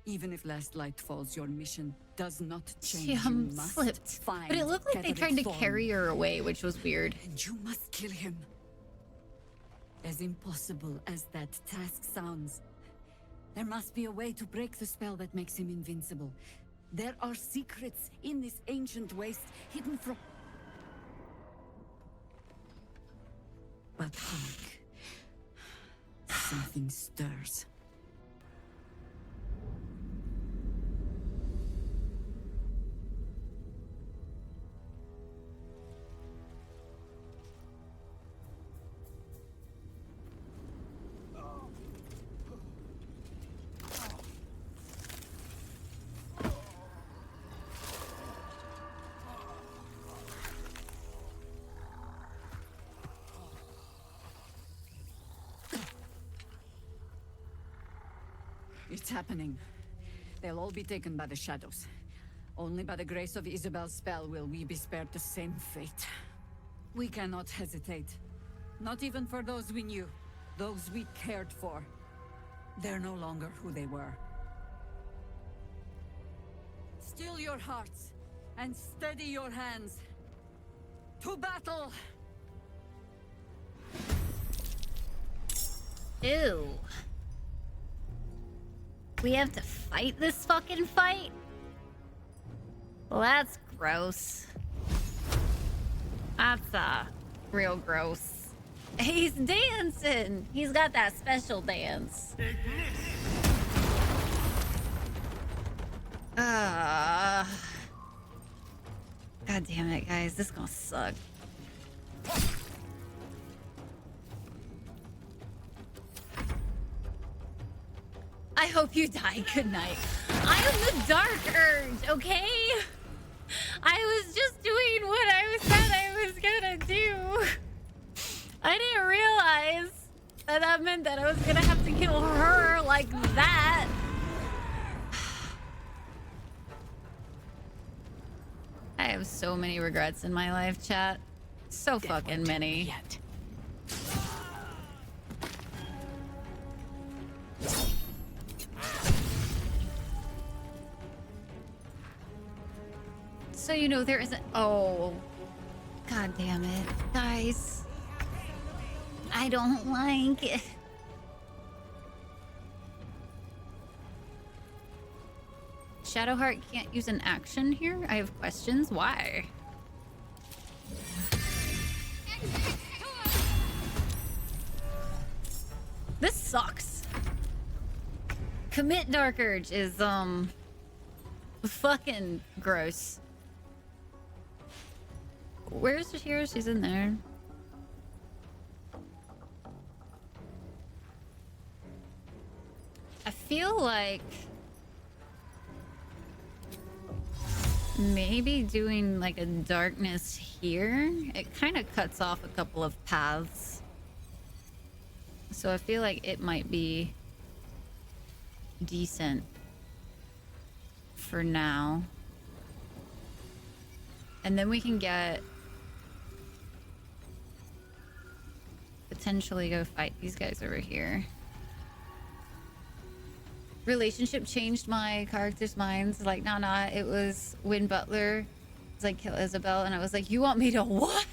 Even if last light falls, your mission does not change. she You must slipped. find But it looked like they tried to Thorn. carry her away, which was weird. And you must kill him. As impossible as that task sounds, there must be a way to break the spell that makes him invincible. There are secrets in this ancient waste hidden from... But hark. Something stirs. It's happening. They'll all be taken by the shadows. Only by the grace of Isabel's spell will we be spared the same fate. We cannot hesitate. Not even for those we knew. Those we cared for. They're no longer who they were. Still your hearts, and steady your hands. To battle! Ew. We have to fight this fucking fight? Well, that's gross. That's, real gross. He's dancing! He's got that special dance. God damn it, guys. This is gonna suck. I hope you die. Good night. I am the Dark Urge, okay? I was just doing what I said I was gonna do. I didn't realize that that meant that I was gonna have to kill her like that. I have so many regrets in my life, chat. So fucking many. So you know there isn't. Oh, god damn it, guys! I don't like it. Shadowheart can't use an action here? I have questions. Why? This sucks. Commit Dark Urge is, fucking gross. Where's the hero? She's in there. I feel like maybe doing like a darkness here, it kind of cuts off a couple of paths. So I feel like it might be decent for now. And then we can get potentially go fight these guys over here. Relationship changed my character's minds. Like, nah, it was when Butler was like, kill Isabel, and I was like, you want me to what?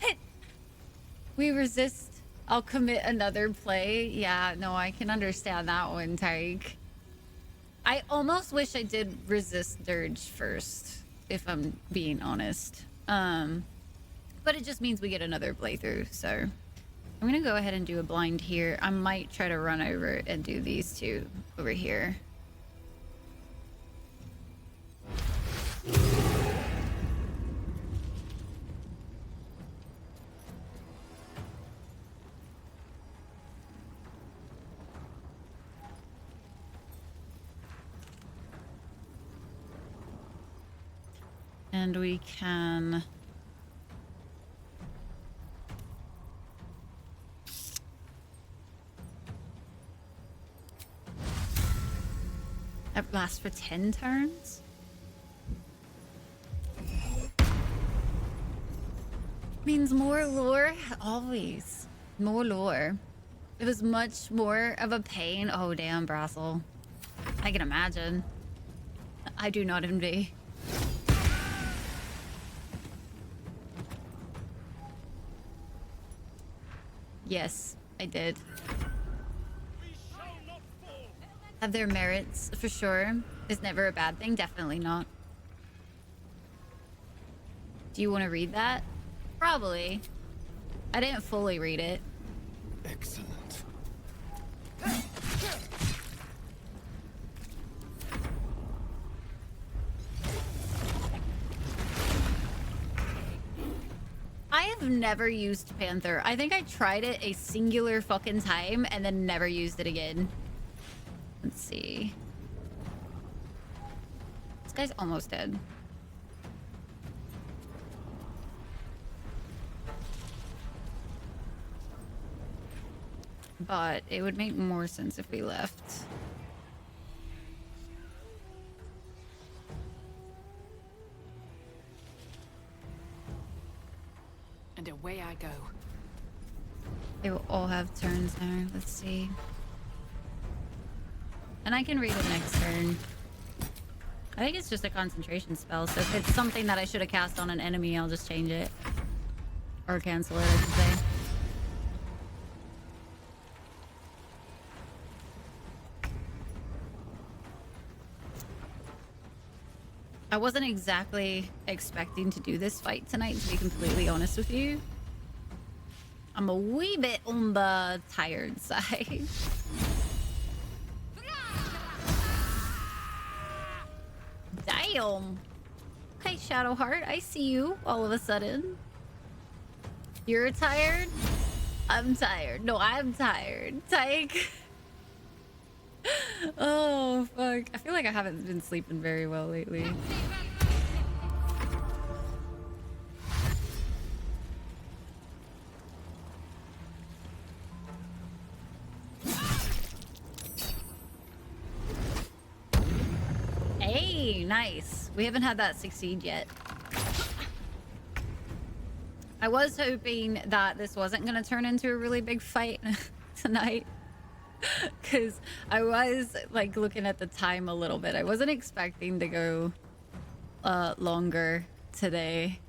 We resist. I'll commit another play. Yeah, no, I can understand that one, Tyke. I almost wish I did resist Durge first, if I'm being honest. But it just means we get another playthrough, so I'm gonna go ahead and do a blind here. I might try to run over and do these two over here. And we can that lasts for 10 turns? Means more lore? Always. More lore. It was much more of a pain. Oh, damn, Brassel. I can imagine. I do not envy. Yes, I did. Have their merits, for sure. Is never a bad thing. Definitely not. Do you want to read that? Probably. I didn't fully read it. Excellent. I have never used Panther. I think I tried it a singular fucking time and then never used it again. Let's see. This guy's almost dead. But it would make more sense if we left. go. They will all have turns now. Let's see. And I can read it next turn. I think it's just a concentration spell, so if it's something that I should have cast on an enemy, I'll just change it. Or cancel it, I should say. I wasn't exactly expecting to do this fight tonight, to be completely honest with you. I'm a wee bit on the tired side. Damn. Okay, Shadowheart, I see you all of a sudden. You're tired? I'm tired. No, I'm tired. Tyke. Oh, fuck. I feel like I haven't been sleeping very well lately. Hey, nice. We haven't had that succeed yet. I was hoping that this wasn't going to turn into a really big fight tonight. Because I was, like, looking at the time a little bit. I wasn't expecting to go longer today.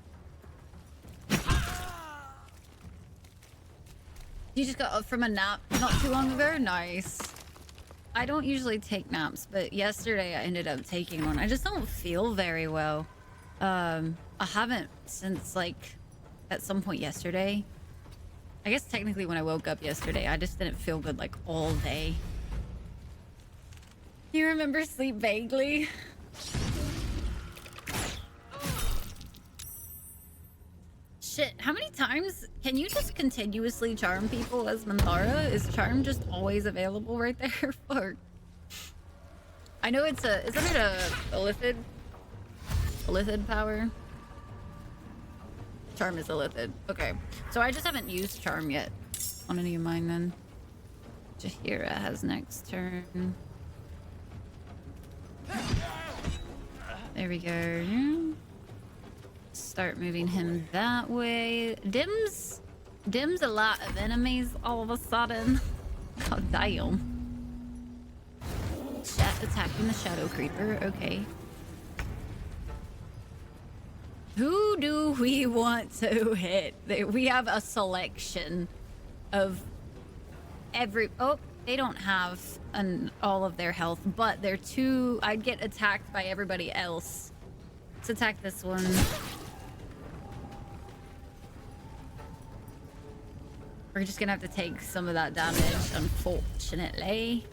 You just got up from a nap not too long ago? Nice. I don't usually take naps, but yesterday I ended up taking one. I just don't feel very well. I haven't since, like, at some point yesterday. I guess technically when I woke up yesterday, I just didn't feel good, like, all day. You remember sleep vaguely? Shit, how many times can you just continuously charm people as Manthara? Is charm just always available right there? Fuck. I know it's a... Isn't it a Illithid? Illithid power? Charm is Illithid. Okay. So I just haven't used charm yet on any of mine then. Jahira has next turn. There we go. Start moving him that way. Dim's a lot of enemies all of a sudden. God damn. Attacking the Shadow Creeper. Okay. Who do we want to hit? We have a selection of every... Oh, they don't have all of their health, but they're too... I'd get attacked by everybody else. Let's attack this one. We're just gonna have to take some of that damage, unfortunately.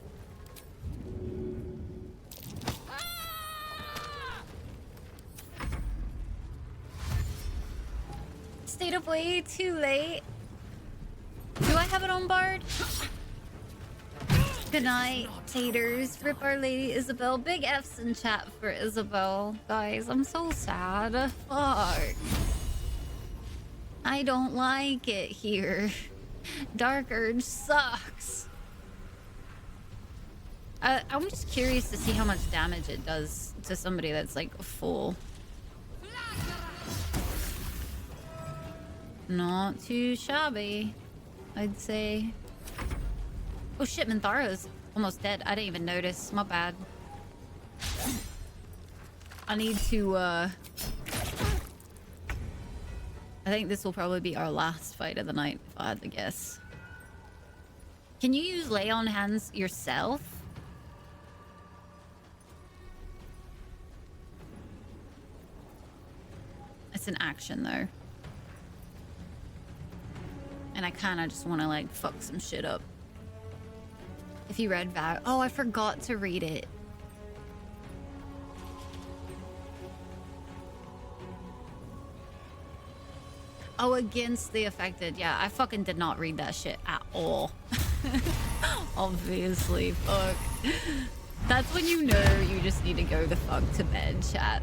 Stayed up way too late. Do I have it on Bard? Good night, haters. Rip Our Lady Isabel. Big F's in chat for Isabel. Guys, I'm so sad. Fuck. I don't like it here. Dark Urge sucks. I'm just curious to see how much damage it does to somebody that's like full. Not too shabby, I'd say. Oh shit, Minthara's almost dead. I didn't even notice. My bad. I need to, I think this will probably be our last fight of the night, if I had to guess. Can you use Lay on Hands yourself? It's an action, though. And I kind of just want to, like, fuck some shit up. If you read Vow... Oh, I forgot to read it. Oh, against the affected. Yeah, I fucking did not read that shit at all. Obviously, fuck. That's when you know you just need to go the fuck to bed, chat.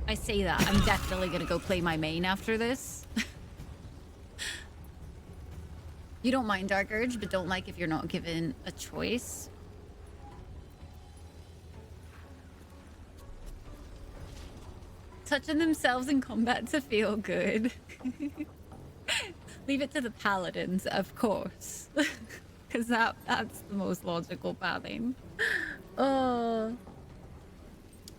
I say that. I'm definitely gonna go play my main after this. You don't mind Dark Urge, but don't like if you're not given a choice. Touching themselves in combat to feel good. Leave it to the paladins, of course. Because that's the most logical pathing. Oh.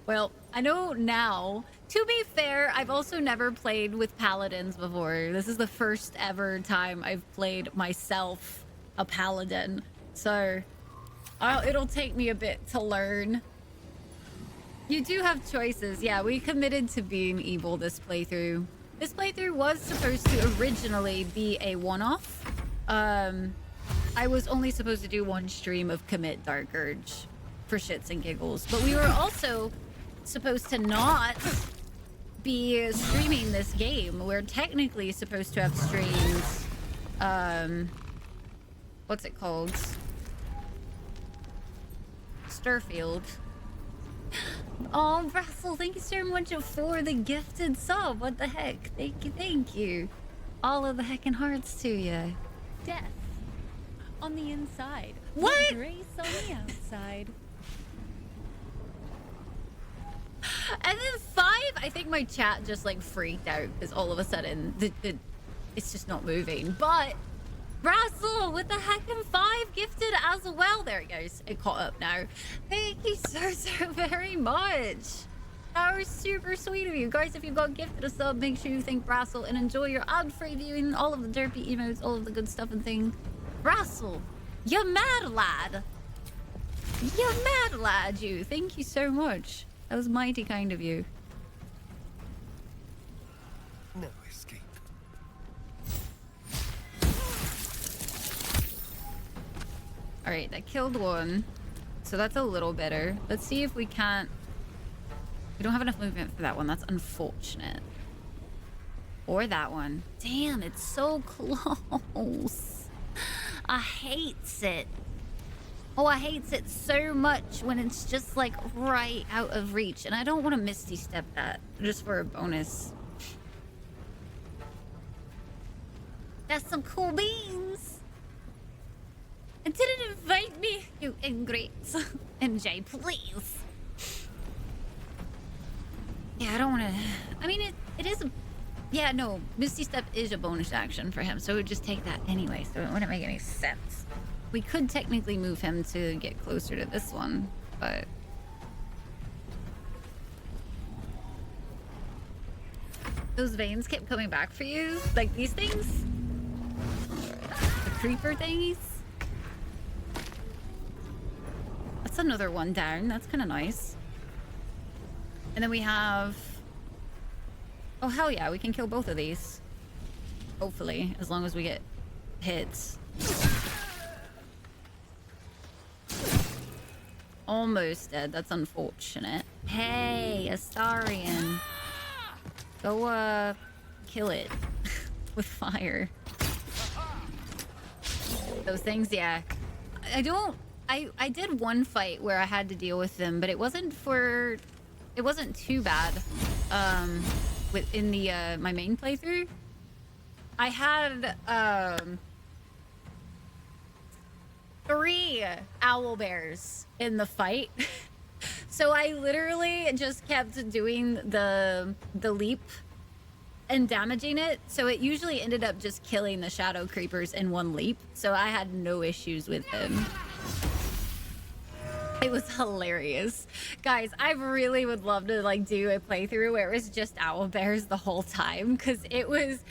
Well, I know now. To be fair, I've also never played with paladins before. This is the first ever time I've played myself a paladin. So it'll take me a bit to learn. You do have choices. Yeah, we committed to being evil this playthrough. This playthrough was supposed to originally be a one-off. I was only supposed to do one stream of Commit Dark Urge for shits and giggles. But we were also supposed to not be streaming this game. We're technically supposed to have streamed... what's it called? Sturfield. Oh, Russell, thank you so much for the gifted sub. What the heck? Thank you. All of the heckin' hearts to you. Death on the inside. What? Grace on the outside. And then 5, I think my chat just like freaked out because all of a sudden it's just not moving. But Russell with the heckin' 5 gifted as well. There it goes. It caught up now. Thank you so very much. That was super sweet of you. Guys, if you got gifted a sub, make sure you thank Russell and enjoy your ad-free viewing, all of the derpy emotes, all of the good stuff and thing. Russell, you mad lad. You mad lad, you. Thank you so much. That was mighty kind of you. No escape. All right, that killed one. So that's a little better. Let's see if we can't... We don't have enough movement for that one. That's unfortunate. Or that one. Damn, it's so close. I hates it. Oh, I hates it so much when it's just like right out of reach. And I don't want to Misty Step that just for a bonus. That's some cool beans. And didn't invite me, you ingrates. MJ, please. Yeah, I don't want to... I mean, it is a... Yeah, no, Misty Step is a bonus action for him, so it would just take that anyway, so it wouldn't make any sense. We could technically move him to get closer to this one, but... Those veins kept coming back for you? Like these things? The creeper thingies? That's another one down. That's kind of nice. And then we have... Oh, hell yeah. We can kill both of these. Hopefully. As long as we get hits. Almost dead. That's unfortunate. Hey, Astarian. Go, kill it. With fire. Those things, yeah. I did one fight where I had to deal with them, but it wasn't too bad. Within the my main playthrough, I had 3 owl bears in the fight. So I literally just kept doing the leap and damaging it. So it usually ended up just killing the shadow creepers in one leap. So I had no issues with them. It was hilarious. Guys, I really would love to like do a playthrough where it was just owl bears the whole time because it was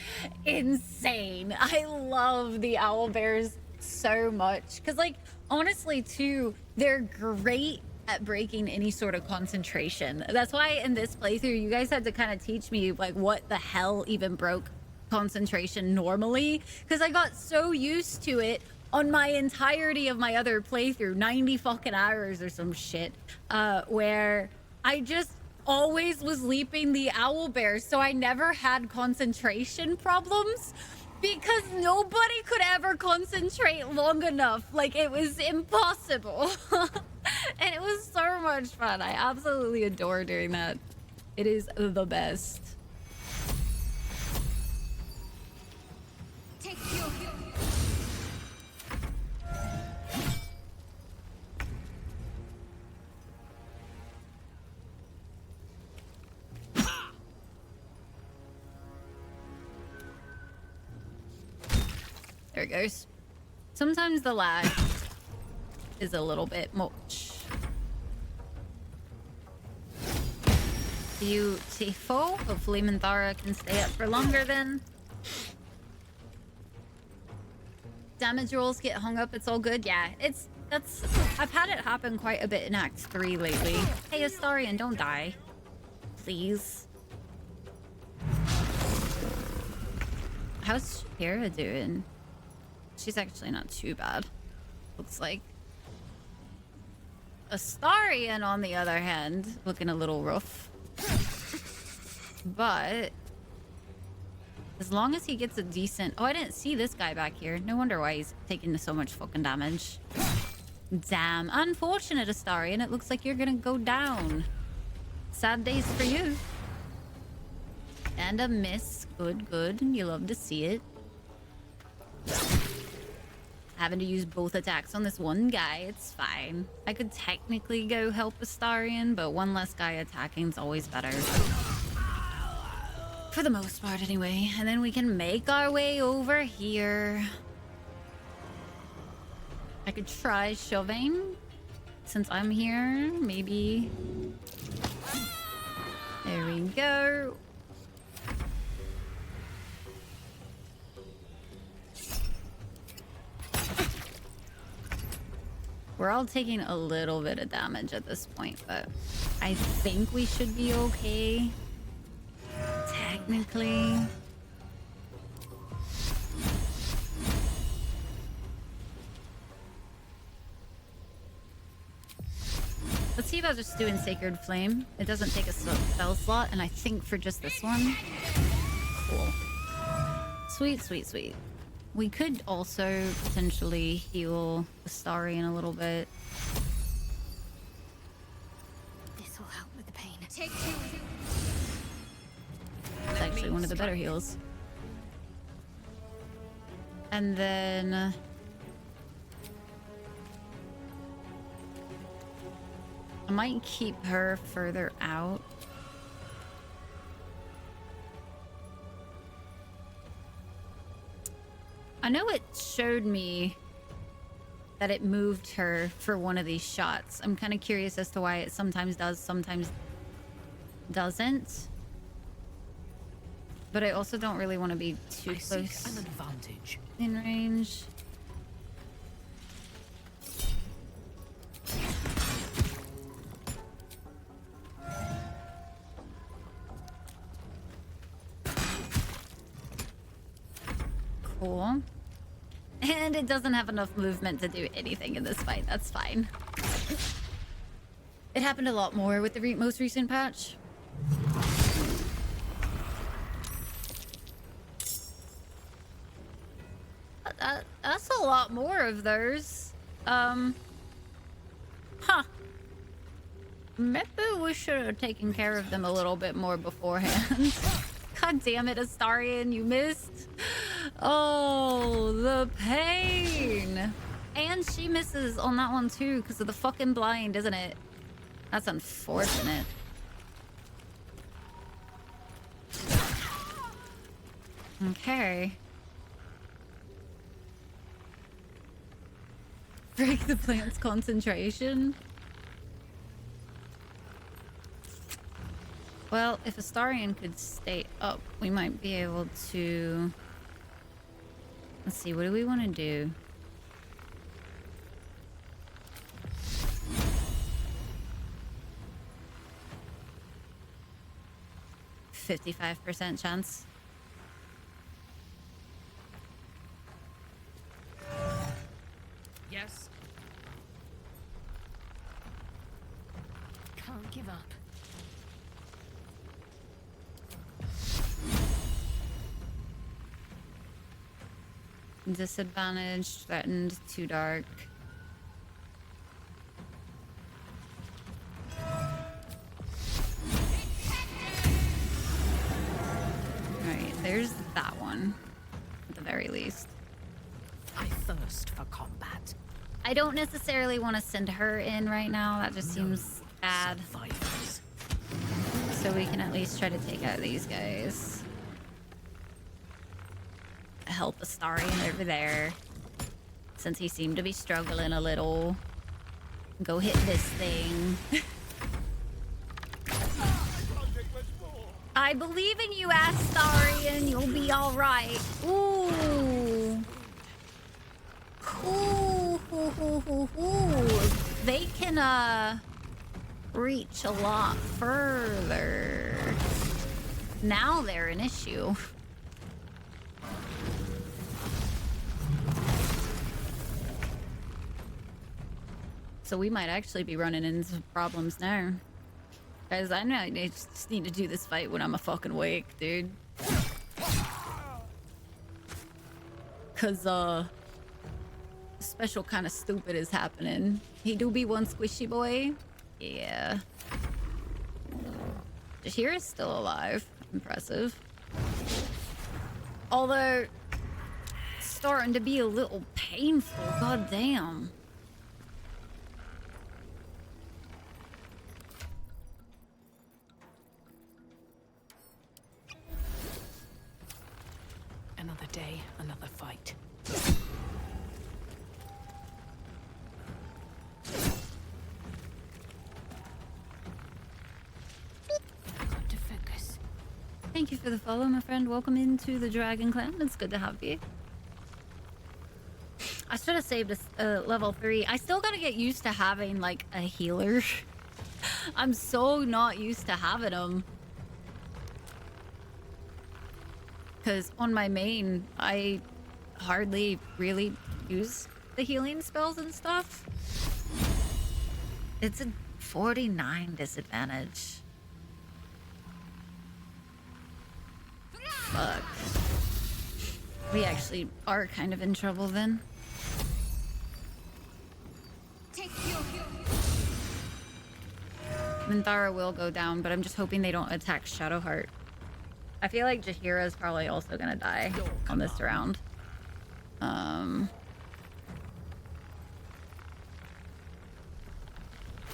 insane. I love the owl bears so much because like honestly too, they're great at breaking any sort of concentration. That's why in this playthrough, you guys had to kind of teach me like what the hell even broke concentration normally because I got so used to it on my entirety of my other playthrough, 90 fucking hours or some shit, where I just always was leaping the owl bears, so I never had concentration problems because nobody could ever concentrate long enough. Like, it was impossible. And it was so much fun. I absolutely adore doing that. It is the best. Take your... There it goes. Sometimes the lag is a little bit much. Beautiful. Hopefully Minthara can stay up for longer then. Damage rolls get hung up, it's all good. Yeah, I've had it happen quite a bit in Act 3 lately. Hey Astarion, don't die. Please. How's Shapira doing? She's actually not too bad. Looks like. Astarion, on the other hand, looking a little rough. But as long as he gets a decent... Oh, I didn't see this guy back here. No wonder why he's taking so much fucking damage. Damn. Unfortunate, Astarion. It looks like you're gonna go down. Sad days for you. And a miss. Good, good. You love to see it. Having to use both attacks on this one guy, it's fine. I could technically go help Astarion, but one less guy attacking is always better. For the most part, anyway. And then we can make our way over here. I could try shoving. Since I'm here, maybe. There we go. We're all taking a little bit of damage at this point, but I think we should be okay. Technically. Let's see about just doing Sacred Flame. It doesn't take a spell slot, and I think for just this one. Cool. Sweet, sweet, sweet. We could also potentially heal Astarion a little bit. This will help with the pain. Take two. It's actually one of the better heals. And then... I might keep her further out. I know it showed me that it moved her for one of these shots. I'm kind of curious as to why it sometimes does, sometimes doesn't. But I also don't really want to be too close an advantage in range. Cool. And it doesn't have enough movement to do anything in this fight. That's fine. It happened a lot more with the most recent patch. That's a lot more of those. Huh. Maybe we should have taken care of them a little bit more beforehand. God damn it, Astarion, you missed. Oh, the pain. And she misses on that one too because of the fucking blind, isn't it? That's unfortunate. Okay. Break the plant's concentration. Well, if Astarion could stay up, we might be able to... Let's see, what do we want to do? %55 chance. Yes. Can't give up. Disadvantage, threatened, too dark. Alright, there's that one. At the very least. I thirst for combat. I don't necessarily want to send her in right now. That just seems bad. So we can at least try to take out these guys. help Astarion over there. Since he seemed to be struggling a little. Go hit this thing. I believe in you, Astarion. You'll be alright. Ooh. Ooh, ooh, ooh, ooh, ooh. They can, reach a lot further. Now they're an issue. So we might actually be running into problems now. Guys, I know I just need to do this fight when I'm a fucking awake, dude. Cause, special kind of stupid is happening. He do be one squishy boy. Yeah. Jahira's still alive. Impressive. Although, it's starting to be a little painful. God damn. Another day, another fight. Got to focus. Thank you for the follow, my friend. Welcome into the Dragon Clan. It's good to have you. I should have saved a level 3. I still gotta get used to having, like, a healer. I'm so not used to having them. Because on my main, I hardly really use the healing spells and stuff. It's a 49 disadvantage. Fuck. We actually are kind of in trouble then. Minthara will go down, but I'm just hoping they don't attack Shadowheart. I feel like Jahira is probably also gonna die on this round.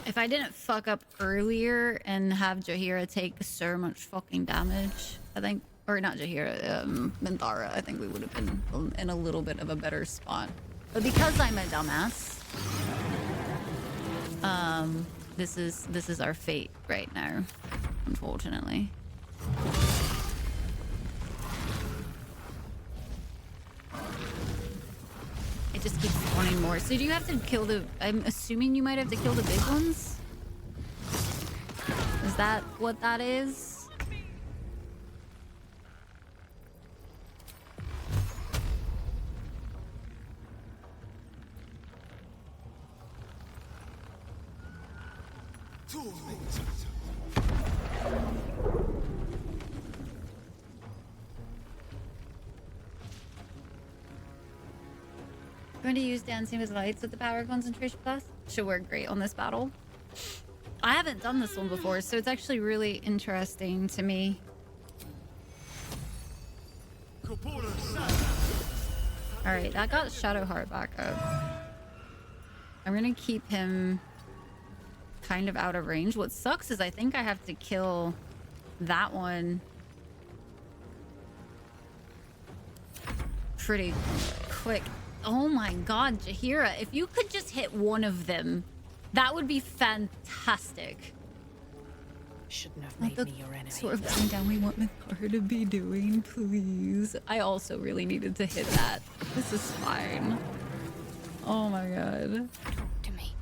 If I didn't fuck up earlier and have Jahira take so much fucking damage, I think, or not Jahira, Minthara, I think we would have been in a little bit of a better spot. But because I'm a dumbass, this is our fate right now, unfortunately. It just keeps spawning more. So do you have to kill the... I'm assuming you might have to kill the big ones? Is that what that is? Going to use Dancing with Lights with the power concentration class. Should work great on this battle. I haven't done this one before, so it's actually really interesting to me. Alright, that got Shadowheart back up. I'm gonna keep him kind of out of range. What sucks is I think I have to kill that one pretty quick. Oh my god, Jahira, if you could just hit one of them, that would be fantastic. Shouldn't have made me your enemy. Sort of thing down we want Minthara to be doing, please. I also really needed to hit that. This is fine. Oh my god. Talk to me.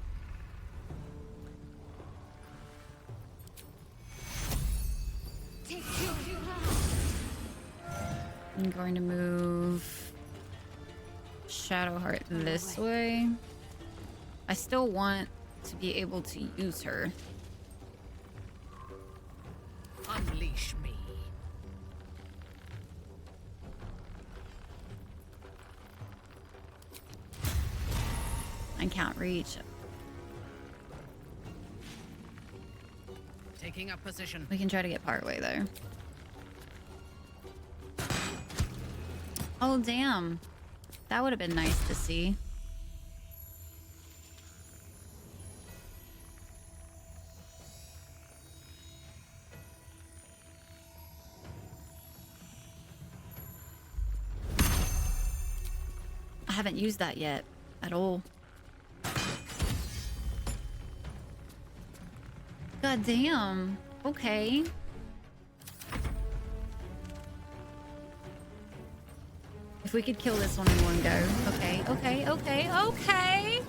I'm going to move Shadowheart this way. I still want to be able to use her. Unleash me. I can't reach. Taking up position. We can try to get partway there. Oh, damn. That would have been nice to see. I haven't used that yet at all. God damn. Okay. If we could kill this one in one go. Okay, okay, okay, okay.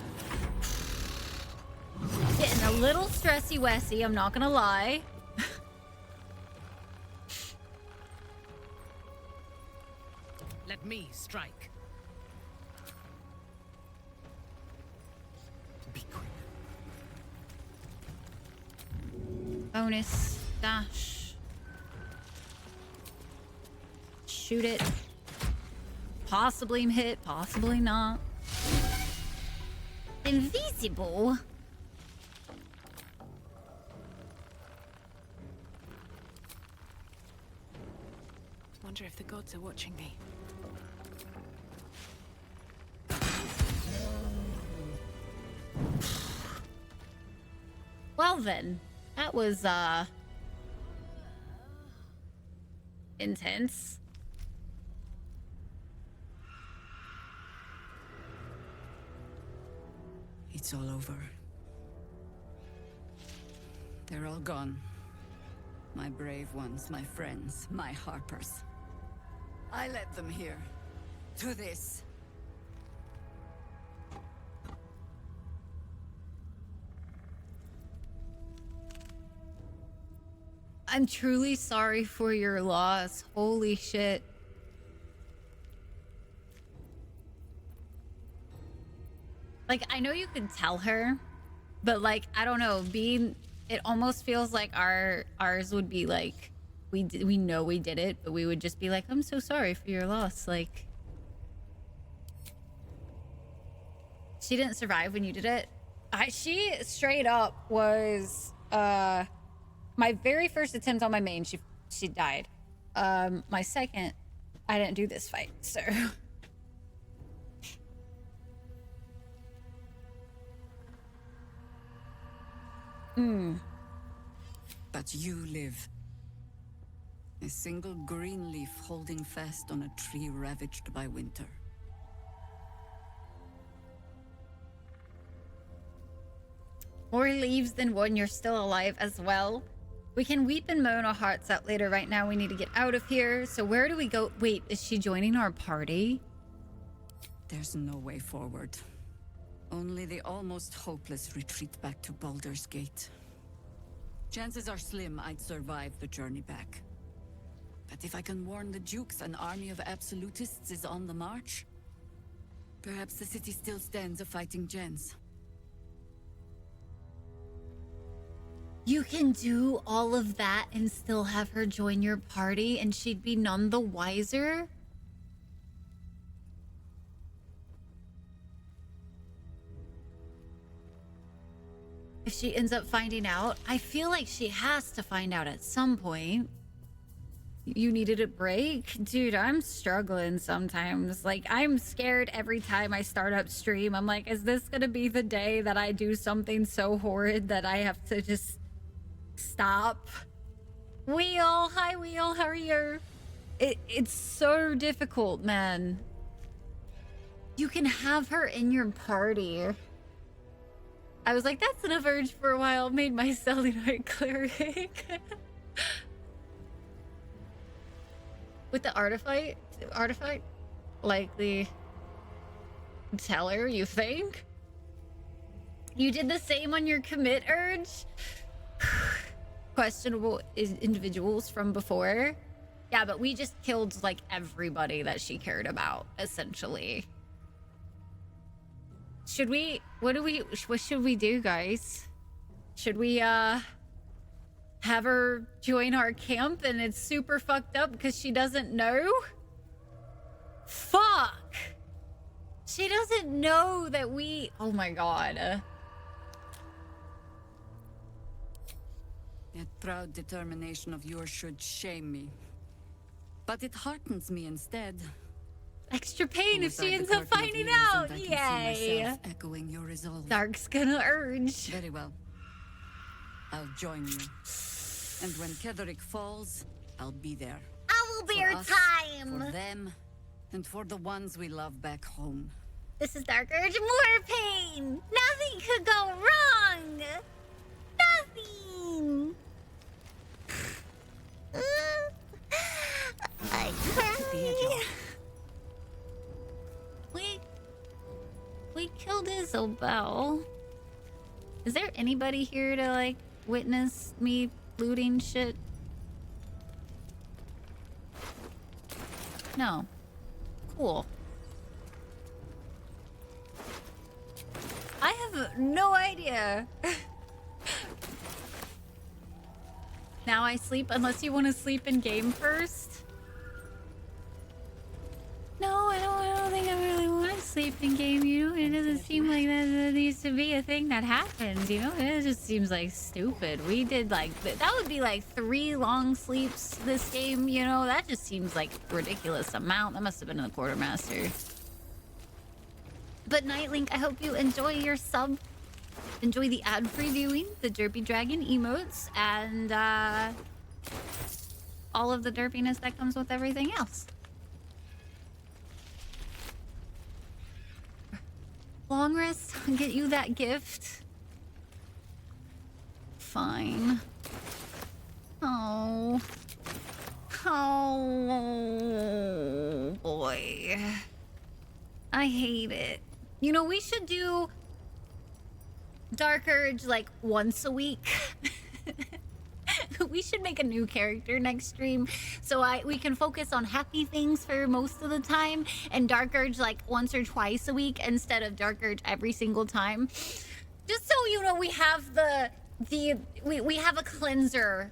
Getting a little stressy-wessy, I'm not gonna lie. Let me strike. Be quick. Bonus dash. Shoot it. Possibly hit, possibly not. Invisible. Wonder if the gods are watching me. Well then, that was intense. It's all over. They're all gone. My brave ones, my friends, my harpers. I led them here. To this. I'm truly sorry for your loss. Holy shit. Like, I know you could tell her, but like, I don't know, it almost feels like ours would be like, we know we did it, but we would just be like, I'm so sorry for your loss. Like, she didn't survive when you did it. She straight up was, my very first attempt on my main, she died. My second, I didn't do this fight, so. But you live. A single green leaf holding fast on a tree ravaged by winter. More leaves than one, you're still alive as well. We can weep and moan our hearts out later. Right now, we need to get out of here. So where do we go? Wait, is she joining our party? There's no way forward. Only the almost hopeless retreat back to Baldurs Gate. Chances are slim I'd survive the journey back. But if I can warn the Dukes an army of absolutists is on the march, perhaps the city still stands a fighting chance. You can do all of that and still have her join your party and she'd be none the wiser? If she ends up finding out, I feel like she has to find out at some point. You needed a break? Dude, I'm struggling sometimes. Like, I'm scared every time I start up stream. I'm like, is this gonna be the day that I do something so horrid that I have to just stop? Wheel, hi Wheel, how are you? It's so difficult, man. You can have her in your party. I was like, that's enough urge for a while. Made my Selenite cleric. With the artifact? Likely tell her, you think? You did the same on your commit urge? Questionable individuals from before. Yeah, but we just killed like everybody that she cared about, essentially. Should we, what should we do, guys? Should we, have her join our camp and it's super fucked up because she doesn't know? Fuck! She doesn't know that we, oh my god. That proud determination of yours should shame me. But it heartens me instead. Extra pain if she ends up finding out. Yay! Echoing your resolve. Dark's gonna urge. Very well. I'll join you. And when Ketheric falls, I'll be there. I will be your time. For them, and for the ones we love back home. This is Dark Urge. More pain. Nothing could go wrong. Nothing. I cry. We killed Isabel. Is there anybody here to like witness me looting shit? No. Cool. I have no idea. Now I sleep unless you want to sleep in game first. No, I don't think I really want to sleep in game, you know? It doesn't seem like that needs to be a thing that happens, you know? It just seems like stupid. We did like, that would be like 3 long sleeps this game, you know? That just seems like a ridiculous amount. That must have been in the quartermaster. But Nightlink, I hope you enjoy your sub. Enjoy the ad-free viewing, the Derpy Dragon emotes, and all of the derpiness that comes with everything else. Long rest, I'll get you that gift. Fine. Oh. Oh, boy. I hate it. You know, we should do Dark Urge like once a week. We should make a new character next stream so we can focus on happy things for most of the time, and Dark Urge like once or twice a week instead of Dark Urge every single time. Just so you know, we have we have a cleanser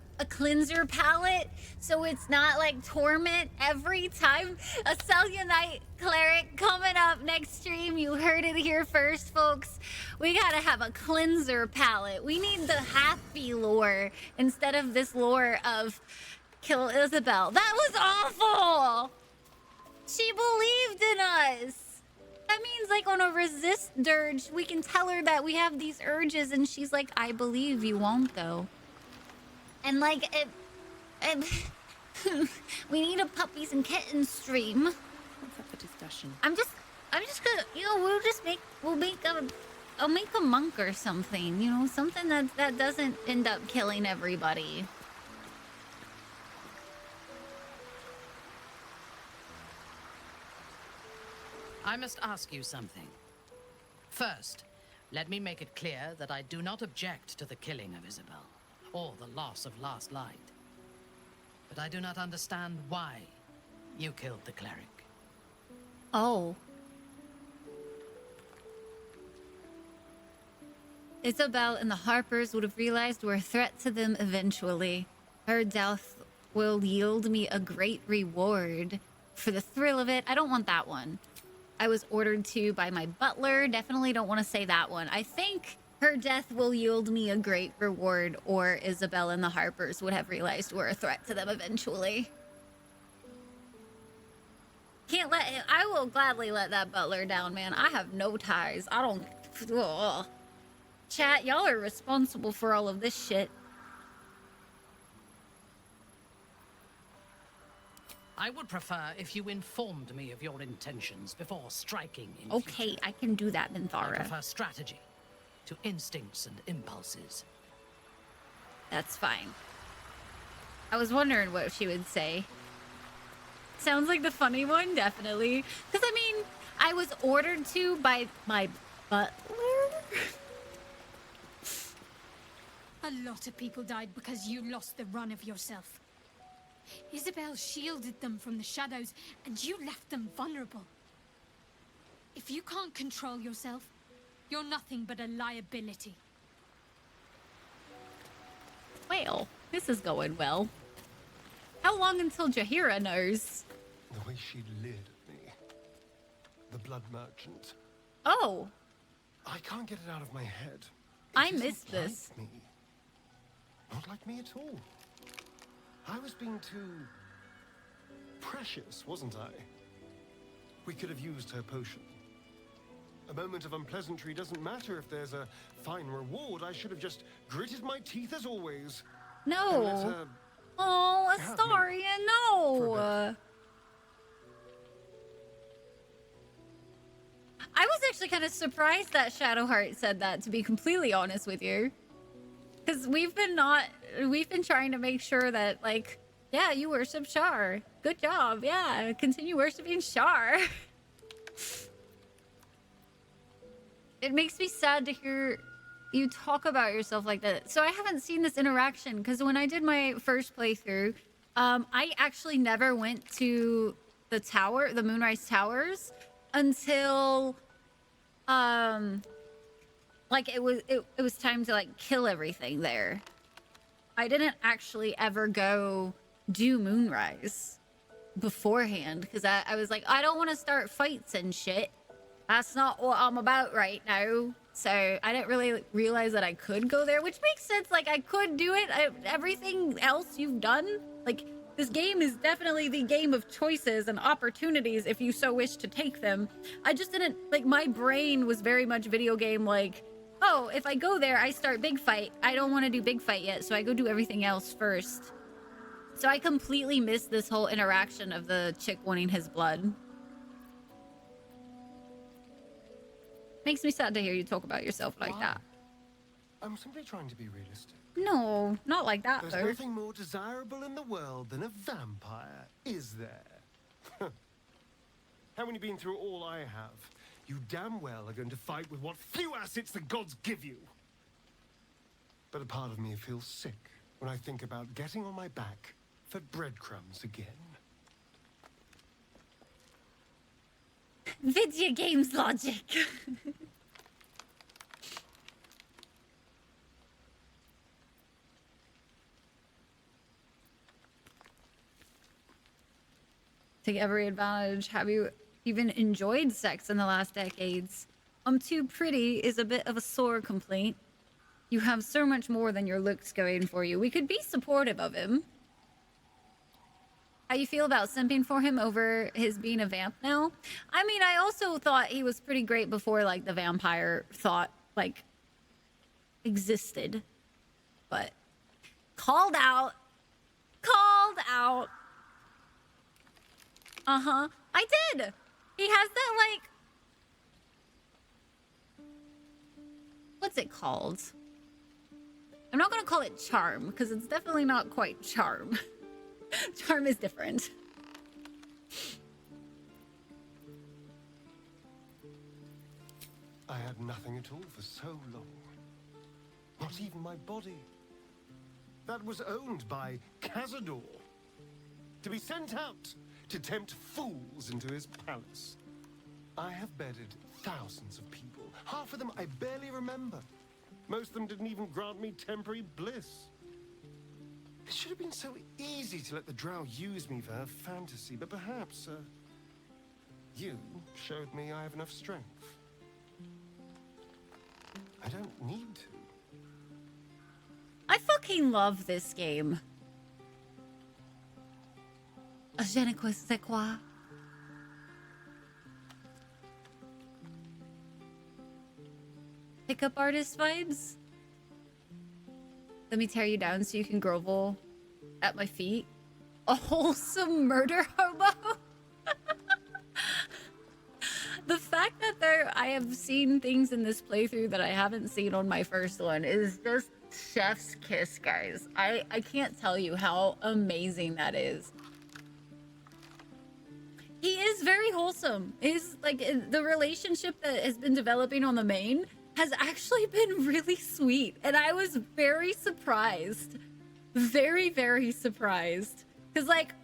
palette, so it's not like torment every time. A Selunite cleric coming up next stream. You heard it here first, folks. We gotta have a cleanser palette. We need the happy lore instead of this lore of kill Isabel. That was awful. She believed in us. That means like on a resist dirge, we can tell her that we have these urges, and she's like, I believe you won't though. And like we need a puppies and kittens stream. Let's have a discussion. I'm just gonna, you know, I'll make a monk or something, you know, something that doesn't end up killing everybody. I must ask you something. First, let me make it clear that I do not object to the killing of Isabel, or the loss of Last Light. But I do not understand why you killed the cleric. Oh. Isabel and the Harpers would have realized we're a threat to them eventually. Her death will yield me a great reward. For the thrill of it, I don't want that one. I was ordered to by my butler. Definitely don't want to say that one. I think her death will yield me a great reward, or Isabel and the Harpers would have realized we're a threat to them eventually. Can't let him. I will gladly let that butler down, man. I have no ties. I don't. Ugh. Chat, y'all are responsible for all of this shit. I would prefer if you informed me of your intentions before striking in Okay, future. I can do that, I Minthara. prefer strategy to instincts and impulses. That's fine. I was wondering what she would say. Sounds like the funny one, definitely. Because, I mean, I was ordered to by my butler. A lot of people died because you lost the run of yourself. Isabel shielded them from the shadows, and you left them vulnerable. If you can't control yourself, you're nothing but a liability. Well, this is going well. How long until Jaheira knows? The way she leered at me. The blood merchant. Oh. I can't get it out of my head. I missed this. Like me. Not like me at all. I was being too precious, wasn't I? We could have used her potion. A moment of unpleasantry doesn't matter if there's a fine reward. I should have just gritted my teeth as always. No. Oh, Astaria, no. I was actually kind of surprised that Shadowheart said that, to be completely honest with you. Because we've been trying to make sure that, like, yeah, you worship Shar. Good job. Yeah, continue worshiping Shar. It makes me sad to hear you talk about yourself like that. So I haven't seen this interaction because when I did my first playthrough, I actually never went to the tower, the Moonrise Towers, until like it was time to like kill everything there. I didn't actually ever go do Moonrise beforehand because I was like, I don't want to start fights and shit. That's not what I'm about right now. So I didn't really realize that I could go there, which makes sense. Like, I could do it. Everything else you've done, like, this game is definitely the game of choices and opportunities if you so wish to take them. I just didn't, like, my brain was very much video game, like, oh, if I go there, I start big fight. I don't want to do big fight yet, so I go do everything else first. So I completely missed this whole interaction of the chick wanting his blood. Makes me sad to hear you talk about yourself like that. I'm simply trying to be realistic. No, not like that, There's though. nothing more desirable in the world than a vampire, is there? Having been through all I have, you damn well are going to fight with what few assets the gods give you. But a part of me feels sick when I think about getting on my back for breadcrumbs again. Video games logic. Take every advantage. Have you even enjoyed sex in the last decades? I'm too pretty is a bit of a sore complaint. You have so much more than your looks going for you. We could be supportive of him. How you feel about simping for him over his being a vamp now? I mean, I also thought he was pretty great before, like, the vampire thought, like, existed. But called out. Called out. Uh-huh. I did. He has that, like, what's it called? I'm not gonna call it charm, because it's definitely not quite charm. Charm is different. I had nothing at all for so long. Not even my body. That was owned by Cazador. To be sent out to tempt fools into his palace. I have bedded thousands of people. Half of them I barely remember. Most of them didn't even grant me temporary bliss. It should have been so easy to let the drow use me for her fantasy, but perhaps, you showed me I have enough strength. I don't need to. I fucking love this game. Je ne sais quoi. Pickup artist vibes? Let me tear you down so you can grovel at my feet. A wholesome murder hobo? The fact that I have seen things in this playthrough that I haven't seen on my first one is just chef's kiss, guys. I can't tell you how amazing that is. He is very wholesome. He's like, the relationship that has been developing on the main has actually been really sweet. And I was very surprised. Very, very surprised. Because, like,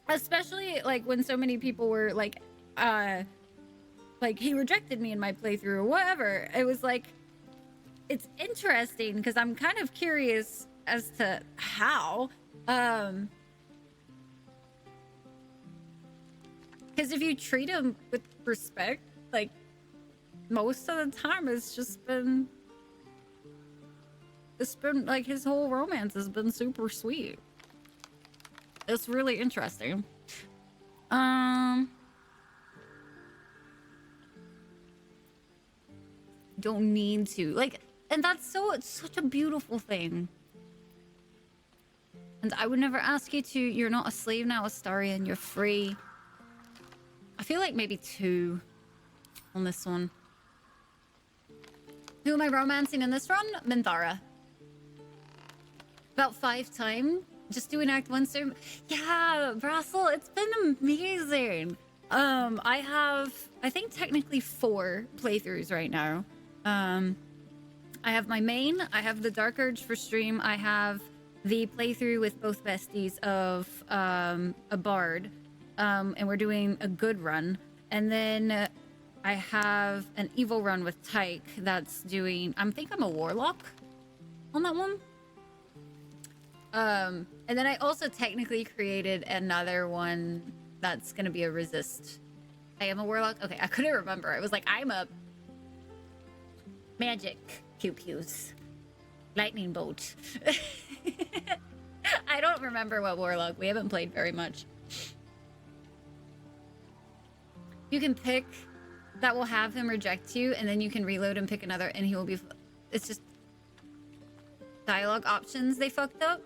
especially, like, when so many people were, like, he rejected me in my playthrough or whatever. It was, like, it's interesting because I'm kind of curious as to how. Because if you treat him with respect, like, most of the time it's been like his whole romance has been super sweet. It's really interesting. Don't need to, like, and that's it's such a beautiful thing. And I would never ask you to. You're not a slave now, Astarion. You're free. I feel like maybe 2. on this one. Who am I romancing in this run? Minthara. About 5 times. Just doing Act 1 stream. Yeah, Brassel, it's been amazing. I have, I think technically 4 playthroughs right now. I have my main, I have the Dark Urge for stream, I have the playthrough with both besties of a bard, and we're doing a good run. And then I have an evil run with Tyke that's doing, I think I'm a warlock on that one. And then I also technically created another one that's gonna be a resist. I am a warlock? Okay, I couldn't remember. I was like, I'm a magic pew-pews. Lightning bolt. I don't remember what warlock. We haven't played very much. You can pick that will have him reject you, and then you can reload and pick another, and he will be... It's just dialogue options they fucked up.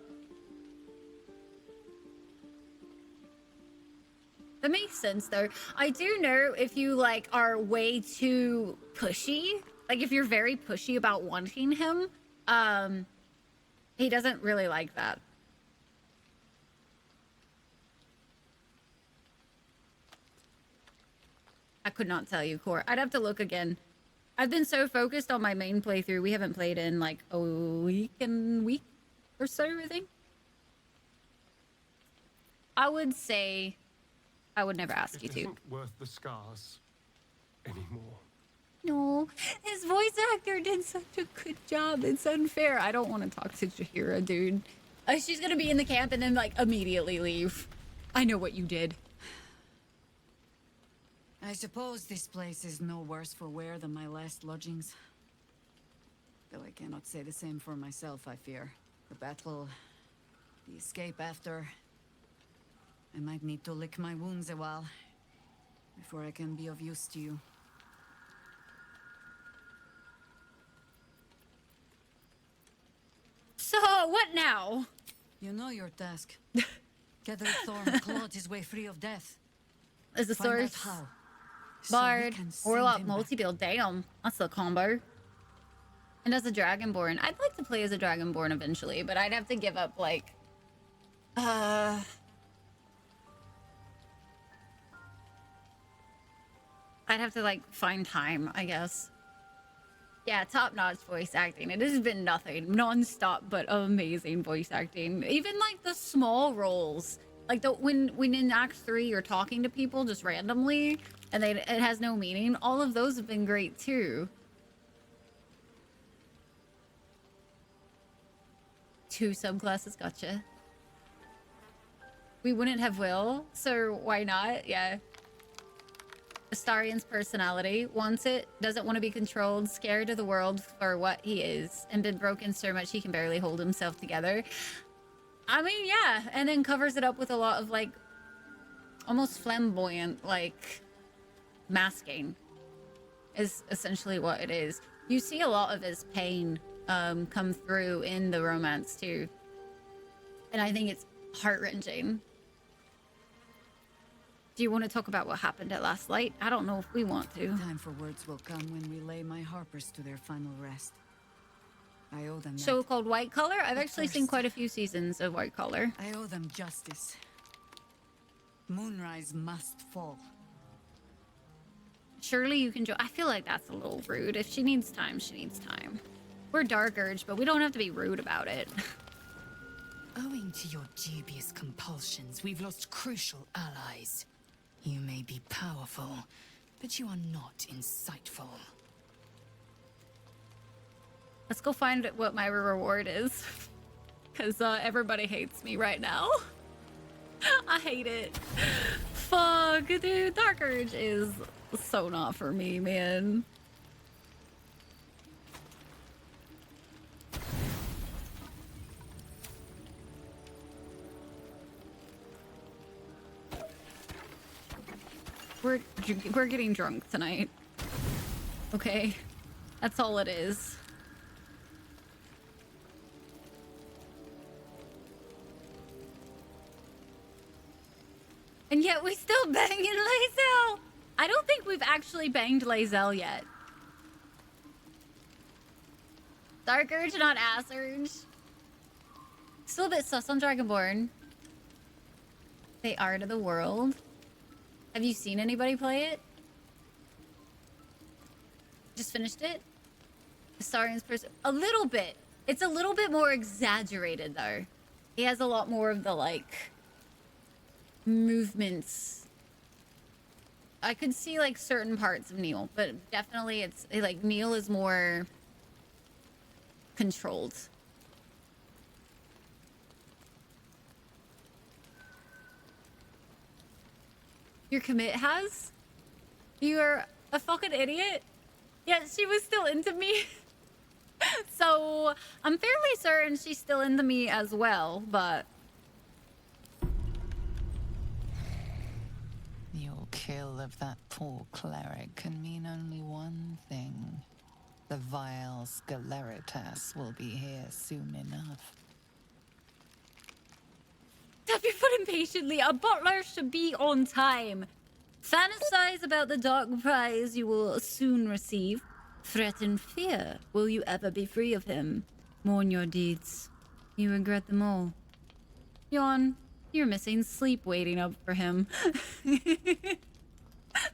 That makes sense, though. I do know if you, like, are way too pushy, like, if you're very pushy about wanting him, he doesn't really like that. I could not tell you, Core. I'd have to look again. I've been so focused on my main playthrough, we haven't played in, like, a week or so, I think. I would say... I would never ask you to. It isn't worth the scars anymore. No, his voice actor did such a good job. It's unfair. I don't want to talk to Jahira, dude. She's gonna be in the camp and then, like, immediately leave. I know what you did. I suppose this place is no worse for wear than my last lodgings. Though I cannot say the same for myself, I fear. The battle, the escape after... I might need to lick my wounds a while before I can be of use to you. So, what now? You know your task. Ketheric Thorm clawed his way free of death. Is the Find out source how. Bard, So we can send Warlock, him back. multi-build? Damn, that's the combo. And as a Dragonborn, I'd like to play as a Dragonborn eventually, but I'd have to give up, like... I'd have to, like, find time, I guess. Yeah, top-notch voice acting. It has been nothing. Non-stop, but amazing voice acting. Even, like, the small roles. Like, when in Act 3 you're talking to people just randomly, and it has no meaning. All of those have been great, too. 2 subclasses, gotcha. We wouldn't have Will, so why not? Yeah. Astarian's personality wants it, doesn't want to be controlled, scared of the world for what he is, and been broken so much he can barely hold himself together. I mean, yeah, and then covers it up with a lot of, like, almost flamboyant, like, masking is essentially what it is. You see a lot of his pain come through in the romance, too. And I think it's heart-wrenching. Do you want to talk about what happened at Last Light? I don't know if we want to. Time for words will come when we lay my harpers to their final rest. I owe them that. Show called White Collar? I've But actually seen first, quite a few seasons of White Collar. I owe them justice. Moonrise must fall. Surely you can I feel like that's a little rude. If she needs time, she needs time. We're Dark Urge, but we don't have to be rude about it. Owing to your dubious compulsions, we've lost crucial allies. You may be powerful, but you are not insightful. Let's go find what my reward is. Because everybody hates me right now. I hate it. Fuck, dude. Dark Urge is so not for me, man. We're getting drunk tonight. Okay? That's all it is. And yet we still banging Lazel. I don't think we've actually banged Lae'zel yet. Dark Urge, not Ass Urge. Still a bit sus on Dragonborn. The Art of the World. Have you seen anybody play it? Just finished it? Astarian's person. A little bit. It's a little bit more exaggerated though. He has a lot more of the like movements. I could see like certain parts of Neil, but definitely it's like Neil is more controlled. Your commit has? You're a fucking idiot? Yeah, she was still into me. So I'm fairly certain she's still into me as well, but Your kill of that poor cleric can mean only one thing. The vile Sceleritas will be here soon enough. tap your foot impatiently. A butler should be on time. Fantasize about the dark prize you will soon receive. Threat and fear. Will you ever be free of him? Mourn your deeds. You regret them all. Yawn. You're missing sleep waiting up for him.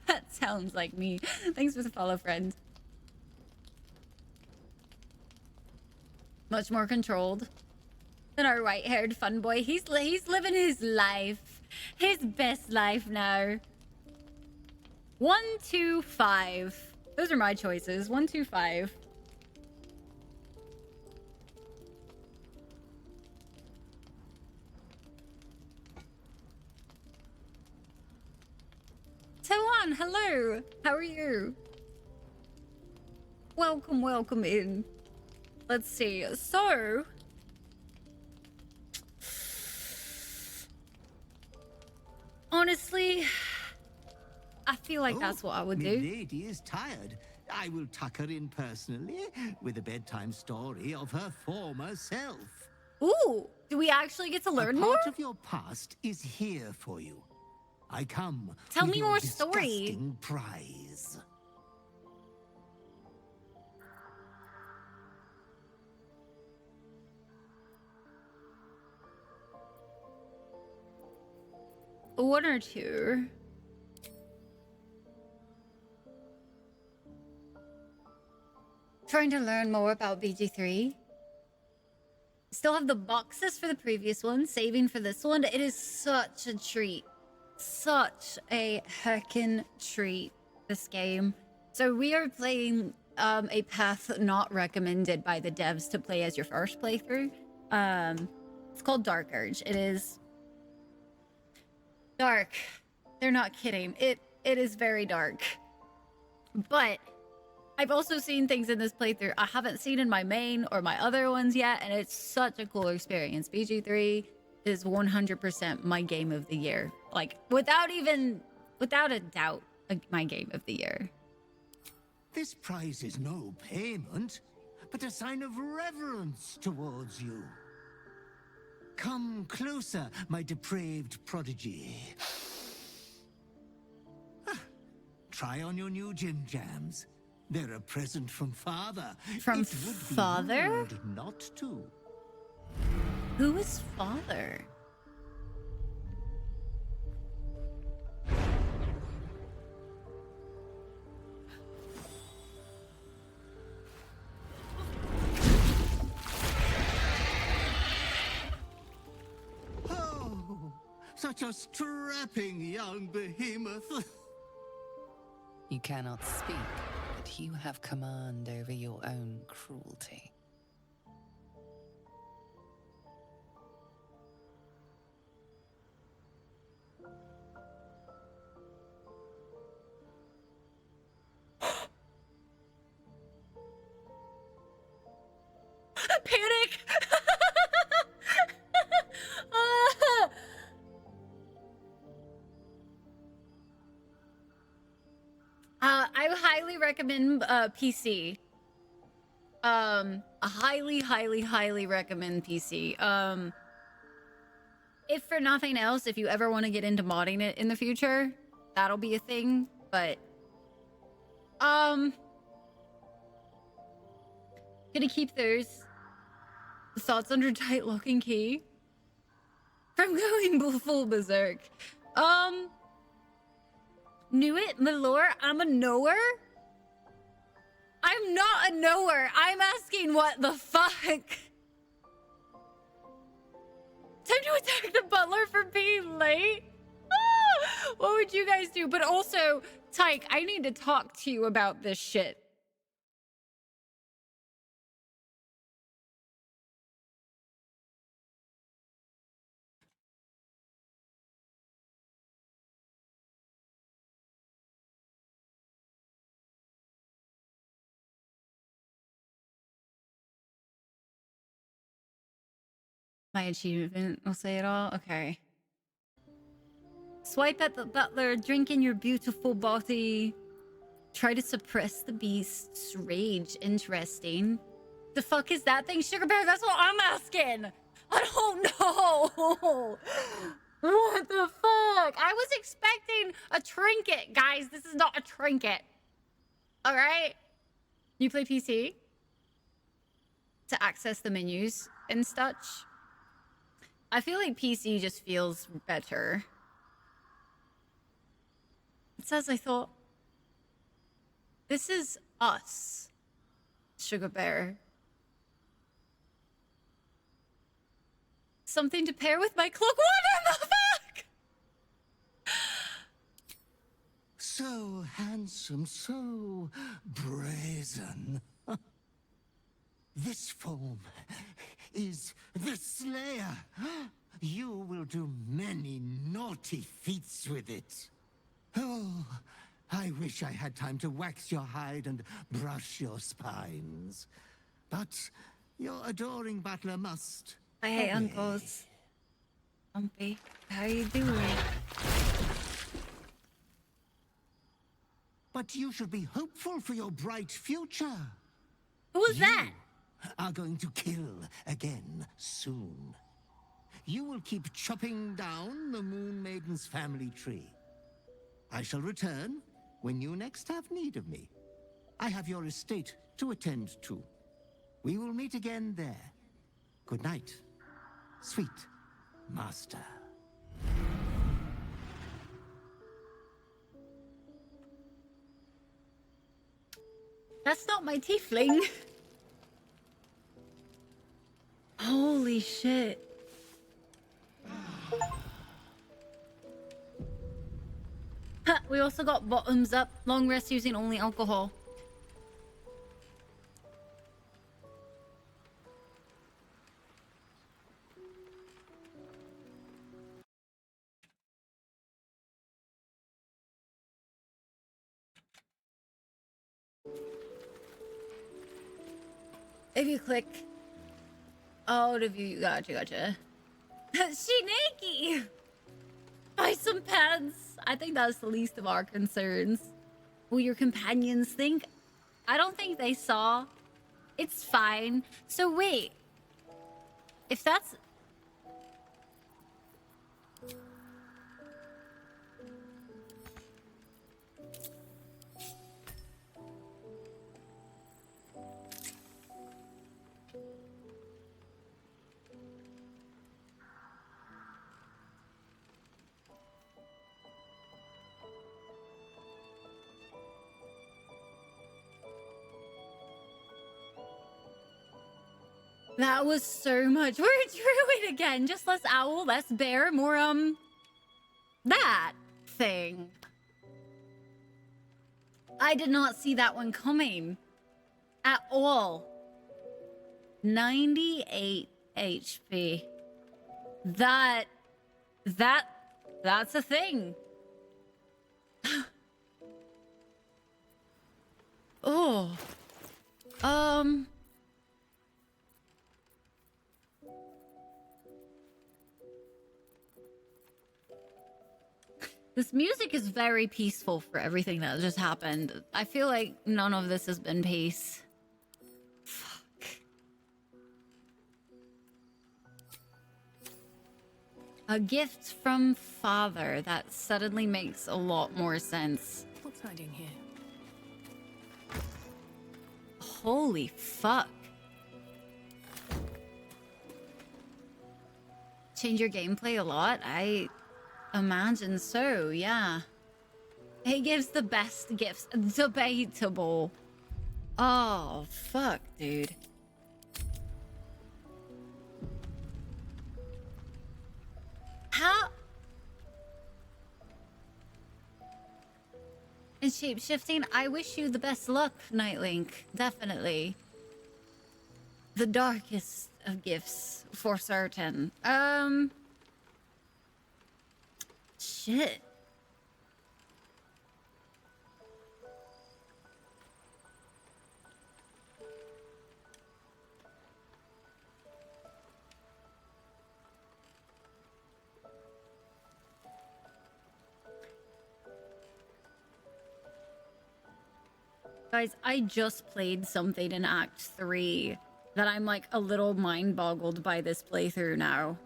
That sounds like me. Thanks for the follow, friend. Much more controlled than our white-haired fun boy. He's living his life. His best life now. 1, 2, 5. Those are my choices. 1, 2, 5. Tawan, hello. How are you? Welcome, welcome in. Let's see. So, honestly, I feel like that's what I would do. Milady is tired. I will tuck her in personally with a bedtime story of her former self. Ooh, do we actually get to learn more? Part of your past is here for you. I come. Tell with me your more story. disgusting prize. One or two. Trying to learn more about BG3. Still have the boxes for the previous one, saving for this one. It is such a treat. Such a heckin' treat, this game. So we are playing a path not recommended by the devs to play as your first playthrough. It's called Dark Urge. It is dark. They're not kidding. It is very dark. But I've also seen things in this playthrough I haven't seen in my main or my other ones yet, and it's such a cool experience. BG3 is 100% my game of the year. Like, without a doubt, my game of the year. This prize is no payment, but a sign of reverence towards you. Come closer, my depraved prodigy. Try on your new gym jams. They're a present from Father. From It would be Father? rude not to. Who is Father? Oh, such a strapping young behemoth. You cannot speak, but you have command over your own cruelty. Panic! I highly recommend PC. I highly recommend PC. If for nothing else, if you ever want to get into modding it in the future, that'll be a thing. But gonna keep those thoughts under tight lock and key from going full berserk. Knew it, Malore? I'm a knower? I'm not a knower. I'm asking what the fuck. Time to attack the butler for being late? Ah, what would you guys do? But also, Tyke, I need to talk to you about this shit. My achievement will say it all? Okay. Swipe at the butler, drink in your beautiful body. Try to suppress the beast's rage. Interesting. The fuck is that thing, Sugar Bear? That's what I'm asking. I don't know. What the fuck? I was expecting a trinket, guys. This is not a trinket. All right? You play PC? To access the menus and such? I feel like PC just feels better. It says I thought... This is us, Sugar Bear. Something to pair with my cloak. What in the fuck? So handsome, so brazen. This form is the Slayer. You will do many naughty feats with it. Oh, I wish I had time to wax your hide and brush your spines. But your adoring butler must. I hate uncles. Umpy, how you doing? But you should be hopeful for your bright future. Who was that? Are going to kill again soon. You will keep chopping down the Moon Maiden's family tree. I shall return when you next have need of me. I have your estate to attend to. We will meet again there. Good night, sweet master. That's not my tiefling. Holy shit. We also got bottoms up. Long rest using only alcohol. If you click... Oh, the view... Gotcha. Shineki! Buy some pants! I think that's the least of our concerns. Will your companions think? I don't think they saw. It's fine. So wait. If that's... That was so much. We're a druid again. Just less owl, less bear, more, that thing. I did not see that one coming. At all. 98 HP. That's a thing. Oh. This music is very peaceful for everything that just happened. I feel like none of this has been peace. Fuck. A gift from father. That suddenly makes a lot more sense. What's hiding here? Holy fuck. Change your gameplay a lot? I imagine so, yeah. He gives the best gifts. Debatable. Oh, fuck, dude. How? In shape-shifting, I wish you the best luck, Nightlink. Definitely. The darkest of gifts, for certain. Shit. Guys, I just played something in Act 3 that I'm like a little mind-boggled by this playthrough now.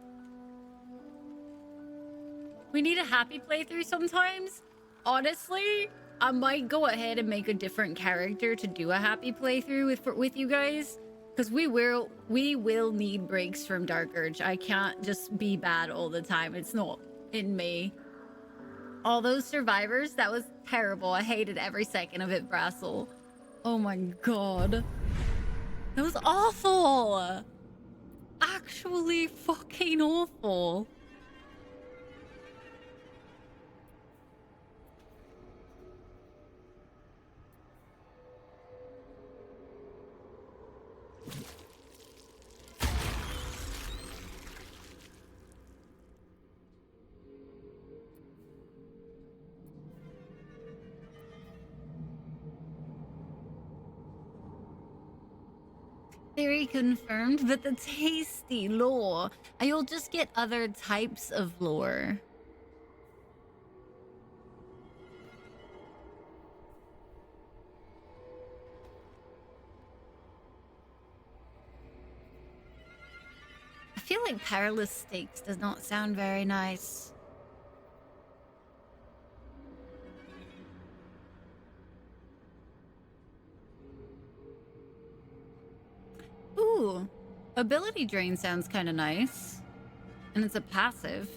We need a happy playthrough sometimes. Honestly, I might go ahead and make a different character to do a happy playthrough with you guys. Because we will need breaks from Dark Urge. I can't just be bad all the time. It's not in me. All those survivors, that was terrible. I hated every second of it, Brassel. Oh my god. That was awful. Actually fucking awful. Theory confirmed, but the tasty lore. You'll just get other types of lore. I feel like perilous stakes does not sound very nice. Ooh, ability drain sounds kind of nice. And it's a passive.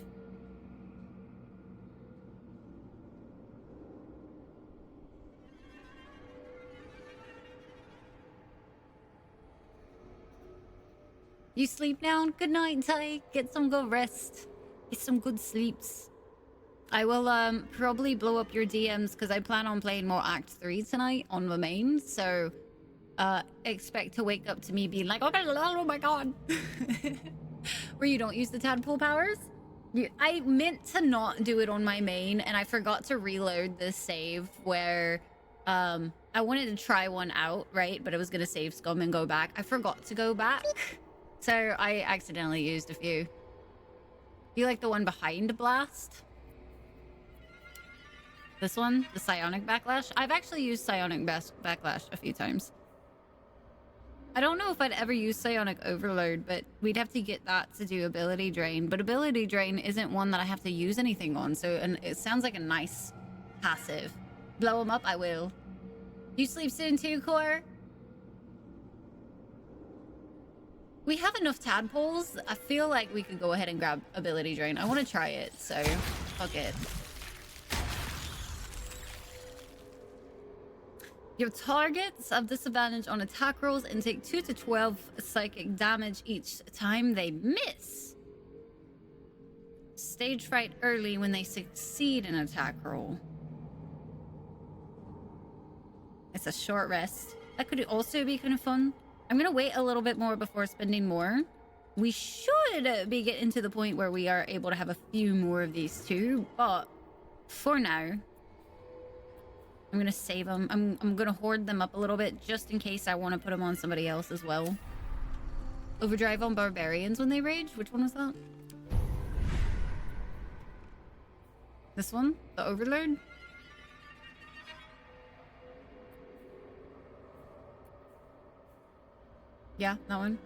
You sleep now? Good night, Ty. Get some good rest. Get some good sleeps. I will probably blow up your DMs because I plan on playing more Act 3 tonight on the main, so expect to wake up to me being like, oh my god. Where you don't use the tadpole powers? I meant to not do it on my main, and I forgot to reload the save where I wanted to try one out, right? But it was gonna save scum and go back. I forgot to go back, so I accidentally used a few. You like the one behind Blast? This one? The Psionic Backlash? I've actually used Psionic Backlash a few times. I don't know if I'd ever use Psionic Overload, but we'd have to get that to do Ability Drain. But Ability Drain isn't one that I have to use anything on, so and it sounds like a nice passive. Blow them up? I will. You sleep soon too, Core? We have enough tadpoles. I feel like we could go ahead and grab Ability Drain. I want to try it, so fuck it. Your targets have disadvantage on attack rolls and take 2 to 12 psychic damage each time they miss. Stage fright early when they succeed in attack roll. It's a short rest. That could also be kind of fun. I'm gonna wait a little bit more before spending more. We should be getting to the point where we are able to have a few more of these too, but for now, I'm gonna save them. I'm gonna hoard them up a little bit just in case I want to put them on somebody else as well. Overdrive on barbarians when they rage? Which one was that? This one? The Overlord? Yeah, that one.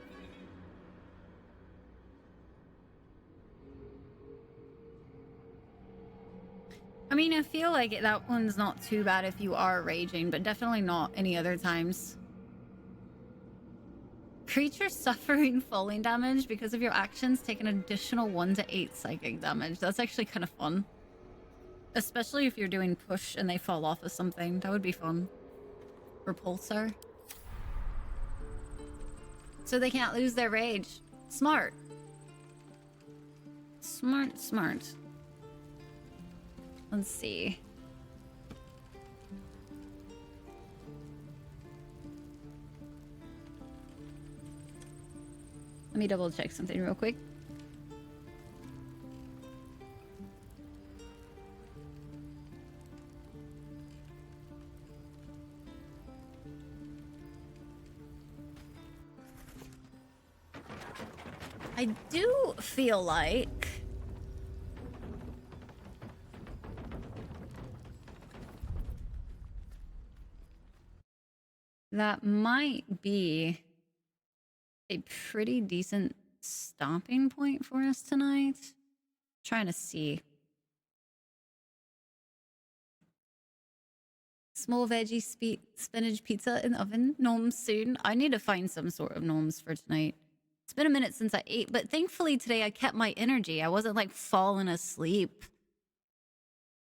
I mean, I feel like that one's not too bad if you are raging, but definitely not any other times. Creatures suffering falling damage because of your actions take an additional 1 to 8 psychic damage. That's actually kind of fun. Especially if you're doing push and they fall off of something. That would be fun. Repulsor. So they can't lose their rage. Smart. Smart, smart. Let's see. Let me double check something real quick. I do feel like that might be a pretty decent stopping point for us tonight. Trying to see. Small veggie spinach pizza in the oven. Gnomes soon. I need to find some sort of gnomes for tonight. It's been a minute since I ate, but thankfully today I kept my energy. I wasn't like falling asleep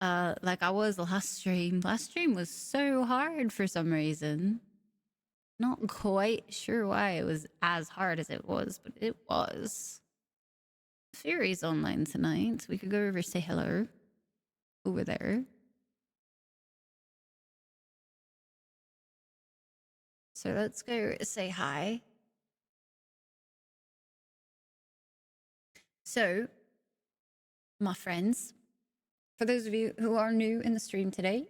like I was last stream. Last stream was so hard for some reason. Not quite sure why it was as hard as it was, but it was. Fury's online tonight. We could go over say hello over there. So let's go say hi. So, my friends, for those of you who are new in the stream today,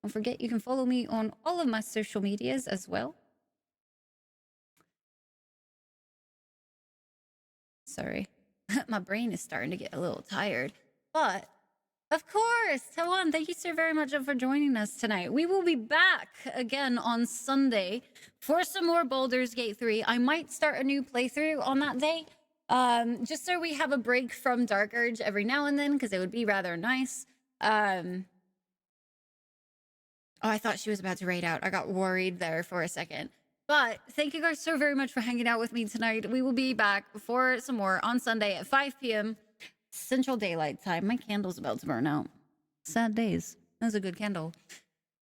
don't forget you can follow me on all of my social medias as well. Sorry, my brain is starting to get a little tired, but of course, Tawan, thank you so very much for joining us tonight. We will be back again on Sunday for some more Baldurs Gate 3. I might start a new playthrough on that day, just so we have a break from Dark Urge every now and then, because it would be rather nice. Oh, I thought she was about to raid out. I got worried there for a second. But thank you guys so very much for hanging out with me tonight. We will be back for some more on Sunday at 5 p.m. Central Daylight Time. My candle's about to burn out. Sad days. That was a good candle.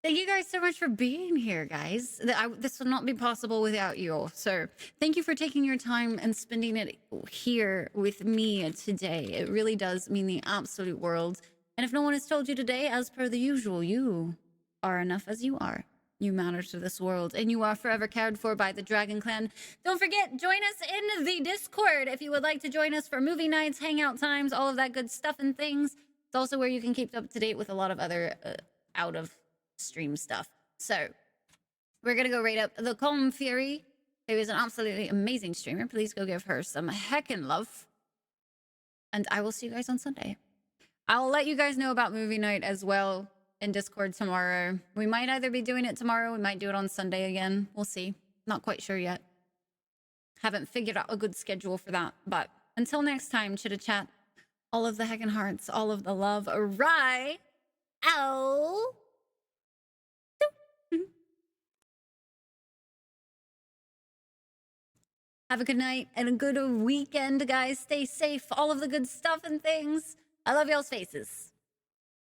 Thank you guys so much for being here, guys. This would not be possible without you all. So thank you for taking your time and spending it here with me today. It really does mean the absolute world. And if no one has told you today, as per the usual, you are enough as you are. You matter to this world, and you are forever cared for by the Dragon Clan. Don't forget, join us in the Discord if you would like to join us for movie nights, hangout times, all of that good stuff and things. It's also where you can keep up to date with a lot of other out-of-stream stuff. So, we're going to go rate up the Calm Fury, who is an absolutely amazing streamer. Please go give her some heckin' love. And I will see you guys on Sunday. I'll let you guys know about movie night as well in Discord tomorrow. We might either be doing it tomorrow, we might do it on Sunday again. We'll see. Not quite sure yet. Haven't figured out a good schedule for that. But until next time, chitta-chat. All of the heckin' hearts, all of the love. Right. Ow. Have a good night and a good weekend, guys. Stay safe. All of the good stuff and things. I love y'all's faces.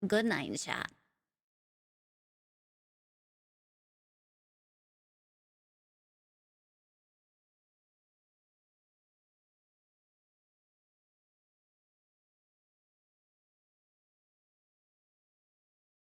Good night, chat.